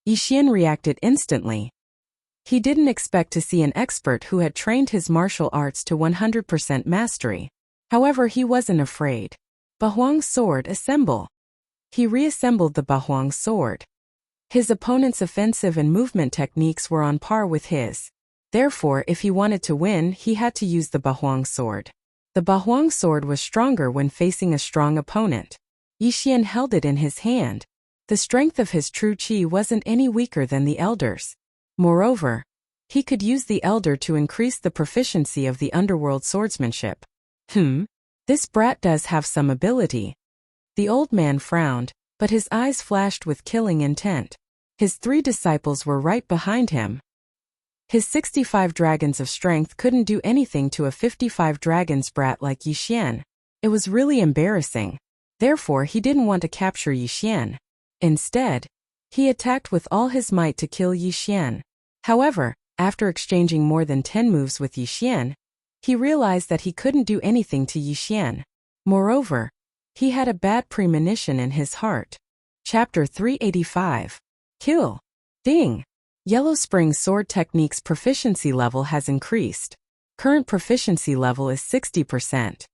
Yixian reacted instantly. He didn't expect to see an expert who had trained his martial arts to 100% mastery. However, he wasn't afraid. Bahuang's sword, assemble. He reassembled the Bahuang sword. His opponent's offensive and movement techniques were on par with his. Therefore, if he wanted to win, he had to use the Bahuang sword. The Bahuang sword was stronger when facing a strong opponent. Yixian held it in his hand. The strength of his true qi wasn't any weaker than the elder's. Moreover, he could use the elder to increase the proficiency of the underworld swordsmanship. This brat does have some ability. The old man frowned, but his eyes flashed with killing intent. His 3 disciples were right behind him. His 65 dragons of strength couldn't do anything to a 55 dragons brat like Yixian. It was really embarrassing. Therefore, he didn't want to capture Yixian. Instead, he attacked with all his might to kill Yixian. However, after exchanging more than 10 moves with Yixian, he realized that he couldn't do anything to Yixian. Moreover, he had a bad premonition in his heart. Chapter 385. Kill. Ding. Yellow Spring's sword technique's proficiency level has increased. Current proficiency level is 60%.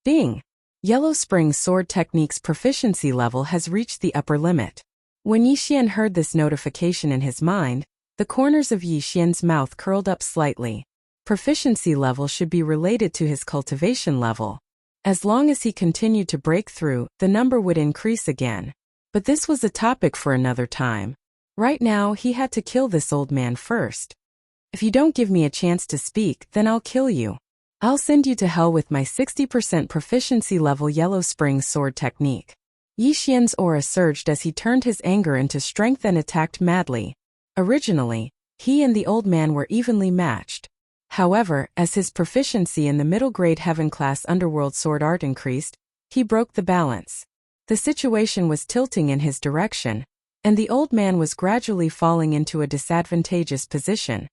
Ding! Yellow Spring Sword Technique's proficiency level has reached the upper limit. When Yixian heard this notification in his mind, the corners of Yixian's mouth curled up slightly. Proficiency level should be related to his cultivation level. As long as he continued to break through, the number would increase again. But this was a topic for another time. Right now, he had to kill this old man first. If you don't give me a chance to speak, then I'll kill you. I'll send you to hell with my 60% proficiency level Yellow Spring Sword Technique. Yixian's aura surged as he turned his anger into strength and attacked madly. Originally, he and the old man were evenly matched. However, as his proficiency in the middle-grade heaven-class underworld sword art increased, he broke the balance. The situation was tilting in his direction, and the old man was gradually falling into a disadvantageous position.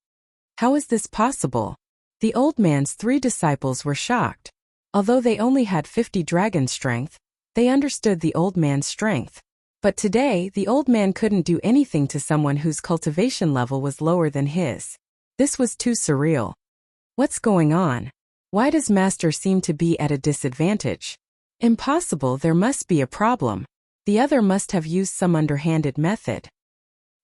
How is this possible? The old man's 3 disciples were shocked. Although they only had 50 dragon strength, they understood the old man's strength. But today, the old man couldn't do anything to someone whose cultivation level was lower than his. This was too surreal. What's going on? Why does Master seem to be at a disadvantage? Impossible, there must be a problem. The other must have used some underhanded method.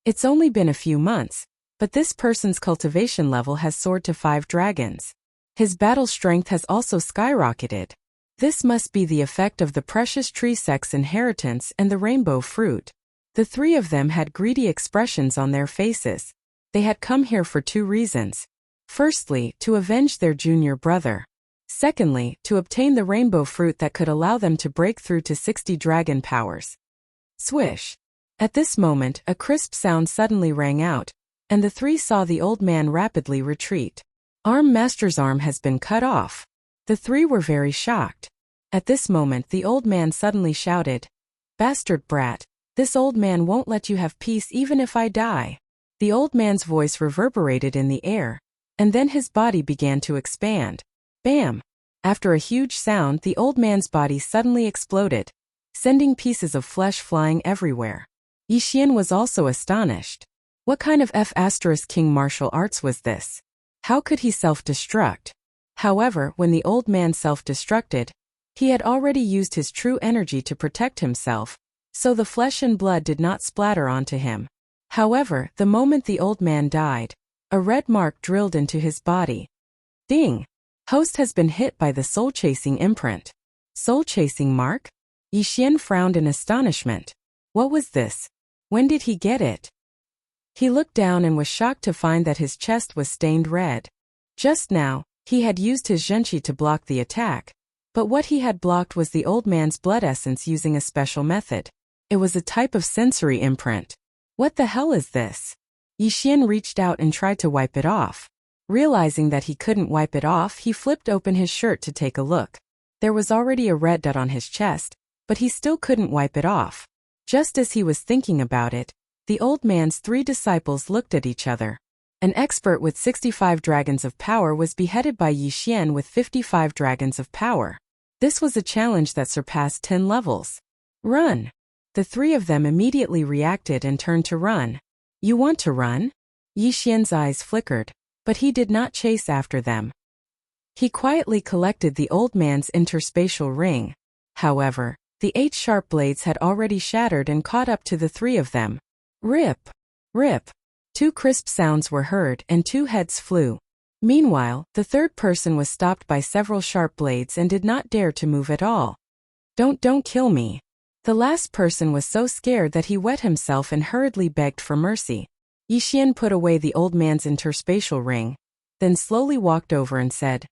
It's only been a few months, but this person's cultivation level has soared to 5 dragons. His battle strength has also skyrocketed. This must be the effect of the precious tree sex inheritance and the rainbow fruit. The 3 of them had greedy expressions on their faces. They had come here for 2 reasons. Firstly, to avenge their junior brother. Secondly, to obtain the rainbow fruit that could allow them to break through to 60 dragon powers. Swish! At this moment, a crisp sound suddenly rang out, and the 3 saw the old man rapidly retreat. Master's arm has been cut off. The 3 were very shocked. At this moment, the old man suddenly shouted, "Bastard brat, this old man won't let you have peace even if I die." The old man's voice reverberated in the air, and then his body began to expand. Bam! After a huge sound, the old man's body suddenly exploded, sending pieces of flesh flying everywhere. Yixian was also astonished. What kind of King martial arts was this? How could he self-destruct? However, when the old man self-destructed, he had already used his true energy to protect himself, so the flesh and blood did not splatter onto him. However, the moment the old man died, a red mark drilled into his body. Ding! Host has been hit by the soul-chasing imprint. Soul-chasing mark? Yixian frowned in astonishment. What was this? When did he get it? He looked down and was shocked to find that his chest was stained red. Just now, he had used his zhenqi to block the attack, but what he had blocked was the old man's blood essence using a special method. It was a type of sensory imprint. What the hell is this? Yixian reached out and tried to wipe it off. Realizing that he couldn't wipe it off, he flipped open his shirt to take a look. There was already a red dot on his chest, but he still couldn't wipe it off. Just as he was thinking about it, the old man's 3 disciples looked at each other. An expert with 65 dragons of power was beheaded by Yixian with 55 dragons of power. This was a challenge that surpassed 10 levels. Run! The 3 of them immediately reacted and turned to run. You want to run? Yixian's eyes flickered, but he did not chase after them. He quietly collected the old man's interspatial ring. However, the 8 sharp blades had already shattered and caught up to the 3 of them. Rip! Rip! 2 crisp sounds were heard and 2 heads flew. Meanwhile, the 3rd person was stopped by several sharp blades and did not dare to move at all. Don't kill me. The last person was so scared that he wet himself and hurriedly begged for mercy. Yixian put away the old man's interspatial ring, then slowly walked over and said,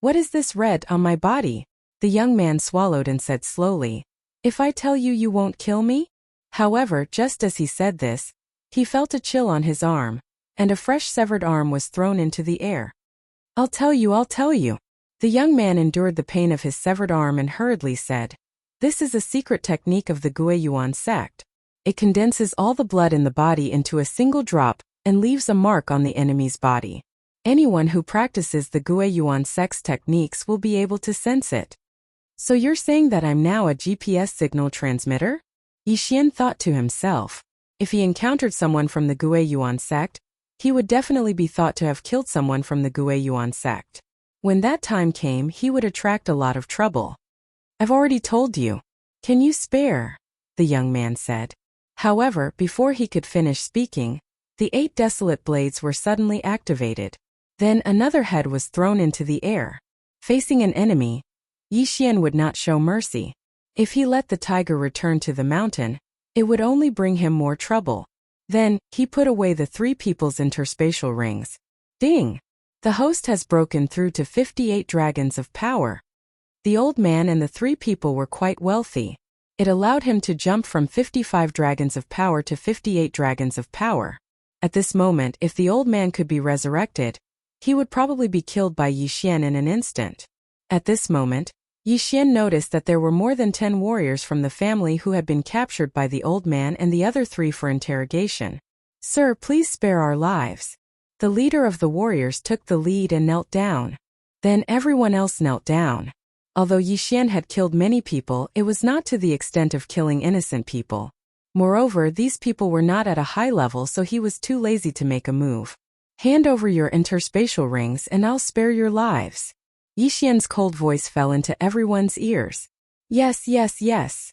"What is this red on my body?" The young man swallowed and said slowly, "If I tell you, you won't kill me?" However, just as he said this, he felt a chill on his arm, and a fresh severed arm was thrown into the air. I'll tell you. The young man endured the pain of his severed arm and hurriedly said, "This is a secret technique of the Guiyuan sect. It condenses all the blood in the body into a single drop and leaves a mark on the enemy's body. Anyone who practices the Guiyuan sect's techniques will be able to sense it." So you're saying that I'm now a GPS signal transmitter? Yixian thought to himself. If he encountered someone from the Guiyuan sect, he would definitely be thought to have killed someone from the Guiyuan sect. When that time came, he would attract a lot of trouble. I've already told you. Can you spare? The young man said. However, before he could finish speaking, the 8 desolate blades were suddenly activated. Then another head was thrown into the air. Facing an enemy, Yi Xian would not show mercy. If he let the tiger return to the mountain, it would only bring him more trouble. Then, he put away the 3 people's interspatial rings. Ding! The host has broken through to 58 dragons of power. The old man and the 3 people were quite wealthy. It allowed him to jump from 55 dragons of power to 58 dragons of power. At this moment, if the old man could be resurrected, he would probably be killed by Yi Xian in an instant. At this moment, Yi Xian noticed that there were more than 10 warriors from the family who had been captured by the old man and the other 3 for interrogation. Sir, please spare our lives. The leader of the warriors took the lead and knelt down. Then everyone else knelt down. Although Yi Xian had killed many people, it was not to the extent of killing innocent people. Moreover, these people were not at a high level, so he was too lazy to make a move. Hand over your interspatial rings and I'll spare your lives. Yi Xian's cold voice fell into everyone's ears. Yes, yes, yes.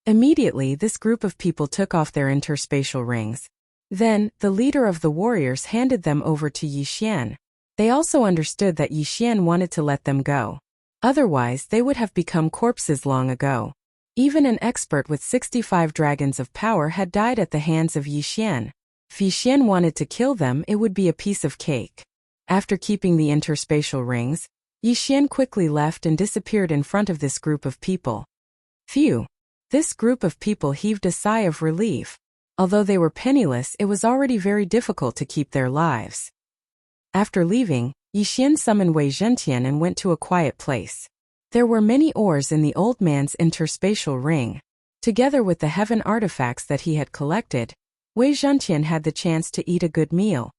Immediately, this group of people took off their interspatial rings. Then, the leader of the warriors handed them over to Yi Xian. They also understood that Yi Xian wanted to let them go. Otherwise, they would have become corpses long ago. Even an expert with 65 dragons of power had died at the hands of Yi Xian. If Yi Xian wanted to kill them, it would be a piece of cake. After keeping the interspatial rings, Yi Xian quickly left and disappeared in front of this group of people. Phew! This group of people heaved a sigh of relief. Although they were penniless, it was already very difficult to keep their lives. After leaving, Yi Xian summoned Wei Zhentian and went to a quiet place. There were many ores in the old man's interspatial ring. Together with the heaven artifacts that he had collected, Wei Zhentian had the chance to eat a good meal.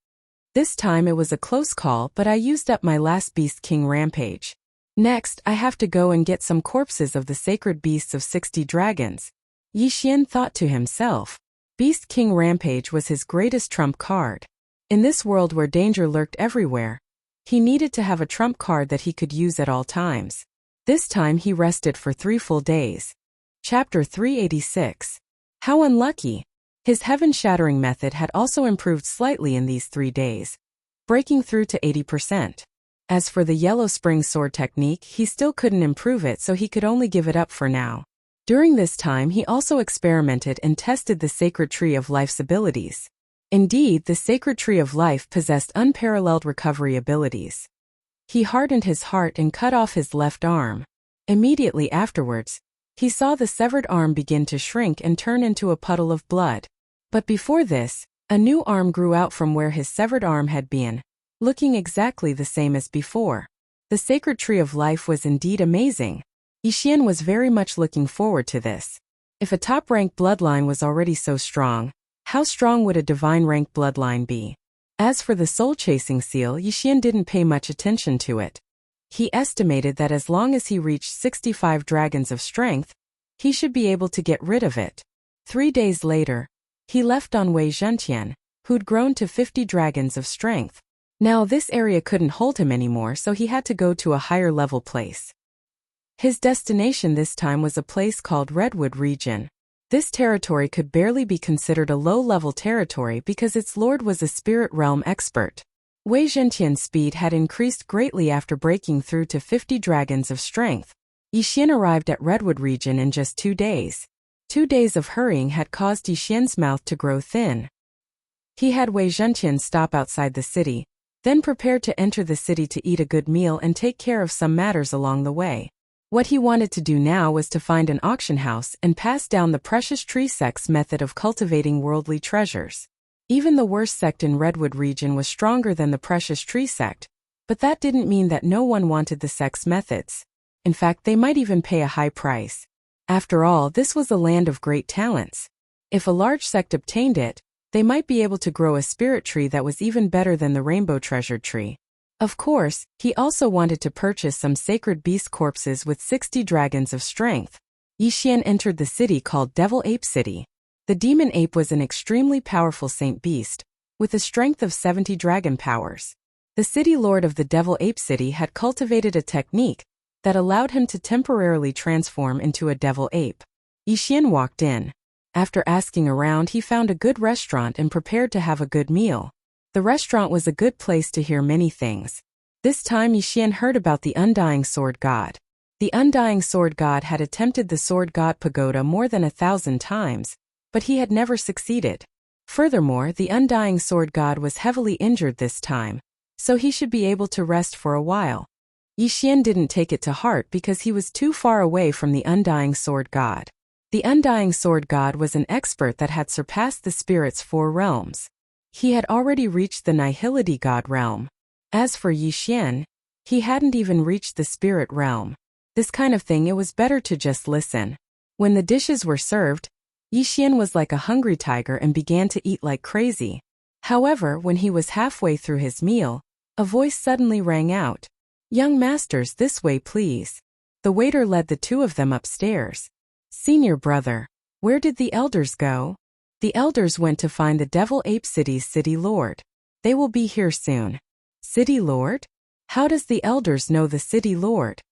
This time it was a close call, but I used up my last Beast King rampage. Next, I have to go and get some corpses of the sacred beasts of 60 dragons. Yi Xian thought to himself. Beast King rampage was his greatest trump card. In this world where danger lurked everywhere, he needed to have a trump card that he could use at all times. This time he rested for 3 full days. Chapter 386. How unlucky! His heaven-shattering method had also improved slightly in these 3 days, breaking through to 80%. As for the Yellow Spring Sword technique, he still couldn't improve it, so he could only give it up for now. During this time he also experimented and tested the Sacred Tree of Life's abilities. Indeed, the Sacred Tree of Life possessed unparalleled recovery abilities. He hardened his heart and cut off his left arm. Immediately afterwards, he saw the severed arm begin to shrink and turn into a puddle of blood. But before this, a new arm grew out from where his severed arm had been, looking exactly the same as before. The Sacred Tree of Life was indeed amazing. Yi Xian was very much looking forward to this. If a top-ranked bloodline was already so strong, how strong would a divine-ranked bloodline be? As for the soul-chasing seal, Yi Xian didn't pay much attention to it. He estimated that as long as he reached 65 dragons of strength, he should be able to get rid of it. 3 days later, he left on Wei Zhentian, who'd grown to 50 dragons of strength. Now this area couldn't hold him anymore, so he had to go to a higher level place. His destination this time was a place called Redwood Region. This territory could barely be considered a low-level territory because its lord was a spirit realm expert. Wei Zhentian's speed had increased greatly after breaking through to 50 dragons of strength. Yi Xian arrived at Redwood Region in just 2 days. 2 days of hurrying had caused Yi Xian's mouth to grow thin. He had Wei Zhentian stop outside the city, then prepared to enter the city to eat a good meal and take care of some matters along the way. What he wanted to do now was to find an auction house and pass down the precious tree sect's method of cultivating worldly treasures. Even the worst sect in Redwood Region was stronger than the precious tree sect, but that didn't mean that no one wanted the sect's methods. In fact, they might even pay a high price. After all, this was a land of great talents. If a large sect obtained it, they might be able to grow a spirit tree that was even better than the rainbow treasured tree. Of course, he also wanted to purchase some sacred beast corpses with 60 dragons of strength. Yi Xian entered the city called Devil Ape City. The demon ape was an extremely powerful saint beast, with a strength of 70 dragon powers. The city lord of the Devil Ape City had cultivated a technique that allowed him to temporarily transform into a devil ape. Yixian walked in. After asking around, he found a good restaurant and prepared to have a good meal. The restaurant was a good place to hear many things. This time Yixian heard about the Undying Sword God. The Undying Sword God had attempted the Sword God Pagoda more than 1,000 times, but he had never succeeded. Furthermore, the Undying Sword God was heavily injured this time, so he should be able to rest for a while. Yixian didn't take it to heart because he was too far away from the Undying Sword God. The Undying Sword God was an expert that had surpassed the spirit's 4 realms. He had already reached the Nihility God realm. As for Yixian, he hadn't even reached the spirit realm. This kind of thing, it was better to just listen. When the dishes were served, Yixian was like a hungry tiger and began to eat like crazy. However, when he was halfway through his meal, a voice suddenly rang out. "Young masters, this way please." The waiter led the 2 of them upstairs. "Senior brother, where did the elders go?" "The elders went to find the Devil Ape City's city lord. They will be here soon." "City lord? How does the elders know the city lord?"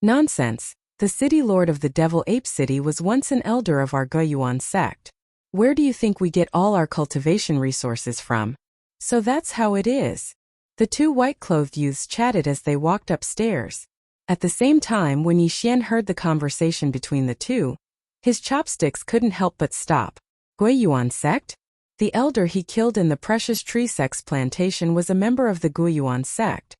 "Nonsense. The city lord of the Devil Ape City was once an elder of our Guiyuan sect. Where do you think we get all our cultivation resources from? So that's how it is." The 2 white-clothed youths chatted as they walked upstairs. At the same time, when Yixian heard the conversation between the 2, his chopsticks couldn't help but stop. Guiyuan sect? The elder he killed in the Precious Tree Sect's plantation was a member of the Guiyuan sect.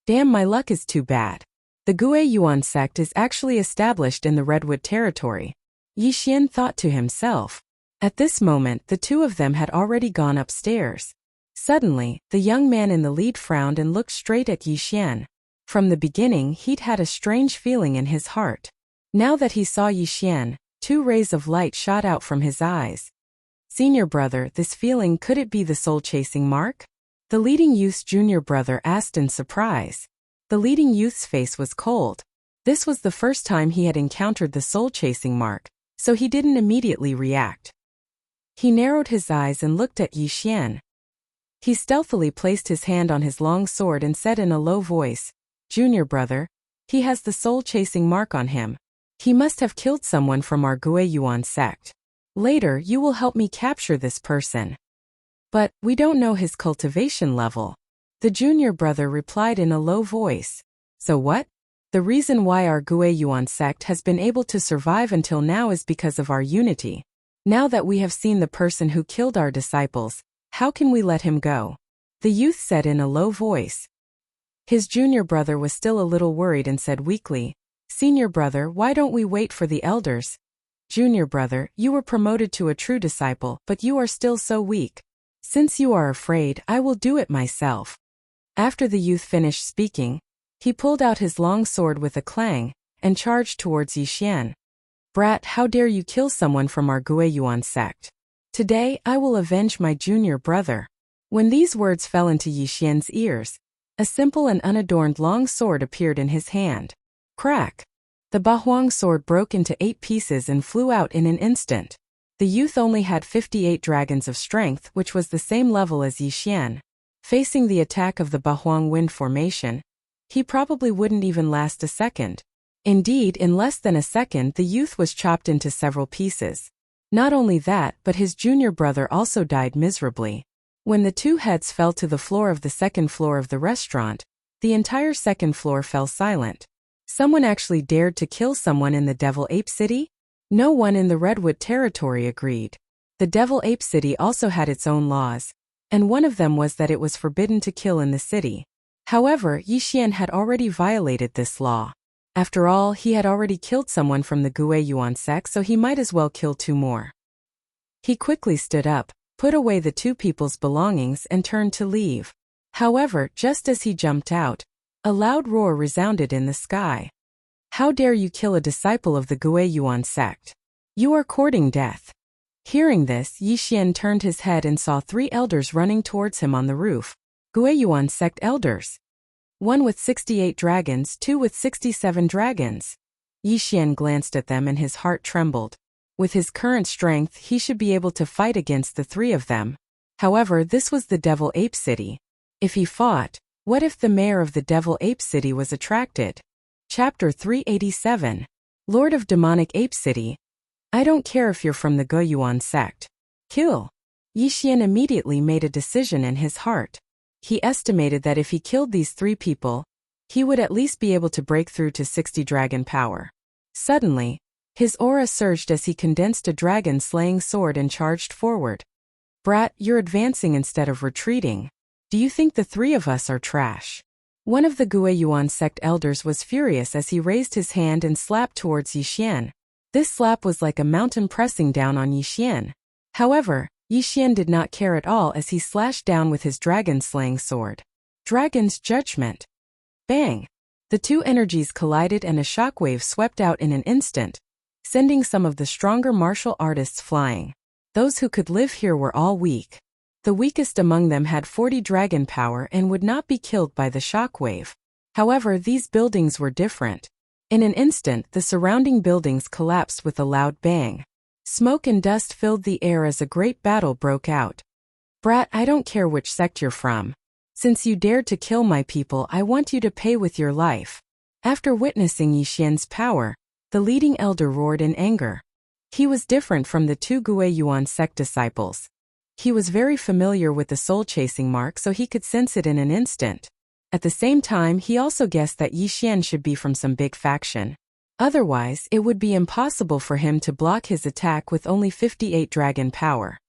Damn, my luck is too bad. The Guiyuan sect is actually established in the Redwood territory. Yixian thought to himself. At this moment, the 2 of them had already gone upstairs. Suddenly, the young man in the lead frowned and looked straight at Yixian. From the beginning, he'd had a strange feeling in his heart. Now that he saw Yixian, 2 rays of light shot out from his eyes. "Senior brother, this feeling, could it be the soul-chasing mark?" The leading youth's junior brother asked in surprise. The leading youth's face was cold. This was the first time he had encountered the soul-chasing mark, so he didn't immediately react. He narrowed his eyes and looked at Yixian. He stealthily placed his hand on his long sword and said in a low voice, "Junior brother, he has the soul-chasing mark on him. He must have killed someone from our Guiyuan sect. Later, you will help me capture this person." "But we don't know his cultivation level," the junior brother replied in a low voice. "So what? The reason why our Guiyuan sect has been able to survive until now is because of our unity. Now that we have seen the person who killed our disciples, how can we let him go?" the youth said in a low voice. His junior brother was still a little worried and said weakly, "Senior brother, why don't we wait for the elders?" "Junior brother, you were promoted to a true disciple, but you are still so weak. Since you are afraid, I will do it myself." After the youth finished speaking, he pulled out his long sword with a clang and charged towards Yixian. "Brat, how dare you kill someone from our Guiyuan sect? Today, I will avenge my junior brother." When these words fell into Yixian's ears, a simple and unadorned long sword appeared in his hand. Crack! The Bahuang sword broke into 8 pieces and flew out in an instant. The youth only had 58 dragons of strength, which was the same level as Yixian. Facing the attack of the Bahuang wind formation, he probably wouldn't even last a second. Indeed, in less than a second, the youth was chopped into several pieces. Not only that, but his junior brother also died miserably. When the 2 heads fell to the floor of the second floor of the restaurant, the entire second floor fell silent. Someone actually dared to kill someone in the Devil Ape City? No one in the Redwood territory agreed. The Devil Ape City also had its own laws, and one of them was that it was forbidden to kill in the city. However, Yixian had already violated this law. After all, he had already killed someone from the Guiyuan sect, so he might as well kill 2 more. He quickly stood up, put away the 2 people's belongings and turned to leave. However, just as he jumped out, a loud roar resounded in the sky. "How dare you kill a disciple of the Guiyuan sect? You are courting death." Hearing this, Yixian turned his head and saw 3 elders running towards him on the roof. Guiyuan sect elders. 1 with 68 dragons, 2 with 67 dragons. Yixian glanced at them and his heart trembled. With his current strength, he should be able to fight against the 3 of them. However, this was the Devil Ape City. If he fought, What if the mayor of the Devil Ape City was attracted? Chapter 387. Lord of Demonic Ape City. I don't care if you're from the Goyuan sect. Kill. Yixian immediately made a decision in his heart. He estimated that if he killed these 3 people, he would at least be able to break through to 60 dragon power. Suddenly, his aura surged as he condensed a dragon-slaying sword and charged forward. Brat, you're advancing instead of retreating. Do you think the 3 of us are trash? One of the Guiyuan sect elders was furious as he raised his hand and slapped towards Yixian. This slap was like a mountain pressing down on Yixian. However, Yixian did not care at all as he slashed down with his dragon-slaying sword. Dragon's Judgment. Bang! The 2 energies collided and a shockwave swept out in an instant, sending some of the stronger martial artists flying. Those who could live here were all weak. The weakest among them had 40 dragon power and would not be killed by the shockwave. However, these buildings were different. In an instant, the surrounding buildings collapsed with a loud bang. Smoke and dust filled the air as a great battle broke out. Brat, I don't care which sect you're from. Since you dared to kill my people, I want you to pay with your life. After witnessing Yixian's power, the leading elder roared in anger. He was different from the 2 Guiyuan sect disciples. He was very familiar with the soul-chasing mark, so he could sense it in an instant. At the same time, he also guessed that Yixian should be from some big faction. Otherwise, it would be impossible for him to block his attack with only 58 dragon power.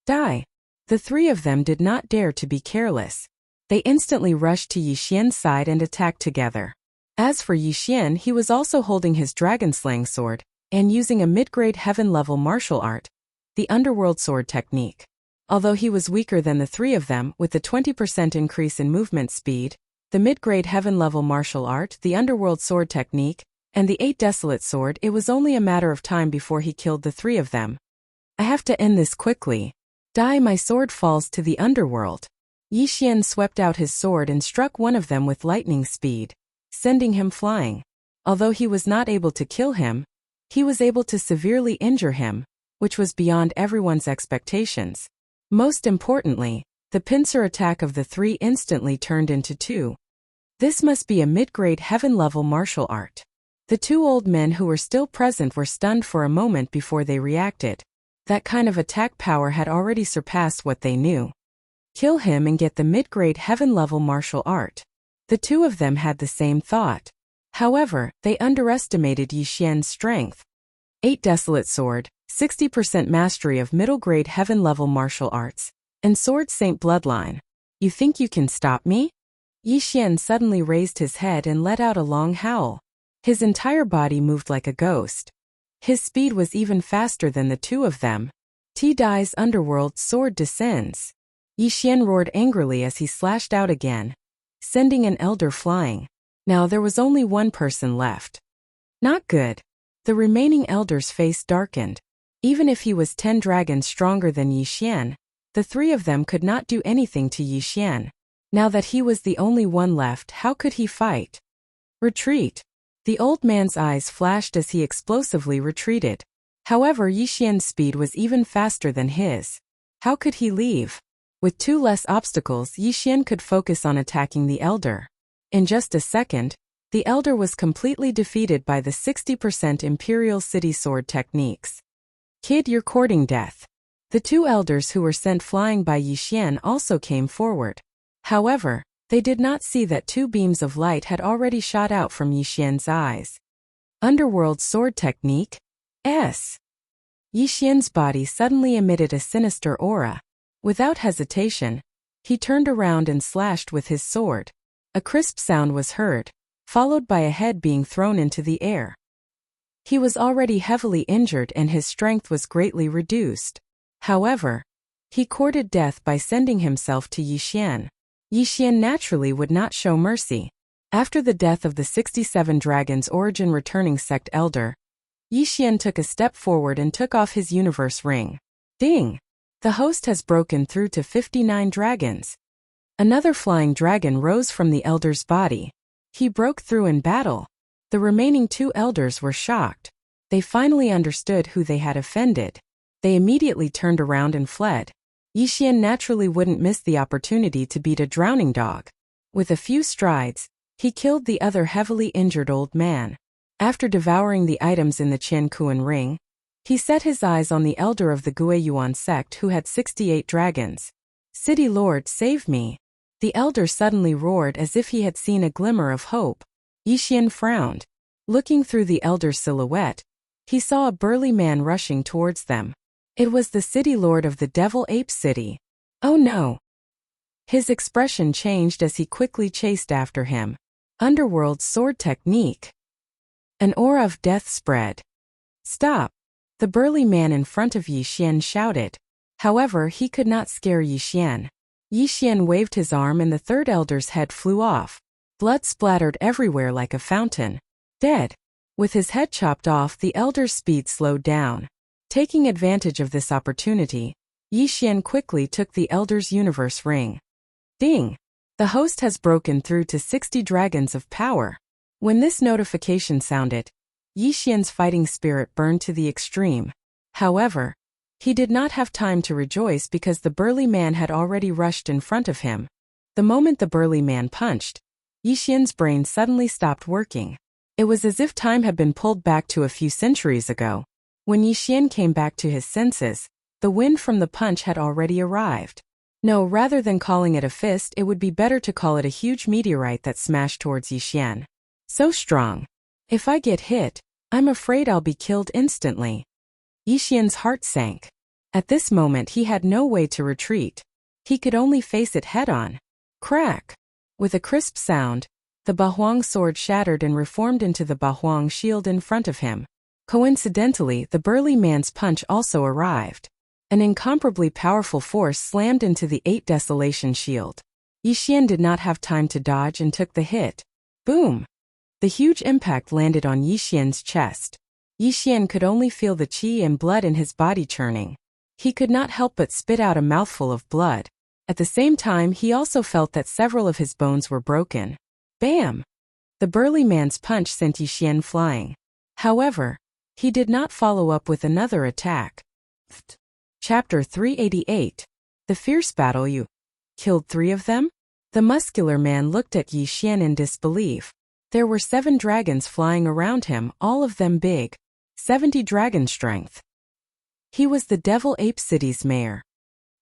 Die! The 3 of them did not dare to be careless. They instantly rushed to Yixian's side and attacked together. As for Yixian, he was also holding his dragon-slaying sword, and using a mid-grade heaven-level martial art, the underworld sword technique. Although he was weaker than the 3 of them, with the 20% increase in movement speed, the mid-grade heaven-level martial art, the underworld sword technique, and the 8 desolate sword, it was only a matter of time before he killed the 3 of them. I have to end this quickly. Die, my sword falls to the underworld. Yixian swept out his sword and struck one of them with lightning speed, sending him flying. Although he was not able to kill him, he was able to severely injure him, which was beyond everyone's expectations. Most importantly, the pincer attack of the 3 instantly turned into 2. This must be a mid-grade heaven-level martial art. The 2 old men who were still present were stunned for a moment before they reacted. That kind of attack power had already surpassed what they knew. Kill him and get the mid-grade heaven-level martial art. The 2 of them had the same thought. However, they underestimated Yixian's strength. 8 desolate sword, 60% mastery of middle-grade heaven-level martial arts, and Sword Saint bloodline. You think you can stop me? Yixian suddenly raised his head and let out a long howl. His entire body moved like a ghost. His speed was even faster than the 2 of them. T-Dai's underworld sword descends. Yixian roared angrily as he slashed out again, sending an elder flying. Now there was only 1 person left. Not good. The remaining elder's face darkened. Even if he was 10 dragons stronger than Yixian, the 3 of them could not do anything to Yixian. Now that he was the only one left, how could he fight? Retreat. The old man's eyes flashed as he explosively retreated. However, Yixian's speed was even faster than his. How could he leave? With 2 less obstacles, Yixian could focus on attacking the elder. In just a second, the elder was completely defeated by the 60% Imperial City Sword techniques. Kid, you're courting death. The 2 elders who were sent flying by Yixian also came forward. However, they did not see that 2 beams of light had already shot out from Yixian's eyes. Underworld sword technique? S. Yixian's body suddenly emitted a sinister aura. Without hesitation, he turned around and slashed with his sword. A crisp sound was heard, followed by a head being thrown into the air. He was already heavily injured and his strength was greatly reduced. However, he courted death by sending himself to Yixian. Yixian naturally would not show mercy. After the death of the 67 Dragons Origin returning sect elder, Yixian took a step forward and took off his universe ring. Ding! The host has broken through to 59 dragons. Another flying dragon rose from the elder's body. He broke through in battle. The remaining 2 elders were shocked. They finally understood who they had offended. They immediately turned around and fled. Yixian naturally wouldn't miss the opportunity to beat a drowning dog. With a few strides, he killed the other heavily injured old man. After devouring the items in the Qian Kuan ring, he set his eyes on the elder of the Guiyuan sect who had 68 dragons. "City Lord, save me!" The elder suddenly roared as if he had seen a glimmer of hope. Yixian frowned. Looking through the elder's silhouette, he saw a burly man rushing towards them. It was the city lord of the Devil Ape City. Oh no! His expression changed as he quickly chased after him. Underworld sword technique. An aura of death spread. "Stop!" The burly man in front of Yixian shouted. However, he could not scare Yixian. Yixian waved his arm and the third elder's head flew off. Blood splattered everywhere like a fountain. Dead. With his head chopped off, the elder's speed slowed down. Taking advantage of this opportunity, Yixian quickly took the elder's universe ring. Ding! The host has broken through to 60 dragons of power. When this notification sounded, Yixian's fighting spirit burned to the extreme. However, he did not have time to rejoice because the burly man had already rushed in front of him. The moment the burly man punched, Yixian's brain suddenly stopped working. It was as if time had been pulled back to a few centuries ago. When Yixian came back to his senses, the wind from the punch had already arrived. No, rather than calling it a fist, it would be better to call it a huge meteorite that smashed towards Yixian. So strong. If I get hit, I'm afraid I'll be killed instantly. Yixian's heart sank. At this moment he had no way to retreat. He could only face it head-on. Crack! With a crisp sound, the Bahuang sword shattered and reformed into the Bahuang shield in front of him. Coincidentally, the burly man's punch also arrived. An incomparably powerful force slammed into the 8 Desolation shield. Yixian did not have time to dodge and took the hit. Boom! The huge impact landed on Yixian's chest. Yixian could only feel the qi and blood in his body churning. He could not help but spit out a mouthful of blood. At the same time, he also felt that several of his bones were broken. Bam! The burly man's punch sent Yixian flying. However, he did not follow up with another attack. Chapter 388. The Fierce Battle. You killed 3 of them? The muscular man looked at Yixian in disbelief. There were 7 dragons flying around him, all of them big. 70 dragon strength. He was the Devil Ape City's mayor.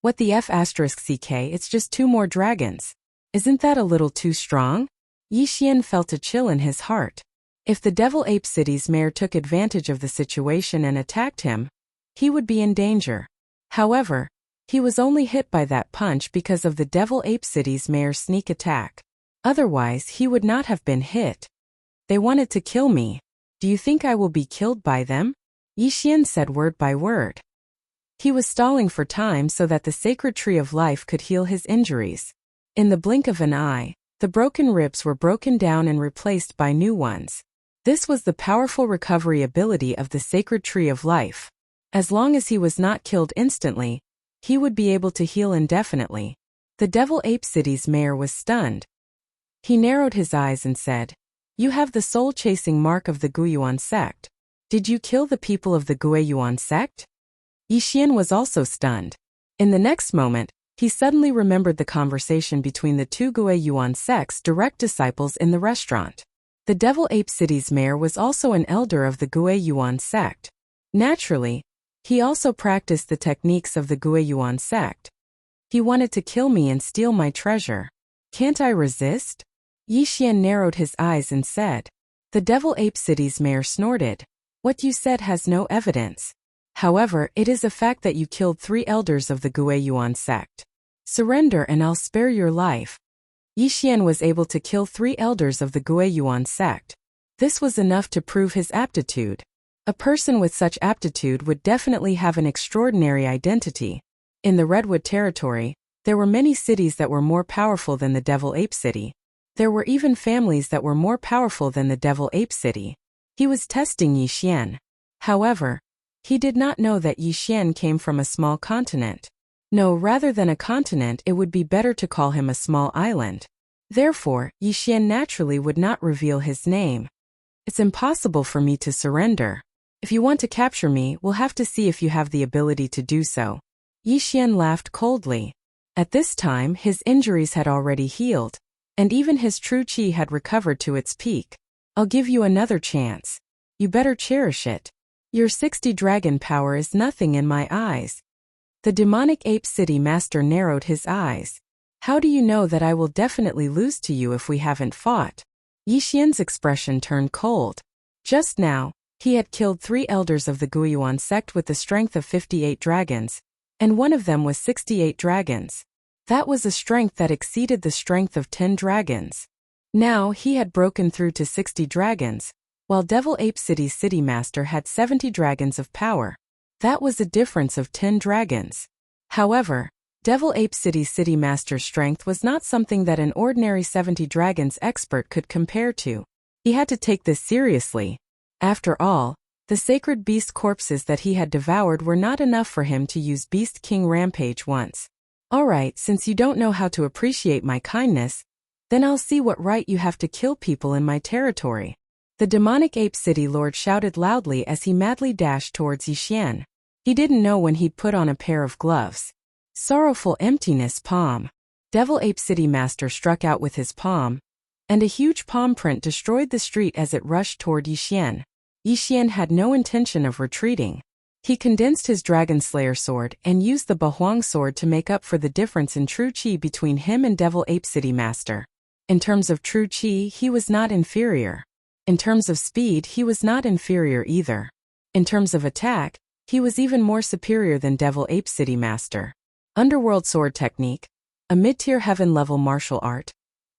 What the F***ck, it's just 2 more dragons. Isn't that a little too strong? Yixian felt a chill in his heart. If the Devil Ape City's mayor took advantage of the situation and attacked him, he would be in danger. However, he was only hit by that punch because of the Devil Ape City's mayor's sneak attack. Otherwise, he would not have been hit. They wanted to kill me. Do you think I will be killed by them? Yixian said word by word. He was stalling for time so that the sacred tree of life could heal his injuries. In the blink of an eye, the broken ribs were broken down and replaced by new ones. This was the powerful recovery ability of the sacred tree of life. As long as he was not killed instantly, he would be able to heal indefinitely. The Devil Ape City's mayor was stunned. He narrowed his eyes and said, "You have the soul-chasing mark of the Guiyuan sect. Did you kill the people of the Guiyuan sect?" Yixian was also stunned. In the next moment, he suddenly remembered the conversation between the 2 Guiyuan sect's direct disciples in the restaurant. The Devil Ape City's mayor was also an elder of the Guiyuan sect. Naturally, he also practiced the techniques of the Guiyuan sect. He wanted to kill me and steal my treasure. Can't I resist? Yixian narrowed his eyes and said. The Devil Ape City's mayor snorted. What you said has no evidence. However, it is a fact that you killed 3 elders of the Guiyuan sect. Surrender and I'll spare your life. Yixian was able to kill 3 elders of the Guiyuan sect. This was enough to prove his aptitude. A person with such aptitude would definitely have an extraordinary identity. In the Redwood territory, there were many cities that were more powerful than the Devil Ape City. There were even families that were more powerful than the Devil Ape City. He was testing Yixian. However, he did not know that Yixian came from a small continent. No, rather than a continent, it would be better to call him a small island. Therefore, Yixian naturally would not reveal his name. It's impossible for me to surrender. If you want to capture me, we'll have to see if you have the ability to do so. Yixian laughed coldly. At this time, his injuries had already healed. and even his true chi had recovered to its peak. I'll give you another chance. You better cherish it. Your 60 dragon power is nothing in my eyes. The demonic ape city master narrowed his eyes. How do you know that I will definitely lose to you if we haven't fought? Yixian's expression turned cold. Just now, he had killed 3 elders of the Guiyuan sect with the strength of 58 dragons, and one of them was 68 dragons. That was a strength that exceeded the strength of 10 dragons. Now he had broken through to 60 dragons, while Devil Ape City's city master had 70 dragons of power. That was a difference of 10 dragons. However, Devil Ape City's city master's strength was not something that an ordinary 70 dragons expert could compare to. He had to take this seriously. After all, the sacred beast corpses that he had devoured were not enough for him to use Beast King Rampage once. Alright, since you don't know how to appreciate my kindness, then I'll see what right you have to kill people in my territory. The demonic ape city lord shouted loudly as he madly dashed towards Yixian. He didn't know when he'd put on a pair of gloves. Sorrowful emptiness palm. Devil Ape City Master struck out with his palm, and a huge palm print destroyed the street as it rushed toward Yixian. Yixian had no intention of retreating. He condensed his Dragon Slayer sword and used the Bahuang sword to make up for the difference in true chi between him and Devil Ape City Master. In terms of true chi, he was not inferior. In terms of speed, he was not inferior either. In terms of attack, he was even more superior than Devil Ape City Master. Underworld sword technique, a mid-tier heaven-level martial art,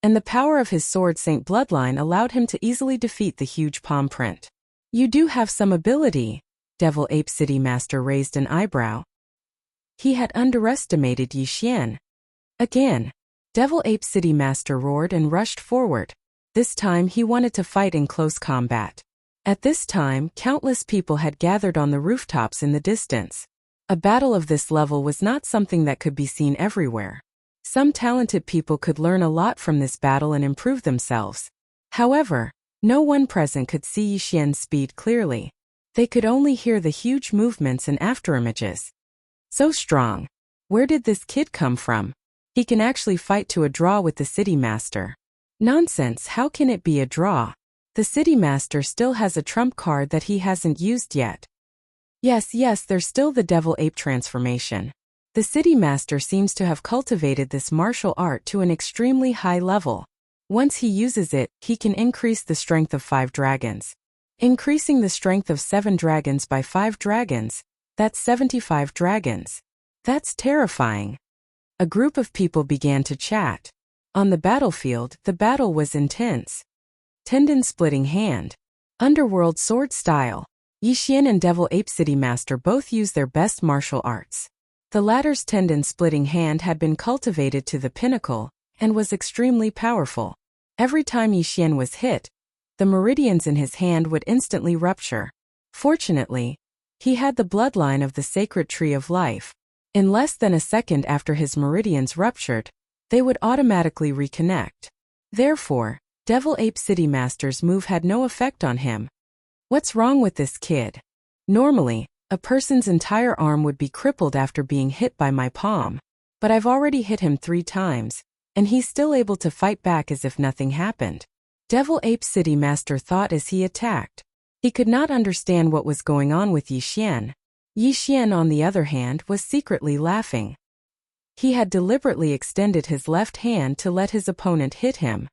and the power of his sword Saint bloodline allowed him to easily defeat the huge palm print. You do have some ability. Devil Ape City Master raised an eyebrow. He had underestimated Yixian. Again, Devil Ape City Master roared and rushed forward. This time he wanted to fight in close combat. At this time, countless people had gathered on the rooftops in the distance. A battle of this level was not something that could be seen everywhere. Some talented people could learn a lot from this battle and improve themselves. However, no one present could see Yixian's speed clearly. They could only hear the huge movements and afterimages. So strong. Where did this kid come from? He can actually fight to a draw with the city master. Nonsense, how can it be a draw? The city master still has a trump card that he hasn't used yet. Yes, there's still the devil ape transformation. The city master seems to have cultivated this martial art to an extremely high level. Once he uses it, he can increase the strength of 5 dragons. Increasing the strength of 7 dragons by 5 dragons, that's 75 dragons. That's terrifying. A group of people began to chat. On the battlefield, the battle was intense. Tendon-splitting hand. Underworld sword style. Yixian and Devil Ape City Master both used their best martial arts. The latter's tendon-splitting hand had been cultivated to the pinnacle and was extremely powerful. Every time Yixian was hit, the meridians in his hand would instantly rupture. Fortunately, he had the bloodline of the sacred tree of life. In less than a second after his meridians ruptured, they would automatically reconnect. Therefore, Devil Ape City Master's move had no effect on him. What's wrong with this kid? Normally, a person's entire arm would be crippled after being hit by my palm. But I've already hit him 3 times, and he's still able to fight back as if nothing happened. Devil Ape City Master thought as he attacked. He could not understand what was going on with Yixian. Yixian, on the other hand, was secretly laughing. He had deliberately extended his left hand to let his opponent hit him.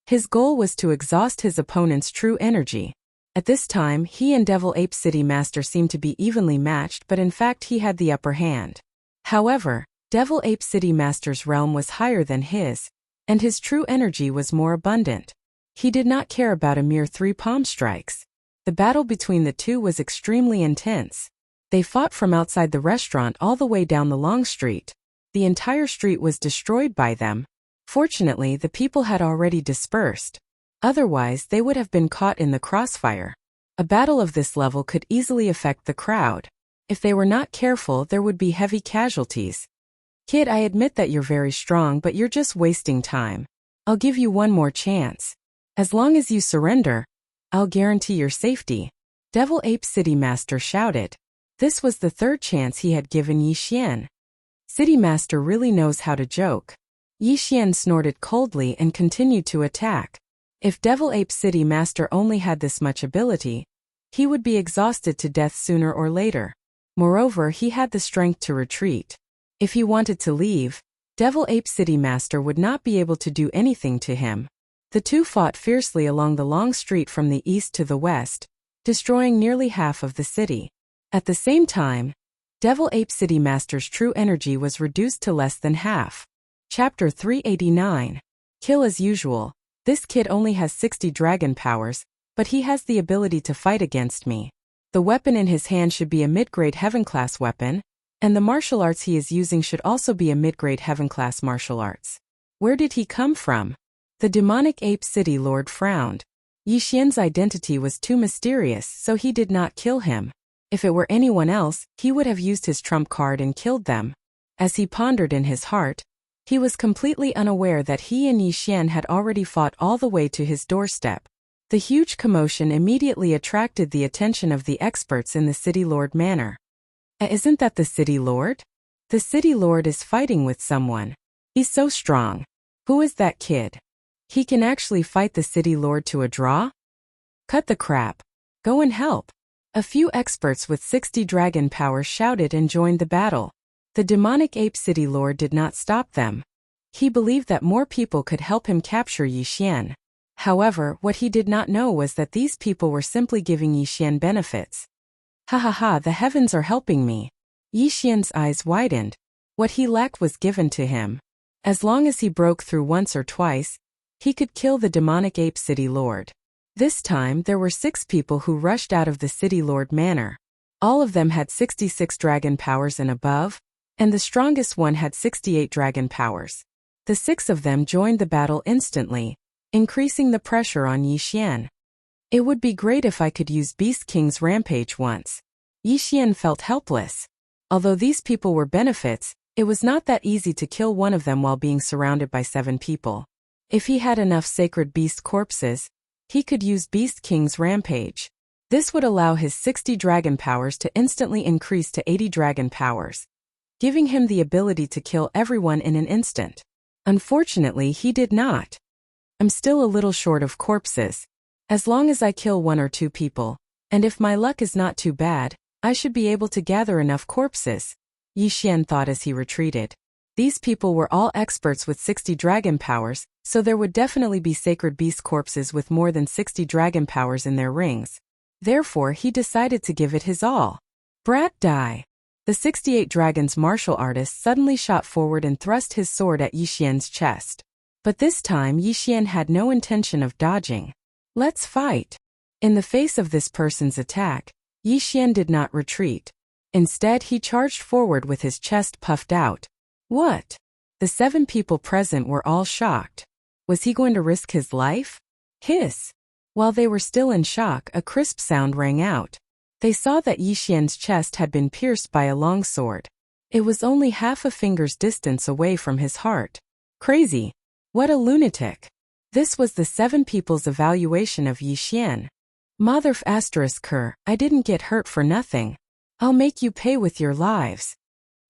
His goal was to exhaust his opponent's true energy. At this time, he and Devil Ape City Master seemed to be evenly matched, but in fact he had the upper hand. However, Devil Ape City Master's realm was higher than his, and his true energy was more abundant. He did not care about a mere 3 palm strikes. The battle between the two was extremely intense. They fought from outside the restaurant all the way down the long street. The entire street was destroyed by them. Fortunately, the people had already dispersed. Otherwise, they would have been caught in the crossfire. A battle of this level could easily affect the crowd. If they were not careful, there would be heavy casualties. Kid, I admit that you're very strong, but you're just wasting time. I'll give you one more chance. As long as you surrender, I'll guarantee your safety. Devil Ape City Master shouted. This was the 3rd chance he had given Yixian. City Master really knows how to joke. Yi Xian snorted coldly and continued to attack. If Devil Ape City Master only had this much ability, he would be exhausted to death sooner or later. Moreover, he had the strength to retreat. If he wanted to leave, Devil Ape City Master would not be able to do anything to him. The two fought fiercely along the long street from the east to the west, destroying nearly half of the city. At the same time, Devil Ape City Master's true energy was reduced to less than half. Chapter 389. Kill as usual. This kid only has 60 dragon powers, but he has the ability to fight against me. The weapon in his hand should be a mid-grade heaven-class weapon, and the martial arts he is using should also be a mid-grade heaven-class martial arts. Where did he come from? The demonic ape city lord frowned. Yi Xian's identity was too mysterious, so he did not kill him. If it were anyone else, he would have used his trump card and killed them. As he pondered in his heart, he was completely unaware that he and Yi Xian had already fought all the way to his doorstep. The huge commotion immediately attracted the attention of the experts in the City Lord Manor. Isn't that the City Lord? The City Lord is fighting with someone. He's so strong. Who is that kid? He can actually fight the City Lord to a draw? Cut the crap. Go and help. A few experts with 60 dragon powers shouted and joined the battle. The demonic ape city lord did not stop them. He believed that more people could help him capture Yi Xian. However, what he did not know was that these people were simply giving Yi Xian benefits. Ha ha ha, the heavens are helping me. Yi Xian's eyes widened. What he lacked was given to him. As long as he broke through once or twice, he could kill the demonic ape city lord. This time there were 6 people who rushed out of the City Lord Manor. All of them had 66 dragon powers and above, and the strongest one had 68 dragon powers. The 6 of them joined the battle instantly, increasing the pressure on Yi Xian. It would be great if I could use Beast King's Rampage once. Yi Xian felt helpless. Although these people were benefits, it was not that easy to kill one of them while being surrounded by 7 people. If he had enough sacred beast corpses, he could use Beast King's Rampage. This would allow his 60 dragon powers to instantly increase to 80 dragon powers, giving him the ability to kill everyone in an instant. Unfortunately, he did not. I'm still a little short of corpses. As long as I kill 1 or 2 people, and if my luck is not too bad, I should be able to gather enough corpses, Yi Xian thought as he retreated. These people were all experts with 60 dragon powers, so there would definitely be sacred beast corpses with more than 60 dragon powers in their rings. Therefore, he decided to give it his all. Brat die. The 68 Dragons martial artist suddenly shot forward and thrust his sword at Yi Xian's chest. But this time Yi Xian had no intention of dodging. Let's fight. In the face of this person's attack, Yi Xian did not retreat. Instead, he charged forward with his chest puffed out. What? The 7 people present were all shocked. Was he going to risk his life? Hiss! While they were still in shock, a crisp sound rang out. They saw that Yi Xian's chest had been pierced by a long sword. It was only half a finger's distance away from his heart. Crazy! What a lunatic! This was the 7 people's evaluation of Yi Xian. Motherf ***, I didn't get hurt for nothing. I'll make you pay with your lives.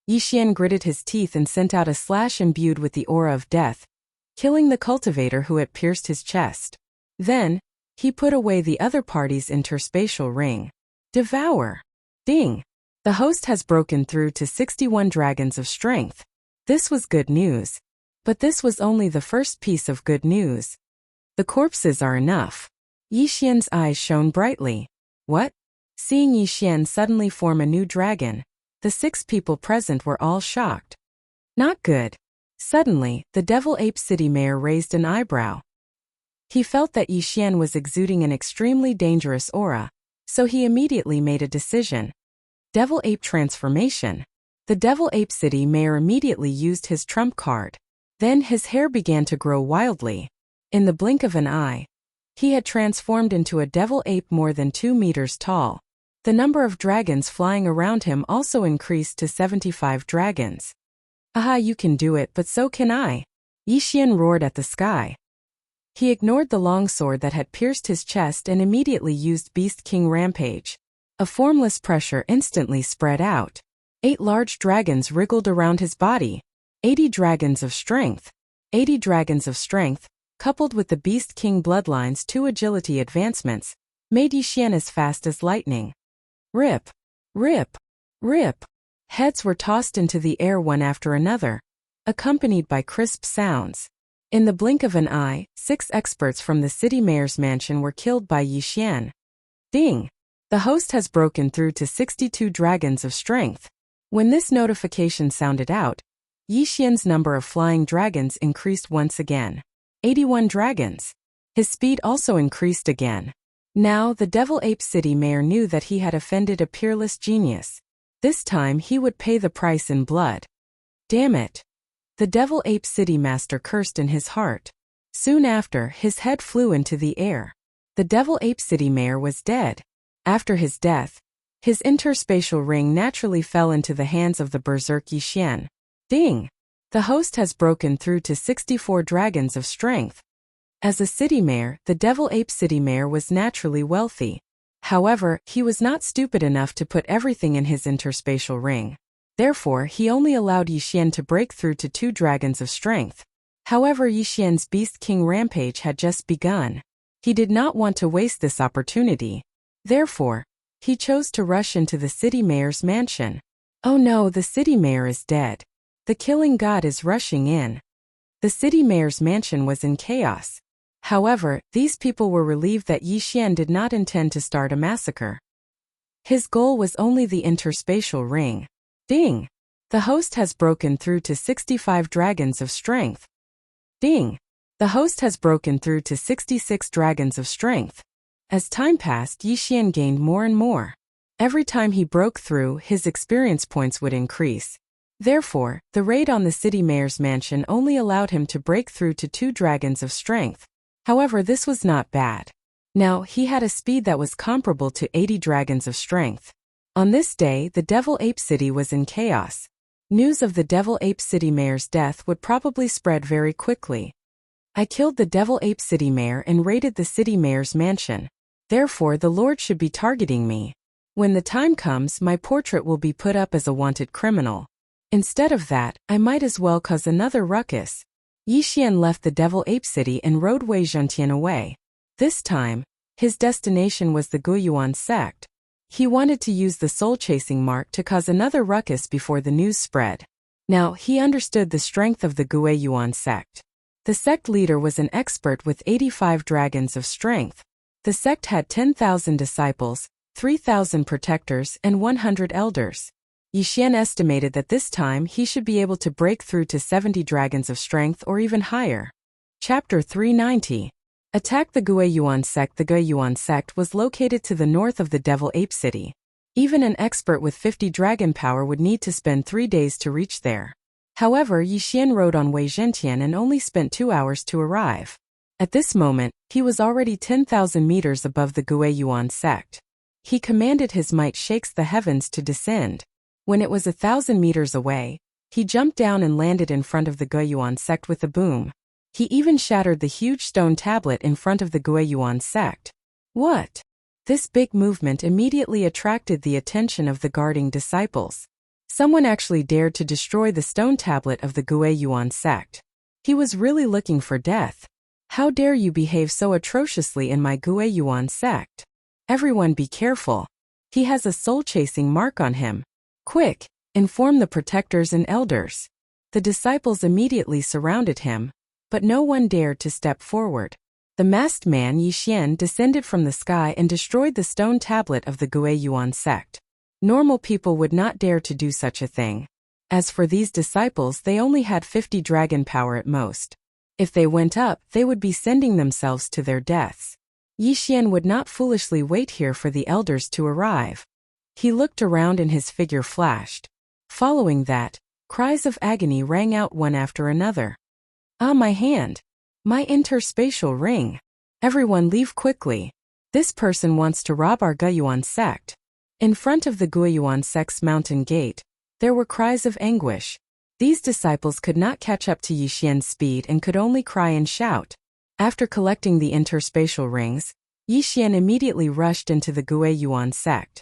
Yi Xian gritted his teeth and sent out a slash imbued with the aura of death, killing the cultivator who had pierced his chest. Then, he put away the other party's interspatial ring. Devour. Ding. The host has broken through to 61 dragons of strength. This was good news. But this was only the first piece of good news. The corpses are enough. Yi Xian's eyes shone brightly. What? Seeing Yi Xian suddenly form a new dragon, the 6 people present were all shocked. Not good. Suddenly, the Devil Ape City Mayor raised an eyebrow. He felt that Yi Xian was exuding an extremely dangerous aura, so he immediately made a decision. Devil Ape Transformation. The Devil Ape City Mayor immediately used his trump card. Then his hair began to grow wildly. In the blink of an eye, he had transformed into a devil ape more than 2 meters tall. The number of dragons flying around him also increased to 75 dragons. Aha, you can do it, but so can I. Yi Xian roared at the sky. He ignored the long sword that had pierced his chest and immediately used Beast King Rampage. A formless pressure instantly spread out. 8 large dragons wriggled around his body. 80 dragons of strength. 80 dragons of strength, coupled with the Beast King bloodline's 2 agility advancements, made Yixian as fast as lightning. Rip! Rip! Rip! Heads were tossed into the air one after another, accompanied by crisp sounds. In the blink of an eye, 6 experts from the city mayor's mansion were killed by Yixian. Ding! The host has broken through to 62 dragons of strength. When this notification sounded out, Yixian's number of flying dragons increased once again. 81 dragons. His speed also increased again. Now the Devil Ape City mayor knew that he had offended a peerless genius. This time he would pay the price in blood. Damn it! The Devil Ape City master cursed in his heart. Soon after, his head flew into the air. The Devil Ape City mayor was dead. After his death, his interspatial ring naturally fell into the hands of the berserk Yixian. Ding! The host has broken through to 64 dragons of strength. As a city mayor, the Devil Ape City mayor was naturally wealthy. However, he was not stupid enough to put everything in his interspatial ring. Therefore, he only allowed Yixian to break through to 2 dragons of strength. However, Yixian's Beast King rampage had just begun. He did not want to waste this opportunity. Therefore, he chose to rush into the city mayor's mansion. Oh no, the city mayor is dead. The killing god is rushing in. The city mayor's mansion was in chaos. However, these people were relieved that Yixian did not intend to start a massacre. His goal was only the interspatial ring. Ding! The host has broken through to 65 dragons of strength. Ding! The host has broken through to 66 dragons of strength. As time passed, Yixian gained more and more. Every time he broke through, his experience points would increase. Therefore, the raid on the city mayor's mansion only allowed him to break through to 2 dragons of strength. However, this was not bad. Now, he had a speed that was comparable to 80 dragons of strength. On this day, the Devil Ape City was in chaos. News of the Devil Ape City mayor's death would probably spread very quickly. I killed the Devil Ape City mayor and raided the city mayor's mansion. Therefore, the Lord should be targeting me. When the time comes, my portrait will be put up as a wanted criminal. Instead of that, I might as well cause another ruckus. Yixian left the Devil Ape City and rode Wei Zhentian away. This time, his destination was the Guiyuan sect. He wanted to use the soul-chasing mark to cause another ruckus before the news spread. Now, he understood the strength of the Guiyuan sect. The sect leader was an expert with 85 dragons of strength. The sect had 10,000 disciples, 3,000 protectors, and 100 elders. Yixian estimated that this time he should be able to break through to 70 dragons of strength or even higher. Chapter 390. Attack the Guiyuan sect. The Guiyuan sect was located to the north of the Devil Ape City. Even an expert with 50 dragon power would need to spend 3 days to reach there. However, Yixian rode on Wei Zhentian and only spent 2 hours to arrive. At this moment, he was already 10,000 meters above the Guiyuan sect. He commanded his might shakes the heavens to descend. When it was 1,000 meters away, he jumped down and landed in front of the Guiyuan sect with a boom. He even shattered the huge stone tablet in front of the Guiyuan sect. What? This big movement immediately attracted the attention of the guarding disciples. Someone actually dared to destroy the stone tablet of the Guiyuan sect. He was really looking for death. How dare you behave so atrociously in my Guiyuan sect? Everyone be careful. He has a soul-chasing mark on him. Quick, inform the protectors and elders. The disciples immediately surrounded him, but no one dared to step forward. The masked man Yixian descended from the sky and destroyed the stone tablet of the Guiyuan sect. Normal people would not dare to do such a thing. As for these disciples, they only had 50 dragon power at most. If they went up, they would be sending themselves to their deaths. Yixian would not foolishly wait here for the elders to arrive. He looked around and his figure flashed. Following that, cries of agony rang out one after another. Ah, my hand! My interspatial ring! Everyone leave quickly. This person wants to rob our Guiyuan sect. In front of the Guiyuan sect's mountain gate, there were cries of anguish. These disciples could not catch up to Yixian's speed and could only cry and shout. After collecting the interspatial rings, Yixian immediately rushed into the Guiyuan sect.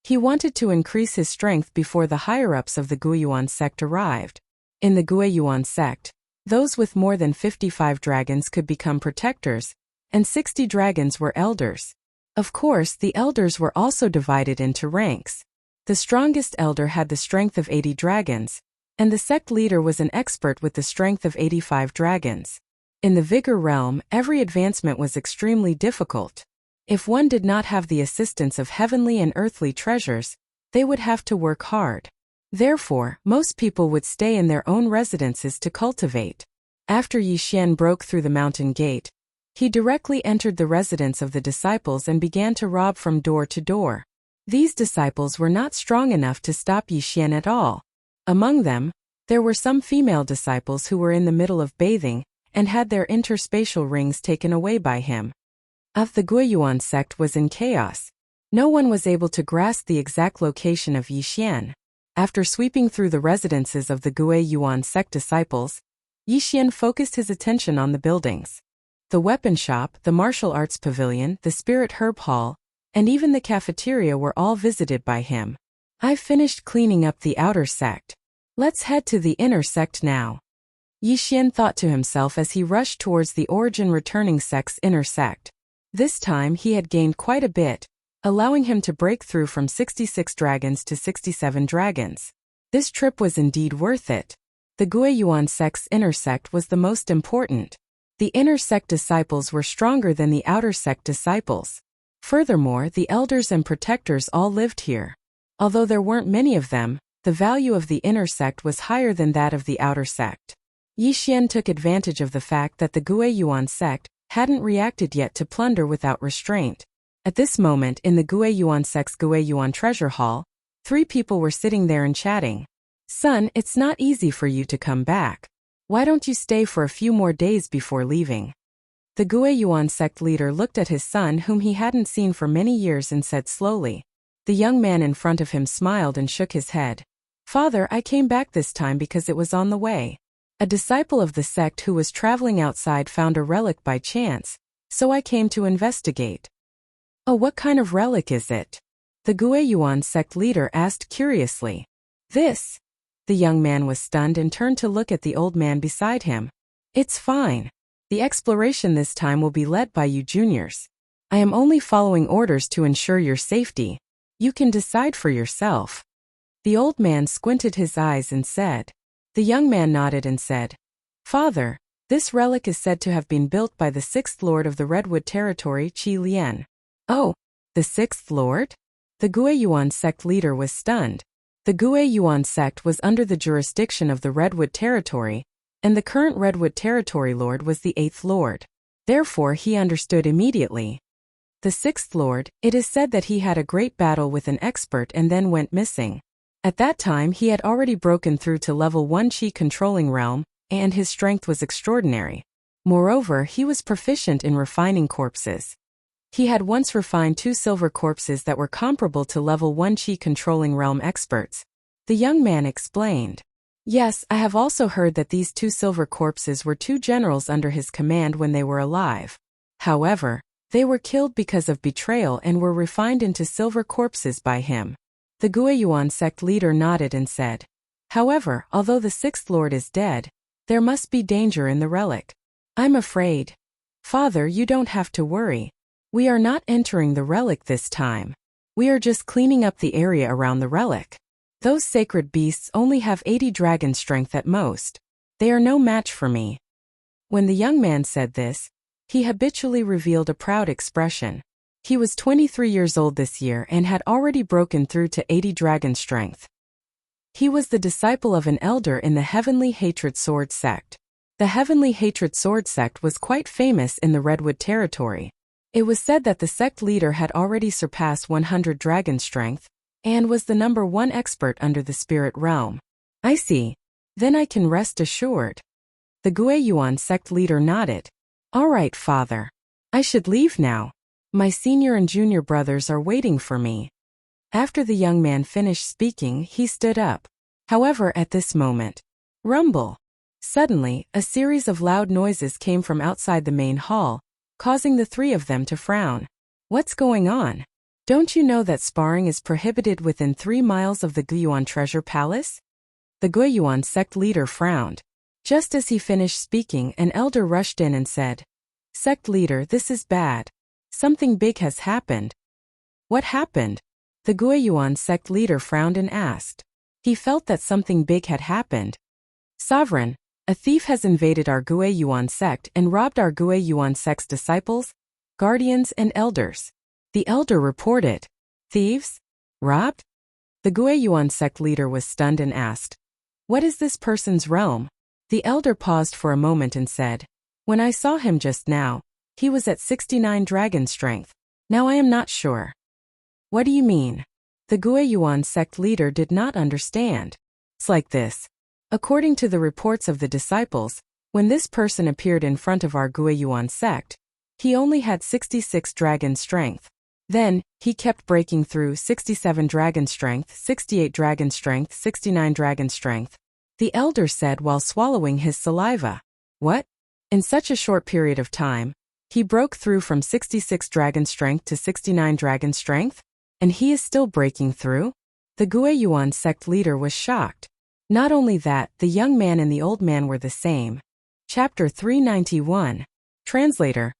He wanted to increase his strength before the higher-ups of the Guiyuan sect arrived. In the Guiyuan sect, Those with more than 55 dragons could become protectors, and 60 dragons were elders. Of course, the elders were also divided into ranks. The strongest elder had the strength of 80 dragons, and the sect leader was an expert with the strength of 85 dragons. In the vigor realm, every advancement was extremely difficult. If one did not have the assistance of heavenly and earthly treasures, they would have to work hard. Therefore, most people would stay in their own residences to cultivate. After Yi Xian broke through the mountain gate, he directly entered the residence of the disciples and began to rob from door to door. These disciples were not strong enough to stop Yi Xian at all. Among them, there were some female disciples who were in the middle of bathing and had their interspatial rings taken away by him. The Guiyuan sect was in chaos. No one was able to grasp the exact location of Yi Xian. After sweeping through the residences of the Guiyuan sect disciples, Yi Xian focused his attention on the buildings. The weapon shop, the martial arts pavilion, the spirit herb hall, and even the cafeteria were all visited by him. I've finished cleaning up the outer sect. Let's head to the inner sect now. Yi Xian thought to himself as he rushed towards the origin returning sect's inner sect. This time he had gained quite a bit, allowing him to break through from 66 dragons to 67 dragons. This trip was indeed worth it. The Guiyuan sect's inner sect was the most important. The inner sect disciples were stronger than the outer sect disciples. Furthermore, the elders and protectors all lived here. Although there weren't many of them, the value of the inner sect was higher than that of the outer sect. Yi Xian took advantage of the fact that the Guiyuan sect hadn't reacted yet to plunder without restraint. At this moment in the Guiyuan sect's Guiyuan treasure hall, 3 people were sitting there and chatting. Son, it's not easy for you to come back. Why don't you stay for a few more days before leaving? The Guiyuan sect leader looked at his son whom he hadn't seen for many years and said slowly. The young man in front of him smiled and shook his head. Father, I came back this time because it was on the way. A disciple of the sect who was traveling outside found a relic by chance, so I came to investigate. Oh, what kind of relic is it? The Guiyuan sect leader asked curiously. This. The young man was stunned and turned to look at the old man beside him. It's fine. The exploration this time will be led by you juniors. I am only following orders to ensure your safety. You can decide for yourself. The old man squinted his eyes and said. The young man nodded and said, Father, this relic is said to have been built by the 6th Lord of the Redwood Territory, Qi Lian. Oh, the 6th Lord? The Guiyuan sect leader was stunned. The Guiyuan sect was under the jurisdiction of the Redwood Territory, and the current Redwood Territory Lord was the 8th Lord. Therefore he understood immediately. The 6th Lord, it is said that he had a great battle with an expert and then went missing. At that time he had already broken through to level 1 Qi controlling realm, and his strength was extraordinary. Moreover, he was proficient in refining corpses. He had once refined 2 silver corpses that were comparable to level 1 Qi controlling realm experts. The young man explained. Yes, I have also heard that these 2 silver corpses were 2 generals under his command when they were alive. However, they were killed because of betrayal and were refined into silver corpses by him. The Guiyuan sect leader nodded and said. However, although the 6th Lord is dead, there must be danger in the relic. I'm afraid. Father, you don't have to worry. We are not entering the relic this time. We are just cleaning up the area around the relic. Those sacred beasts only have 80 dragon strength at most. They are no match for me. When the young man said this, he habitually revealed a proud expression. He was 23 years old this year and had already broken through to 80 dragon strength. He was the disciple of an elder in the Heavenly Hatred Sword sect. The Heavenly Hatred Sword sect was quite famous in the Redwood Territory. It was said that the sect leader had already surpassed 100 dragon strength, and was the #1 expert under the spirit realm. I see. Then I can rest assured. The Guiyuan sect leader nodded. All right, father. I should leave now. My senior and junior brothers are waiting for me. After the young man finished speaking, he stood up. However, at this moment, rumble. Suddenly, a series of loud noises came from outside the main hall, causing the 3 of them to frown. What's going on? Don't you know that sparring is prohibited within 3 miles of the Guiyuan Treasure Palace? The Guiyuan sect leader frowned. Just as he finished speaking, an elder rushed in and said, "Sect leader, this is bad. Something big has happened." "What happened?" The Guiyuan sect leader frowned and asked. He felt that something big had happened. "Sovereign, a thief has invaded our Guiyuan sect and robbed our Guiyuan sect's disciples, guardians, and elders." The elder reported. "Thieves? Robbed?" The Guiyuan sect leader was stunned and asked, "What is this person's realm?" The elder paused for a moment and said, "When I saw him just now, he was at 69 dragon strength. Now I am not sure." "What do you mean?" The Guiyuan sect leader did not understand. "It's like this. According to the reports of the disciples, when this person appeared in front of our Guiyuan sect, he only had 66 dragon strength. Then, he kept breaking through 67 dragon strength, 68 dragon strength, 69 dragon strength." The elder said while swallowing his saliva. "What? In such a short period of time, he broke through from 66 dragon strength to 69 dragon strength? And he is still breaking through?" The Guiyuan sect leader was shocked. Not only that, the young man and the old man were the same. Chapter 391. Translator.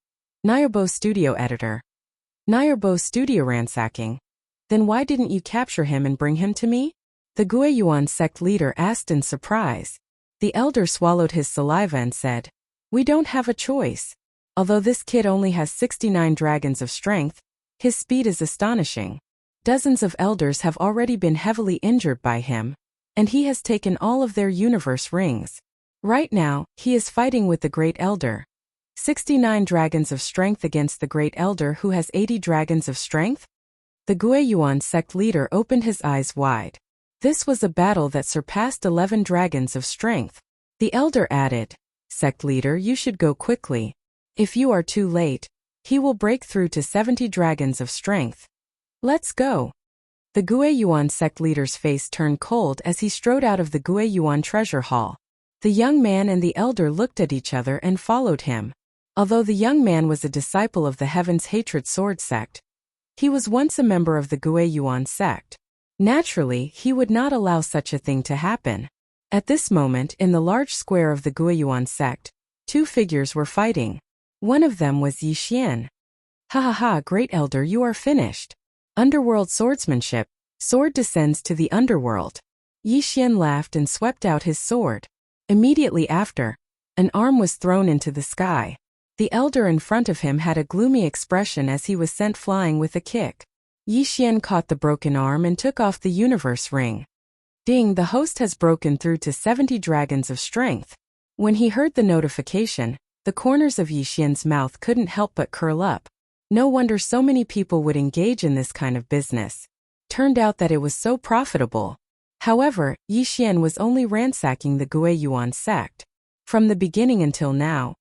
Nayarbo Studio Editor. Nayarbo Studio Ransacking. "Then why didn't you capture him and bring him to me?" The Guiyuan sect leader asked in surprise. The elder swallowed his saliva and said, "We don't have a choice. Although this kid only has 69 dragons of strength, his speed is astonishing. Dozens of elders have already been heavily injured by him, and he has taken all of their universe rings. Right now, he is fighting with the Great Elder. 69 dragons of strength against the Great Elder who has 80 dragons of strength?" The Guiyuan sect leader opened his eyes wide. This was a battle that surpassed 11 dragons of strength. The elder added, "Sect leader, you should go quickly. If you are too late, he will break through to 70 dragons of strength. Let's go." The Guiyuan sect leader's face turned cold as he strode out of the Guiyuan treasure hall. The young man and the elder looked at each other and followed him. Although the young man was a disciple of the Heaven's Hatred Sword sect, he was once a member of the Guiyuan sect. Naturally, he would not allow such a thing to happen. At this moment, in the large square of the Guiyuan sect, two figures were fighting. One of them was Yi Xian. "Ha ha ha, Great Elder, you are finished. Underworld swordsmanship, sword descends to the underworld." Yi Xian laughed and swept out his sword. Immediately after, an arm was thrown into the sky. The elder in front of him had a gloomy expression as he was sent flying with a kick. Yi Xian caught the broken arm and took off the universe ring. "Ding, the host has broken through to 70 dragons of strength." When he heard the notification, the corners of Yi Xian's mouth couldn't help but curl up. No wonder so many people would engage in this kind of business. Turned out that it was so profitable. However, Yi Xian was only ransacking the Guiyuan sect. From the beginning until now,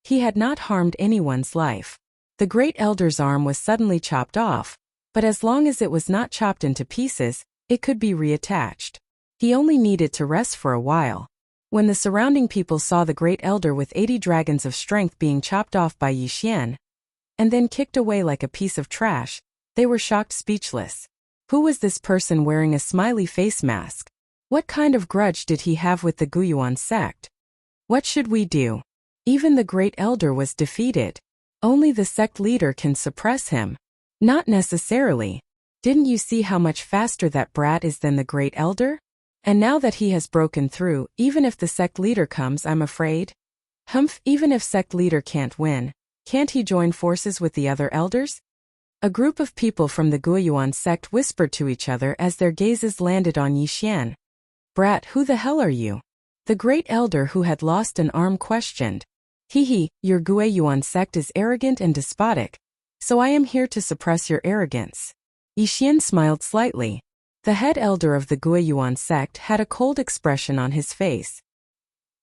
he had not harmed anyone's life. The Great Elder's arm was suddenly chopped off, but as long as it was not chopped into pieces, it could be reattached. He only needed to rest for a while. When the surrounding people saw the Great Elder with 80 dragons of strength being chopped off by Yi Xian, and then kicked away like a piece of trash, they were shocked speechless. Who was this person wearing a smiley face mask? What kind of grudge did he have with the Guiyuan sect? What should we do? Even the Great Elder was defeated. Only the sect leader can suppress him. Not necessarily. Didn't you see how much faster that brat is than the Great Elder? And now that he has broken through, even if the sect leader comes, I'm afraid. Humph, even if sect leader can't win, can't he join forces with the other elders? A group of people from the Guiyuan sect whispered to each other as their gazes landed on Yi Xian. "Brat, who the hell are you?" The Great Elder who had lost an arm questioned. "Hee, your Guiyuan sect is arrogant and despotic, so I am here to suppress your arrogance." Yi Xian smiled slightly. The head elder of the Guiyuan sect had a cold expression on his face.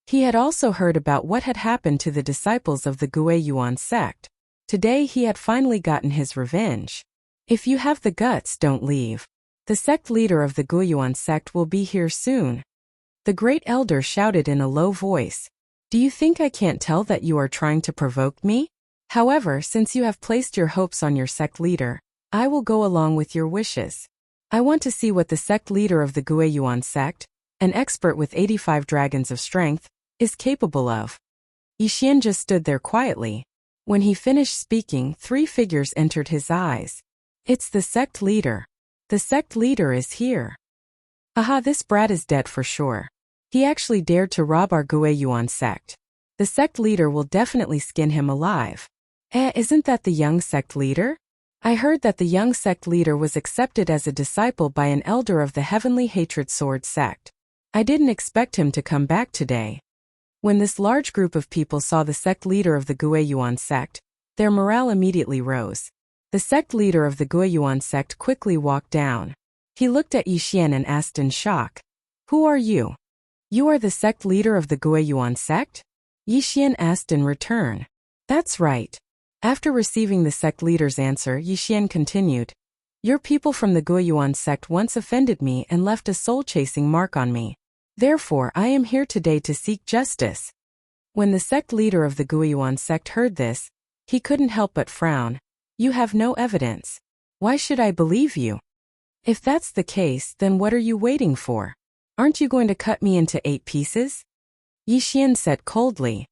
He had also heard about what had happened to the disciples of the Guiyuan sect. Today he had finally gotten his revenge. "If you have the guts, don't leave. The sect leader of the Guiyuan sect will be here soon." The Great Elder shouted in a low voice. "Do you think I can't tell that you are trying to provoke me? However, since you have placed your hopes on your sect leader, I will go along with your wishes. I want to see what the sect leader of the Guiyuan sect, an expert with 85 dragons of strength, is capable of. Yixian just stood there quietly. When he finished speaking, 3 figures entered his eyes. It's the sect leader. The sect leader is here. Aha, this brat is dead for sure. He actually dared to rob our Guiyuan sect. The sect leader will definitely skin him alive. Isn't that the young sect leader? I heard that the young sect leader was accepted as a disciple by an elder of the Heavenly Hatred Sword sect. I didn't expect him to come back today. When this large group of people saw the sect leader of the Guiyuan sect, their morale immediately rose. The sect leader of the Guiyuan sect quickly walked down. He looked at Yixian and asked in shock, "Who are you?" "You are the sect leader of the Guiyuan sect?" Yixian asked in return. "That's right." After receiving the sect leader's answer, Yixian continued, "Your people from the Guiyuan sect once offended me and left a soul-chasing mark on me. Therefore, I am here today to seek justice." When the sect leader of the Guiyuan sect heard this, he couldn't help but frown. "You have no evidence. Why should I believe you? If that's the case, then what are you waiting for? Aren't you going to cut me into 8 pieces?" Yixian said coldly.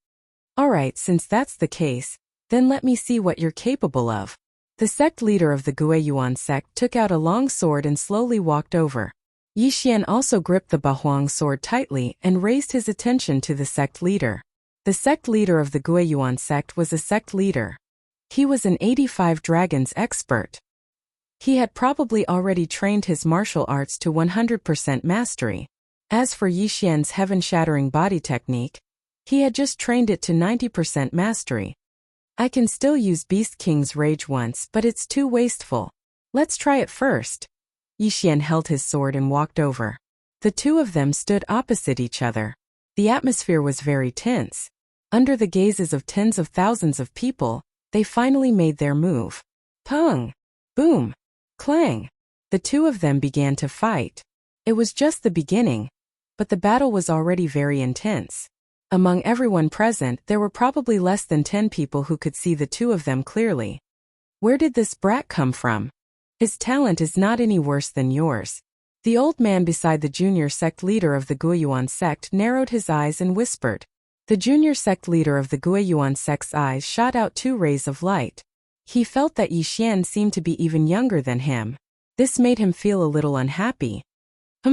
"Alright, since that's the case, then let me see what you're capable of." The sect leader of the Guiyuan sect took out a long sword and slowly walked over. Yixian also gripped the Bahuang sword tightly and raised his attention to the sect leader. The sect leader of the Guiyuan sect was a sect leader. He was an 85 dragons expert. He had probably already trained his martial arts to 100% mastery. As for Yixian's heaven-shattering body technique, he had just trained it to 90% mastery. "I can still use Beast King's Rage once, but it's too wasteful. Let's try it first." Yixian held his sword and walked over. The two of them stood opposite each other. The atmosphere was very tense. Under the gazes of tens of thousands of people, they finally made their move. Pung! Boom! Clang! The two of them began to fight. It was just the beginning, but the battle was already very intense. Among everyone present, there were probably less than 10 people who could see the two of them clearly. "Where did this brat come from? His talent is not any worse than yours." The old man beside the junior sect leader of the Guiyuan sect narrowed his eyes and whispered. The junior sect leader of the Guiyuan sect's eyes shot out 2 rays of light. He felt that Yixian seemed to be even younger than him. This made him feel a little unhappy.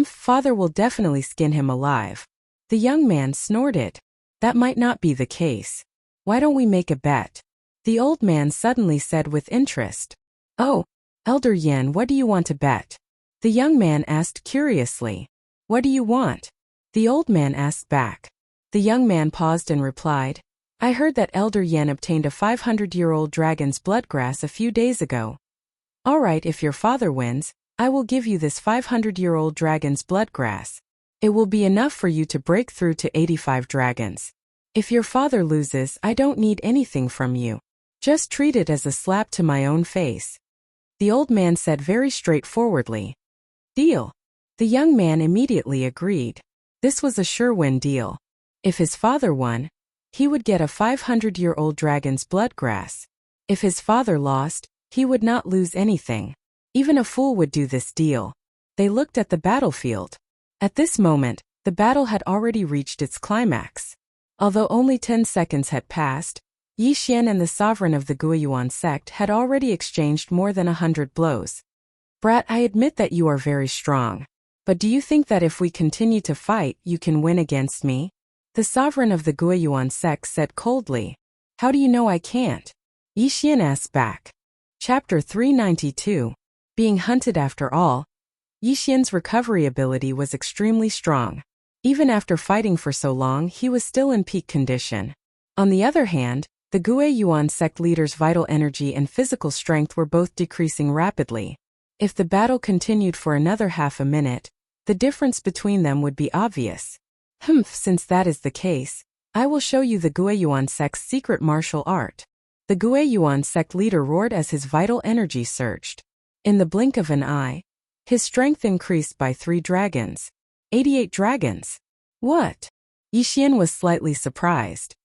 Father will definitely skin him alive." The young man snorted. "That might not be the case. Why don't we make a bet?" The old man suddenly said with interest. "Oh, Elder Yen, what do you want to bet?" The young man asked curiously. "What do you want?" The old man asked back. The young man paused and replied, "I heard that Elder Yen obtained a 500-year-old dragon's bloodgrass a few days ago. Alright, if your father wins, I will give you this 500-year-old dragon's bloodgrass. It will be enough for you to break through to 85 dragons. If your father loses, I don't need anything from you. Just treat it as a slap to my own face." The old man said very straightforwardly. "Deal." The young man immediately agreed. This was a sure-win deal. If his father won, he would get a 500-year-old dragon's bloodgrass. If his father lost, he would not lose anything. Even a fool would do this deal. They looked at the battlefield. At this moment, the battle had already reached its climax. Although only 10 seconds had passed, Yixian and the sovereign of the Guiyuan sect had already exchanged more than 100 blows. "Brat, I admit that you are very strong. But do you think that if we continue to fight, you can win against me?" The sovereign of the Guiyuan sect said coldly. "How do you know I can't?" Yixian asked back. Chapter 392. Being hunted after all. Yixian's recovery ability was extremely strong. Even after fighting for so long, he was still in peak condition. On the other hand, the Guiyuan sect leader's vital energy and physical strength were both decreasing rapidly. If the battle continued for another half a minute, the difference between them would be obvious. Since that is the case, I will show you the Guiyuan sect's secret martial art." The Guiyuan sect leader roared as his vital energy surged. In the blink of an eye, his strength increased by 3 dragons. 88 dragons. What? Yixian was slightly surprised.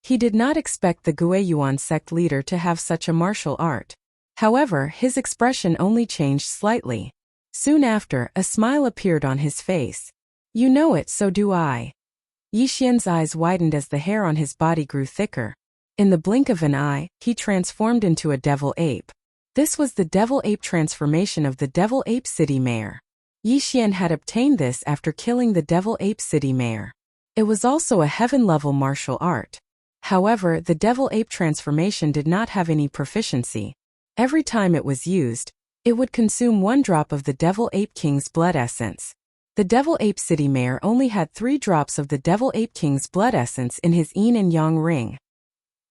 He did not expect the Guiyuan sect leader to have such a martial art. However, his expression only changed slightly. Soon after, a smile appeared on his face. "You know it, so do I." Yixian's eyes widened as the hair on his body grew thicker. In the blink of an eye, he transformed into a devil ape. This was the devil ape transformation of the devil ape city mayor. Yixian had obtained this after killing the devil ape city mayor. It was also a heaven-level martial art. However, the devil ape transformation did not have any proficiency. Every time it was used, it would consume 1 drop of the devil ape king's blood essence. The devil ape city mayor only had 3 drops of the devil ape king's blood essence in his yin and yang ring.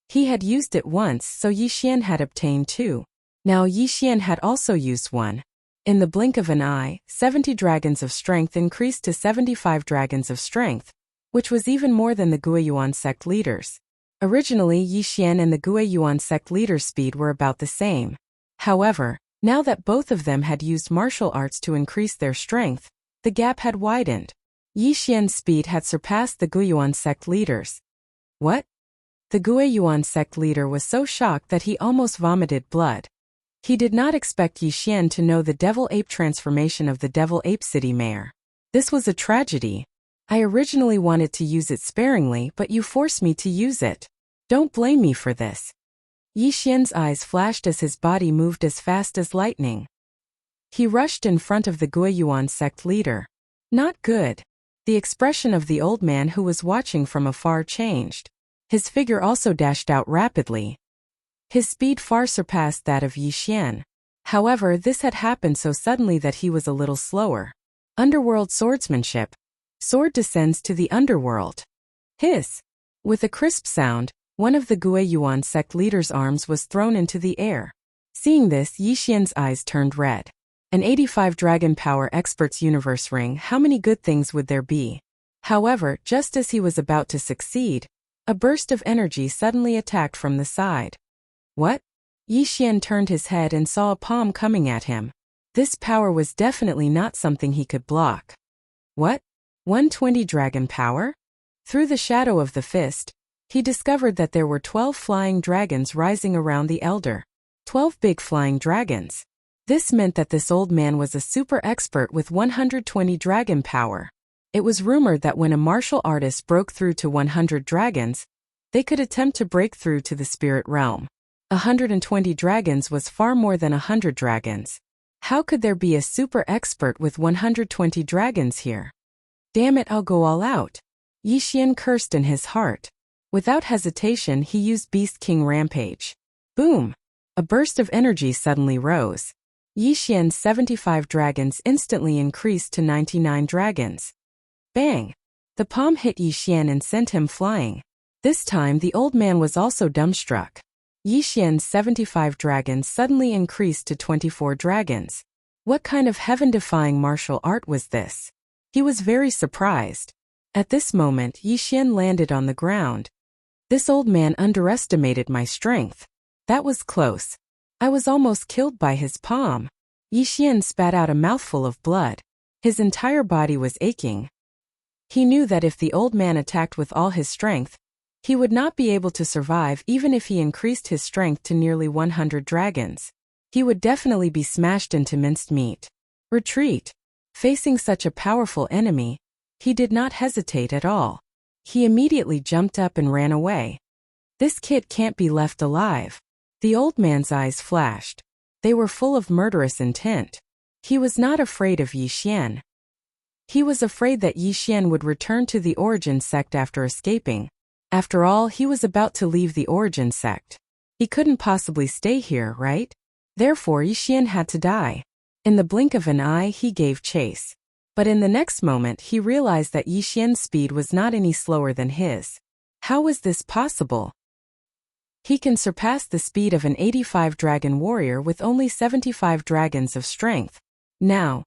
He had used it once, so Yixian had obtained 2. Now Yixian had also used 1. In the blink of an eye, 70 dragons of strength increased to 75 dragons of strength, which was even more than the Guiyuan sect leaders. Originally, Yixian and the Guiyuan sect leaders' speed were about the same. However, now that both of them had used martial arts to increase their strength, the gap had widened. Yixian's speed had surpassed the Guiyuan sect leaders. What? The Guiyuan sect leader was so shocked that he almost vomited blood. He did not expect Yixian to know the devil ape transformation of the devil ape city mayor. This was a tragedy. I originally wanted to use it sparingly, but you forced me to use it. Don't blame me for this. Yixian's eyes flashed as his body moved as fast as lightning. He rushed in front of the Guiyuan sect leader. Not good. The expression of the old man who was watching from afar changed. His figure also dashed out rapidly. His speed far surpassed that of Yixian. However, this had happened so suddenly that he was a little slower. Underworld swordsmanship. Sword descends to the underworld. Hiss! With a crisp sound, one of the Guiyuan sect leader's arms was thrown into the air. Seeing this, Yixian's eyes turned red. An 85 dragon power expert's universe ring, how many good things would there be? However, just as he was about to succeed, a burst of energy suddenly attacked from the side. What? Yixian turned his head and saw a palm coming at him. This power was definitely not something he could block. What? 120 dragon power? Through the shadow of the fist, he discovered that there were 12 flying dragons rising around the elder. 12 big flying dragons. This meant that this old man was a super expert with 120 dragon power. It was rumored that when a martial artist broke through to 100 dragons, they could attempt to break through to the spirit realm. 120 dragons was far more than 100 dragons. How could there be a super expert with 120 dragons here? Damn it, I'll go all out. Yixian cursed in his heart. Without hesitation, he used Beast King Rampage. Boom! A burst of energy suddenly rose. Yixian's 75 dragons instantly increased to 99 dragons. Bang! The palm hit Yixian and sent him flying. This time the old man was also dumbstruck. Yixian's 75 dragons suddenly increased to 24 dragons. What kind of heaven-defying martial art was this? He was very surprised. At this moment, Yixian landed on the ground. This old man underestimated my strength. That was close. I was almost killed by his palm. Yixian spat out a mouthful of blood. His entire body was aching. He knew that if the old man attacked with all his strength, he would not be able to survive even if he increased his strength to nearly 100 dragons. He would definitely be smashed into minced meat. Retreat. Facing such a powerful enemy, he did not hesitate at all. He immediately jumped up and ran away. This kid can't be left alive. The old man's eyes flashed. They were full of murderous intent. He was not afraid of Yixian. He was afraid that Yixian would return to the origin sect after escaping. After all, he was about to leave the origin sect. He couldn't possibly stay here, right? Therefore, Yixian had to die. In the blink of an eye, he gave chase. But in the next moment, he realized that Yixian's speed was not any slower than his. How was this possible? He can surpass the speed of an 85 dragon warrior with only 75 dragons of strength. Now,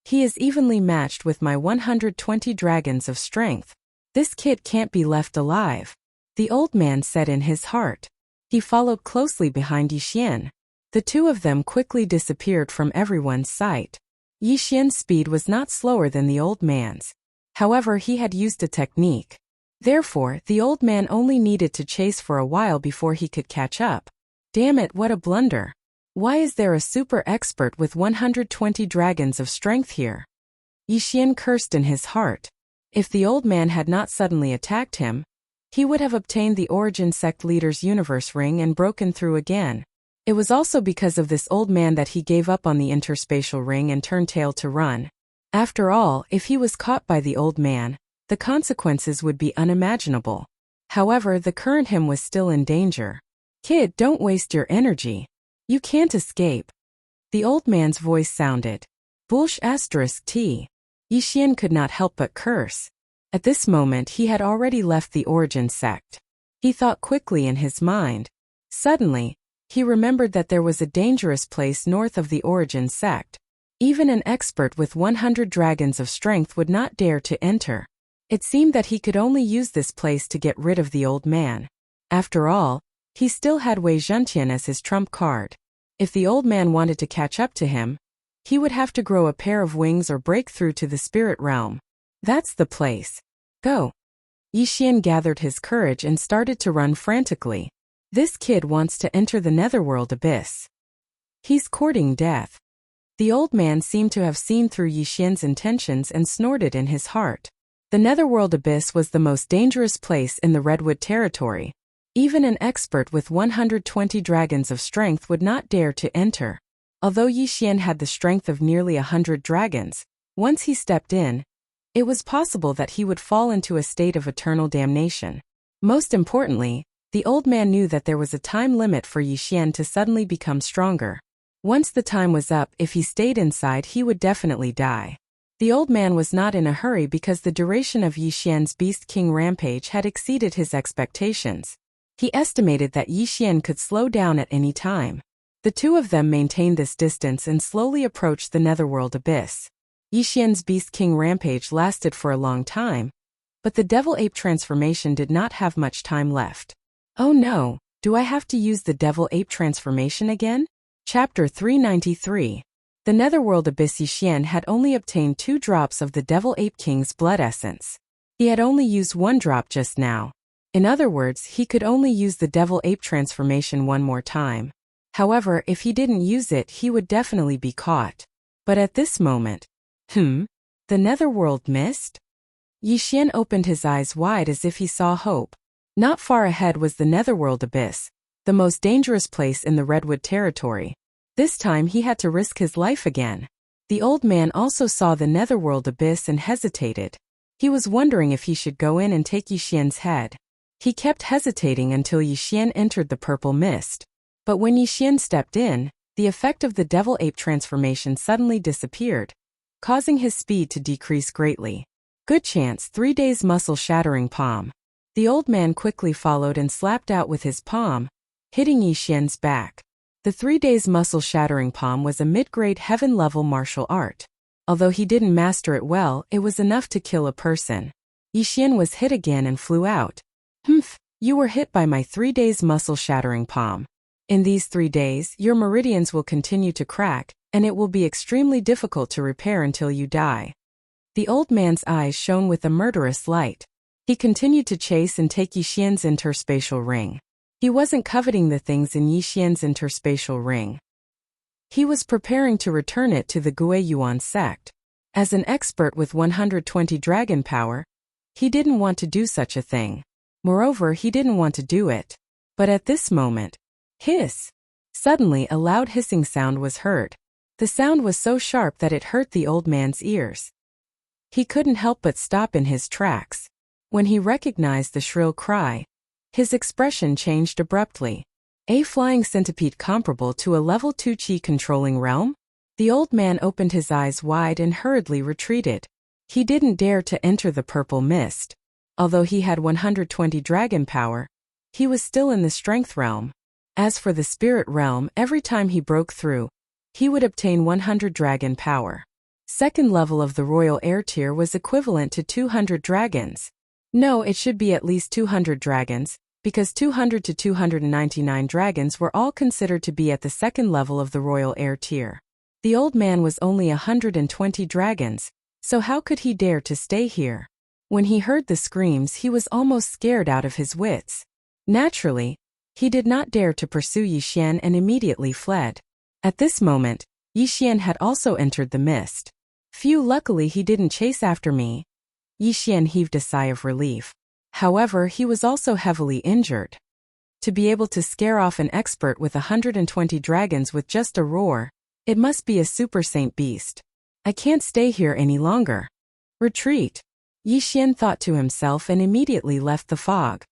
he is evenly matched with my 120 dragons of strength. This kid can't be left alive. The old man said in his heart. He followed closely behind Yixian. The two of them quickly disappeared from everyone's sight. Yixian's speed was not slower than the old man's. However, he had used a technique. Therefore, the old man only needed to chase for a while before he could catch up. Damn it, what a blunder. Why is there a super expert with 120 dragons of strength here? Yixian cursed in his heart. If the old man had not suddenly attacked him, he would have obtained the Origin Sect leader's universe ring and broken through again. It was also because of this old man that he gave up on the interspatial ring and turned tail to run. After all, if he was caught by the old man, the consequences would be unimaginable. However, the current him was still in danger. "Kid, don't waste your energy. You can't escape." The old man's voice sounded. Bullsh *T. Yixian could not help but curse. At this moment he had already left the Origin Sect. He thought quickly in his mind. Suddenly, he remembered that there was a dangerous place north of the Origin Sect. Even an expert with 100 dragons of strength would not dare to enter. It seemed that he could only use this place to get rid of the old man. After all, he still had Wei Zhentian as his trump card. If the old man wanted to catch up to him, he would have to grow a pair of wings or break through to the spirit realm. That's the place. Go. Yixian gathered his courage and started to run frantically. This kid wants to enter the netherworld abyss. He's courting death. The old man seemed to have seen through Yixian's intentions and snorted in his heart. The netherworld abyss was the most dangerous place in the Redwood territory. Even an expert with 120 dragons of strength would not dare to enter. Although Yixian had the strength of nearly 100 dragons, once he stepped in, it was possible that he would fall into a state of eternal damnation. Most importantly, the old man knew that there was a time limit for Yixian to suddenly become stronger. Once the time was up, if he stayed inside, he would definitely die. The old man was not in a hurry because the duration of Yixian's Beast King rampage had exceeded his expectations. He estimated that Yixian could slow down at any time. The two of them maintained this distance and slowly approached the netherworld abyss. Yixian's Beast King rampage lasted for a long time, but the Devil Ape transformation did not have much time left. Oh no, do I have to use the Devil Ape transformation again? Chapter 393. The netherworld abyss. Yixian had only obtained 2 drops of the Devil Ape King's blood essence. He had only used 1 drop just now. In other words, he could only use the Devil Ape transformation one more time. However, if he didn't use it, he would definitely be caught. But at this moment, the netherworld mist? Yixian opened his eyes wide as if he saw hope. Not far ahead was the netherworld abyss, the most dangerous place in the Redwood territory. This time he had to risk his life again. The old man also saw the netherworld abyss and hesitated. He was wondering if he should go in and take Yixian's head. He kept hesitating until Yixian entered the purple mist. But when Yixian stepped in, the effect of the Devil Ape transformation suddenly disappeared, causing his speed to decrease greatly. Good chance, 3 days muscle-shattering palm. The old man quickly followed and slapped out with his palm, hitting Yixian's back. The 3 days muscle-shattering palm was a mid-grade heaven-level martial art. Although he didn't master it well, it was enough to kill a person. Yixian was hit again and flew out. You were hit by my 3 days muscle-shattering palm. In these 3 days, your meridians will continue to crack, and it will be extremely difficult to repair until you die. The old man's eyes shone with a murderous light. He continued to chase and take Yixian's interspatial ring. He wasn't coveting the things in Yixian's interspatial ring. He was preparing to return it to the Guiyuan sect. As an expert with 120 dragon power, he didn't want to do such a thing. Moreover, he didn't want to do it. But at this moment, hiss! Suddenly a loud hissing sound was heard. The sound was so sharp that it hurt the old man's ears. He couldn't help but stop in his tracks. When he recognized the shrill cry, his expression changed abruptly. A flying centipede comparable to a level 2 chi controlling realm? The old man opened his eyes wide and hurriedly retreated. He didn't dare to enter the purple mist. Although he had 120 dragon power, he was still in the strength realm. As for the spirit realm, every time he broke through, he would obtain 100 dragon power. Second level of the royal air tier was equivalent to 200 dragons. No, it should be at least 200 dragons, because 200 to 299 dragons were all considered to be at the second level of the royal air tier. The old man was only 120 dragons, so how could he dare to stay here? When he heard the screams, he was almost scared out of his wits. Naturally, he did not dare to pursue Yixian and immediately fled. At this moment, Yixian had also entered the mist. Luckily he didn't chase after me. Yixian heaved a sigh of relief. However, he was also heavily injured. To be able to scare off an expert with 120 dragons with just a roar, it must be a super saint beast. I can't stay here any longer. Retreat. Yixian thought to himself and immediately left the fog.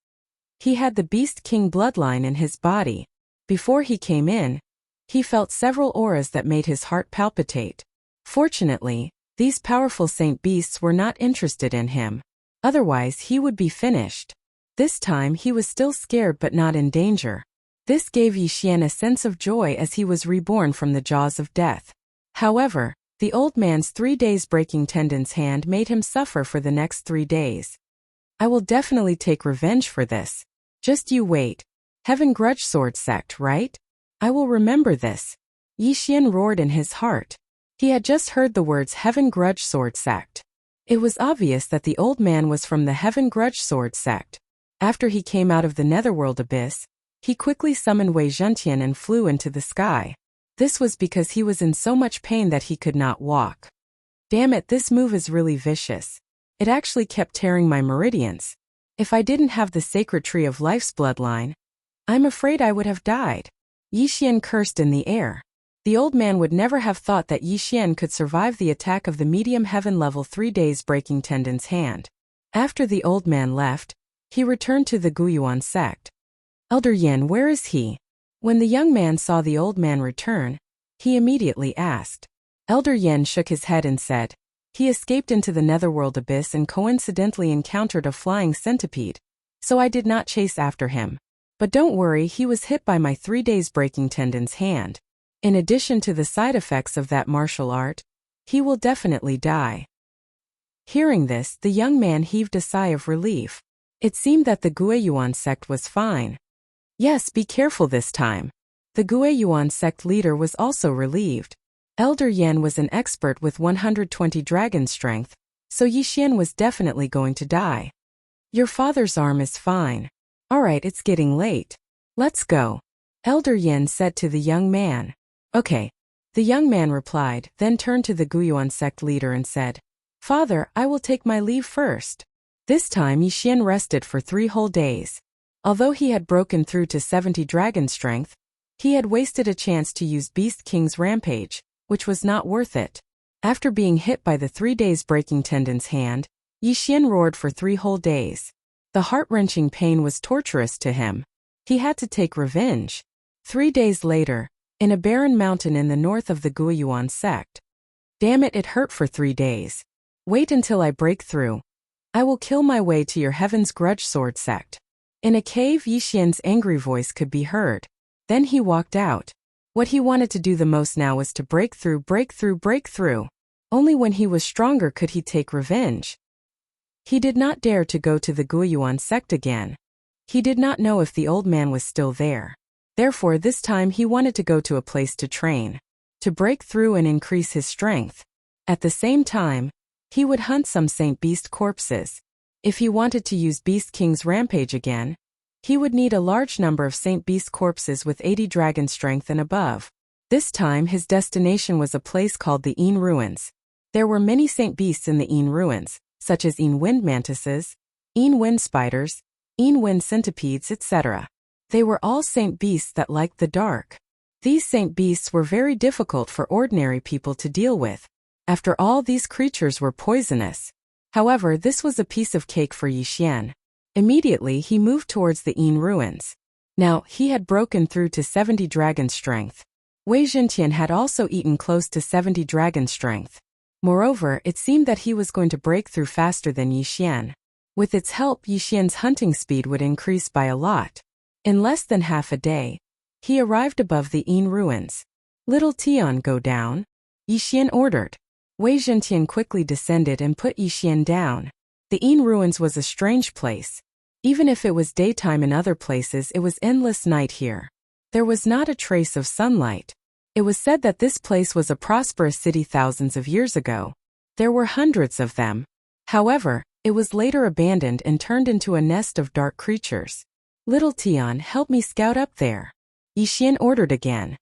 He had the Beast King bloodline in his body. Before he came in, he felt several auras that made his heart palpitate. Fortunately, these powerful saint beasts were not interested in him. Otherwise he would be finished. This time he was still scared but not in danger. This gave Yixian a sense of joy as he was reborn from the jaws of death. However, the old man's 3 days breaking tendons hand made him suffer for the next 3 days. I will definitely take revenge for this. Just you wait. Heaven Grudge Sword Sect, right? I will remember this. Yixian roared in his heart. He had just heard the words Heaven Grudge Sword Sect. It was obvious that the old man was from the Heaven Grudge Sword Sect. After he came out of the netherworld abyss, he quickly summoned Wei Zhentian and flew into the sky. This was because he was in so much pain that he could not walk. Damn it, this move is really vicious. It actually kept tearing my meridians. If I didn't have the sacred tree of life's bloodline, I'm afraid I would have died. Yixian cursed in the air. The old man would never have thought that Yixian could survive the attack of the medium heaven level 3 days breaking tendons hand. After the old man left, he returned to the Guyuan sect. Elder Yin, where is he? When the young man saw the old man return, he immediately asked. Elder Yin shook his head and said, he escaped into the netherworld abyss and coincidentally encountered a flying centipede, so I did not chase after him. But don't worry, he was hit by my 3 days breaking tendons hand. In addition to the side effects of that martial art, he will definitely die. Hearing this, the young man heaved a sigh of relief. It seemed that the Guiyuan sect was fine. Yes, be careful this time. The Guiyuan sect leader was also relieved. Elder Yan was an expert with 120 dragon strength, so Yixian was definitely going to die. Your father's arm is fine. Alright, it's getting late. Let's go. Elder Yin said to the young man. Okay. The young man replied, then turned to the Guiyuan sect leader and said, Father, I will take my leave first. This time Yixian rested for 3 whole days. Although he had broken through to 70 dragon strength, he had wasted a chance to use Beast King's rampage, which was not worth it. After being hit by the 3 days breaking tendons hand, Yixian roared for 3 whole days. The heart-wrenching pain was torturous to him. He had to take revenge. 3 days later, in a barren mountain in the north of the Guiyuan sect. Damn it, it hurt for 3 days. Wait until I break through. I will kill my way to your Heaven's Grudge Sword sect. In a cave, Yixian's angry voice could be heard. Then he walked out. What he wanted to do the most now was to break through. Only when he was stronger could he take revenge. He did not dare to go to the Guiyuan sect again. He did not know if the old man was still there. Therefore, this time he wanted to go to a place to train, to break through and increase his strength. At the same time, he would hunt some Saint Beast corpses. If he wanted to use Beast King's rampage again, he would need a large number of Saint Beast corpses with 80 dragon strength and above. This time his destination was a place called the Een Ruins. There were many Saint Beasts in the Een Ruins, such as Een Wind Mantises, Een Wind Spiders, Een Wind Centipedes, etc. They were all Saint Beasts that liked the dark. These Saint Beasts were very difficult for ordinary people to deal with. After all, these creatures were poisonous. However, this was a piece of cake for Yixian. Immediately he moved towards the Een Ruins. Now, he had broken through to 70 dragon strength. Wei Zhentian had also eaten close to 70 dragon strength. Moreover, it seemed that he was going to break through faster than Yixian. With its help, Yixian's hunting speed would increase by a lot. In less than half a day, he arrived above the Een Ruins. Little Tian, go down, Yixian ordered. Wei Zhentian quickly descended and put Yixian down. The Een Ruins was a strange place. Even if it was daytime in other places, it was endless night here. There was not a trace of sunlight. It was said that this place was a prosperous city thousands of years ago. There were hundreds of them. However, it was later abandoned and turned into a nest of dark creatures. Little Tian, help me scout up there, Yixian ordered again.